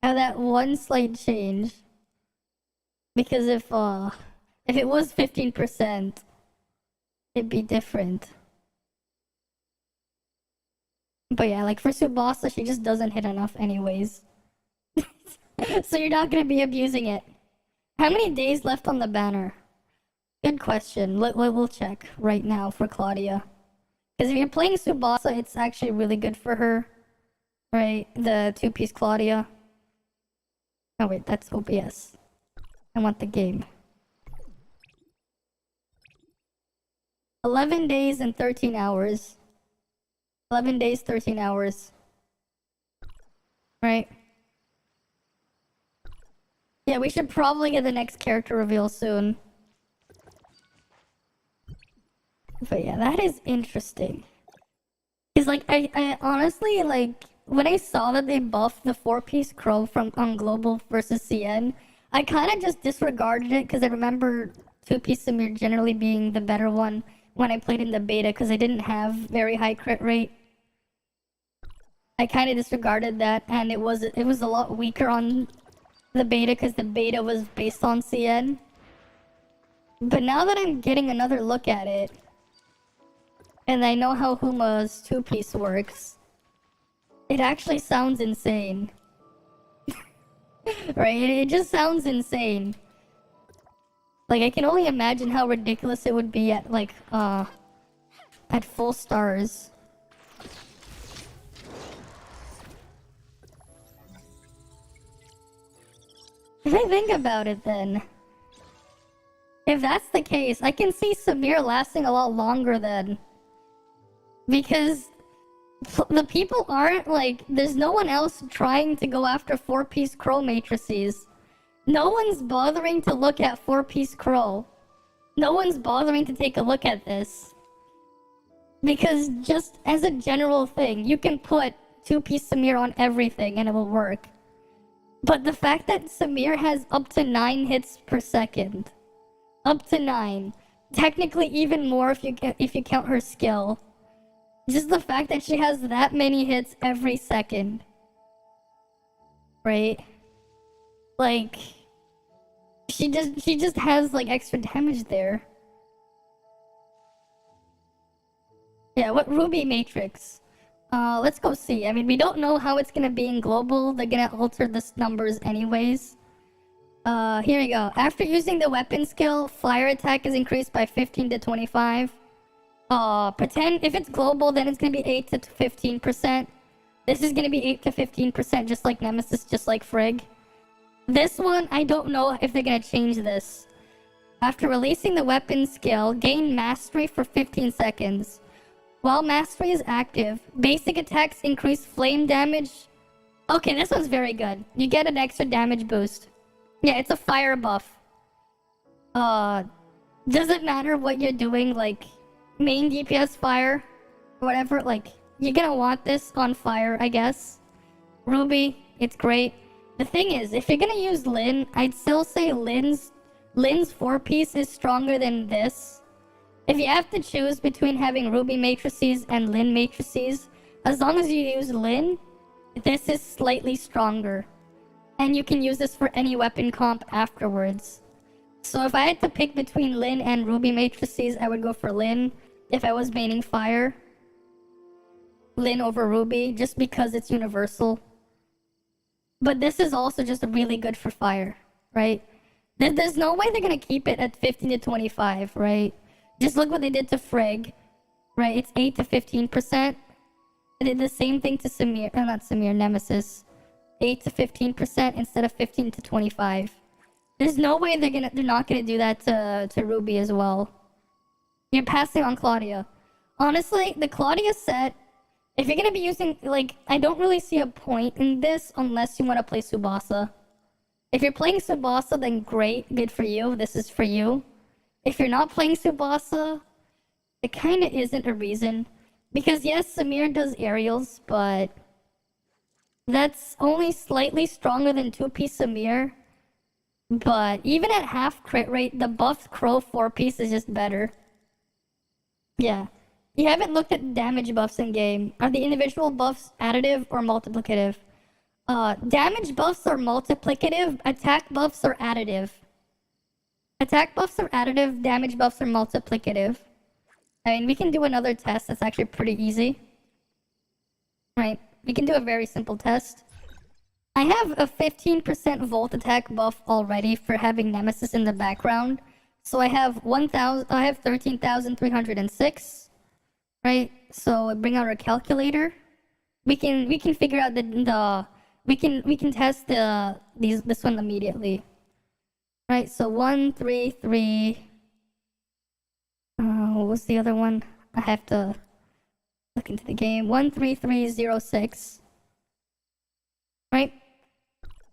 How that one slight change. Because if it was 15%, it'd be different. But yeah, like for Tsubasa, she just doesn't hit enough anyways. So you're not gonna be abusing it. How many days left on the banner? Good question. We'll check right now for Claudia. Because if you're playing Tsubasa, it's actually really good for her. Right? The 2-piece Claudia. Oh wait, that's OBS. I want the game. 11 days and 13 hours. 11 days, 13 hours. Right? Yeah, we should probably get the next character reveal soon. But yeah, that is interesting. Because like, I honestly, like, when I saw that they buffed the 4-piece crow from on global versus CN, I kind of just disregarded it because I remember 2-piece Samir generally being the better one when I played in the beta because I didn't have very high crit rate. I kind of disregarded that, and it was a lot weaker on the beta because the beta was based on CN. But now that I'm getting another look at it, and I know how Huma's 2-piece works, it actually sounds insane. Right? It just sounds insane. Like, I can only imagine how ridiculous it would be at, like, at full stars. If I think about it then, if that's the case, I can see Samir lasting a lot longer then. Because the people aren't, like, there's no one else trying to go after 4-piece crow matrices. No one's bothering to look at 4-piece crow. No one's bothering to take a look at this. Because just as a general thing, you can put 2-piece Samir on everything and it will work. But the fact that Samir has up to 9 hits per second. Up to 9. Technically even more if you count her skill. Just the fact that she has that many hits every second. Right? Like, she just has like extra damage there. Yeah, what Ruby Matrix? Let's go see. I mean, we don't know how it's gonna be in global. They're gonna alter the numbers anyways. Here we go. After using the weapon skill, fire attack is increased by 15 to 25. Pretend if it's global, then it's gonna be 8 to 15%. This is gonna be 8 to 15%, just like Nemesis, just like Frigg. This one, I don't know if they're gonna change this. After releasing the weapon skill, gain mastery for 15 seconds. While mastery is active, basic attacks increase flame damage Okay, this one's very good. You get an extra damage boost. Yeah, it's a fire buff. Doesn't matter what you're doing, like, main DPS fire, whatever, like, you're gonna want this on fire, I guess. Ruby, it's great. The thing is, if you're gonna use Lin, I'd still say Lin's 4-piece is stronger than this. If you have to choose between having Ruby matrices and Lin matrices, as long as you use Lin, this is slightly stronger. And you can use this for any weapon comp afterwards. So if I had to pick between Lin and Ruby matrices, I would go for Lin if I was maining fire. Lin over Ruby, just because it's universal. But this is also just really good for fire, right? There's no way they're gonna keep it at 15 to 25, right? Just look what they did to Frigg, right? It's 8 to 15%. They did the same thing to Samir, not Samir, Nemesis. 8 to 15% instead of 15 to 25. There's no way they're not gonna do that to Ruby as well. You're passing on Claudia. Honestly, the Claudia set, if you're gonna be using, like, I don't really see a point in this unless you want to play Tsubasa. If you're playing Tsubasa, then great, good for you. This is for you. If you're not playing Tsubasa, it kind of isn't a reason. Because yes, Samir does aerials, but that's only slightly stronger than 2-piece Samir. But even at half crit rate, the buffed Crow 4-piece is just better. Yeah. You haven't looked at damage buffs in game. Are the individual buffs additive or multiplicative? Damage buffs are multiplicative, attack buffs are additive. Attack buffs are additive, damage buffs are multiplicative. I mean, we can do another test that's actually pretty easy. Right, we can do a very simple test. I have a 15% volt attack buff already for having Nemesis in the background. So I have 13,306. Right? So bring out our calculator. We can figure out we can test this one immediately. Right? So 133. What was the other one? I have to look into the game. 13306. Right?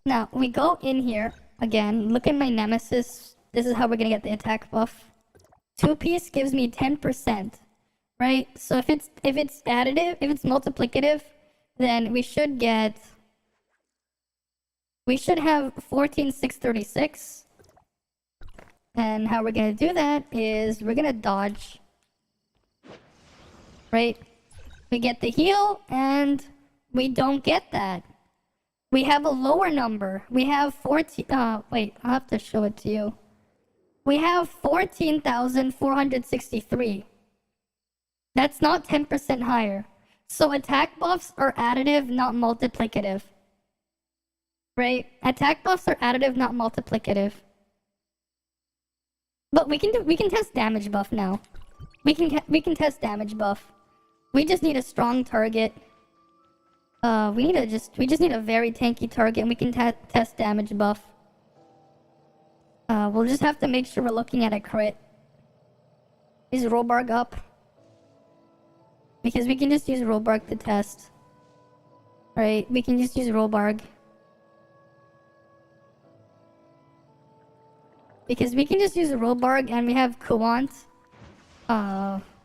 Now we go in here again. Look at my Nemesis. This is how we're gonna get the attack buff. 2-piece gives me 10%. Right? So if it's additive, if it's multiplicative, then we should have 14,636. And how we're gonna do that is we're gonna dodge. Right? We get the heal and we don't get that. We have a lower number. We have 14 wait, I'll have to show it to you. We have 14,463. That's not 10% higher. So attack buffs are additive, not multiplicative. Right? Attack buffs are additive, not multiplicative. But we can test damage buff now. We can test damage buff. We just need a strong target. We just need a very tanky target, and we can test damage buff. We'll just have to make sure we're looking at a crit. Is Robarg up? Because we can just use Robarg to test. Right? We can just use Robarg. Because we can just use Robarg and we have Kuwant.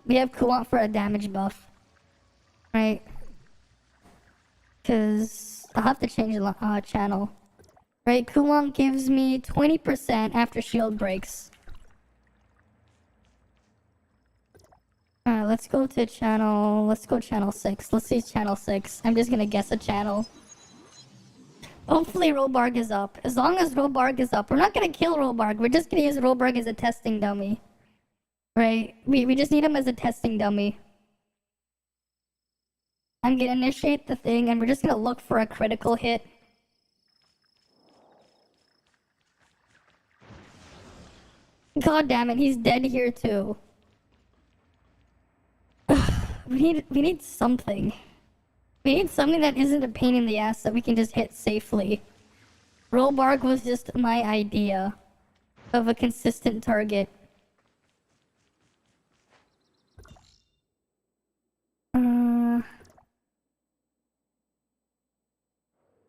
We have Kuwant for a damage buff. Right? Because I'll have to change the channel. Right? Kuwant gives me 20% after shield breaks. Alright, let's go channel 6. Let's see channel 6. I'm just gonna guess a channel. Hopefully Robarg is up. As long as Robarg is up. We're not gonna kill Robarg. We're just gonna use Robarg as a testing dummy. Right? We just need him as a testing dummy. I'm gonna initiate the thing and we're just gonna look for a critical hit. God damn it, he's dead here too. We need something. We need something that isn't a pain in the ass that we can just hit safely. Robarg was just my idea of a consistent target.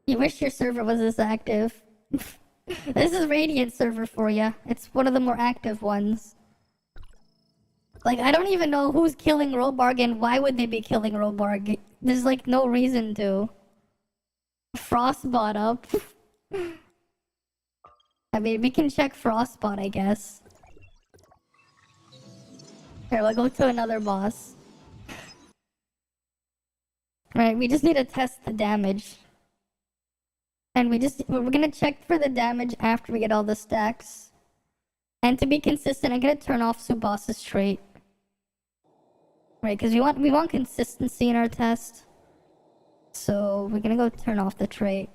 You wish your server was this active. This is Radiant server for you. It's one of the more active ones. Like, I don't even know who's killing Robarg and why would they be killing Robarg. There's like no reason to. Frostbot up. I mean, we can check Frostbot, I guess. Here, we'll go to another boss. Right, we just need to test the damage. And we're gonna check for the damage after we get all the stacks. And to be consistent, I'm gonna turn off Subas's trait. Right, because we want consistency in our test. So we're gonna go turn off the trait.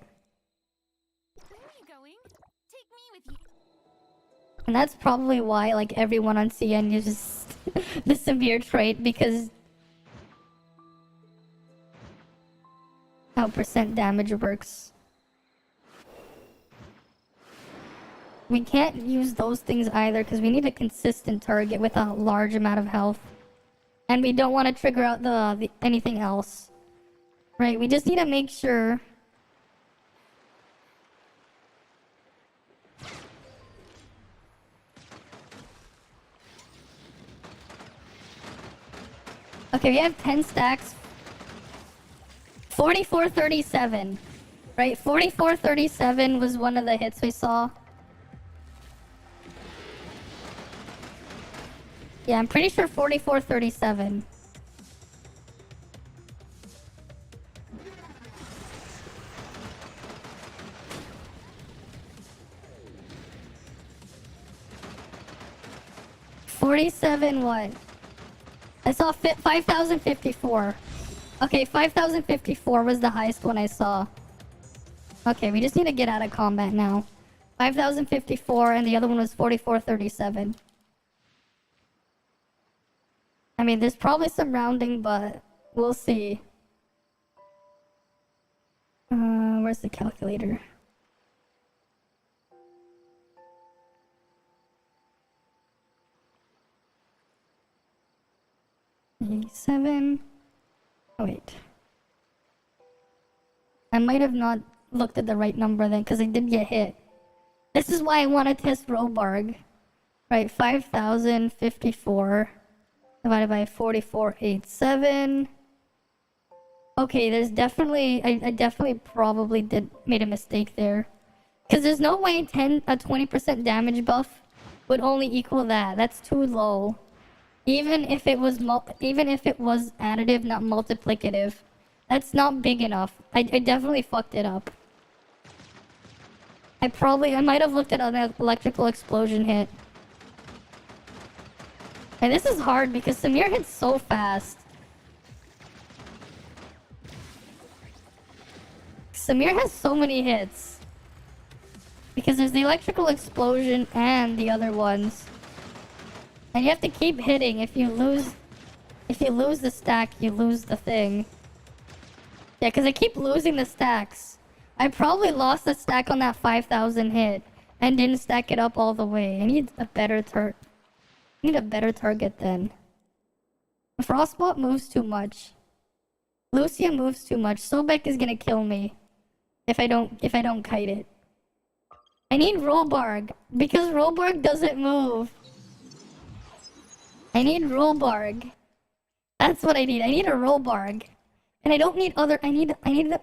Where are you going? Take me with you. And that's probably why like everyone on CN uses the severe trait, because how percent damage works. We can't use those things either because we need a consistent target with a large amount of health. And we don't want to trigger out the anything else. Right, we just need to make sure. Okay, we have 10 stacks. 4437. Right, 4437 was one of the hits we saw. Yeah, I'm pretty sure 4437. $47 what? I saw 5,054. Okay, 5,054 was the highest one I saw. Okay, we just need to get out of combat now. 5,054 and the other one was 4437. I mean, there's probably some rounding, but we'll see. Where's the calculator? $87. Oh, wait. I might have not looked at the right number then, because I did get hit. This is why I want to test Robarg. Right, 5,054 divided by 4487. Okay, there's definitely... I definitely probably made a mistake there. Because there's no way a 20% damage buff would only equal that. That's too low. Even if it was additive, not multiplicative. That's not big enough. I definitely fucked it up. I might have looked at an electrical explosion hit. And this is hard because Samir hits so fast. Samir has so many hits. Because there's the electrical explosion and the other ones. And you have to keep hitting. If you lose the stack, you lose the thing. Yeah, because I keep losing the stacks. I probably lost the stack on that 5,000 hit and didn't stack it up all the way. I need a better target then. Frostbot moves too much. Lucia moves too much. Sobek is gonna kill me if I don't kite it. I need Robarg because Robarg doesn't move. I need Robarg. That's what I need. I need a Robarg. And I don't need other... I need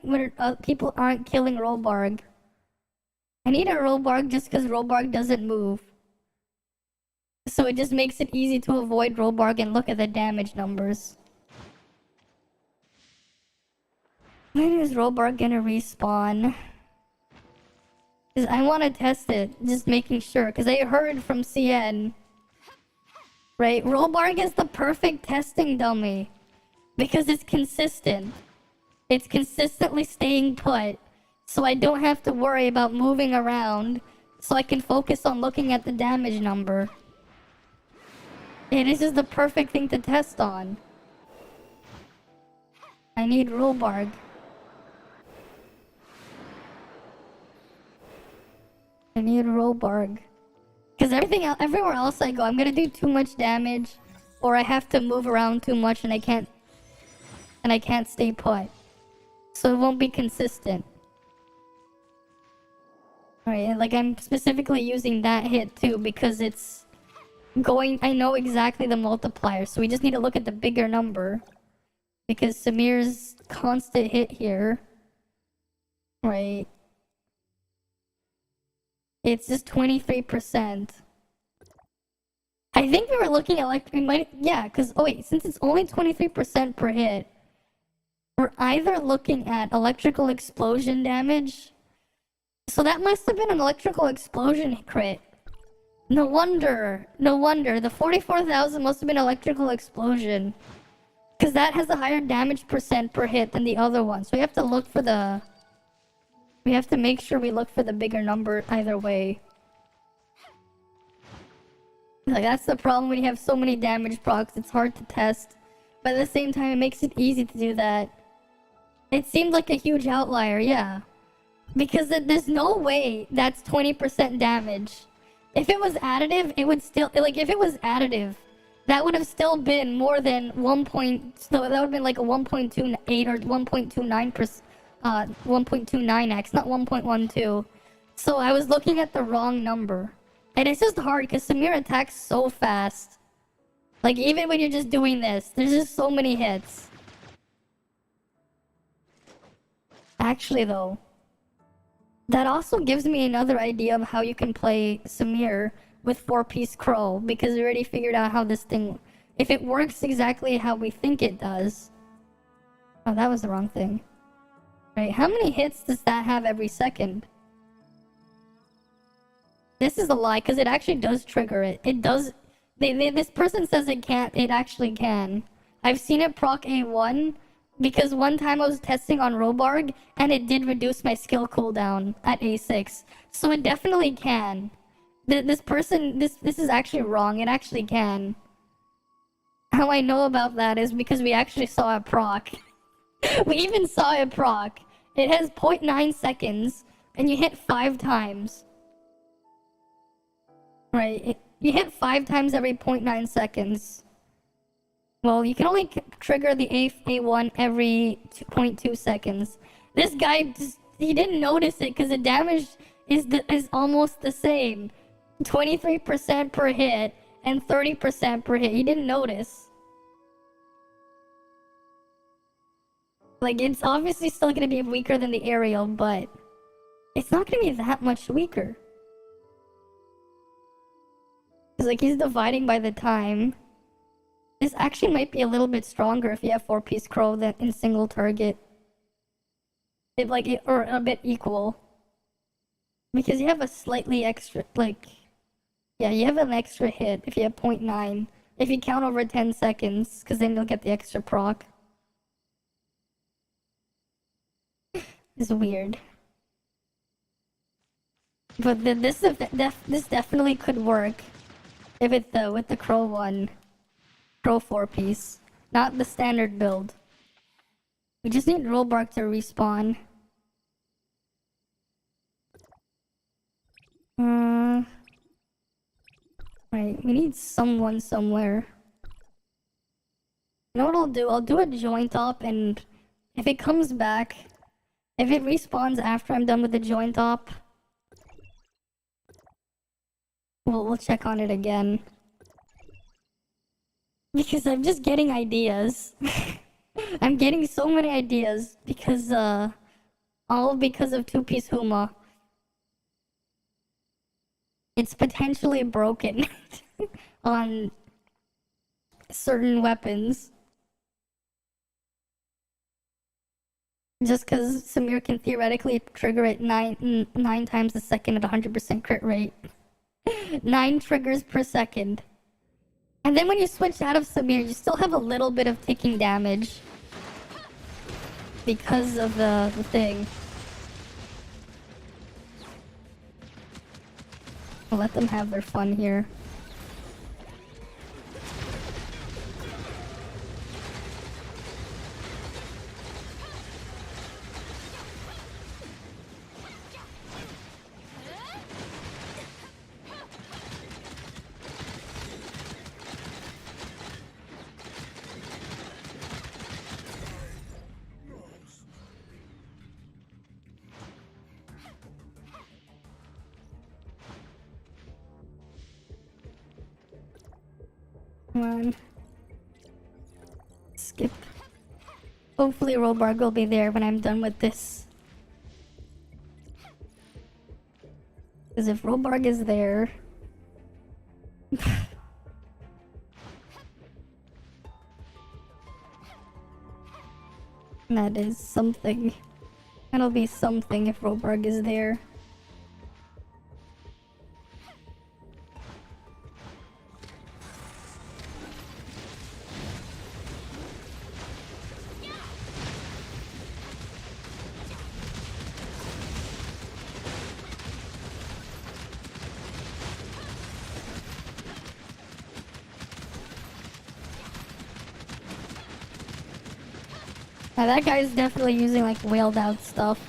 where people aren't killing Robarg. I need a Robarg just because Robarg doesn't move. So it just makes it easy to avoid Robarg and look at the damage numbers. When is Robarg gonna respawn? Because I want to test it. Just making sure. Because I heard from CN... Right, Robarg is the perfect testing dummy. Because it's consistent. It's consistently staying put. So I don't have to worry about moving around. So I can focus on looking at the damage number. Yeah, this is the perfect thing to test on. I need Robarg. I need Robarg. Because everywhere else I go, I'm gonna do too much damage, or I have to move around too much, and I can't stay put. So it won't be consistent. Right, and like I'm specifically using that hit too because it's going. I know exactly the multiplier, so we just need to look at the bigger number because Samir's constant hit here, right? It's just 23%. I think we were looking at like we might, yeah, because oh wait, since it's only 23% per hit, we're either looking at electrical explosion damage. So that must have been an electrical explosion crit. No wonder. No wonder. The 44,000 must have been electrical explosion. Because that has a higher damage percent per hit than the other one. So we have to look for the... We have to make sure we look for the bigger number either way. Like, that's the problem when you have so many damage procs. It's hard to test. But at the same time, it makes it easy to do that. It seemed like a huge outlier, yeah. Because there's no way that's 20% damage. If it was additive, it would still... Like, if it was additive, that would have still been more than 1 point... So that would have been like a 1.28 or 1.29%... 1.29x, not 1.12. So I was looking at the wrong number. And it's just hard because Samir attacks so fast. Like, even when you're just doing this, there's just so many hits. Actually, though... That also gives me another idea of how you can play Samir with 4-piece Crow, because we already figured out how this thing... If it works exactly how we think it does... Oh, that was the wrong thing. Right, how many hits does that have every second? This is a lie, because it actually does trigger it. It does... this person says it can't. It actually can. I've seen it proc A1... Because one time I was testing on Robarg, and it did reduce my skill cooldown at A6. So it definitely can. This person, this is actually wrong. It actually can. How I know about that is because we actually saw a proc. We even saw a proc. It has 0.9 seconds, and you hit 5 times. Right, you hit 5 times every 0.9 seconds. Well, you can only trigger the A1 every 2.2 seconds. This guy just, he didn't notice it because the damage is almost the same. 23% per hit and 30% per hit. He didn't notice. Like, it's obviously still going to be weaker than the aerial, but it's not going to be that much weaker. Because, like, he's dividing by the time. This actually might be a little bit stronger if you have 4-piece Crow than in single target. Or a bit equal. Because you have a slightly extra, like... Yeah, you have an extra hit if you have 0.9. If you count over 10 seconds, because then you'll get the extra proc. It's weird. But this definitely could work. If it's with the Crow one. Pro 4-piece, not the standard build. We just need Rollbark to respawn. Right, we need someone somewhere. You know what I'll do? I'll do a joint op, and if it comes back, if it respawns after I'm done with the joint op, we'll check on it again. Because I'm just getting ideas. I'm getting so many ideas because, all because of 2-piece Huma. It's potentially broken on certain weapons. Just because Samir can theoretically trigger it 9 times a second at 100% crit rate. 9 triggers per second. And then when you switch out of Samir, you still have a little bit of ticking damage. Because of the thing. I'll let them have their fun here. Come on. Skip. Hopefully Robarg will be there when I'm done with this. Because if Robarg is there... that is something. That'll be something if Robarg is there. Now that guy's definitely using like wailed out stuff.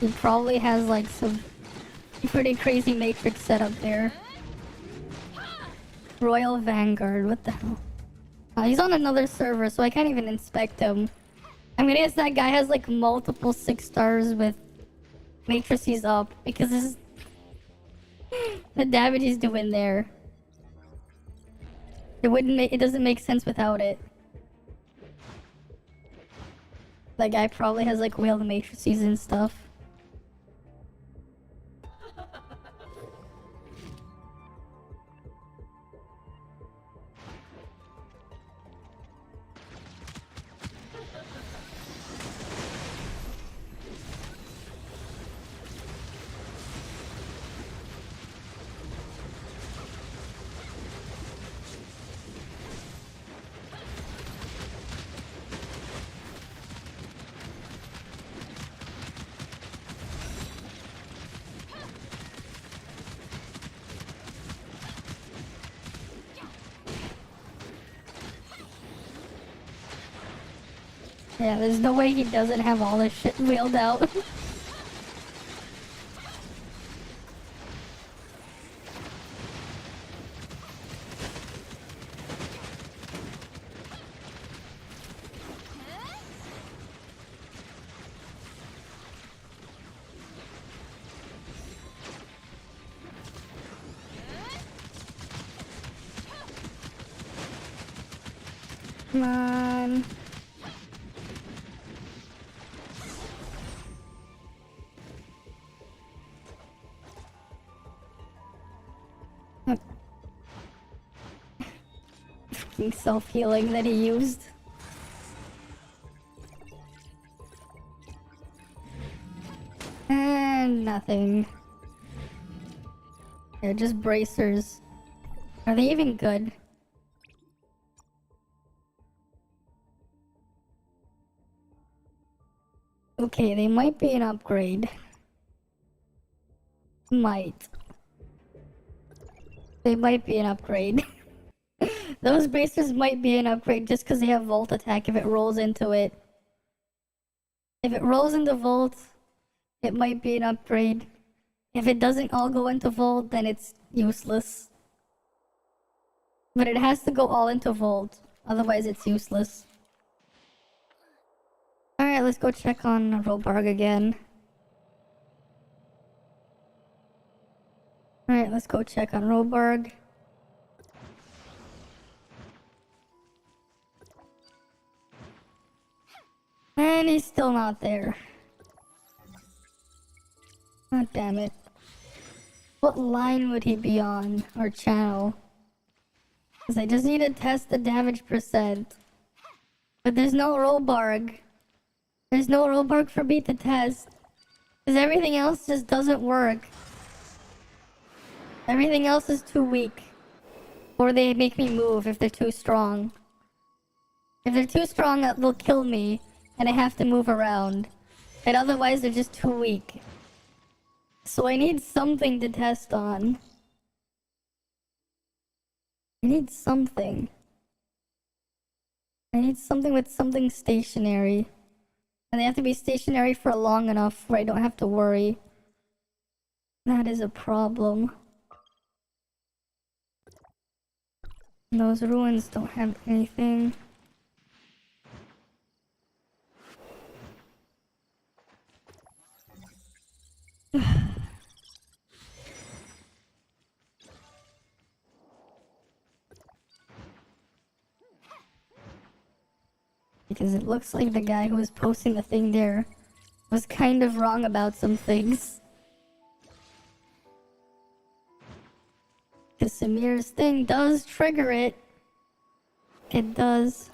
He probably has like some pretty crazy matrix setup there. Royal Vanguard, what the hell? He's on another server, so I can't even inspect him. I'm gonna guess that guy has like multiple 6 stars with matrices up because this is the damage he's doing there. It doesn't make sense without it. That guy probably has like whaled matrices and stuff. Yeah, there's no way he doesn't have all this shit wheeled out. Come on. Fucking self-healing that he used. And nothing. They're just bracers. Are they even good? Okay, they might be an upgrade. Might. They might be an upgrade. Those bracers might be an upgrade just because they have Volt attack if it rolls into it. If it rolls into Volt, it might be an upgrade. If it doesn't all go into Volt, then it's useless. But it has to go all into Volt, otherwise it's useless. Alright, let's go check on Robarg again. Alright, let's go check on Robarg. And he's still not there. God damn it. What line would he be on? Or channel? Because I just need to test the damage percent. But there's no Robarg. There's no Robarg for me to test. Because everything else just doesn't work. Everything else is too weak. Or they make me move if they're too strong. If they're too strong, they'll kill me. And I have to move around. And otherwise they're just too weak. So I need something to test on. I need something. I need something with something stationary. And they have to be stationary for long enough where I don't have to worry. That is a problem. Those ruins don't have anything. Because it looks like the guy who was posting the thing there was kind of wrong about some things. Because Samir's thing does trigger it. It does.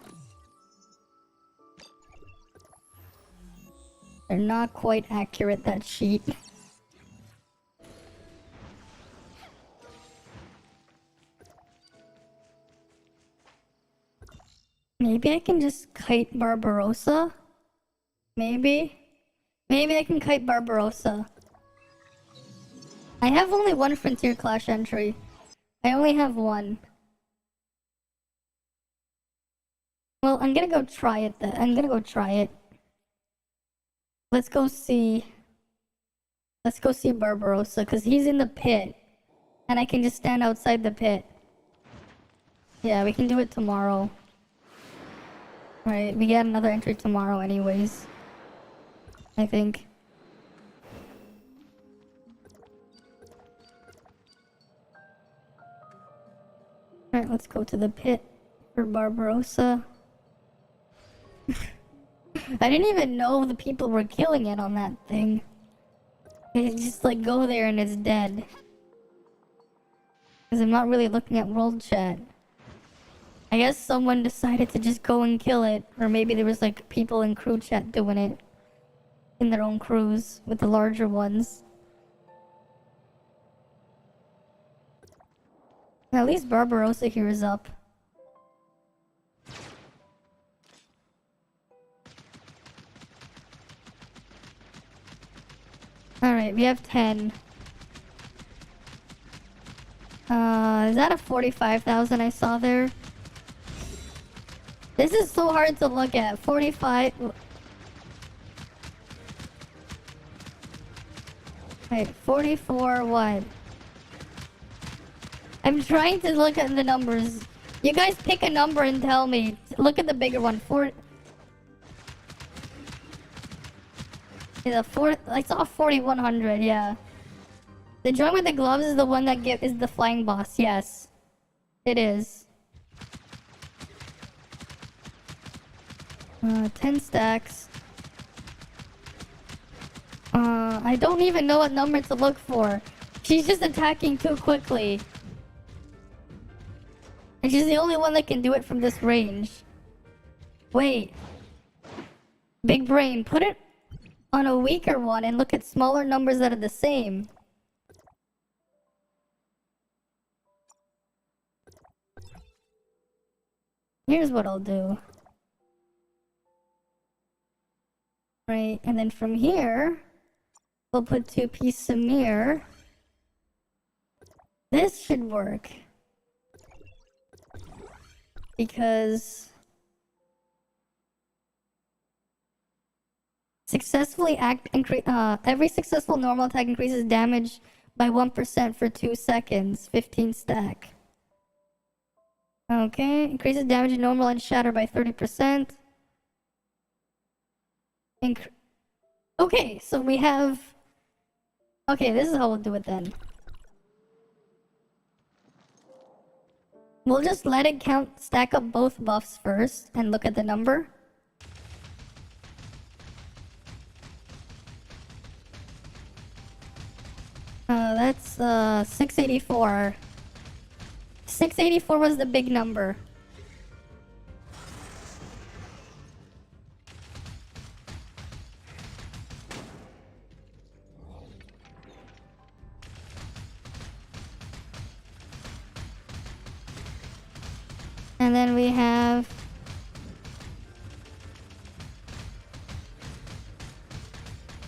They're not quite accurate, that sheet. Maybe I can just kite Barbarossa? Maybe? Maybe I can kite Barbarossa. I have only one Frontier Clash entry. I only have one. Well, I'm gonna go try it then. I'm gonna go try it. Let's go see Barbarossa, because he's in the pit. And I can just stand outside the pit. Yeah, we can do it tomorrow. Right, we get another entry tomorrow anyways. I think. Alright, let's go to the pit for Barbarossa. I didn't even know the people were killing it on that thing. They just like go there and it's dead. Because I'm not really looking at world chat. I guess someone decided to just go and kill it. Or maybe there was like people in crew chat doing it. In their own crews with the larger ones. At least Barbarossa here is up. Alright, we have 10. Is that a 45,000 I saw there? This is so hard to look at. 45... Wait, 44 what? I'm trying to look at the numbers. You guys pick a number and tell me. Look at the bigger one. I saw 4100, yeah. The drawing with the gloves is the one that is the flying boss, yes. It is. 10 stacks. I don't even know what number to look for. She's just attacking too quickly. And she's the only one that can do it from this range. Wait. Big brain, put it on a weaker one and look at smaller numbers that are the same. Here's what I'll do. Right, and then from here, we'll put 2-piece Samir. This should work. Because... every successful normal attack increases damage by 1% for 2 seconds. 15 stack. Okay, increases damage in normal and shatter by 30%. Okay, so we have... Okay, this is how we'll do it then. We'll just let it stack up both buffs first and look at the number. That's 684. 684 was the big number. And then we have...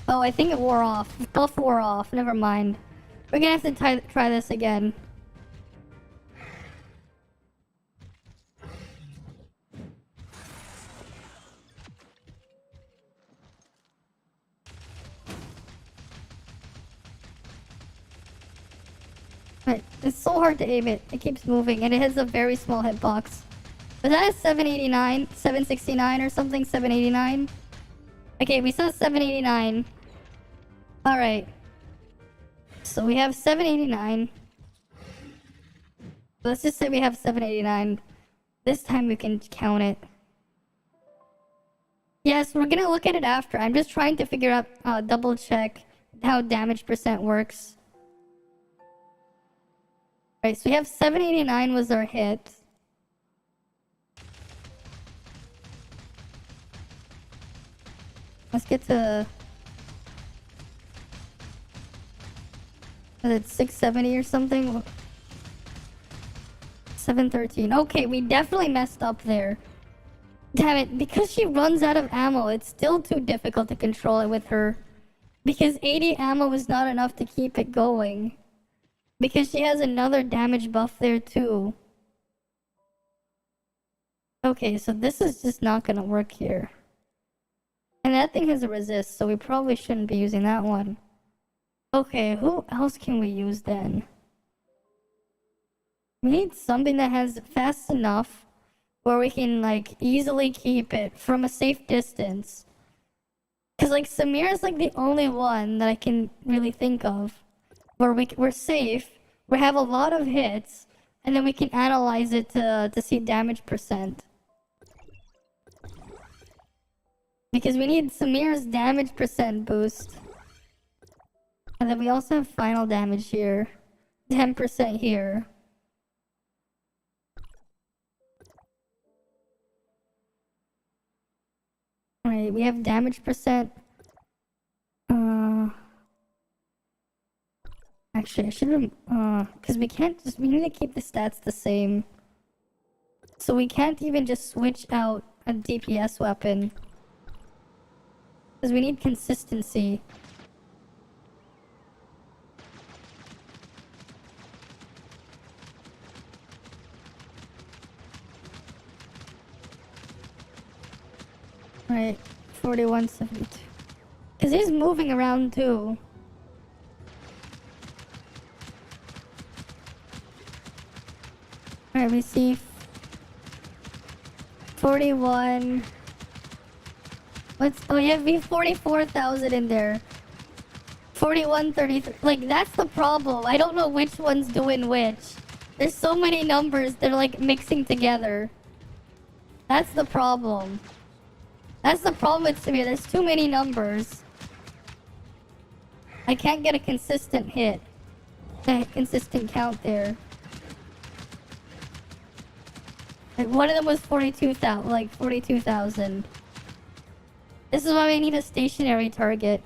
Oh, I think it wore off. Both wore off. Never mind. We're gonna have to try this again. But it's so hard to aim it. It keeps moving and it has a very small hitbox. Was that a 789? 769 or something? 789? Okay, we saw 789. Alright. So we have 789. Let's just say we have 789. This time we can count it. Yes, we're gonna look at it after. I'm just trying to figure out, double check how damage percent works. Right, so we have 789 was our hit. Let's get to... Is it 670 or something? 713. Okay, we definitely messed up there. Damn it, because she runs out of ammo, it's still too difficult to control it with her. Because 80 ammo is not enough to keep it going. Because she has another damage buff there too. Okay, so this is just not gonna work here. And that thing has a resist, so we probably shouldn't be using that one. Okay, who else can we use then? We need something that has fast enough where we can, like, easily keep it from a safe distance. Because, like, Samir is, like, the only one that I can really think of where we're safe, we have a lot of hits, and then we can analyze it to see damage percent. Because we need Samir's damage percent boost. And then we also have final damage here. 10% here. Alright, we have damage percent. Actually, I should because we need to keep the stats the same. So we can't even just switch out a DPS weapon. Because we need consistency. Right, 4172. Because he's moving around too. Alright, we see 41. Oh yeah, we have 44,000 in there. 4133. Like, that's the problem. I don't know which one's doing which. There's so many numbers, they're like mixing together. That's the problem. That's the problem with Samir. There's too many numbers. I can't get a consistent hit. A consistent count there. Like, one of them was 42,000. Like, 42,000. This is why we need a stationary target.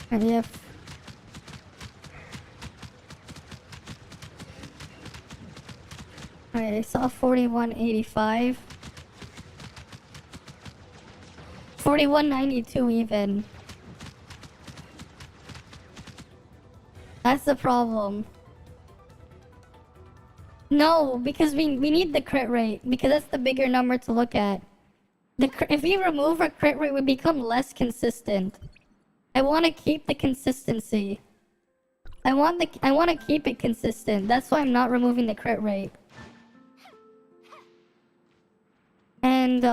And yep. Alright, I saw 4185. 4192 even. That's the problem. No, because we need the crit rate, because that's the bigger number to look at. If we remove our crit rate, we become less consistent. I want to keep the consistency. I want to keep it consistent. That's why I'm not removing the crit rate. And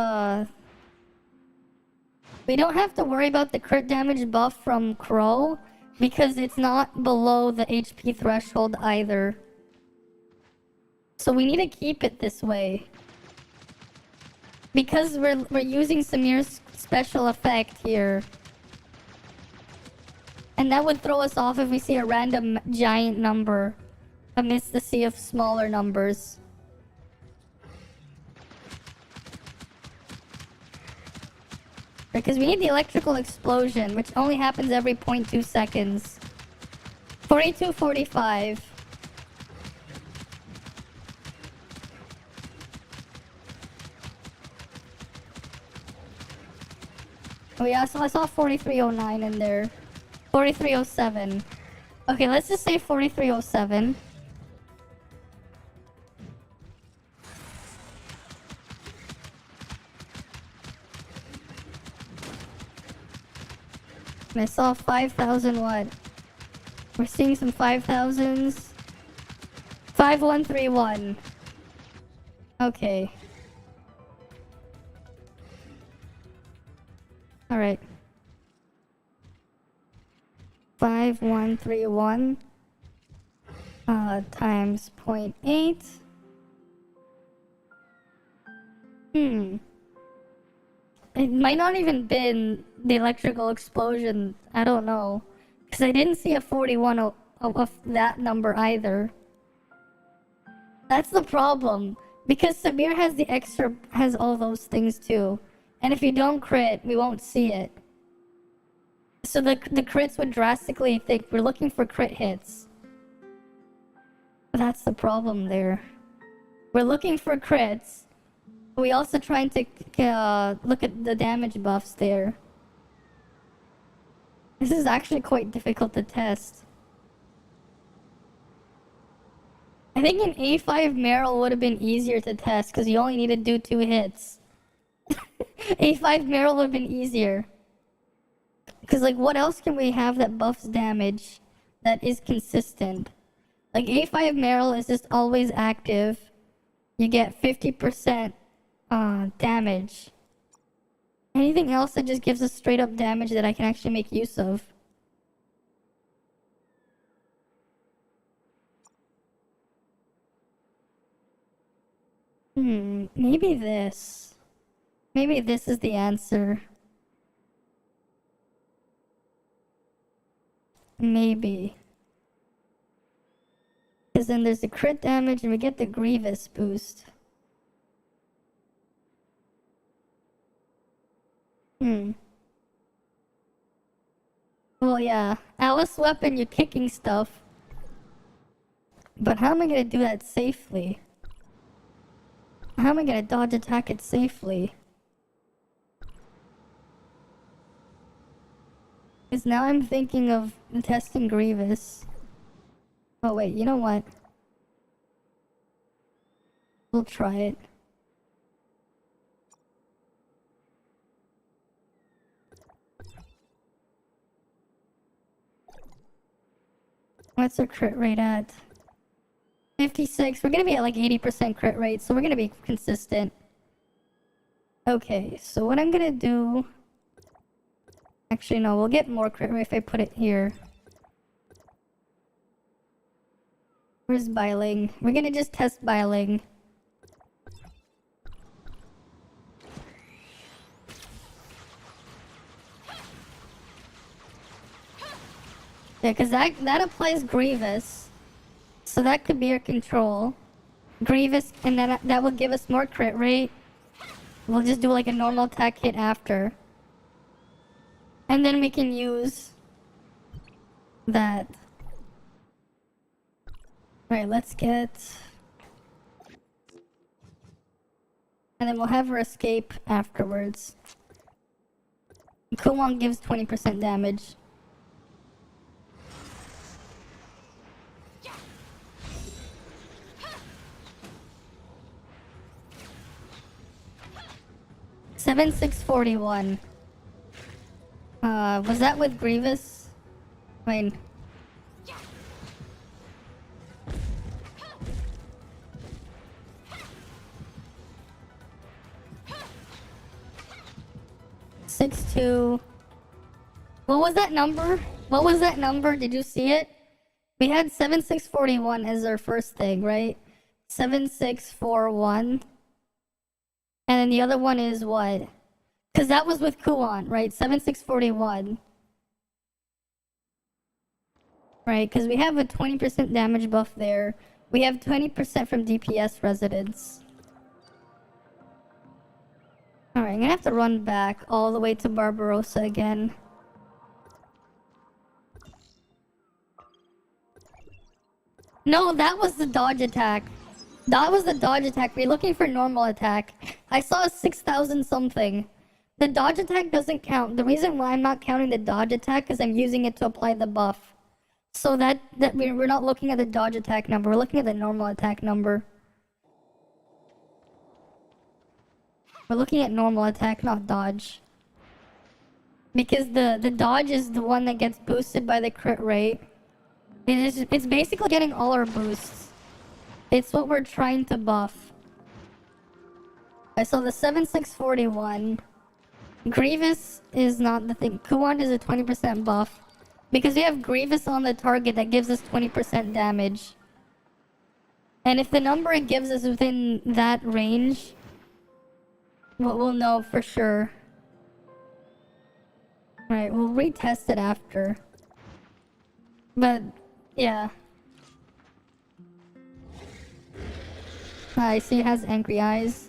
we don't have to worry about the crit damage buff from Crow because it's not below the HP threshold either. So we need to keep it this way. Because we're using Samir's special effect here. And that would throw us off if we see a random giant number amidst the sea of smaller numbers. Because we need the electrical explosion, which only happens every 0.2 seconds. 4245. Oh yeah, so I saw 4309 in there. 4307. Okay, let's just say 4307. And I saw 5,000 what? We're seeing some 5,000s. 5131. Okay. Alright. 5131 times 0.8. It might not even been the electrical explosion. I don't know. Because I didn't see a 41 of that number either. That's the problem. Because Samir has the extra, has all those things too. And if you don't crit, we won't see it. So the crits would drastically think we're looking for crit hits. That's the problem there. We're looking for crits. We also trying to look at the damage buffs there. This is actually quite difficult to test. I think an A5 Meryl would have been easier to test because you only need to do 2 hits. A5 Meryl would have been easier. Because, like, what else can we have that buffs damage that is consistent? Like, A5 Meryl is just always active. You get 50% damage. Anything else that just gives us straight up damage that I can actually make use of? Maybe this. Maybe this is the answer. Maybe. Because then there's the crit damage and we get the Grievous boost. Well, yeah. Alice weapon, you're kicking stuff. But how am I gonna do that safely? How am I gonna dodge attack it safely? Because now I'm thinking of testing Grievous. Oh wait, you know what? We'll try it. What's our crit rate at? 56. We're gonna be at like 80% crit rate, so we're gonna be consistent. Okay, so what I'm gonna do... Actually, no, we'll get more crit rate if I put it here. Where's Biling? We're gonna just test Biling. Yeah, because that applies Grievous. So that could be our control. Grievous, and then that will give us more crit rate. We'll just do like a normal attack hit after. And then we can use that. Alright, let's get... And then we'll have her escape afterwards. Kuwon gives 20% damage. Seven 641. Was that with Grievous? I mean... Six two. What was that number? What was that number? Did you see it? We had 7641 as our first thing, right? 7641. And then the other one is what? Because that was with Kuwon, right? 7641. Right, because we have a 20% damage buff there. We have 20% from DPS residents. Alright, I'm gonna have to run back all the way to Barbarossa again. No, that was the dodge attack. That was the dodge attack. We're looking for normal attack. I saw a 6,000 something. The dodge attack doesn't count. The reason why I'm not counting the dodge attack is I'm using it to apply the buff. So that we're not looking at the dodge attack number. We're looking at the normal attack number. We're looking at normal attack, not dodge. Because the dodge is the one that gets boosted by the crit rate. It's basically getting all our boosts. It's what we're trying to buff. So the 7641. Grievous is not the thing. Kuon is a 20% buff. Because we have Grievous on the target that gives us 20% damage. And if the number it gives us within that range, we'll know for sure. Right, we'll retest it after. But, yeah. I see it has angry eyes.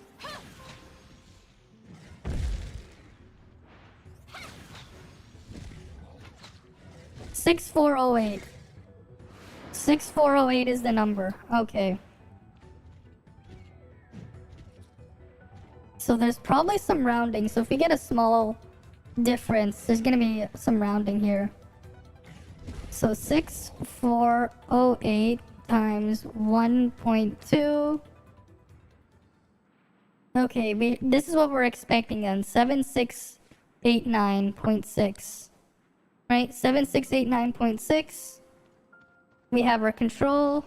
$6408. 6408 is the number. Okay. So there's probably some rounding. So if we get a small difference, there's gonna be some rounding here. So 6408 times 1.2. Okay, this is what we're expecting then. 7689.6. Right? 7689.6. We have our control.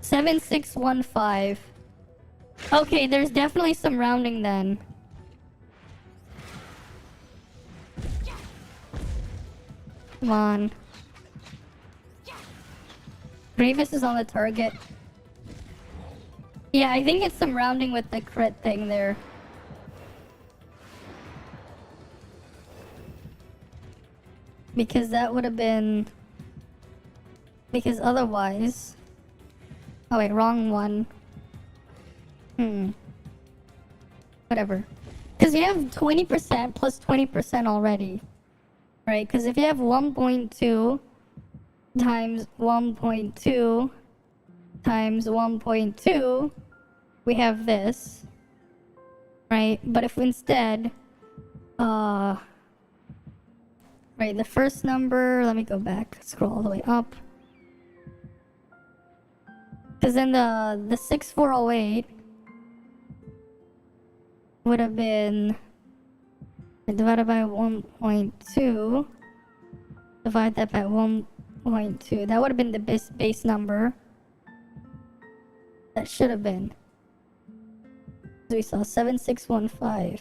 $7615. Okay, there's definitely some rounding then. Come on. Grievous is on the target. Yeah, I think it's some rounding with the crit thing there. Because that would have been... Because otherwise... Oh wait, wrong one. Whatever. Because we have 20% plus 20% already. Right? Because if you have 1.2 times 1.2 times 1.2, we have this. Right? But if instead... Right, the first number... Let me go back. Scroll all the way up. Because then the 6408 would have been divided by 1.2. Divide that by 1.2. That would have been the base number. That should have been. So we saw 7615.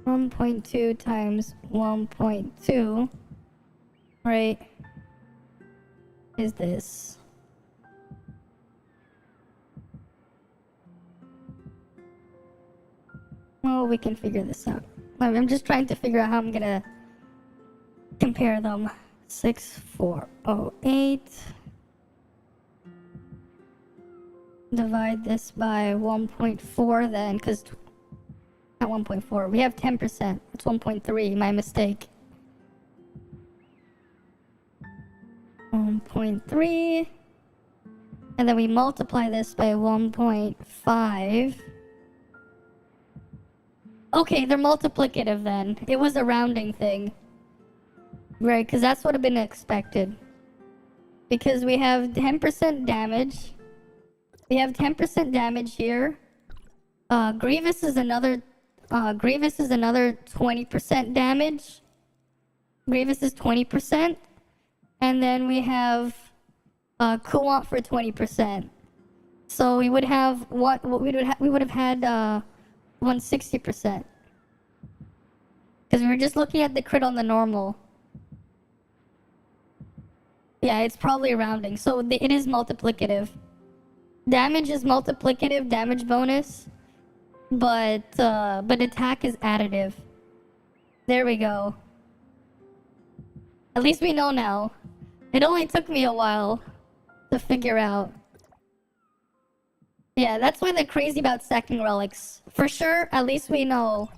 1.2 times 1.2. Right. Is this. Well, we can figure this out. I'm just trying to figure out how I'm gonna compare them. 6408. Divide this by 1.4 then, because not 1.4. We have 10%. It's 1.3. My mistake. 1.3. And then we multiply this by 1.5. Okay, they're multiplicative then. It was a rounding thing. Right, because that's what would have been expected. Because we have 10% damage. We have 10% damage here. Grievous is another 20% damage. Grievous is 20%. And then we have Kuwant for 20%. So we would have we would have had 160%. Because we were just looking at the crit on the normal. Yeah, it's probably rounding. So it is multiplicative. Damage is multiplicative, damage bonus. But attack is additive. There we go. At least we know now. It only took me a while to figure out. Yeah, that's why they're crazy about stacking relics. For sure, at least we know.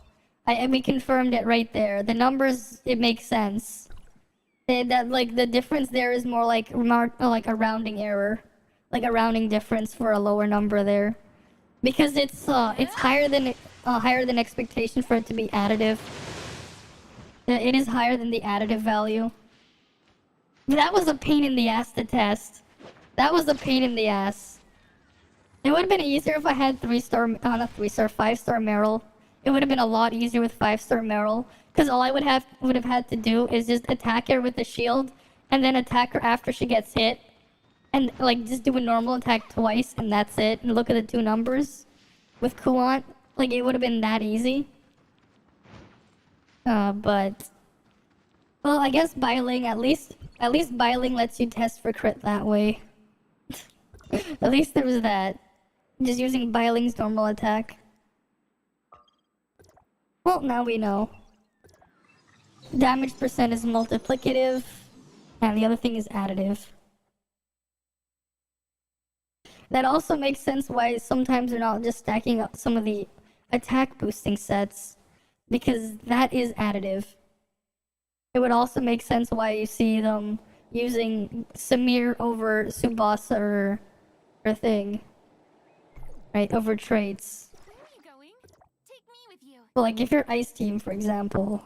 And we confirmed it right there. The numbers, it makes sense. That like the difference there is more like a rounding error, like a rounding difference for a lower number there, because it's higher than expectation for it to be additive. It is higher than the additive value. That was a pain in the ass to test. That was a pain in the ass. It would have been easier if I had 5-star Meryl. It would have been a lot easier with 5-star Meryl, because all I would have had to do is just attack her with the shield and then attack her after she gets hit, and like just do a normal attack twice, and that's it, and look at the two numbers with Kuant, like it would have been that easy. But well, I guess Biling at least Biling lets you test for crit that way. At least there was that. Just using Biling's normal attack. Well, now we know. Damage percent is multiplicative, and the other thing is additive. That also makes sense why sometimes they're not just stacking up some of the attack boosting sets, because that is additive. It would also make sense why you see them using Samir over Tsubasa or thing. Right, over traits. Where are you going? Take me with you. Well, like if you're Ice Team, for example.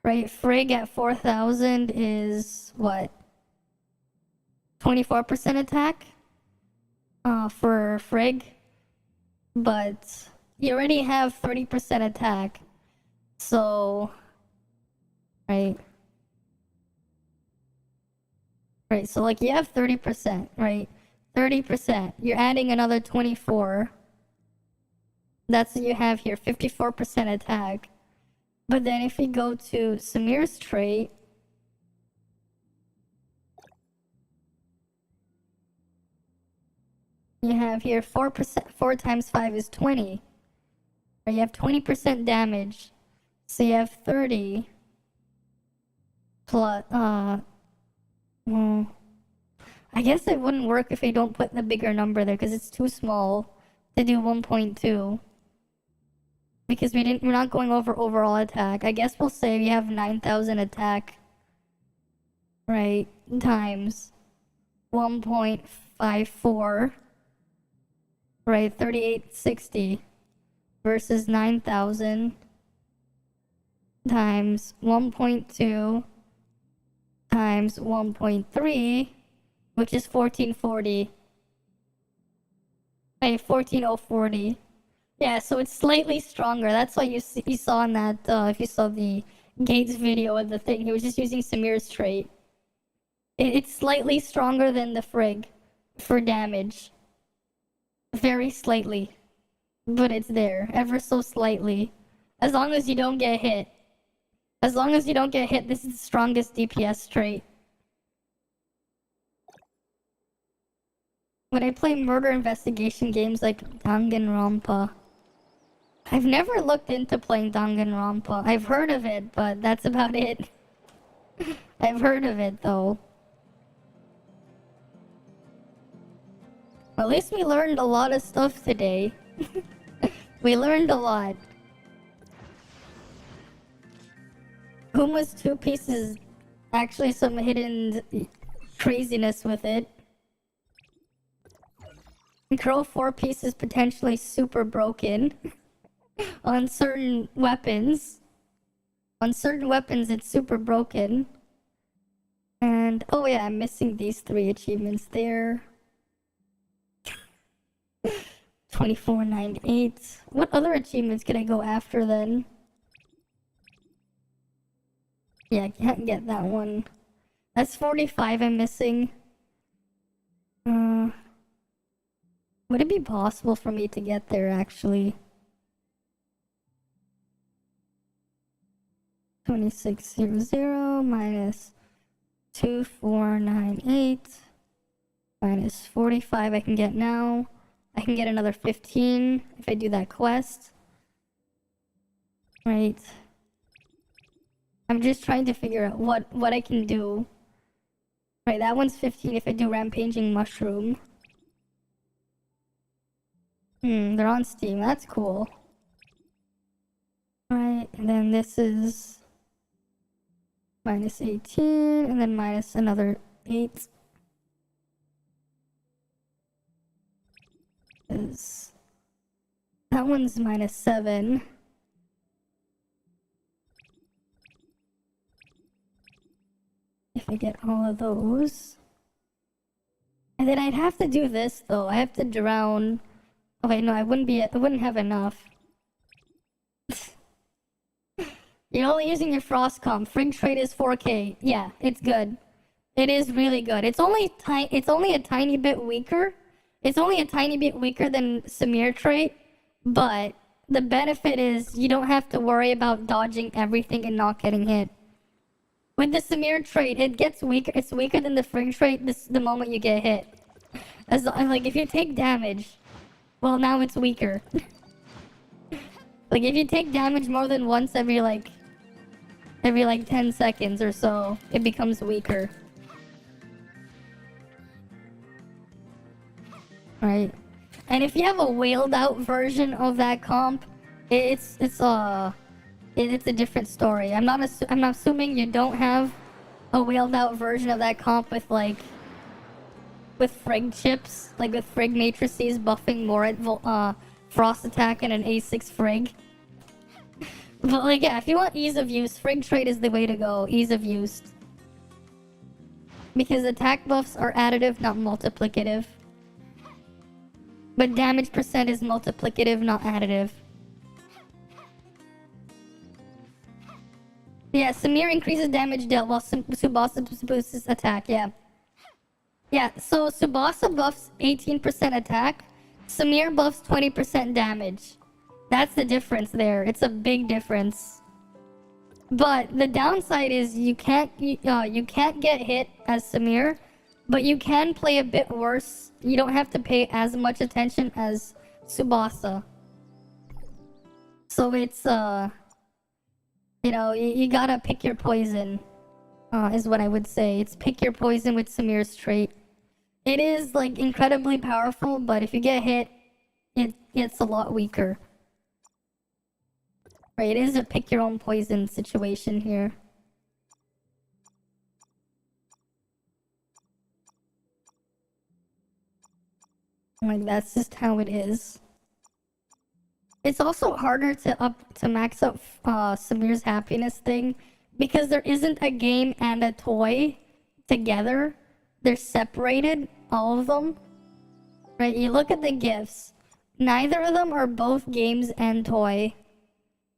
Right, Frigg at 4,000 is what? 24% attack? For Frigg. But you already have 30% attack. So, right. Right, so like you have 30%, right? 30%. You're adding another 24. That's what you have here, 54% attack. But then if you go to Samir's trait, you have here 4%, 4 times 5 is 20. Or you have 20% damage. So you have 30 plus, well, I guess it wouldn't work if they don't put the bigger number there because it's too small to do 1.2. Because we're not going over overall attack. I guess we'll say we have 9,000 attack, right, times 1.54, right, 3860 versus 9,000 times 1.2 times 1.3, which is 1440. Hey, 14040. Yeah, so it's slightly stronger. That's why you saw in that, if you saw the Gates video of the thing, he was just using Samir's trait. It's slightly stronger than the Frigg for damage. Very slightly. But it's there, ever so slightly. As long as you don't get hit. As long as you don't get hit, this is the strongest DPS trait. When I play murder investigation games like Danganronpa, I've never looked into playing Danganronpa. I've heard of it, but that's about it. I've heard of it, though. At least we learned a lot of stuff today. We learned a lot. Huma's 2 pieces, actually some hidden craziness with it. Crow 4 pieces potentially super broken. On certain weapons. On certain weapons it's super broken. And, oh yeah, I'm missing these 3 achievements there. 2498. What other achievements can I go after then? Yeah, I can't get that one. That's 45 I'm missing. Would it be possible for me to get there actually? 2600 minus 2498 minus 45 I can get now. I can get another 15 if I do that quest. Right. I'm just trying to figure out what I can do. Right, that one's 15 if I do Rampaging Mushroom. They're on Steam. That's cool. Right, and then this is minus 18, and then minus another 8. That one's minus 7. If I get all of those. And then I'd have to do this though. I have to drown. Oh wait, no, I wouldn't have enough. You're only using your frost comp. Frigg trait is 4K. Yeah, it's good. It is really good. It's only a tiny bit weaker. It's only a tiny bit weaker than Samir trait, but the benefit is you don't have to worry about dodging everything and not getting hit. With the Samir trait, it gets weaker. It's weaker than the Frig trait the moment you get hit. Like if you take damage, well now it's weaker. Like if you take damage more than once every like 10 seconds or so, it becomes weaker. Right. And if you have a whaled out version of that comp, it's a different story. I'm assuming you don't have a whaled out version of that comp with Frig chips, like with Frig matrices buffing more at Frost attack and an A6 Frig. But like yeah, if you want ease of use, Frig trait is the way to go. Ease of use. Because attack buffs are additive, not multiplicative. But damage percent is multiplicative, not additive. Yeah, Samir increases damage dealt while Tsubasa boosts attack, yeah. Yeah, so Tsubasa buffs 18% attack, Samir buffs 20% damage. That's the difference there. It's a big difference. But the downside is you can't get hit as Samir, but you can play a bit worse. You don't have to pay as much attention as Tsubasa. So it's you gotta pick your poison, is what I would say. It's pick your poison with Samir's trait. It is like incredibly powerful, but if you get hit, it's a lot weaker. Right, it is a pick your own poison situation here. Like that's just how it is. It's also harder to max out Samir's happiness thing because there isn't a game and a toy together. They're separated, all of them. Right, you look at the gifts. Neither of them are both games and toy.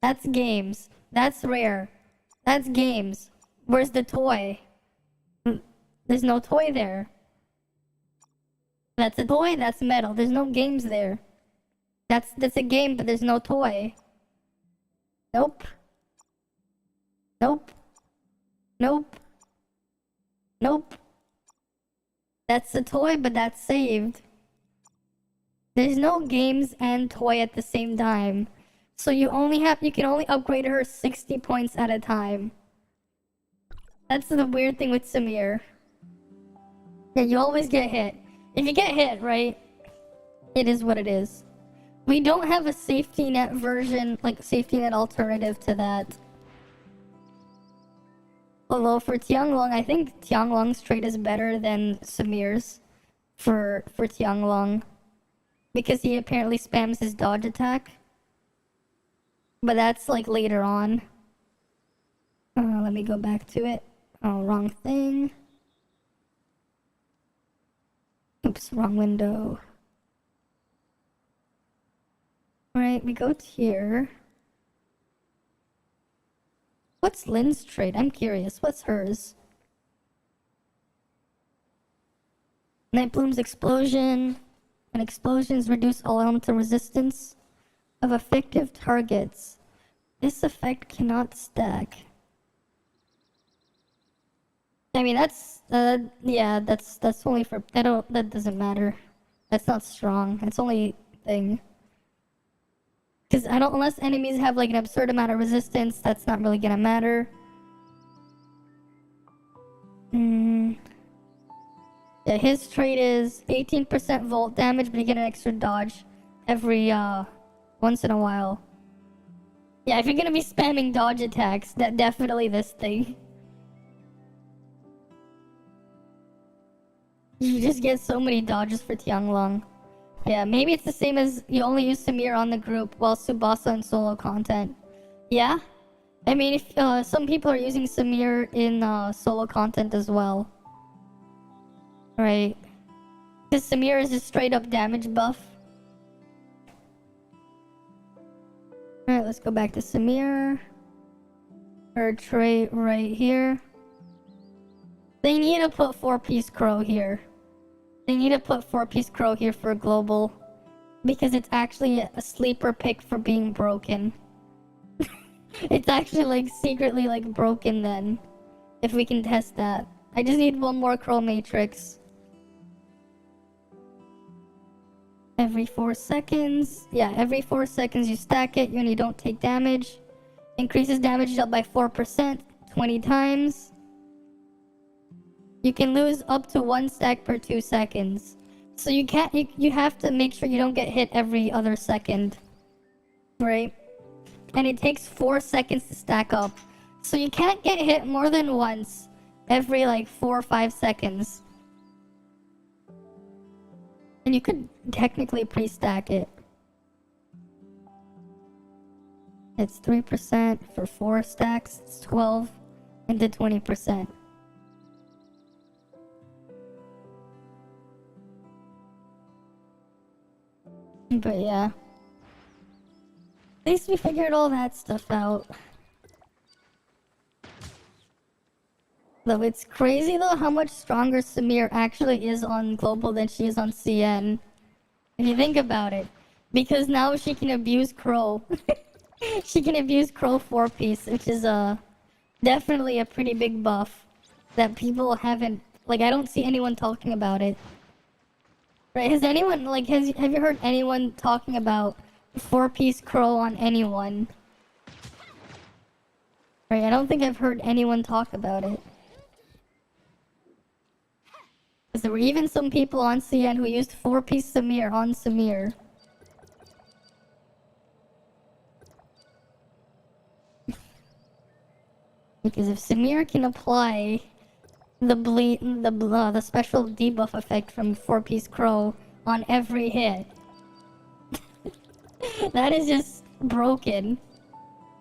That's games. That's rare. That's games. Where's the toy? There's no toy there. That's a toy, that's metal. There's no games there. That's a game, but there's no toy. Nope. Nope. Nope. Nope. That's a toy, but that's saved. There's no games and toy at the same time. So you can only upgrade her 60 points at a time. That's the weird thing with Samir. Yeah, you always get hit. If you get hit, right, it is what it is. We don't have a safety net version, like safety net alternative to that. Although for Tianglong, I think Tianglong's trait is better than Samir's for Tianglong. Because he apparently spams his dodge attack. But that's like later on. Let me go back to it. Oh, wrong thing. Oops, wrong window. Alright, we go to here. What's Lynn's trait? I'm curious. What's hers? Night Bloom's explosion. And explosions reduce all elemental resistance of effective targets. This effect cannot stack. I mean, that's only for that doesn't matter. That's not strong. That's only thing. Because unless enemies have like an absurd amount of resistance, that's not really gonna matter. Yeah, his trait is 18% volt damage, but you get an extra dodge every once in a while. Yeah, if you're gonna be spamming dodge attacks, that definitely this thing. You just get so many dodges for Tianglong. Yeah, maybe it's the same as you only use Samir on the group while Tsubasa in solo content. Yeah? I mean, if some people are using Samir in solo content as well. Right. Because Samir is a straight up damage buff. Alright, let's go back to Samir. Her trait right here. They need to put 4-piece crow here. They need to put 4-piece crow here for global. Because it's actually a sleeper pick for being broken. It's actually like secretly like broken then. If we can test that. I just need one more crow matrix. Every 4 seconds. Yeah, every 4 seconds you stack it and you don't take damage. Increases damage up by 4%, 20 times. You can lose up to 1 stack per 2 seconds. So you can't, you have to make sure you don't get hit every other second. Right? And it takes 4 seconds to stack up. So you can't get hit more than once every like 4 or 5 seconds. And you could technically pre-stack it. It's 3% for 4 stacks, it's 12 into 20%. But yeah. At least we figured all that stuff out. Though it's crazy though how much stronger Samir actually is on global than she is on CN. When you think about it. Because now she can abuse Crow. She can abuse Crow 4-piece, which is definitely a pretty big buff. That people haven't, like, I don't see anyone talking about it. Right, has anyone, like, have you heard anyone talking about 4-piece Crow on anyone? Right, I don't think I've heard anyone talk about it. Because there were even some people on CN who used 4-piece Samir on Samir. Because if Samir can apply the special debuff effect from 4-piece Crow on every hit, that is just broken.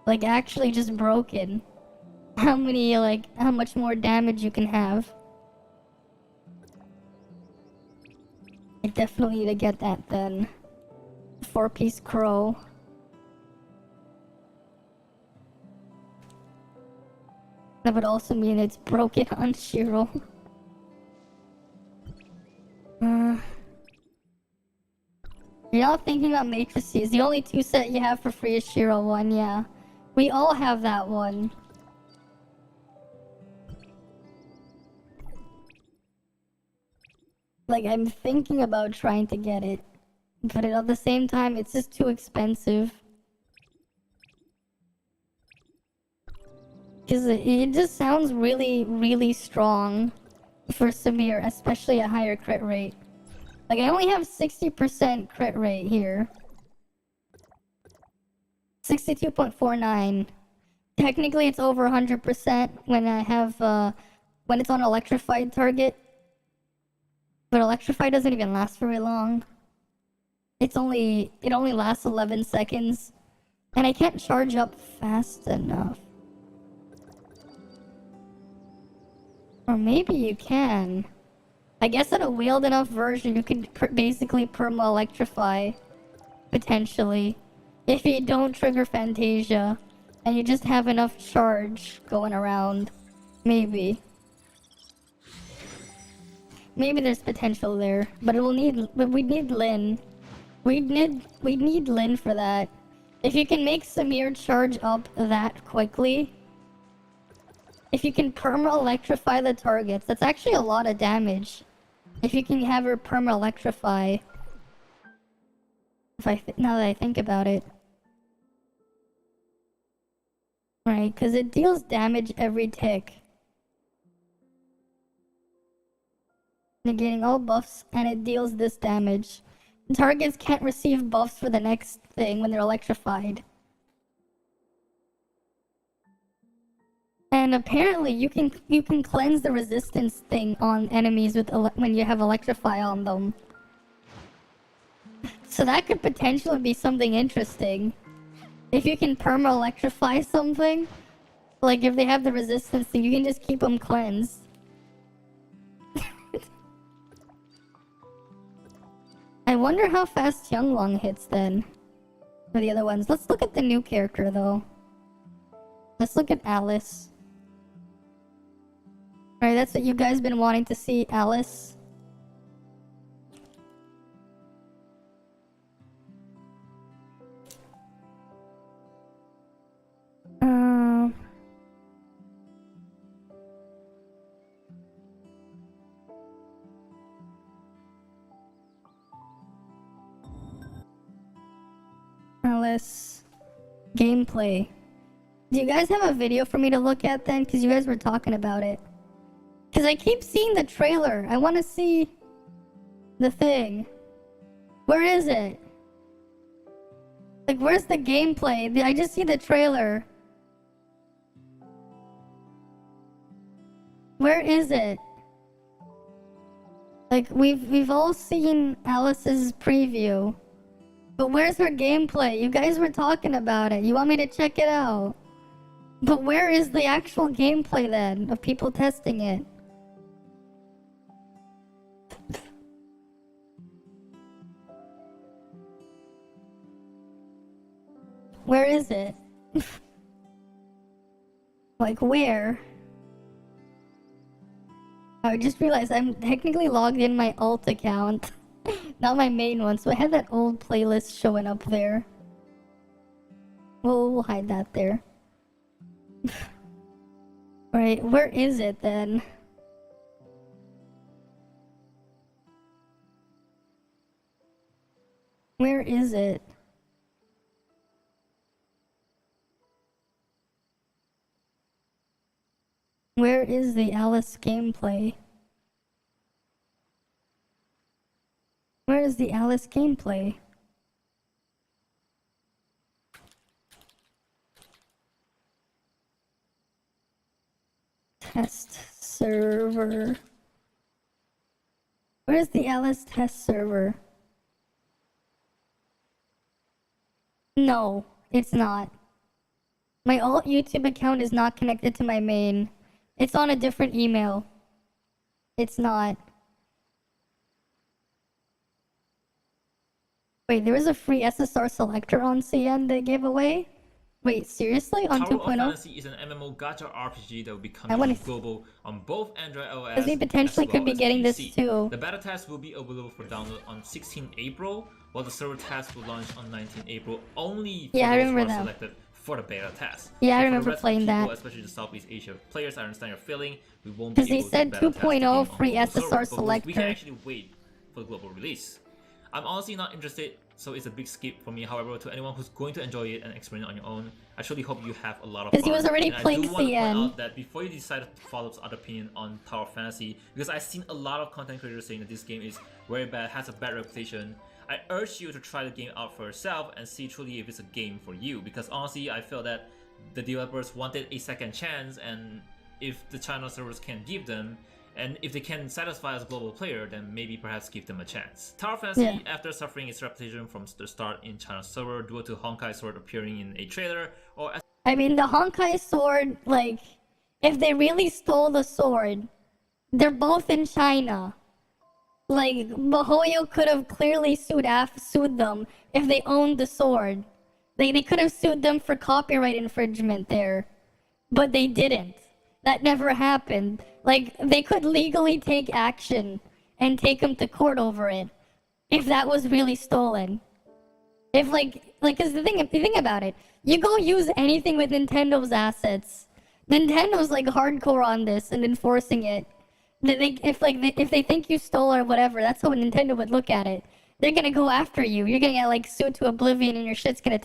Like, actually just broken. How much more damage you can have. I definitely need to get that then. 4-piece Crow. That would also mean it's broken on Shiro. You're not thinking about matrices. The only 2 set you have for free is Shiro 1, yeah. We all have that one. Like, I'm thinking about trying to get it. But at the same time, it's just too expensive. Because it just sounds really, really strong for Samir, especially a higher crit rate. Like, I only have 60% crit rate here. 62.49. Technically, it's over 100% when I have, when it's on electrified target. But electrified doesn't even last very long. It only lasts 11 seconds. And I can't charge up fast enough. Or maybe you can. I guess in a wheeled enough version, you can basically perma-electrify. Potentially. If you don't trigger Fantasia. And you just have enough charge going around. Maybe. Maybe there's potential there. But we'd need Lin. We'd need Lin for that. If you can make Samir charge up that quickly. If you can perma-electrify the targets, that's actually a lot of damage. If you can have her perma-electrify. Now that I think about it. Right, because it deals damage every tick. Negating all buffs, and it deals this damage. Targets can't receive buffs for the next thing when they're electrified. And apparently you can cleanse the resistance thing on enemies with when you have electrify on them. So that could potentially be something interesting. If you can perma-electrify something, like if they have the resistance thing, you can just keep them cleansed. I wonder how fast Younglong hits then. For the other ones. Let's look at the new character though. Let's look at Alice. Alright, that's what you guys been wanting to see, Alice. Alice gameplay. Do you guys have a video for me to look at then? Because you guys were talking about it. Because I keep seeing the trailer. I want to see the thing. Where is it? Like, where's the gameplay? I just see the trailer. Where is it? Like, we've all seen Alice's preview. But where's her gameplay? You guys were talking about it. You want me to check it out? But where is the actual gameplay then of people testing it? Where is it? Like, where? I just realized I'm technically logged in my alt account. Not my main one, so I had that old playlist showing up there. We'll hide that there. Right, where is it then? Where is it? Where is the Alice gameplay? Where is the Alice gameplay? Test server. Where's the Alice test server? No, it's not. My alt YouTube account is not connected to my main. It's on a different email. It's not. Wait, there was a free SSR selector on CN they gave away? Wait, seriously? On Tower 2.0? of Fantasy is an MMO gacha RPG that will be coming global on both Android OS Because we potentially as well could be as getting PC. this too. The beta test will be available for download on 16 April, while the server test will launch on 19 April only for Yeah, I those who remember are that. selected for the beta test. Yeah, I So for the remember rest of playing people, that. especially the Southeast Asia players, I understand your feeling. We won't be Because they able said to beta test the game 2.0 on free global SSR server, but we can selector. actually wait for the global release. I'm honestly not interested, so it's a big skip for me. However, to anyone who's going to enjoy it and experience it on your own, I truly hope you have a lot of fun. Because he was already And playing I do want to point CN. out that before you decide to follow this other opinion on Tower of Fantasy, because I've seen a lot of content creators saying that this game is very bad, has a bad reputation, I urge you to try the game out for yourself and see truly if it's a game for you. Because honestly, I feel that the developers wanted a second chance, and if the China servers can give them, and if they can satisfy as a global player, then maybe perhaps give them a chance. Tower of Fantasy, after suffering its reputation from the start in China's server due to Honkai Sword appearing in a trailer, or as I mean, the Honkai sword, like, if they really stole the sword, they're both in China. Like, MiHoYo could have clearly sued them if they owned the sword. They could have sued them for copyright infringement there. But they didn't. That never happened. Like, they could legally take action and take them to court over it if that was really stolen. If, cause the thing about it, you go use anything with Nintendo's assets. Nintendo's, like, hardcore on this and enforcing it. If they think you stole or whatever, that's how Nintendo would look at it. They're gonna go after you. You're gonna get, like, sued to oblivion and your shit's gonna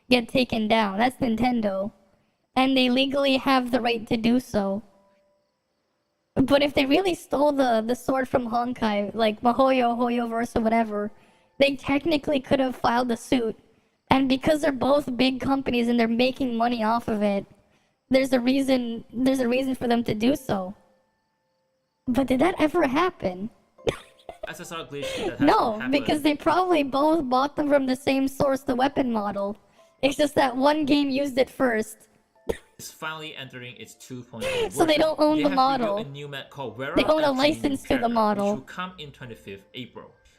get taken down. That's Nintendo. And they legally have the right to do so. But if they really stole the sword from Honkai, like MiHoYo, Hoyoverse, or whatever, they technically could have filed a suit. And because they're both big companies and they're making money off of it, there's a reason for them to do so. But did that ever happen? SSR glitch that has No, happened. because they probably both bought them from the same source, the weapon model. It's just that one game used it first. Is finally entering its 2.0 So they version. don't own the have model. revealed a new map called Vera They own a and license to the character, model. which will come in 25th April.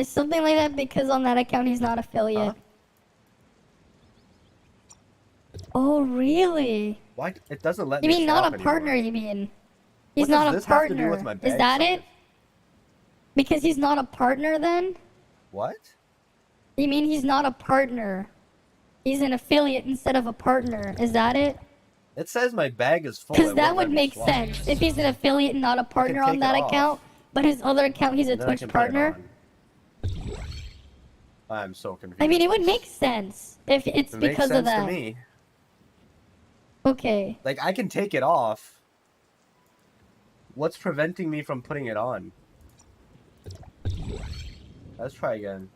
Is something like that because on that account he's not affiliate. Huh? Oh, really? Why? It doesn't let You me mean shop not a partner, anymore. you mean? He's What does not a this have to do partner. with my Is bag that size? it? Because he's not a partner then? What? You mean he's not a partner? He's an affiliate instead of a partner. Is that it? It says my bag is full. Because it that won't let would me make swap. sense. If he's an affiliate and not a partner on take that it off. account, but his other account he's a And then I Twitch can put it partner. on. I'm so confused. I mean, it would make sense if it's It makes because sense of that. to me. Okay. Like, I can take it off. What's preventing me from putting it on? Let's try again.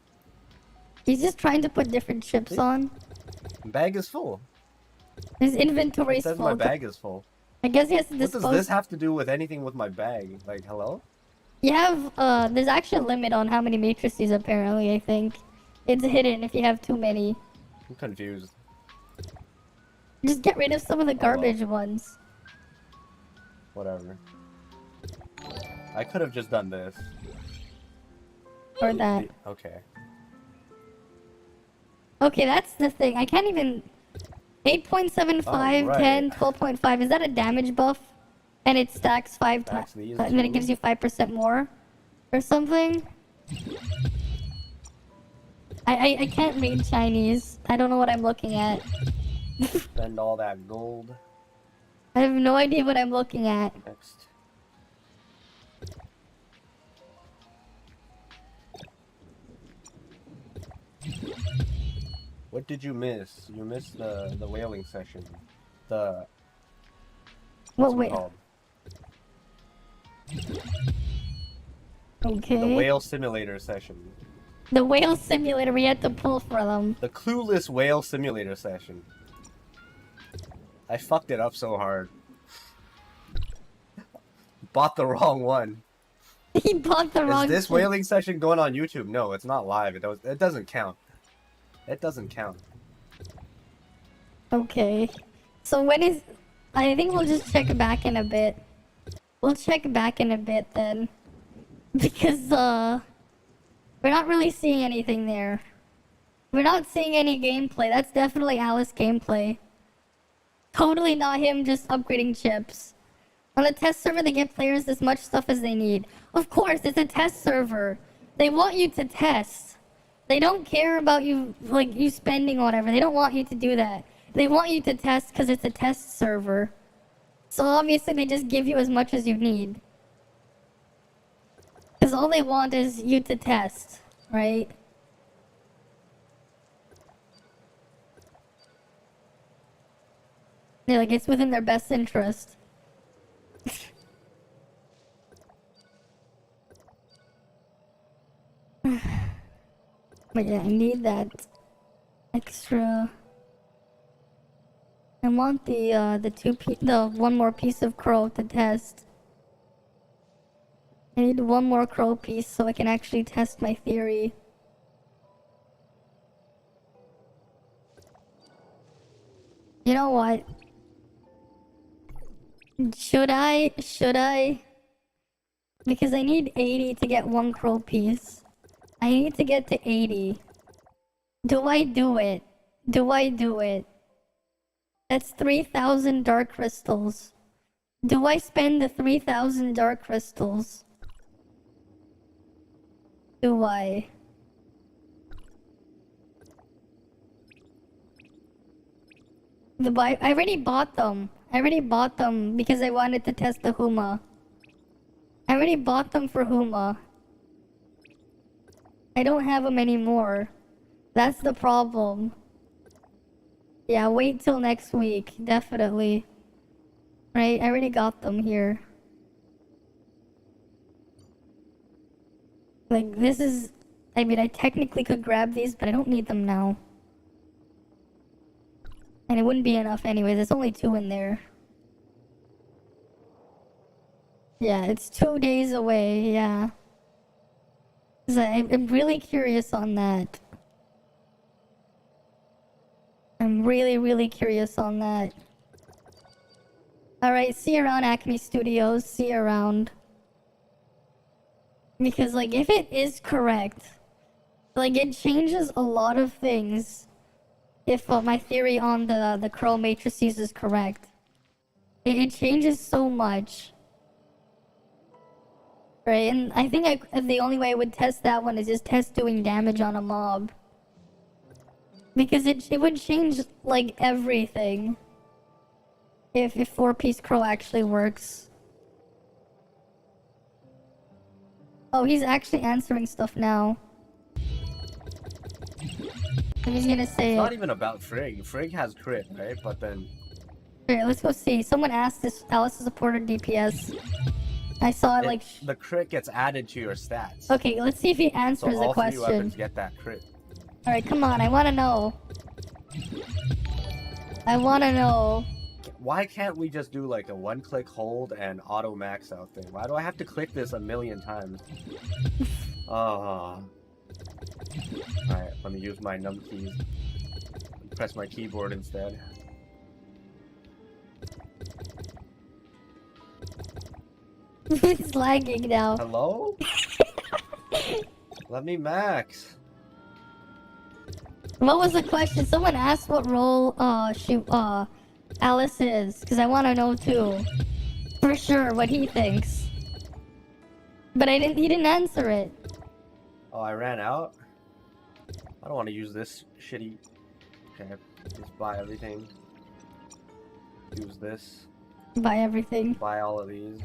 He's just trying to put different chips on. Bag is full. His It inventory's says full. my bag is full. I guess he has to What does dispose. this have to do with anything with my bag? Like, hello? You have, there's actually a limit on how many matrices apparently, I think. It's hidden if you have too many. I'm confused. Just get rid of some of the well. garbage ones. Whatever. I could have just done this. Or that. Okay. Okay, that's the thing. I can't even... 8.75, Alright. 10, 12.5. Is that a damage buff? And it stacks 5 times. Stacks these And then it two. gives you 5% more? Or something? I can't read Chinese. I don't know what I'm looking at. Spend all that gold. I have no idea what I'm looking at. Next. What did you miss? You missed the whaling session. The What what's it wait? called? Okay. The whale simulator session. The whale simulator we had to pull for them. The clueless whale simulator session. I fucked it up so hard. Bought the wrong one. He bought the wrong Is this shit. whaling session going on YouTube? No, it's not live. It doesn't count. It doesn't count. Okay. So when is... I think we'll just check back in a bit. We'll check back in a bit then. Because, we're not really seeing anything there. We're not seeing any gameplay. That's definitely Alice gameplay. Totally not him just upgrading chips. On the test server, they give players as much stuff as they need. Of course, it's a test server. They want you to test. They don't care about you, like, you spending whatever. They don't want you to do that. They want you to test because it's a test server. So obviously, they just give you as much as you need. Because all they want is you to test, right? They're like, it's within their best interest. But yeah, I need that extra. I want the one more piece of crow to test. I need one more crow piece so I can actually test my theory. You know what? Should I? Because I need 80 to get one crow piece. I need to get to 80. Do I do it? Do I do it? That's 3,000 dark crystals. Do I spend the 3,000 dark crystals? Do I? I already bought them. I already bought them because I wanted to test the Huma. I already bought them for Huma. I don't have them anymore. That's the problem. Yeah, wait till next week. Definitely. Right? I already got them here. Like, this is... I mean, I technically could grab these, but I don't need them now. And it wouldn't be enough anyway. There's only 2 in there. Yeah, it's 2 days away, yeah. 'Cause I'm really curious on that. I'm really curious on that. Alright, see you around Acme Studios. See you around. Because, like, if it is correct Like, it changes a lot of things if my theory on the crow matrices is correct. It changes so much. Right, and I think the only way I would test that one is just test doing damage on a mob. Because it would change, like, everything. If 4-piece crow actually works. Oh, he's actually answering stuff now. And he's gonna say It's it. not even about Frigg. Frigg has crit, right? But then... Here, let's go see. Someone asked this Alice is a porter DPS. I saw it, like... The crit gets added to your stats. Okay, let's see if he So answers the all 3 question. weapons get that crit. Alright, come on, I wanna know. I wanna know. Why can't we just do like a one-click hold and auto max out thing? Why do I have to click this a million times? Alright, let me use my num keys. Press my keyboard instead. It's lagging now. Hello? Let me max. What was the question? Someone asked what role Alice is, because I want to know too, for sure, what he thinks. But he didn't answer it. Oh, I ran out? I don't want to use this shitty... Okay, just buy everything. Use this. Buy everything. Buy all of these.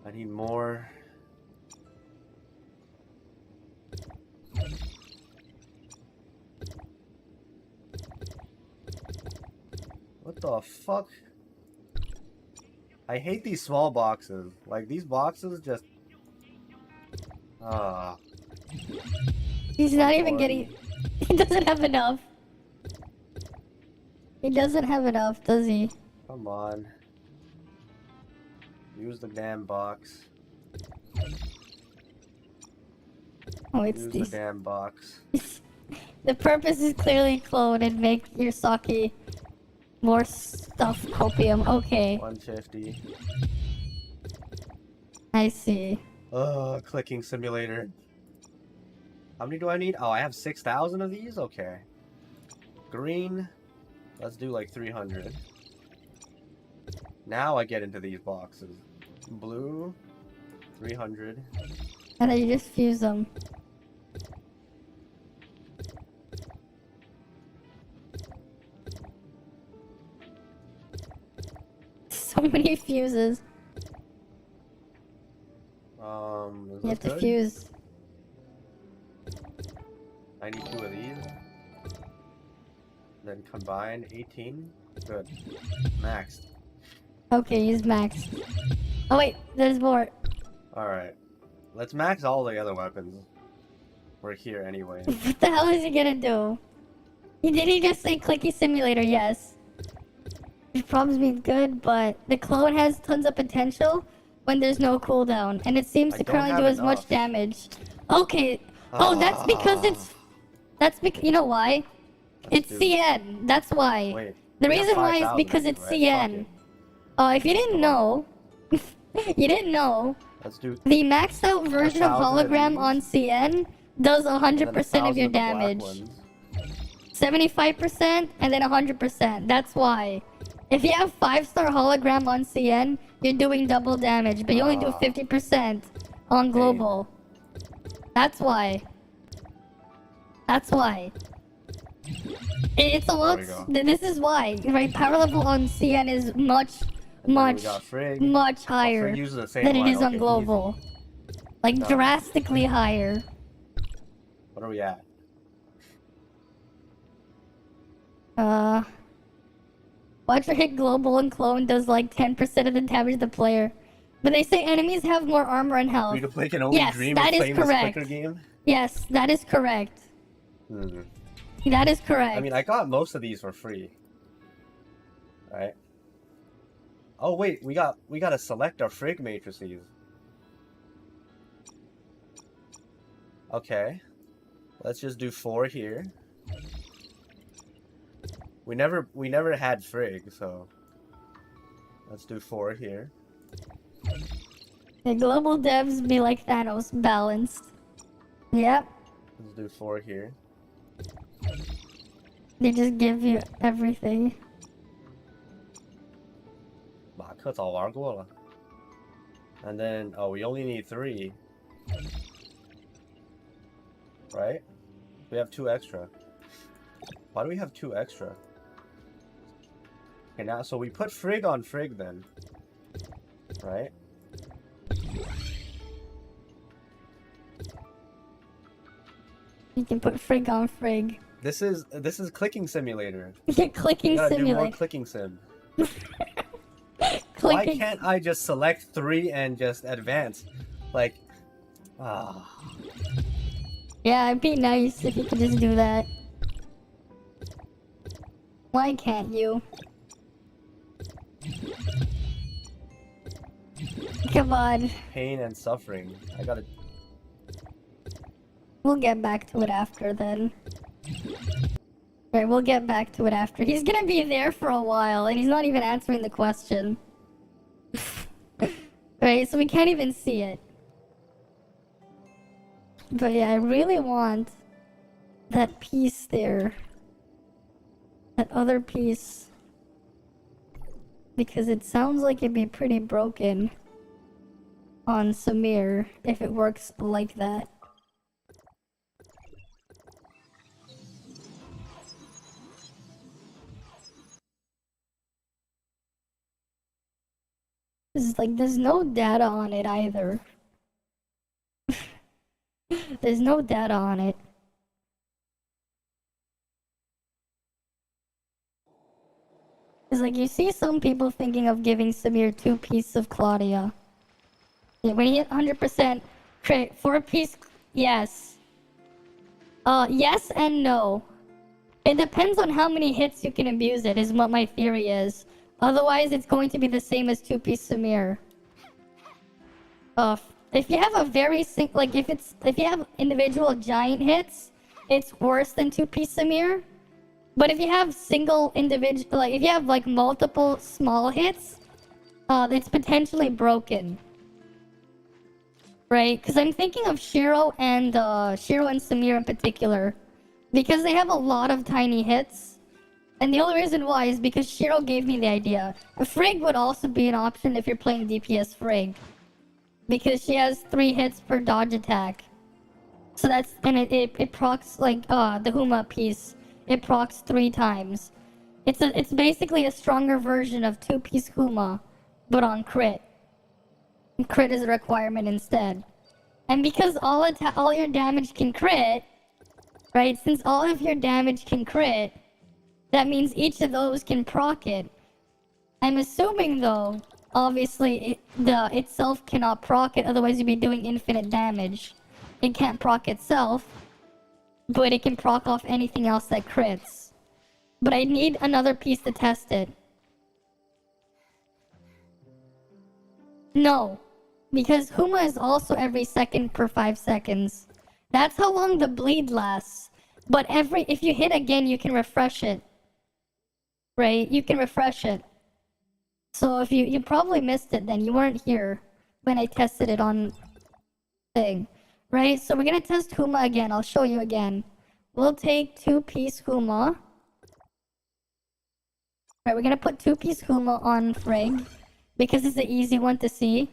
I need more. What the fuck? I hate these small boxes. Like, these boxes just... He's not even getting... He doesn't have enough. He doesn't have enough, does he? Come on. Use the damn box. Oh, it's Use these. the damn box. The purpose is clearly clone and make your sake more stuffed copium. Okay, 150. I see. Clicking simulator. How many do I need? Oh, I have 6,000 of these? Okay. Green. Let's do like 300. Now I get into these boxes. Blue. 300. And then you just fuse them. So many fuses. Is You have this to good? fuse. 92 of these. Then combine 18. Good. Maxed. Okay, he's maxed. Oh wait, there's more. Alright. Let's max all the other weapons. We're here anyway. What the hell is he gonna do? Did he just say clicky simulator? Yes. His problems being good, but the clone has tons of potential when there's no cooldown, and it seems I to don't currently have do as much enough. damage. Okay. Oh, that's because it's... That's because... You know why? It's do- CN. That's why. Wait. The we have reason why is 5,000 because of it's these, right? CN. Fuck it. If you didn't know... you didn't know... Let's do The maxed out version of 1,000 of hologram these. on CN does 100% of your damage. 75% and then 100%. That's why. If you have 5-star hologram on CN, you're doing double damage, but you only do 50% on global. That's why. That's why. It's a lot. we go. This is why, right? Power level on CN is much higher Frigg uses the same than it line. is on Okay, global. Like No. drastically higher. easy. What are we at? Watch her hit global and clone does like 10% of the damage to the player. But they say enemies have more armor and health. Free to play can only Yes, dream that of is playing this correct. clicker game? Yes, that is correct. Hmm. That is correct. I mean, I got most of these for free. Right? Oh wait, we gotta select our Frigg matrices. Okay. Let's just do 4 here. We never had Frigg, so let's do 4 here. The global devs be like Thanos, balanced. Yep. Let's do 4 here. They just give you everything. 马克早玩过了. And then, oh, we only need 3. Right? We have 2 extra. Why do we have 2 extra? Okay, now, so we put Frigg on Frigg then. Right? You can put Frigg on Frigg. This is clicking simulator. Yeah, clicking You gotta do more simulator. clicking sim. Why Clicking. can't I just select 3 and just advance? Like, ah. Yeah, it'd be nice if you could just do that. Why can't you? Come on. Pain and suffering. I gotta. We'll get back to it after then. Right, we'll get back to it after. He's gonna be there for a while, and he's not even answering the question. Right, so we can't even see it. But yeah, I really want that piece there. That other piece. Because it sounds like it'd be pretty broken on Samir if it works like that. It's like there's no data on it either. There's no data on it. It's like you see some people thinking of giving Samir 2 pieces of Claudia. Yeah, when he hit 100% crit, 4 piece, yes. Yes and no. It depends on how many hits you can abuse it, is what my theory is. Otherwise, it's going to be the same as 2-piece Samir. If you have a very if you have individual giant hits, it's worse than 2-piece Samir. But if you have single individual, if you have multiple small hits, it's potentially broken. Right? Because I'm thinking of Shiro and Samir in particular, because they have a lot of tiny hits. And the only reason why is because Shiro gave me the idea. Frigg would also be an option if you're playing DPS Frigg, because she has 3 hits per dodge attack. So that's, and it procs the Huma piece. It procs 3 times. It's basically a stronger version of 2-piece Huma, but on crit. And crit is a requirement instead. And because all your damage can crit, right? Since all of your damage can crit, that means each of those can proc it. I'm assuming though, obviously itself cannot proc it, otherwise you'd be doing infinite damage. It can't proc itself, but it can proc off anything else that crits. But I need another piece to test it. No, because Huma is also every second per 5 seconds. That's how long the bleed lasts. But if you hit again, you can refresh it. Right? You can refresh it. So if you probably missed it then. You weren't here when I tested it on thing. Right? So we're gonna test Huma again. I'll show you again. We'll take 2-piece Huma. Right, we're gonna put 2-piece Huma on Frigg, because it's the easy one to see.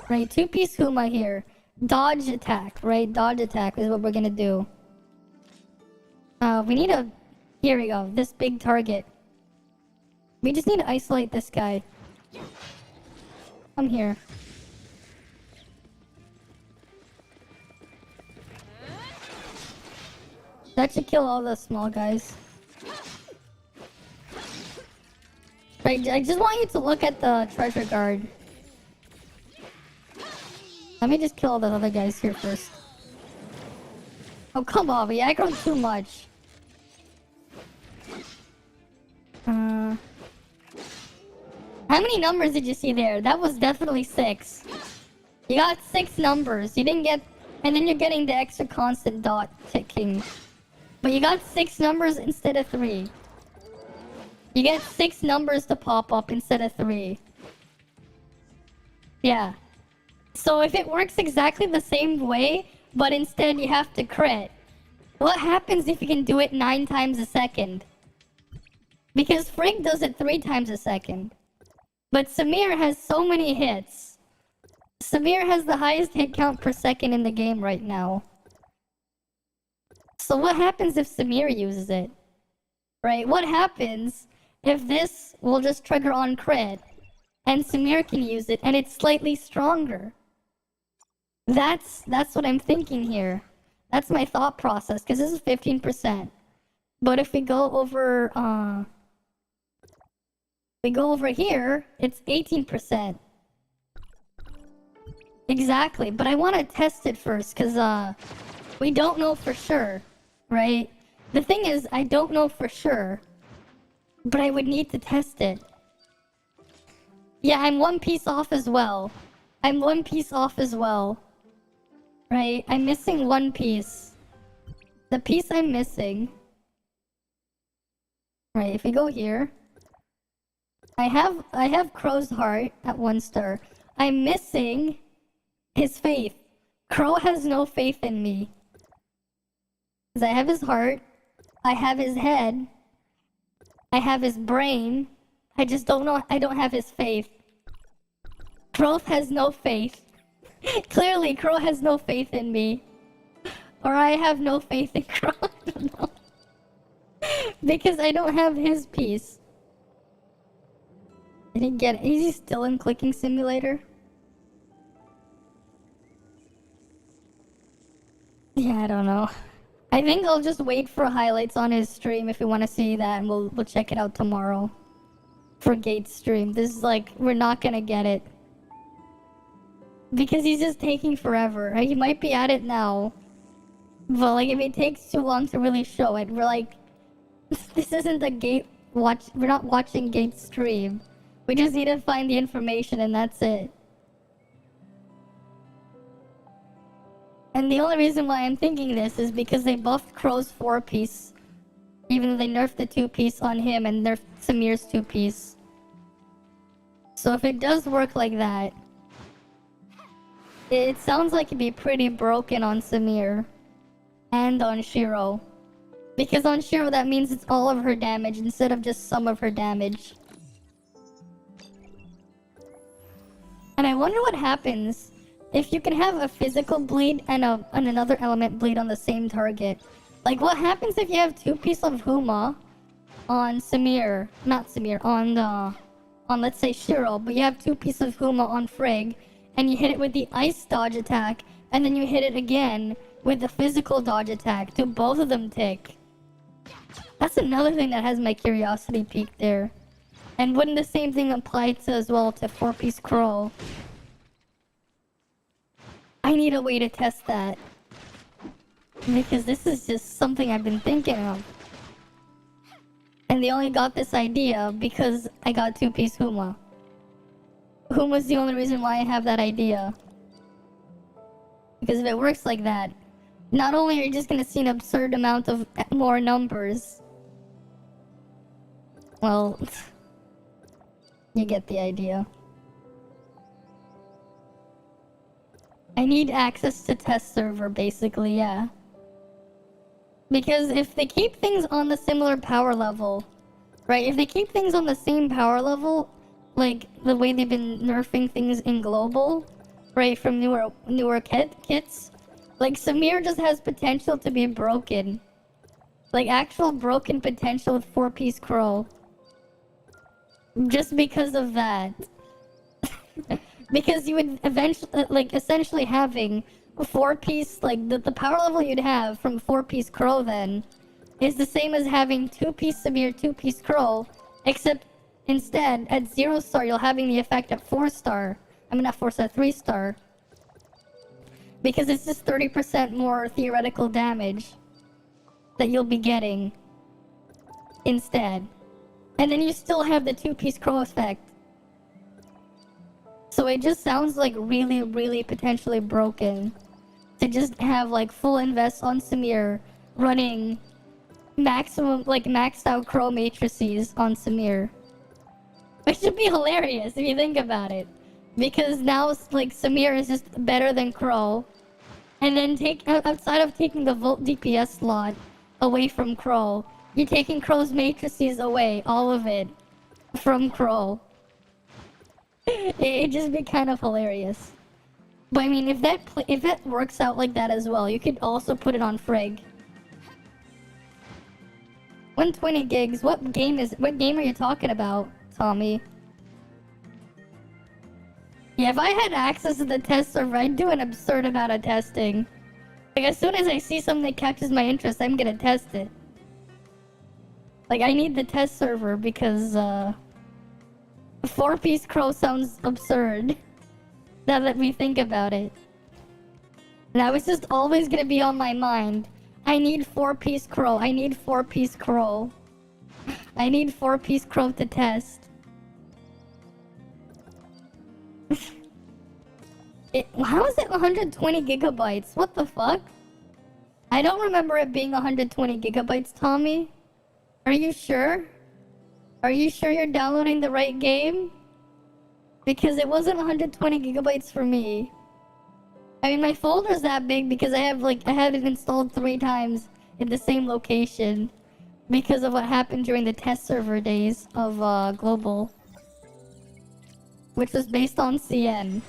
Right, 2-piece Huma here. Dodge attack, right? Dodge attack is what we're gonna do. We need a... Here we go, this big target. We just need to isolate this guy. Come here. That should kill all the small guys. Right, I just want you to look at the treasure guard. Let me just kill all the other guys here first. Oh, come on, we aggroed too much. How many numbers did you see there? That was definitely 6. You got 6 numbers. You didn't get... And then you're getting the extra constant dot ticking. But you got 6 numbers instead of 3. You get 6 numbers to pop up instead of 3. Yeah. So if it works exactly the same way, but instead you have to crit, what happens if you can do it 9 times a second? Because Frigg does it 3 times a second. But Samir has so many hits. Samir has the highest hit count per second in the game right now. So what happens if Samir uses it? Right? What happens if this will just trigger on crit and Samir can use it and it's slightly stronger? That's what I'm thinking here. That's my thought process, because this is 15%. But if we go over here, it's 18%. Exactly, but I want to test it first, because we don't know for sure, right? The thing is, I don't know for sure, but I would need to test it. Yeah, I'm 1 piece off as well. I'm 1 piece off as well. Right, I'm missing 1 piece. The piece I'm missing... Right, if we go here... I have Crow's heart at 1 star. I'm missing his faith. Crow has no faith in me. Because I have his heart, I have his head, I have his brain, I just don't know, I don't have his faith. Crow has no faith. Clearly, Crow has no faith in me. Or I have no faith in Crow, I don't know. Because I don't have his piece. Did he get it? Is he still in Clicking Simulator? Yeah, I don't know. I think I'll just wait for highlights on his stream if you want to see that, and we'll check it out tomorrow. For Gate's stream. This is like, we're not gonna get it. Because he's just taking forever. Right? He might be at it now. But like, if it takes too long to really show it, we're like... This isn't a Gate watch... We're not watching Gate's stream. We just need to find the information and that's it. And the only reason why I'm thinking this is because they buffed Crow's 4-piece. Even though they nerfed the 2-piece on him and nerfed Samir's 2-piece. So if it does work like that... It sounds like it'd be pretty broken on Samir. And on Shiro. Because on Shiro that means it's all of her damage instead of just some of her damage. And I wonder what happens if you can have a physical bleed and another element bleed on the same target. Like, what happens if you have 2-piece of Huma on Samir? Not Samir, on let's say Shiro, but you have 2-piece of Huma on Frigg, and you hit it with the ice dodge attack, and then you hit it again with the physical dodge attack. Do both of them tick? That's another thing that has my curiosity peaked there. And wouldn't the same thing apply to as well to 4-piece Crow? I need a way to test that. Because this is just something I've been thinking of. And they only got this idea because I got 2-piece Huma. Huma's the only reason why I have that idea. Because if it works like that, not only are you just gonna see an absurd amount of more numbers. Well, you get the idea. I need access to test server, basically, yeah. Because if they keep things on the similar power level, right? If they keep things on the same power level, like the way they've been nerfing things in global, right? From newer kits, like Samir just has potential to be broken. Like actual broken potential with 4-piece Crow. Just because of that. Because you would eventually, like, essentially having a 4-piece, like, the power level you'd have from 4-piece Crow then is the same as having 2-piece Samir, 2-piece Crow, except instead, at 0 star, you're having the effect at 4 star. I mean, not 4 star, 3 star. Because it's just 30% more theoretical damage that you'll be getting instead. And then you still have the 2-piece Crow effect. So it just sounds like really, really potentially broken to just have like full invest on Samir running maximum, like maxed out Crow matrices on Samir. Which would be hilarious if you think about it. Because now, like, Samir is just better than Crow. And then outside of taking the Volt DPS slot away from Crow, you're taking Crow's matrices away, all of it, from Crow. It'd just be kind of hilarious. But I mean, if that works out like that as well, you could also put it on Frigg. 120 gigs. What game are you talking about, Tommy? Yeah, if I had access to the test server, I'd do an absurd amount of testing. Like, as soon as I see something that catches my interest, I'm gonna test it. Like, I need the test server because, 4-piece Crow sounds absurd. Now that we think about it. Now it's just always gonna be on my mind. I need 4-piece Crow. I need 4-piece Crow. I need 4-piece Crow to test. How is it 120 gigabytes? What the fuck? I don't remember it being 120 gigabytes, Tommy. Are you sure? Are you sure you're downloading the right game? Because it wasn't 120 gigabytes for me. I mean, my folder's that big because I had it installed 3 times in the same location. Because of what happened during the test server days of Global. Which was based on CN.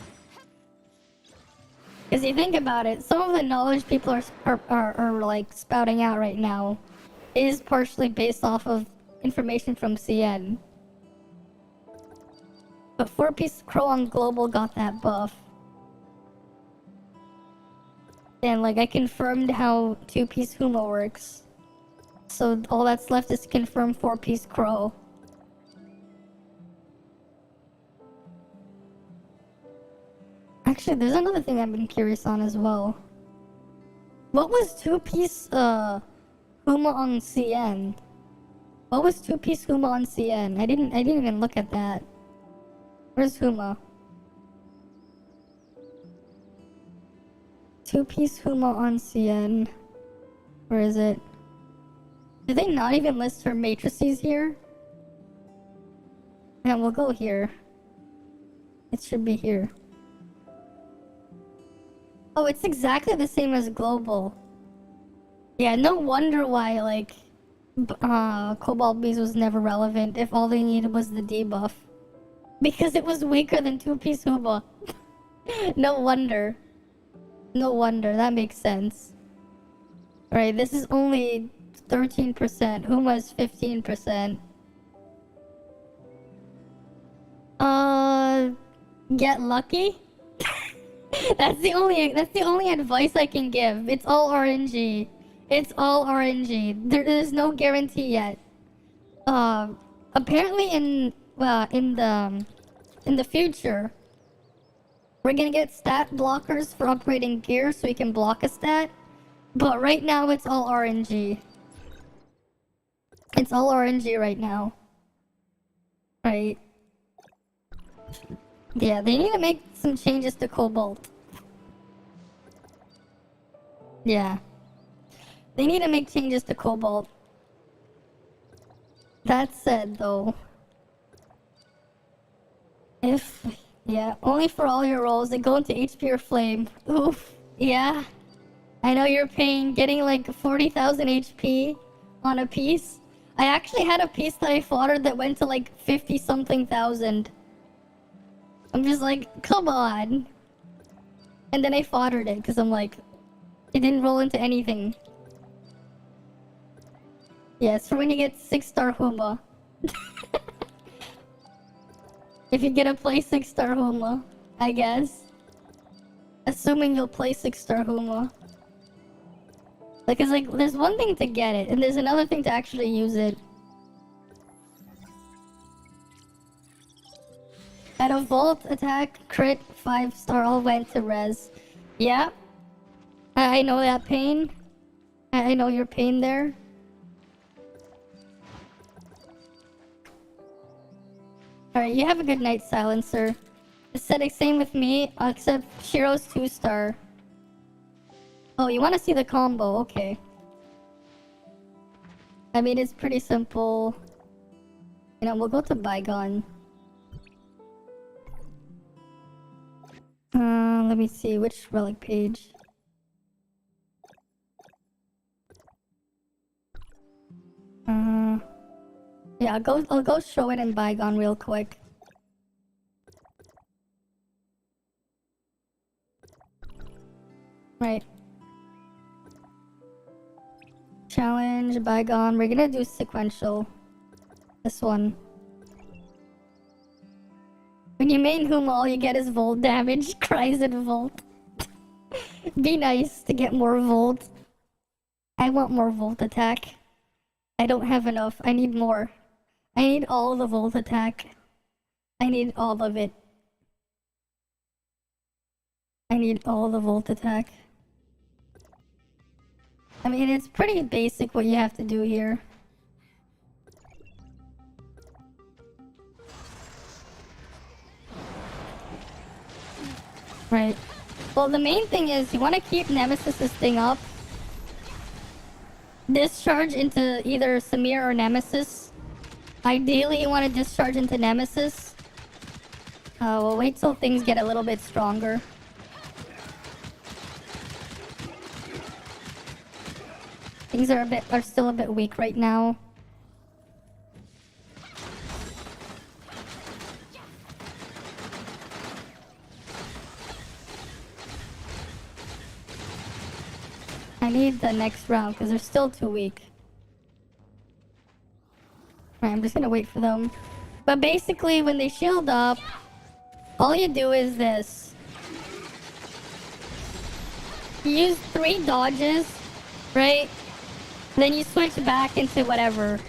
Because you think about it, some of the knowledge people are like spouting out right now is partially based off of information from CN. But 4-piece Crow on Global got that buff. And like I confirmed how 2-piece Huma works. So all that's left is to confirm 4-piece Crow. Actually, there's another thing I've been curious on as well. What was 2-piece Huma on CN? What was 2-piece Huma on CN? I didn't even look at that. Where's Huma? 2-piece Huma on CN. Where is it? Did they not even list her matrices here? Yeah, we'll go here. It should be here. Oh, it's exactly the same as Global. Yeah, no wonder why, like, Cobalt Bees was never relevant if all they needed was the debuff. Because it was weaker than 2-piece Huma. No wonder. No wonder, that makes sense. Alright, this is only 13%. Huma's 15%. Get lucky? That's the only advice I can give. It's all RNG. It's all RNG. There's no guarantee yet. Apparently in the future, we're gonna get stat blockers for upgrading gear so we can block a stat. But right now it's all RNG. It's all RNG right now. Right. Yeah, they need to make some changes to Cobalt. Yeah. They need to make changes to Cobalt. That said, though, only for all your rolls that go into HP or Flame. Oof. Yeah. I know you're paying, getting like 40,000 HP on a piece. I actually had a piece that I foddered that went to like 50-something thousand. I'm just like, come on. And then I foddered it because I'm like, it didn't roll into anything. Yeah, it's for when you get 6-star Huma. If you get to play 6-star Huma, I guess. Assuming you'll play 6-star Huma. Like, it's like, there's one thing to get it, and there's another thing to actually use it. At a Volt attack, crit, 5-star, all went to res. Yeah. I know that pain. I know your pain there. Alright, you have a good night, Silencer. Aesthetic, same with me, except Shiro's 2-star. Oh, you want to see the combo? Okay. I mean, it's pretty simple. You know, we'll go to Bygone. Let me see which relic page. Yeah, I'll go show it in Bygone real quick. Right. Challenge, Bygone. We're gonna do sequential. This one. When you main Huma, all you get is volt damage. Cries in volt. Be nice to get more volt. I want more volt attack. I don't have enough. I need more. I need all the volt attack. I need all of it. I need all the volt attack. I mean, it's pretty basic what you have to do here. Right. Well, the main thing is you want to keep Nemesis's thing up. Discharge into either Samir or Nemesis. Ideally, you want to discharge into Nemesis. We'll wait till things get a little bit stronger. Things are still a bit weak right now. I need the next round because they're still too weak. Alright, I'm just gonna wait for them. But basically, when they shield up, all you do is this. You use 3 dodges, right? Then you switch back into whatever.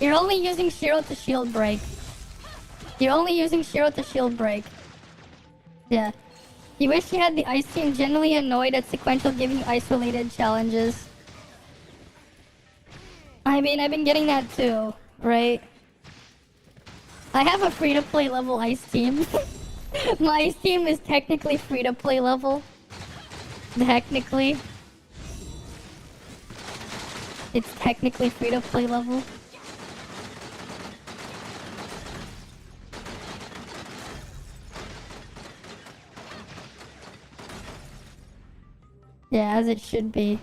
You're only using Shiro to shield break. You're only using Shiro to shield break. Yeah. You wish you had the ice team. Generally annoyed at Sequential giving you ice related challenges. I mean, I've been getting that too, right? I have a free to play level ice team. My ice team is technically free to play level. Technically. It's technically free to play level. Yeah, as it should be.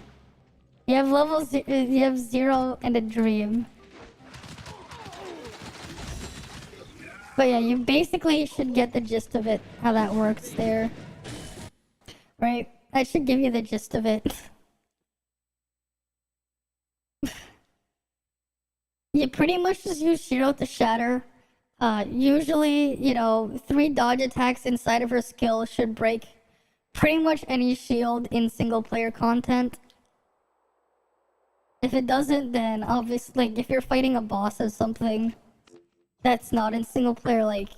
You have levels. You have 0 and a dream. But yeah, you basically should get the gist of it, how that works there. Right? I should give you the gist of it. You pretty much just use Shiro to shatter. Usually, you know, 3 dodge attacks inside of her skill should break pretty much any shield in single player content. If it doesn't, then obviously, like, if you're fighting a boss or something that's not in single player, like,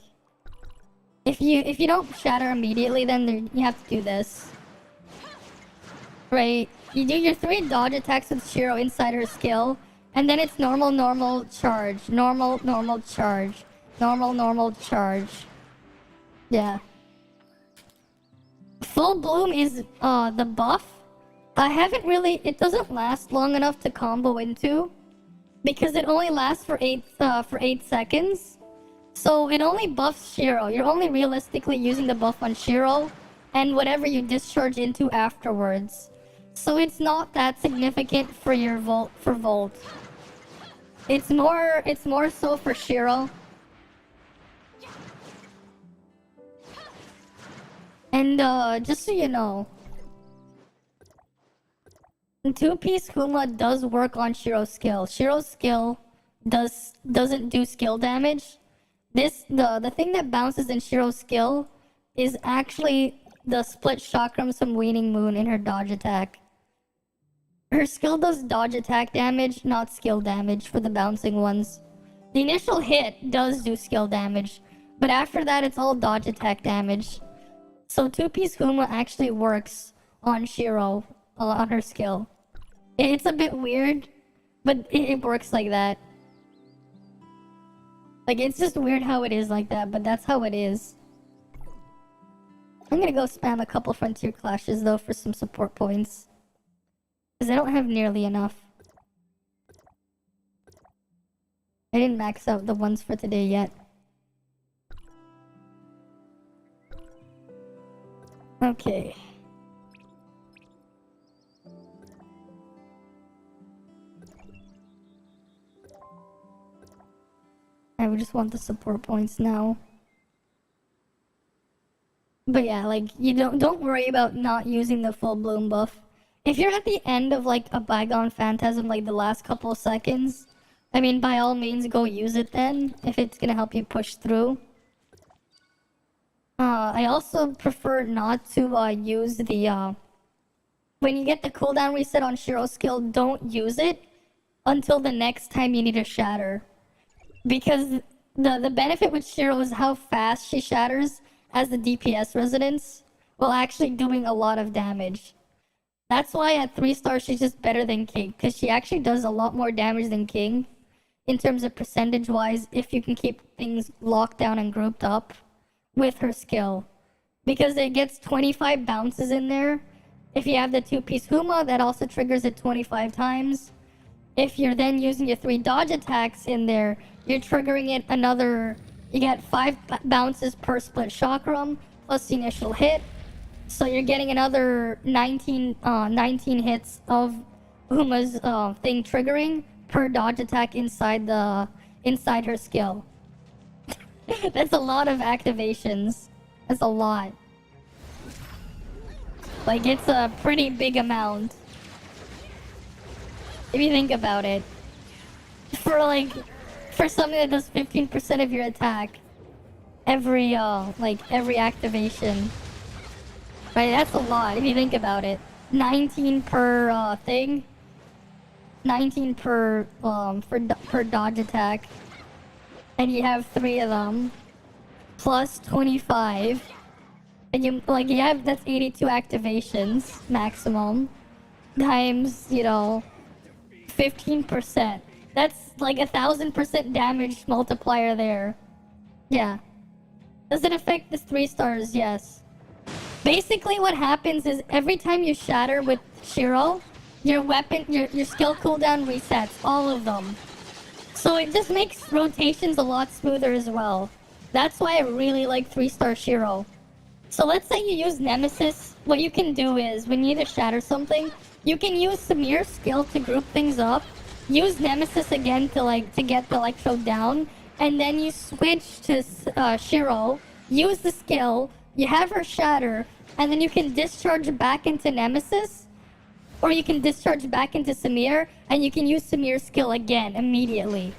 if you don't shatter immediately, then you have to do this. Right? You do your 3 dodge attacks with Shiro inside her skill, and then it's normal, normal, charge. Normal, normal, charge. Normal, normal, charge. Yeah. Full Bloom is the buff. I haven't really... It doesn't last long enough to combo into. Because it only lasts for 8 seconds. So it only buffs Shiro. You're only realistically using the buff on Shiro. And whatever you discharge into afterwards. So it's not that significant for your Volt. It's more so for Shiro. And just so you know, 2-piece Kuma does work on Shiro's skill. Shiro's skill doesn't do skill damage. The thing that bounces in Shiro's skill is actually the split chakrams from Waning Moon in her dodge attack. Her skill does dodge attack damage, not skill damage for the bouncing ones. The initial hit does do skill damage, but after that it's all dodge attack damage. So 2-piece Kuma actually works on Shiro, on her skill. It's a bit weird, but it works like that. Like, it's just weird how it is like that, but that's how it is. I'm gonna go spam a couple Frontier Clashes though for some support points. Because I don't have nearly enough. I didn't max out the ones for today yet. Okay. I would just want the support points now. But yeah, like, you don't worry about not using the full bloom buff. If you're at the end of like a Bygone Phantasm, like the last couple of seconds, I mean, by all means, go use it then, if it's gonna help you push through. I also prefer not to use the when you get the cooldown reset on Shiro's skill, don't use it until the next time you need a shatter. Because the benefit with Shiro is how fast she shatters as the DPS residence, while actually doing a lot of damage. That's why at 3 stars she's just better than King, because she actually does a lot more damage than King, in terms of percentage wise, if you can keep things locked down and grouped up with her skill. Because it gets 25 bounces in there. If you have the 2-piece Huma, that also triggers it 25 times. If you're then using your 3 dodge attacks in there, you're triggering it another... You get 5 bounces per split chakram, plus the initial hit. So you're getting another 19 hits of Huma's thing triggering per dodge attack inside her skill. That's a lot of activations. That's a lot. Like, it's a pretty big amount. If you think about it. For something that does 15% of your attack every activation. Right, that's a lot if you think about it. 19 per thing. 19 per dodge attack. And you have 3 of them. Plus 25. And you have, that's 82 activations maximum. Times, 15%. That's like 1,000% damage multiplier there. Yeah. Does it affect this 3 stars? Yes. Basically what happens is every time you shatter with Shiro, your weapon, your skill cooldown resets, all of them. So it just makes rotations a lot smoother as well. That's why I really like 3-star Shiro. So let's say you use Nemesis, what you can do is, when you need to shatter something, you can use Samir's skill to group things up, use Nemesis again to get the Electro down, and then you switch to Shiro, use the skill, you have her shatter, and then you can discharge back into Nemesis, or you can discharge back into Samir, and you can use Samir's skill again, immediately.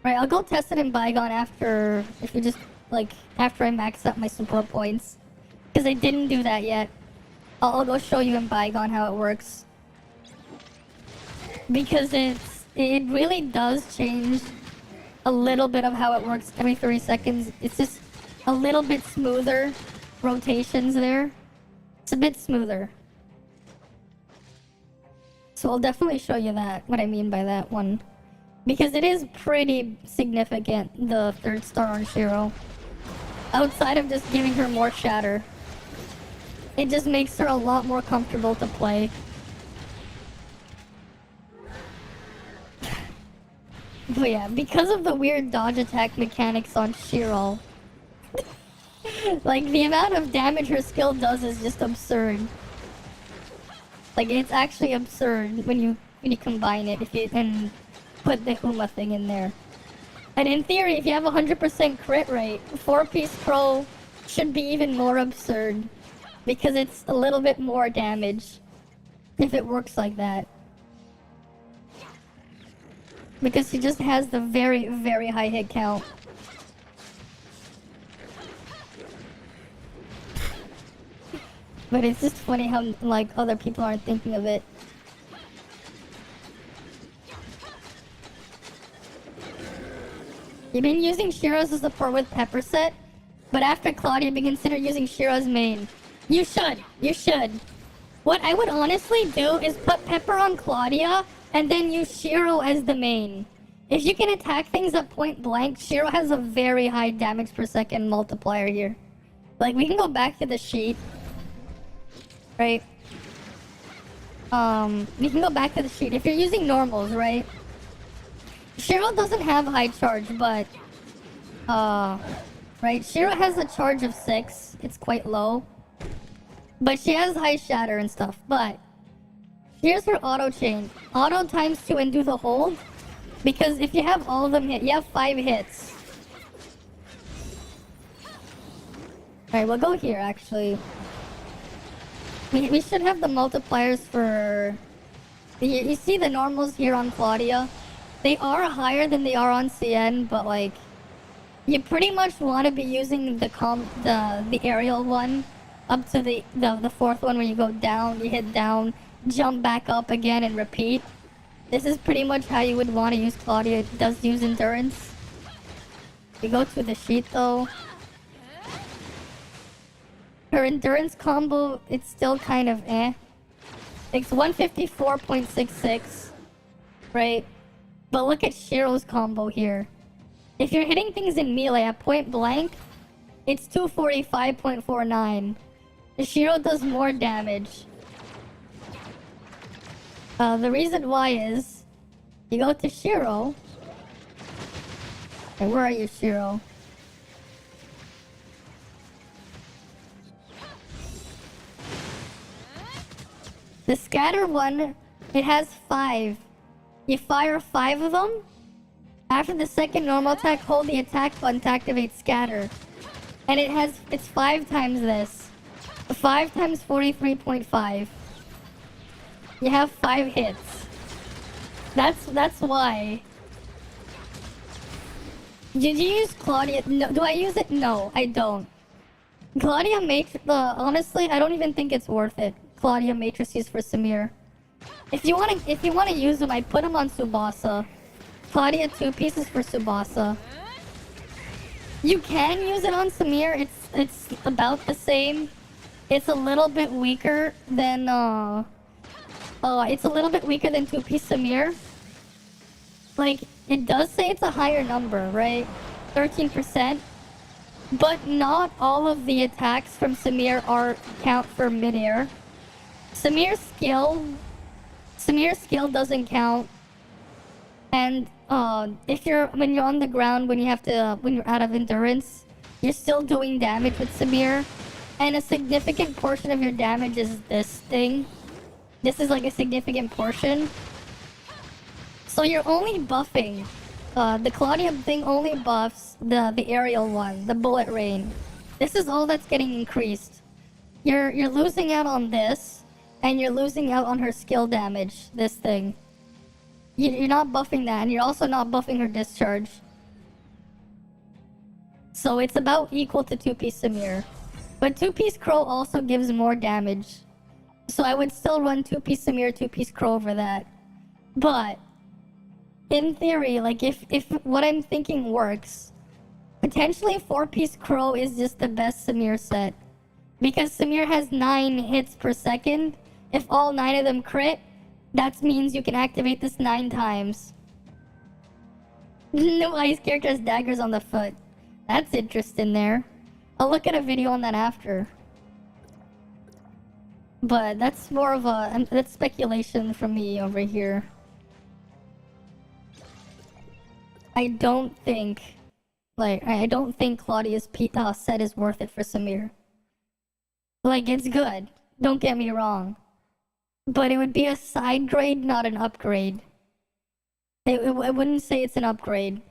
Right, I'll go test it in Bygone after I max out my support points. Because I didn't do that yet. I'll go show you in Bygone how it works. Because it really does change a little bit of how it works every 30 seconds. It's just a little bit smoother rotations there. It's a bit smoother. So I'll definitely show you that, what I mean by that one. Because it is pretty significant, the 3rd star on Shiro. Outside of just giving her more shatter. It just makes her a lot more comfortable to play. But yeah, because of the weird dodge attack mechanics on Shiro, like, the amount of damage her skill does is just absurd. Like, it's actually absurd when you combine it and put the Huma thing in there. And in theory, if you have 100% crit rate, 4-piece Crow should be even more absurd. Because it's a little bit more damage if it works like that. Because she just has the very, very high hit count. But it's just funny how, like, other people aren't thinking of it. You've been using Shiro as a support with Pepper set, but after Claudia, be considered using Shiro's main. You should. You should. What I would honestly do is put Pepper on Claudia, and then use Shiro as the main. If you can attack things at point blank, Shiro has a very high damage per second multiplier here. Like, we can go back to the sheet. Right? We can go back to the sheet. If you're using normals, right? Shiro doesn't have high charge, but... Right, right? Shiro has a charge of 6. It's quite low. But she has high shatter and stuff. But here's her auto chain. Auto times 2 and do the hold. Because if you have all of them hit, you have 5 hits. Alright, we'll go here actually. We should have the multipliers for... You see the normals here on Claudia? They are higher than they are on CN, but like... You pretty much want to be using the aerial one up to the 4th one where you go down, you hit down, jump back up again and repeat. This is pretty much how you would want to use Claudia. It does use endurance. You go to the sheet though. Her endurance combo, it's still kind of eh. It's 154.66, right? But look at Shiro's combo here. If you're hitting things in melee at point blank, it's 245.49. The Shiro does more damage. The reason why is, you go to Shiro. Hey, where are you, Shiro? The scatter one, it has 5. You fire 5 of them. After the second normal attack, hold the attack button to activate scatter. And it's 5 times this. 5 times 43.5. You have 5 hits. That's why. Did you use Claudia? No. Do I use it? No, I don't. Claudia Matrix, honestly, I don't even think it's worth it. Claudia Matrices for Samir. If you wanna use them, I put them on Tsubasa. Claudia 2 pieces for Tsubasa. You can use it on Samir. It's about the same. It's a little bit weaker than 2-piece Samir. Like, it does say it's a higher number, right? 13%. But not all of the attacks from Samir count for midair. Samir's skill doesn't count. And when you're on the ground, when you're out of endurance, you're still doing damage with Samir. And a significant portion of your damage is this thing. This is like a significant portion. So you're only buffing. The Claudia thing only buffs the aerial one, the bullet rain. This is all that's getting increased. You're losing out on this, and you're losing out on her skill damage, this thing. You're not buffing that, and you're also not buffing her discharge. So it's about equal to 2-piece Samir. But 2-piece Crow also gives more damage. So I would still run 2-piece Samir, 2-piece Crow over that. But in theory, like if what I'm thinking works, potentially 4-piece Crow is just the best Samir set. Because Samir has 9 hits per second. If all 9 of them crit, that means you can activate this 9 times. No ice character has daggers on the foot. That's interesting there. I'll look at a video on that after. But that's more of that's speculation from me over here. I don't think Claudia's set is worth it for Samir. Like, it's good. Don't get me wrong. But it would be a side grade, not an upgrade. I wouldn't say it's an upgrade.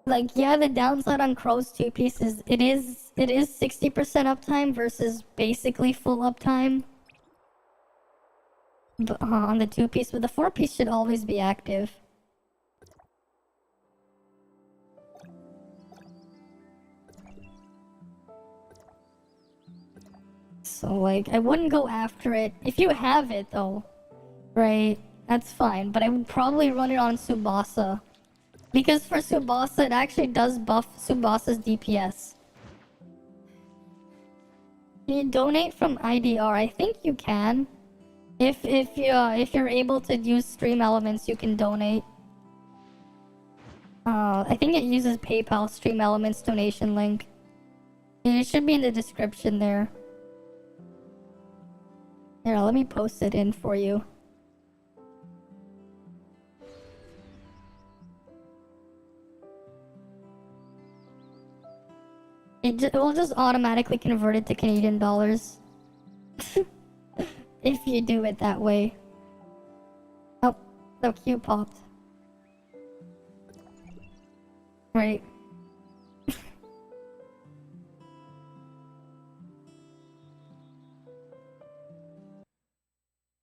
Like, yeah, the downside on Crow's 2-piece is it is 60% uptime versus basically full uptime. But, on the 2-piece, but the 4-piece should always be active. So, like, I wouldn't go after it. If you have it, though, right, that's fine. But I would probably run it on Tsubasa. Because for Tsubasa, it actually does buff Tsubasa's DPS. Can you donate from IDR? I think you can. If you're able to use stream elements, you can donate. I think it uses PayPal stream elements donation link. It should be in the description there. Here, let me post it in for you. It will just automatically convert it to Canadian dollars. If you do it that way. Oh, the queue popped. Right.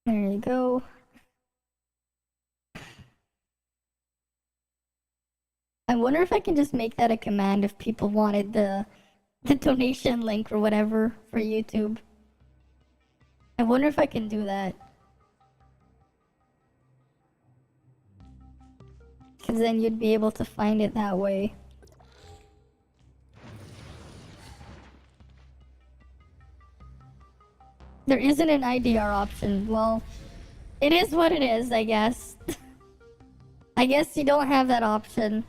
There you go. I wonder if I can just make that a command if people wanted the donation link or whatever for YouTube. I wonder if I can do that. Because then you'd be able to find it that way. There isn't an IDR option. Well, it is what it is, I guess. I guess you don't have that option.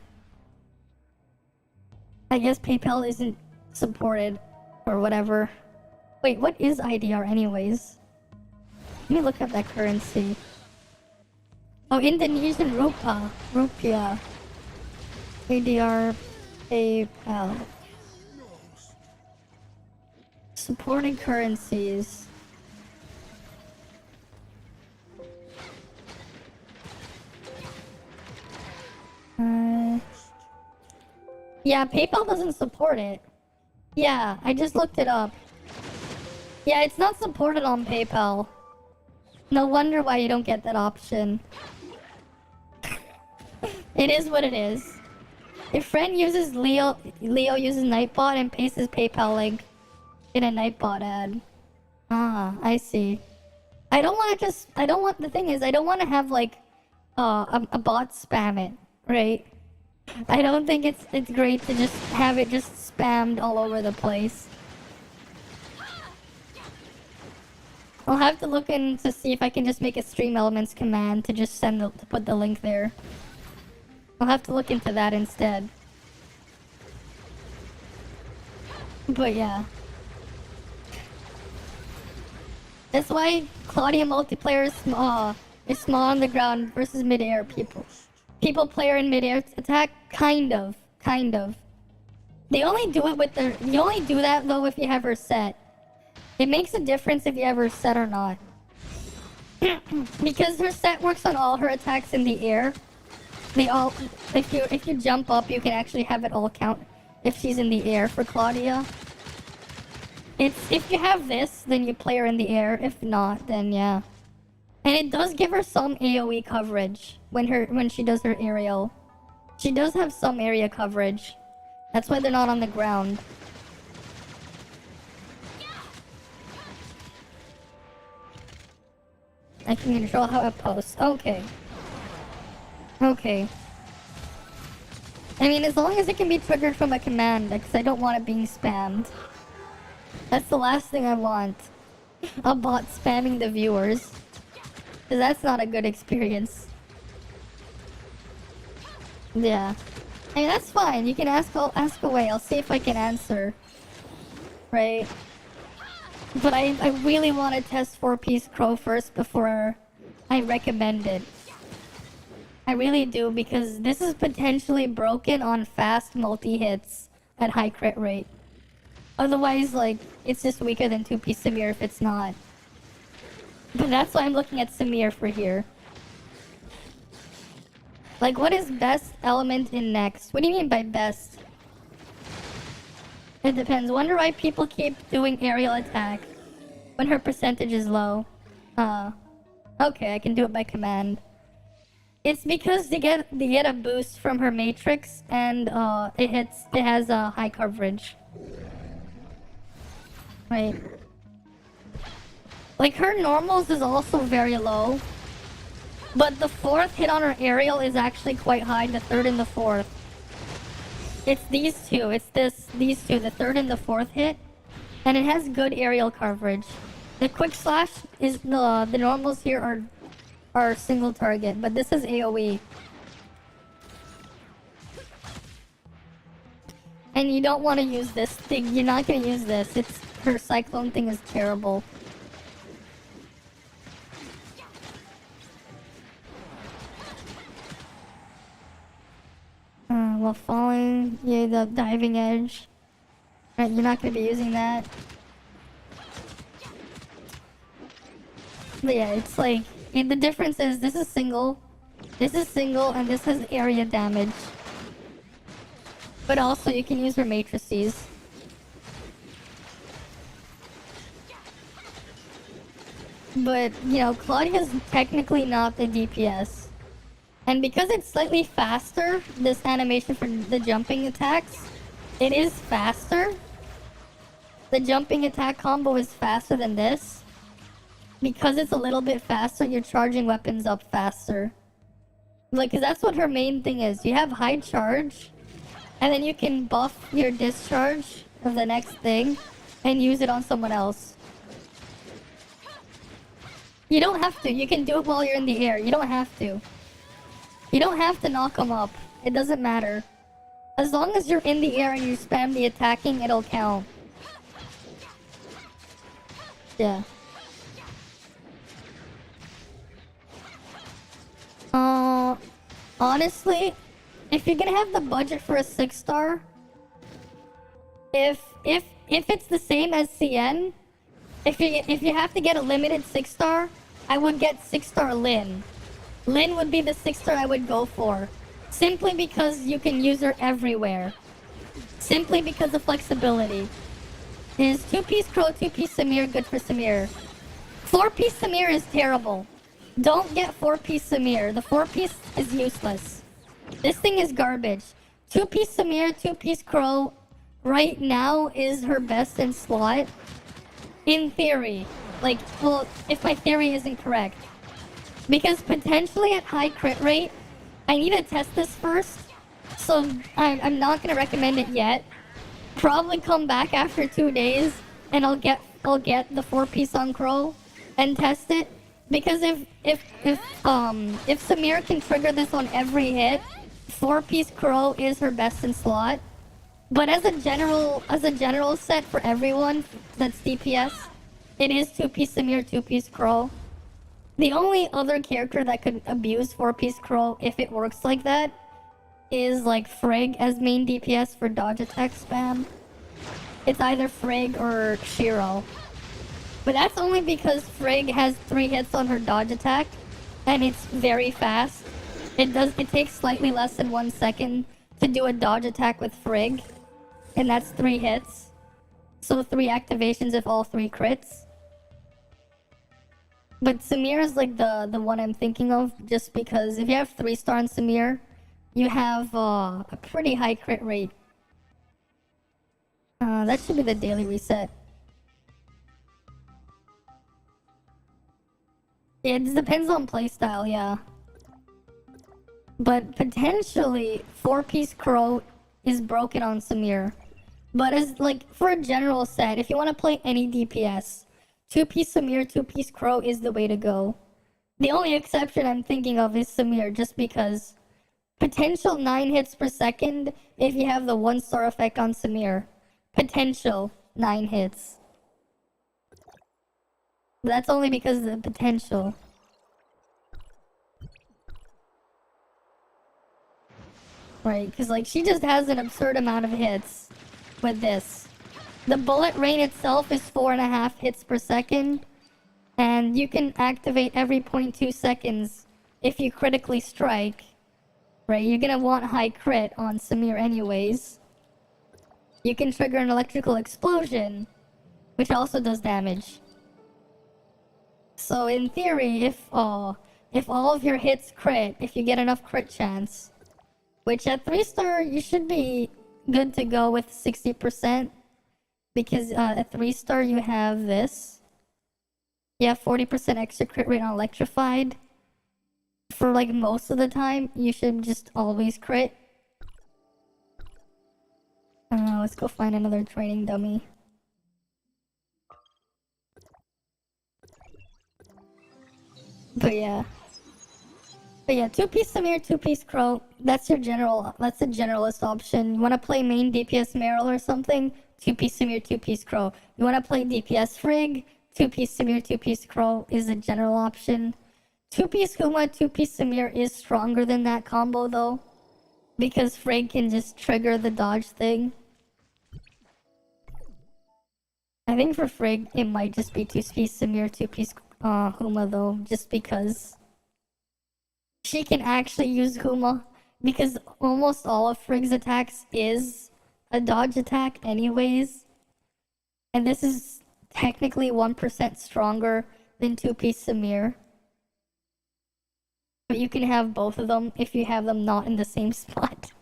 I guess PayPal isn't supported or whatever. Wait, what is IDR anyways? Let me look up that currency. Oh, Indonesian rupiah. IDR, PayPal. Supporting currencies. Yeah, PayPal doesn't support it. Yeah, I just looked it up. Yeah, it's not supported on PayPal. No wonder why you don't get that option. It is what it is. If friend uses Leo uses Nightbot and pastes his PayPal link in a Nightbot ad. Ah, I see. I don't want to the thing is, I don't want to have like a bot spam it, right? I don't think it's great to just have it just spammed all over the place. I'll have to look in to see if I can just make a stream elements command to just to put the link there. I'll have to look into that instead. But yeah. That's why Claudia multiplayer is small on the ground versus mid-air people player in mid-air attack, kind of. They only do it you only do that though if you have her set. It makes a difference if you have her set or not. Because her set works on all her attacks in the air. If you jump up, you can actually have it all count if she's in the air for Claudia. If you have this, then you play her in the air. If not, then yeah. And it does give her some AoE coverage when she does her aerial. She does have some area coverage. That's why they're not on the ground. I can control how it posts. Okay. Okay. I mean, as long as it can be triggered from a command, because I don't want it being spammed. That's the last thing I want. A bot spamming the viewers. Because that's not a good experience. Yeah. I mean, that's fine. You can ask away. I'll see if I can answer. Right? But I really want to test 4-piece crow first before I recommend it. I really do, because this is potentially broken on fast multi-hits at high crit rate. Otherwise, like, it's just weaker than 2-piece Samir if it's not. But that's why I'm looking at Samir for here. Like, what is best element in next? What do you mean by best? It depends. Wonder why people keep doing aerial attack when her percentage is low. Okay, I can do it by command. It's because they get a boost from her matrix, and it has a high coverage. Right. Like, her normals is also very low, but the 4th hit on her aerial is actually quite high, the 3rd and the 4th. It's these two, these two, the 3rd and the 4th hit, and it has good aerial coverage. The quick slash is, the normals here are single target, but this is AoE. And you don't want to use this thing, you're not going to use this, her cyclone thing is terrible. While falling, yeah, the diving edge. Right, you're not gonna be using that. But yeah, it's like, the difference is this is single, and this has area damage. But also you can use her matrices. But, you know, Claudia's technically not the DPS. And because it's slightly faster, this animation for the jumping attacks, it is faster. The jumping attack combo is faster than this. Because it's a little bit faster, you're charging weapons up faster. Like, cause that's what her main thing is. You have high charge, and then you can buff your discharge of the next thing, and use it on someone else. You don't have to. You can do it while you're in the air. You don't have to. You don't have to knock them up. It doesn't matter. As long as you're in the air and you spam the attacking, it'll count. Yeah. Honestly, if you're gonna have the budget for a 6-star, if it's the same as CN, if you have to get a limited 6-star, I would get 6-star Lin. Lin would be the 6-star I would go for, simply because you can use her everywhere. Simply because of flexibility. Is 2-piece Crow, 2-piece Samir good for Samir? 4-piece Samir is terrible. Don't get 4-piece Samir. The 4-piece is useless. This thing is garbage. 2-piece Samir, 2-piece Crow, right now is her best in slot. In theory. Like, well, if my theory isn't correct. Because potentially at high crit rate, I need to test this first. So I'm not going to recommend it yet. Probably come back after 2 days and I'll get the 4-piece on Crow and test it. Because if Samir can trigger this on every hit, 4-piece Crow is her best in slot. But as a general set for everyone that's DPS, it is 2-piece Samir, 2-piece Crow. The only other character that could abuse 4-piece Crow if it works like that is like Frigg as main DPS for dodge attack spam. It's either Frigg or Shiro. But that's only because Frigg has 3 hits on her dodge attack, and it's very fast. It takes slightly less than 1 second to do a dodge attack with Frigg, and that's 3 hits. So 3 activations if all 3 crits. But Samir is like the one I'm thinking of, just because if you have 3-star on Samir, you have a pretty high crit rate. That should be the daily reset. It depends on playstyle, yeah. But potentially, 4-piece Crow is broken on Samir. But as like for a general set, if you want to play any DPS, 2-piece Samir, 2-piece Crow is the way to go. The only exception I'm thinking of is Samir, just because potential 9 hits per second if you have the 1-star effect on Samir. Potential 9 hits. That's only because of the potential. Right, because like she just has an absurd amount of hits with this. The bullet rain itself is 4.5 hits per second, and you can activate every 0.2 seconds if you critically strike. Right, you're gonna want high crit on Samir anyways. You can trigger an electrical explosion, which also does damage. So in theory, if all of your hits crit, if you get enough crit chance, which at 3-star you should be good to go with 60%, because at 3-star you have this. You have 40% extra crit rate on electrified. For like most of the time, you should just always crit. Let's go find another training dummy. But yeah, 2-piece Samir, 2-piece Crow, that's the generalist option. You wanna play main DPS Meryl or something? 2-piece Samir, 2-piece Crow. You wanna play DPS Frigg? 2-piece Samir, 2-piece Crow is a general option. 2-piece Huma, 2-piece Samir is stronger than that combo though, because Frigg can just trigger the dodge thing. I think for Frigg, it might just be 2-piece Samir, 2-piece Huma though, just because she can actually use Huma, because almost all of Frigg's attacks is a dodge attack anyways. And this is technically 1% stronger than 2-piece Samir. But you can have both of them if you have them not in the same spot.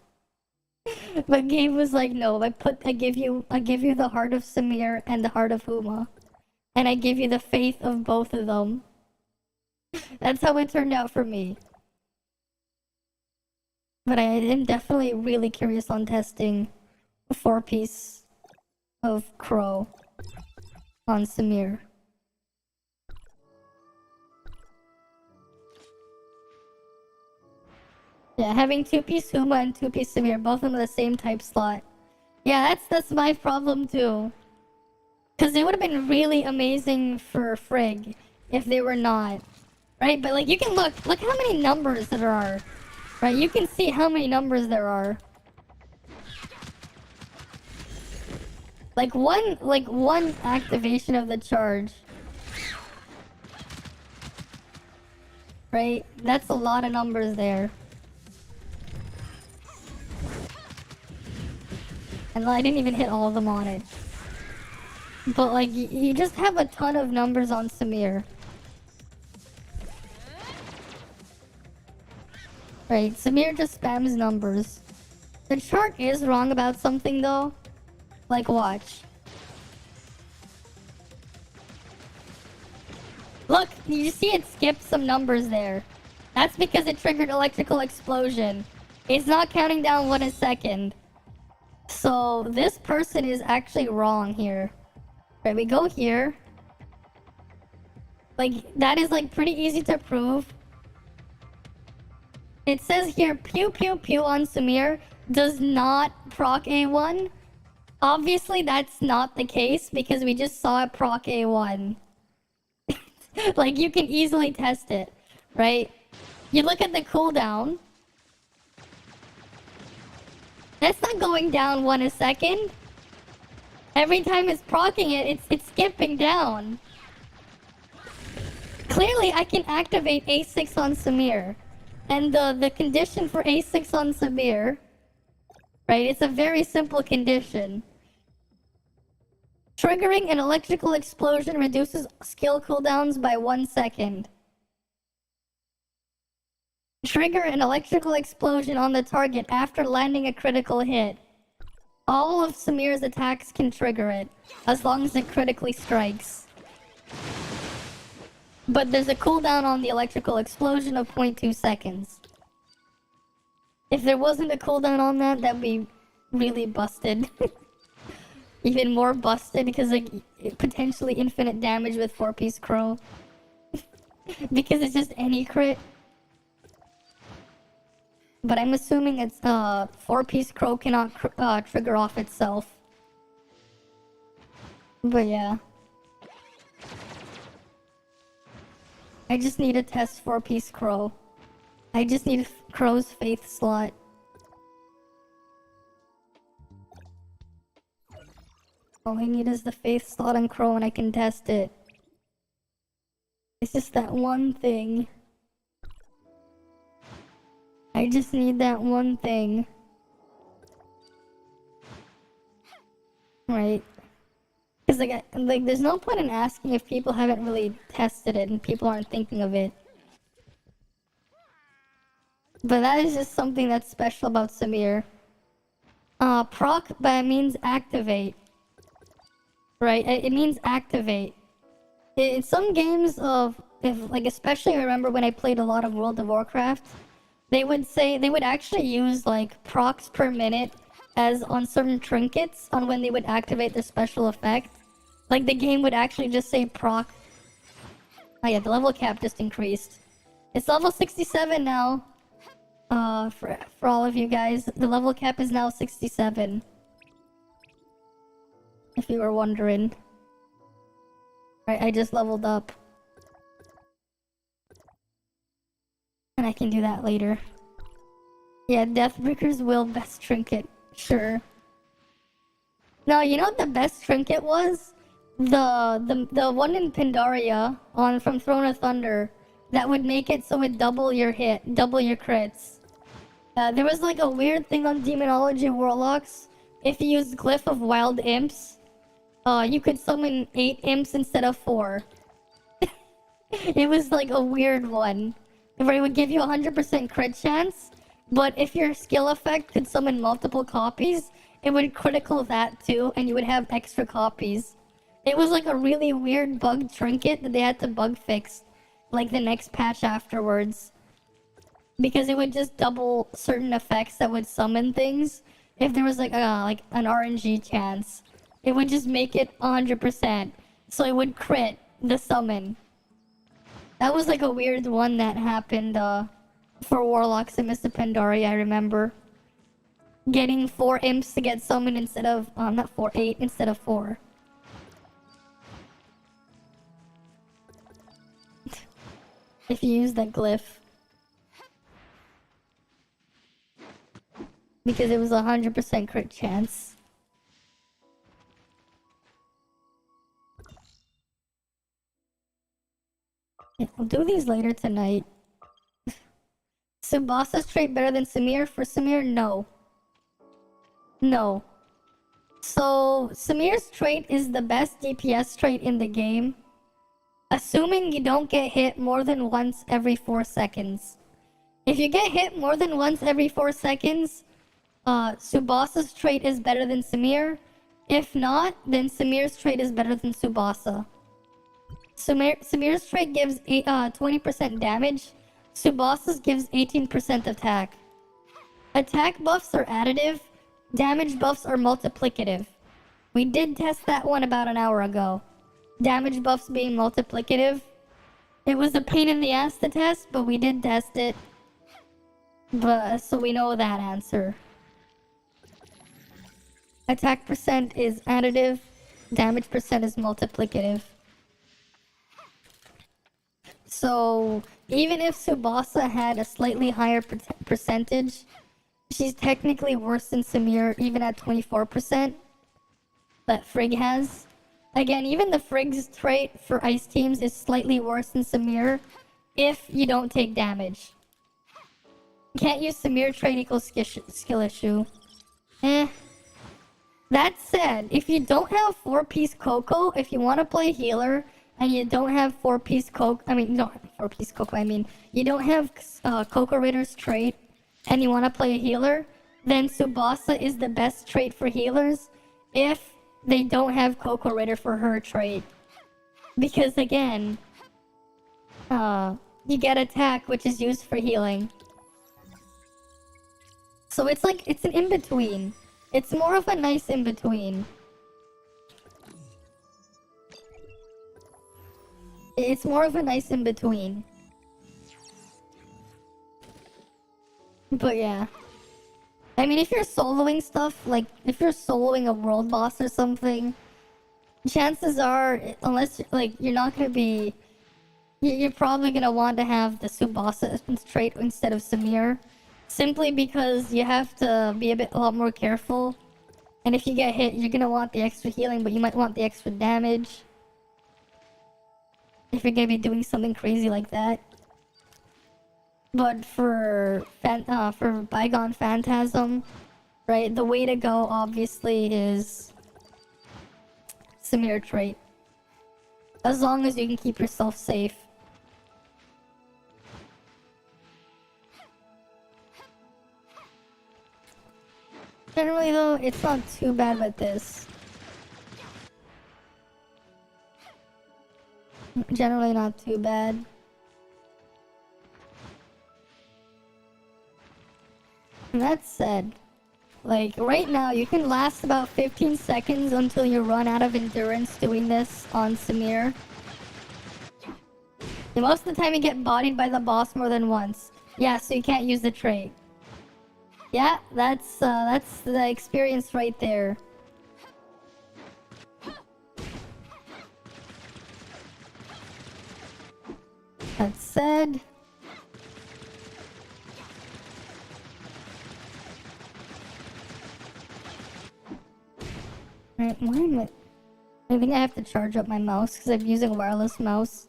But Gabe was like, no, I give you the heart of Samir and the heart of Huma. And I give you the faith of both of them. That's how it turned out for me. But I am definitely really curious on testing a 4-piece of Crow on Samir. Yeah, having 2-piece Huma and 2-piece Samir, both of them in the same type slot. Yeah, that's my problem too. Cause it would have been really amazing for Frigg if they were not. Right? But like you can look how many numbers there are. Right? You can see how many numbers there are. Like one activation of the charge. Right? That's a lot of numbers there. And I didn't even hit all of them on it. But like, you just have a ton of numbers on Samir. Right, Samir just spams numbers. The chart is wrong about something though. Like, watch. Look, you see it skipped some numbers there. That's because it triggered electrical explosion. It's not counting down 1 second. So this person is actually wrong here. Right, we go here. Like, that is like pretty easy to prove. It says here, pew pew pew on Samir does not proc A1. Obviously that's not the case because we just saw it proc A1. Like, you can easily test it, right? You look at the cooldown. That's not going down 1 second. Every time it's proccing it, it's skipping down. Clearly, I can activate A6 on Samir. And the condition for A6 on Samir, right, it's a very simple condition. Triggering an electrical explosion reduces skill cooldowns by 1 second. Trigger an electrical explosion on the target after landing a critical hit. All of Samir's attacks can trigger it, as long as it critically strikes. But there's a cooldown on the electrical explosion of 0.2 seconds. If there wasn't a cooldown on that, that'd be really busted. Even more busted, because like, potentially infinite damage with 4-piece Crow. Because it's just any crit. But I'm assuming it's 4-piece Crow cannot trigger off itself. But yeah. I just need to test 4-piece Crow. I just need Crow's Faith slot. All I need is the Faith slot on Crow and I can test it. It's just that one thing. I just need that one thing. Right. Because like there's no point in asking if people haven't really tested it and people aren't thinking of it. But that is just something that's special about Samir. Proc means activate. Right? It means activate. In some games especially I remember when I played a lot of World of Warcraft, they would actually use like procs per minute as on certain trinkets on when they would activate their special effect. Like the game would actually just say proc. Oh yeah, the level cap just increased. It's level 67 now. For all of you guys, the level cap is now 67. If you were wondering. Right, I just leveled up. And I can do that later. Yeah, Deathbreaker's will best trinket. Sure. No, you know what the best trinket was? the one in Pandaria on from Throne of Thunder that would make it so it double your crits. There was like a weird thing on Demonology Warlocks. If you use Glyph of Wild Imps, you could summon 8 imps instead of 4. It was like a weird one, where it would give you 100% crit chance, but if your skill effect could summon multiple copies, it would critical that too, and you would have extra copies. It was like a really weird bug trinket that they had to bug fix, like the next patch afterwards. Because it would just double certain effects that would summon things. If there was like an RNG chance, it would just make it 100%. So it would crit the summon. That was like a weird one that happened for Warlocks in Mr. Pandaria, I remember. Getting 4 imps to get summoned instead of, not 4, 8 instead of 4. If you use that glyph. Because it was 100% crit chance. Yeah, I'll do these later tonight. Subasa's trait better than Samir? For Samir, no. No. So, Samir's trait is the best DPS trait in the game. Assuming you don't get hit more than once every 4 seconds. If you get hit more than once every 4 seconds, Subasa's trait is better than Samir. If not, then Samir's trait is better than Subasa. Samir's trait gives 20% damage. Subasa's gives 18% attack. Attack buffs are additive. Damage buffs are multiplicative. We did test that one about an hour ago. Damage buffs being multiplicative. It was a pain in the ass to test, but we did test it. So we know that answer. Attack percent is additive. Damage percent is multiplicative. So, even if Subasa had a slightly higher percentage, she's technically worse than Samir, even at 24%, that Frigg has. Again, even the Frigg's trait for ice teams is slightly worse than Samir, if you don't take damage. Can't use Samir trait equals skill issue. That said, if you don't have 4-piece Coco, if you want to play healer, and you don't have 4-piece Coco, you don't have Coco Ritter's trait, and you want to play a healer, then Subasa is the best trait for healers if they don't have Coco Ritter for her trait. Because again, you get attack, which is used for healing. So it's like, it's an in-between. It's more of a nice in-between. It's more of a nice in-between. But yeah. I mean, if you're soloing stuff, like, if you're soloing a world boss or something, chances are, unless, like, you're not gonna be... You're probably gonna want to have the Subasa trait instead of Samir. Simply because you have to be a lot more careful. And if you get hit, you're gonna want the extra healing, but you might want the extra damage. If you're gonna be doing something crazy like that. But for Bygone Phantasm, right, the way to go obviously is Samir trait. As long as you can keep yourself safe. Generally though, it's not too bad with this. Generally not too bad. And that said, like right now you can last about 15 seconds until you run out of endurance doing this on Samir. And most of the time you get bodied by the boss more than once. Yeah, so you can't use the trait. Yeah, that's the experience right there. That said, right, why am I? I think I have to charge up my mouse because I'm using a wireless mouse.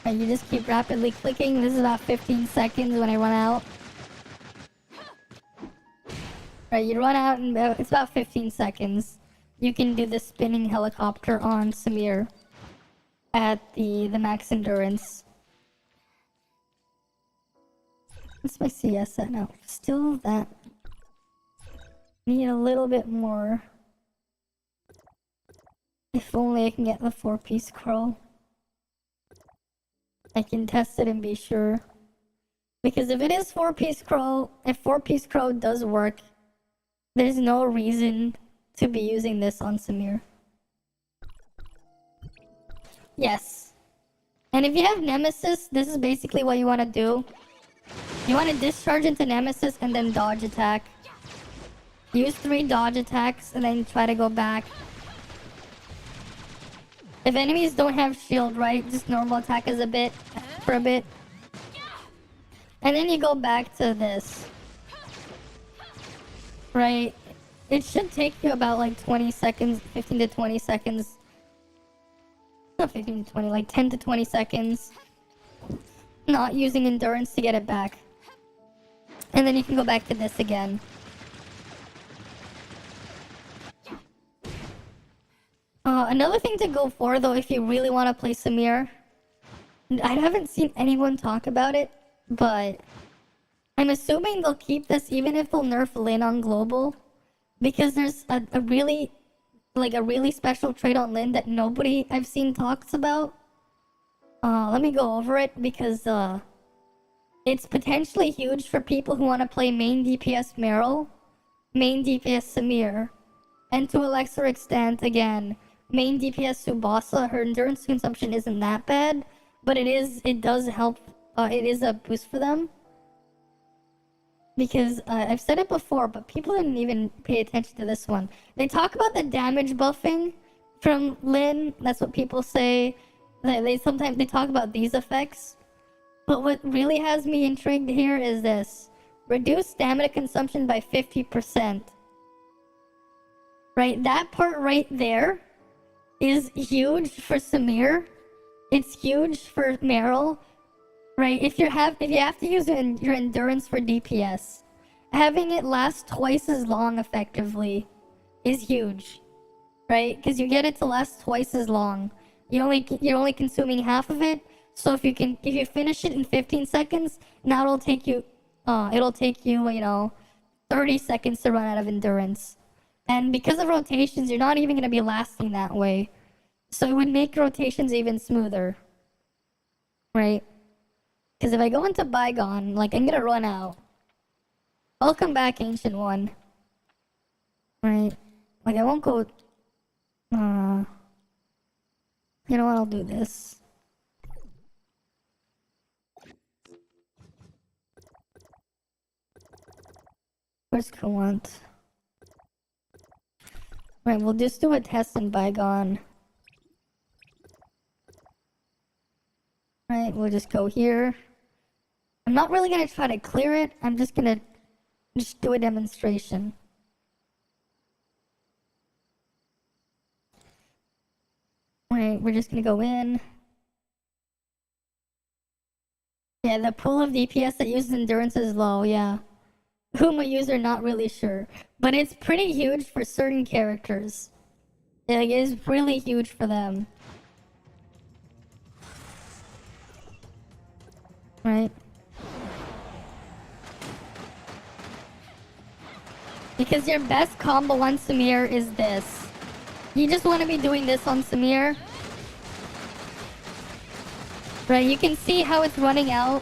And you just keep rapidly clicking. This is about 15 seconds when I run out. Right, you run out in it's about 15 seconds. You can do the spinning helicopter on Samir at the max endurance. What's my CS at now? Still that. Need a little bit more. If only I can get the 4-piece crow. I can test it and be sure. Because if it is 4-piece crow, if 4-piece crow does work, there's no reason to be using this on Samir. Yes. And if you have Nemesis, this is basically what you want to do. You want to discharge into Nemesis and then dodge attack. Use 3 dodge attacks and then try to go back. If enemies don't have shield, right, just normal attack as for a bit. And then you go back to this. Right? It should take you about like 20 seconds, 15 to 20 seconds. Not 15 to 20, like 10 to 20 seconds. Not using endurance to get it back. And then you can go back to this again. Another thing to go for though, if you really want to play Samir, I haven't seen anyone talk about it, but I'm assuming they'll keep this even if they'll nerf Lin on global, because there's a really special trait on Lin that nobody I've seen talks about. Let me go over it because it's potentially huge for people who want to play main DPS Meryl, main DPS Samir, and to a lesser extent again main DPS Tsubasa. Her endurance consumption isn't that bad, but it does help. It is a boost for them. Because I've said it before, but people didn't even pay attention to this one. They talk about the damage buffing from Lin. That's what people say. They sometimes talk about these effects. But what really has me intrigued here is this: reduce stamina consumption by 50%. Right, that part right there is huge for Samir. It's huge for Meryl. Right, if you have to use your endurance for DPS, having it last twice as long effectively is huge. Right, because you get it to last twice as long. You're only consuming half of it. So if you finish it in 15 seconds, now it'll take you 30 seconds to run out of endurance. And because of rotations, you're not even going to be lasting that way. So it would make rotations even smoother. Right? Because if I go into Bygone, like, I'm going to run out. Welcome back, Ancient One. Right? Like, I won't go... You know what? I'll do this. Where's Kuwant? Right, we'll just do a test in Bygone. Right, we'll just go here. I'm not really gonna try to clear it. I'm just gonna do a demonstration. Right, we're just gonna go in. Yeah, the pool of DPS that uses endurance is low, yeah. Whom a user, not really sure. But it's pretty huge for certain characters. Yeah, it is really huge for them. Right? Because your best combo on Samir is this. You just want to be doing this on Samir. Right, you can see how it's running out.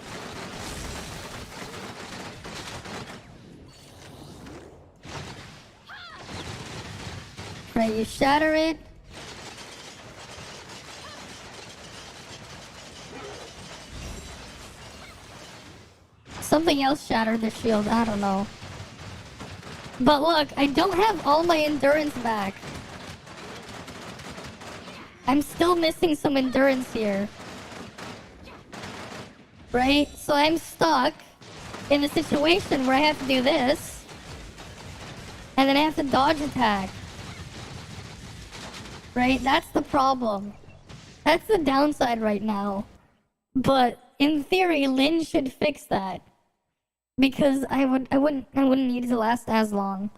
Right, you shatter it. Something else shattered the shield, I don't know. But look, I don't have all my endurance back. I'm still missing some endurance here. Right? So I'm stuck in a situation where I have to do this. And then I have to dodge attack. Right? That's the problem. That's the downside right now. But in theory, Lin should fix that. Because I wouldn't need it to last as long.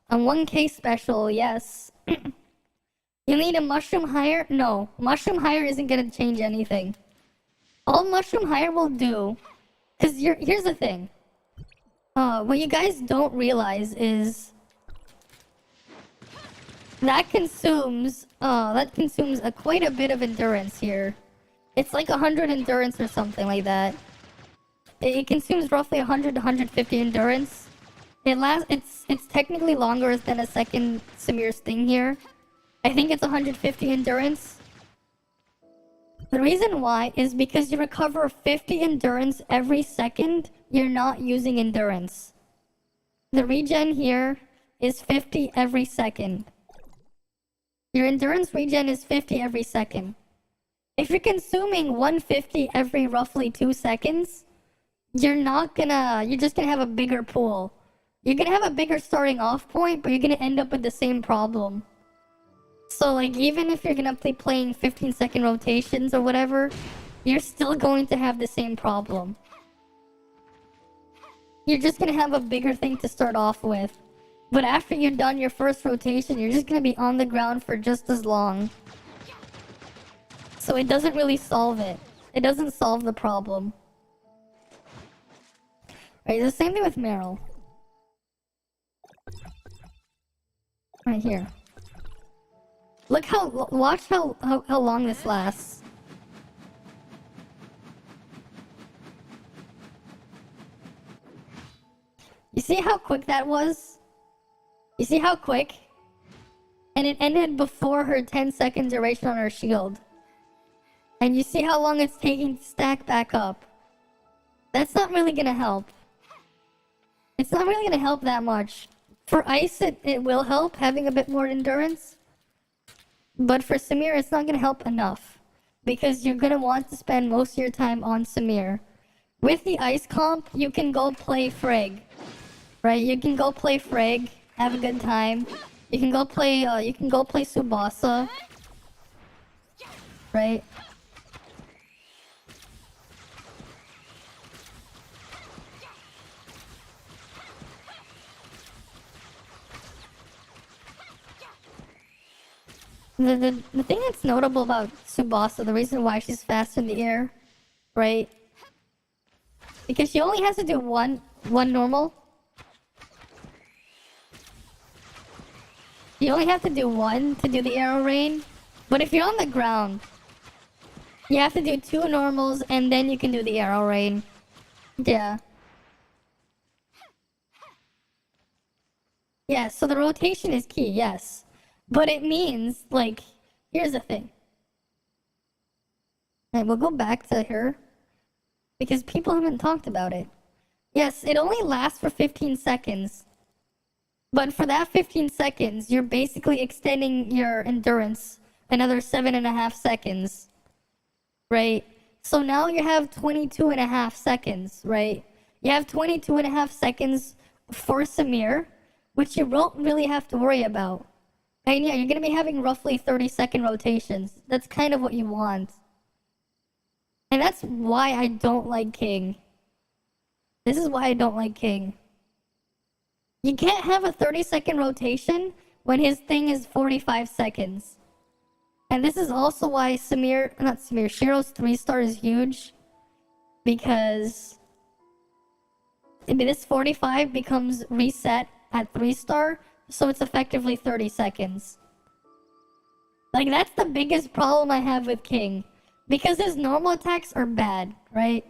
A 1K special, yes. You need a mushroom hire? No. Mushroom hire isn't gonna change anything. All mushroom hire will do... Because here's the thing. What you guys don't realize is... That consumes quite a bit of endurance here. It's like 100 endurance or something like that. It consumes roughly 100 to 150 endurance. It's technically longer than a second Samir's thing here. I think it's 150 endurance. The reason why is because you recover 50 endurance every second you're not using endurance. The regen here is 50 every second. Your endurance regen is 50 every second. If you're consuming 150 every roughly 2 seconds, you're just gonna have a bigger pool. You're gonna have a bigger starting off point, but you're gonna end up with the same problem. So like, even if you're gonna be playing 15-second rotations or whatever, you're still going to have the same problem. You're just gonna have a bigger thing to start off with. But after you're done your first rotation, you're just gonna be on the ground for just as long. So it doesn't really solve it. It doesn't solve the problem. Right, the same thing with Meryl. Right here. Look watch how long this lasts. You see how quick that was? You see how quick? And it ended before her 10-second duration on her shield. And you see how long it's taking to stack back up. That's not really gonna help. It's not really gonna help that much. For Ice, it will help, having a bit more endurance. But for Samir, it's not gonna help enough. Because you're gonna want to spend most of your time on Samir. With the Ice comp, you can go play Frag. Right? You can go play Frag, have a good time. You can go play Tsubasa. Right? The thing that's notable about Tsubasa, the reason why she's fast in the air, right? Because she only has to do one normal. You only have to do one to do the arrow rain. But if you're on the ground, you have to do 2 normals and then you can do the arrow rain. Yeah. Yeah, so the rotation is key, yes. But it means, like, here's the thing. And we'll go back to her. Because people haven't talked about it. Yes, it only lasts for 15 seconds. But for that 15 seconds, you're basically extending your endurance another 7.5 seconds. Right? So now you have 22.5 seconds, right? You have 22.5 seconds for Samir, which you won't really have to worry about. And yeah, you're gonna be having roughly 30-second rotations. That's kind of what you want. And that's why I don't like King. This is why I don't like King. You can't have a 30-second rotation when his thing is 45 seconds. And this is also why Shiro's 3-star is huge. Because this 45 becomes reset at 3-star. So it's effectively 30 seconds. Like, that's the biggest problem I have with King. Because his normal attacks are bad, right?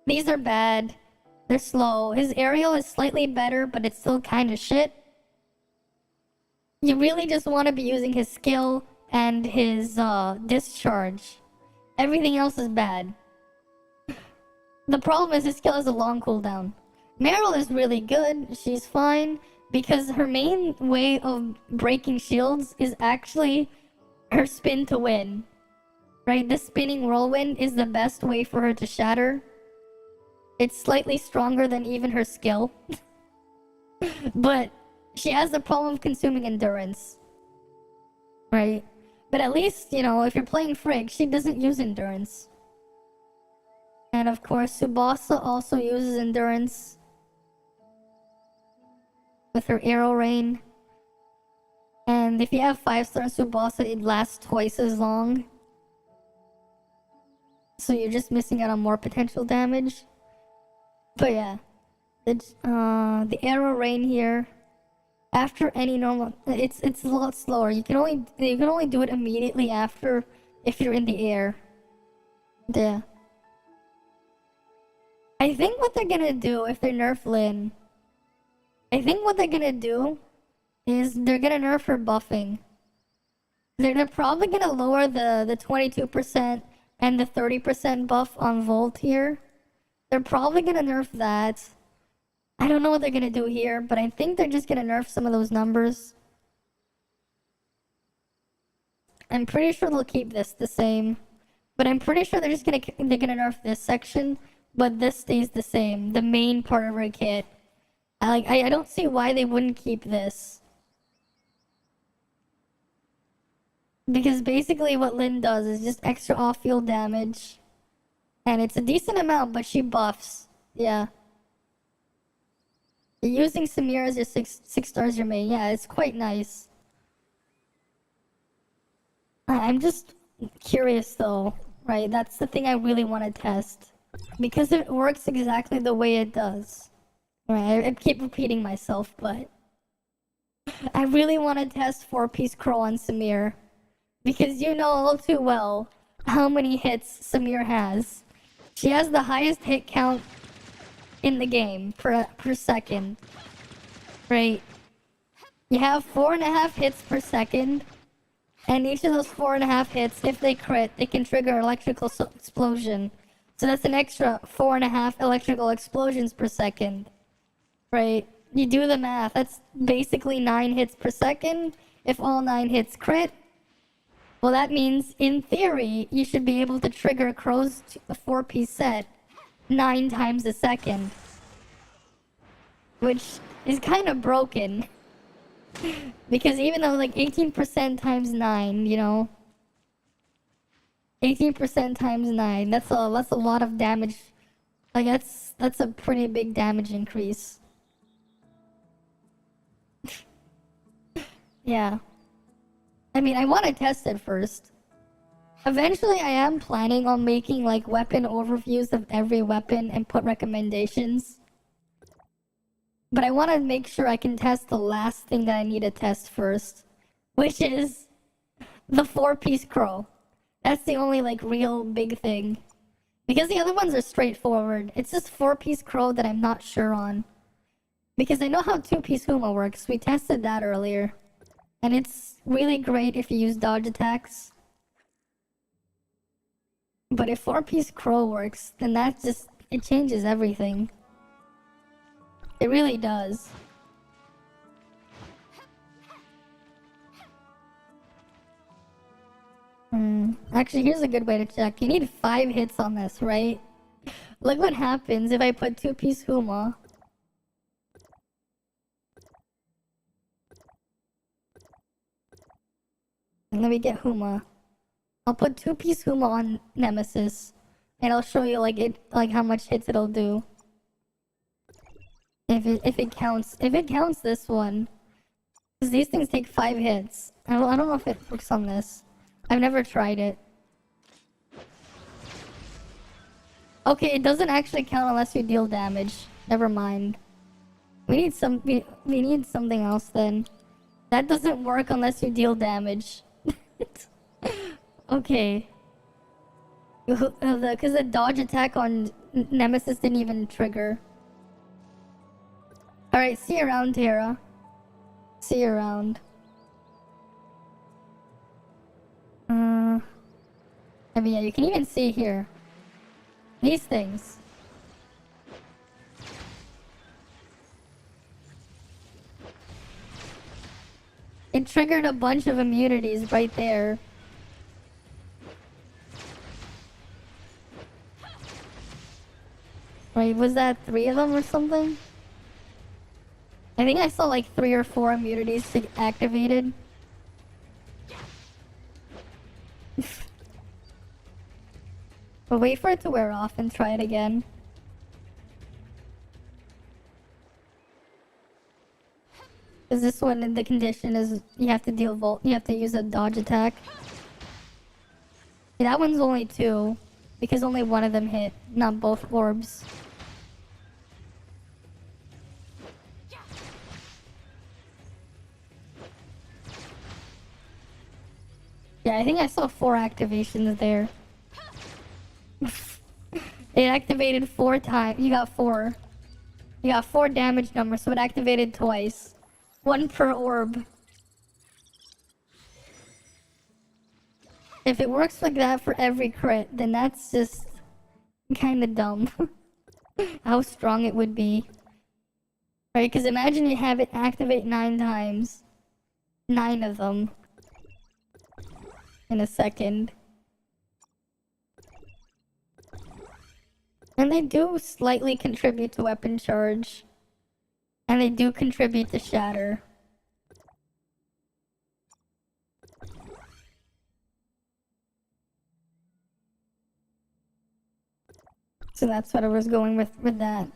These are bad. They're slow. His aerial is slightly better, but it's still kind of shit. You really just want to be using his skill and his discharge. Everything else is bad. The problem is his skill has a long cooldown. Meryl is really good. She's fine because her main way of breaking shields is actually her spin to win. Right? The spinning whirlwind is the best way for her to shatter. It's slightly stronger than even her skill. But she has the problem of consuming endurance. Right? But at least, you know, if you're playing Frigg, she doesn't use endurance. And of course, Tsubasa also uses endurance. With her arrow rain. And if you have 5-star Tsubasa, it lasts twice as long. So you're just missing out on more potential damage. But yeah. The arrow rain here. After any normal, it's a lot slower. You can only do it immediately after if you're in the air. Yeah. I think what they're gonna do if they nerf Lyn, I think what they're gonna do is they're gonna nerf her buffing. They're probably gonna lower the 22% and the 30% buff on Volt here. They're probably gonna nerf that. I don't know what they're gonna do here, but I think they're just gonna nerf some of those numbers. I'm pretty sure they'll keep this the same, but I'm pretty sure they're gonna nerf this section, but this stays the same. The main part of her kit. I don't see why they wouldn't keep this. Because basically what Lyn does is just extra off-field damage. And it's a decent amount, but she buffs. Yeah. You're using Samir as your 6 stars your main. Yeah, it's quite nice. I'm just curious though, right? That's the thing I really want to test. Because it works exactly the way it does. Right, I keep repeating myself, but I really want to test 4-piece Crow on Samir. Because you know all too well how many hits Samir has. She has the highest hit count in the game per second. Right? You have 4.5 hits per second. And each of those 4.5 hits, if they crit, they can trigger electrical explosion. So that's an extra 4.5 electrical explosions per second. Right? You do the math. That's basically 9 hits per second. If all 9 hits crit, well, that means, in theory, you should be able to trigger Crow's 4-piece set 9 times a second. Which is kind of broken. Because even though, like, 18% times 9, you know? 18% times 9, that's a lot of damage. Like, that's a pretty big damage increase. Yeah. I mean, I want to test it first. Eventually, I am planning on making, like, weapon overviews of every weapon and put recommendations. But I want to make sure I can test the last thing that I need to test first. Which is the 4-piece Crow. That's the only, like, real big thing. Because the other ones are straightforward. It's just 4-piece Crow that I'm not sure on. Because I know how 2-piece Huma works. We tested that earlier. And it's really great if you use dodge attacks. But if 4-piece Crow works, then that just, it changes everything. It really does. Actually, here's a good way to check. You need 5 hits on this, right? Look what happens if I put 2-piece Huma. And let me get Huma. I'll put 2-piece Huma on Nemesis. And I'll show you like how much hits it'll do. If it counts this one. Because these things take 5 hits. I don't know if it works on this. I've never tried it. Okay, it doesn't actually count unless you deal damage. Never mind. We need something else then. That doesn't work unless you deal damage. Okay. Because the dodge attack on Nemesis didn't even trigger. Alright, see you around, Tara. See you around. I mean, yeah, you can even see here. These things. It triggered a bunch of immunities right there. Wait, was that 3 of them or something? I think I saw like 3 or 4 immunities activated. But wait for it to wear off and try it again. Cause this one, the condition is you have to you have to use a dodge attack. Yeah, that one's only 2, because only one of them hit, not both orbs. Yeah, I think I saw 4 activations there. It activated 4 times. You got 4. You got 4 damage numbers, so it activated twice. 1 per orb. If it works like that for every crit, then that's just kinda dumb. How strong it would be. Right, because imagine you have it activate 9 times. 9 of them. In a second. And they do slightly contribute to weapon charge. And they do contribute to shatter. So that's what I was going with that.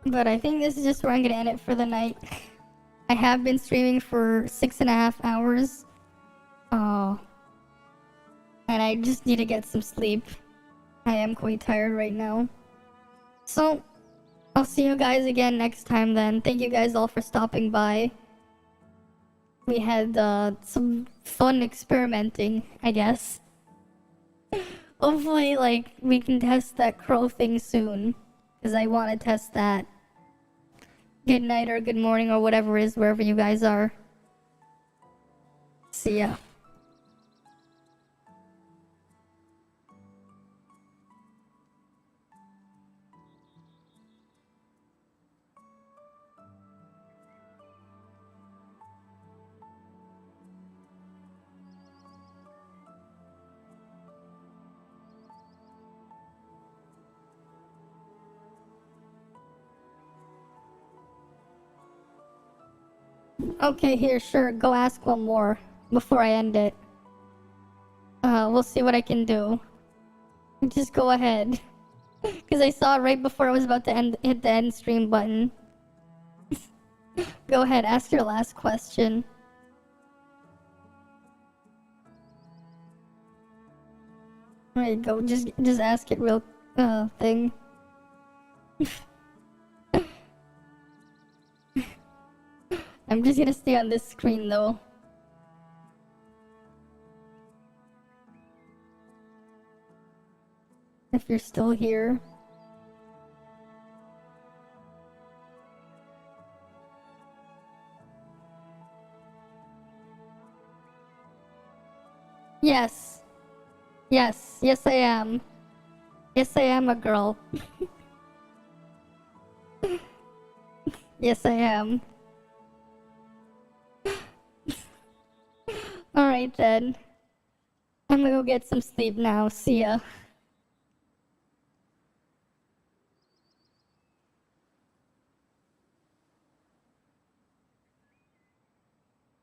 But I think this is just where I'm gonna end it for the night. I have been streaming for 6.5 hours. And I just need to get some sleep. I am quite tired right now. So, I'll see you guys again next time then. Thank you guys all for stopping by. We had some fun experimenting, I guess. Hopefully, like, we can test that crow thing soon. Because I want to test that. Good night or good morning or whatever it is, wherever you guys are. See ya. Okay, here, sure. Go ask one more before I end it. We'll see what I can do. Just go ahead. Because I saw it right before I was about to hit the end stream button. Go ahead, ask your last question. There you go, just ask it real, thing. I'm just gonna stay on this screen though. If you're still here. Yes. Yes. Yes, I am. Yes, I am a girl. Yes, I am. Alright then. I'm gonna go get some sleep now. See ya.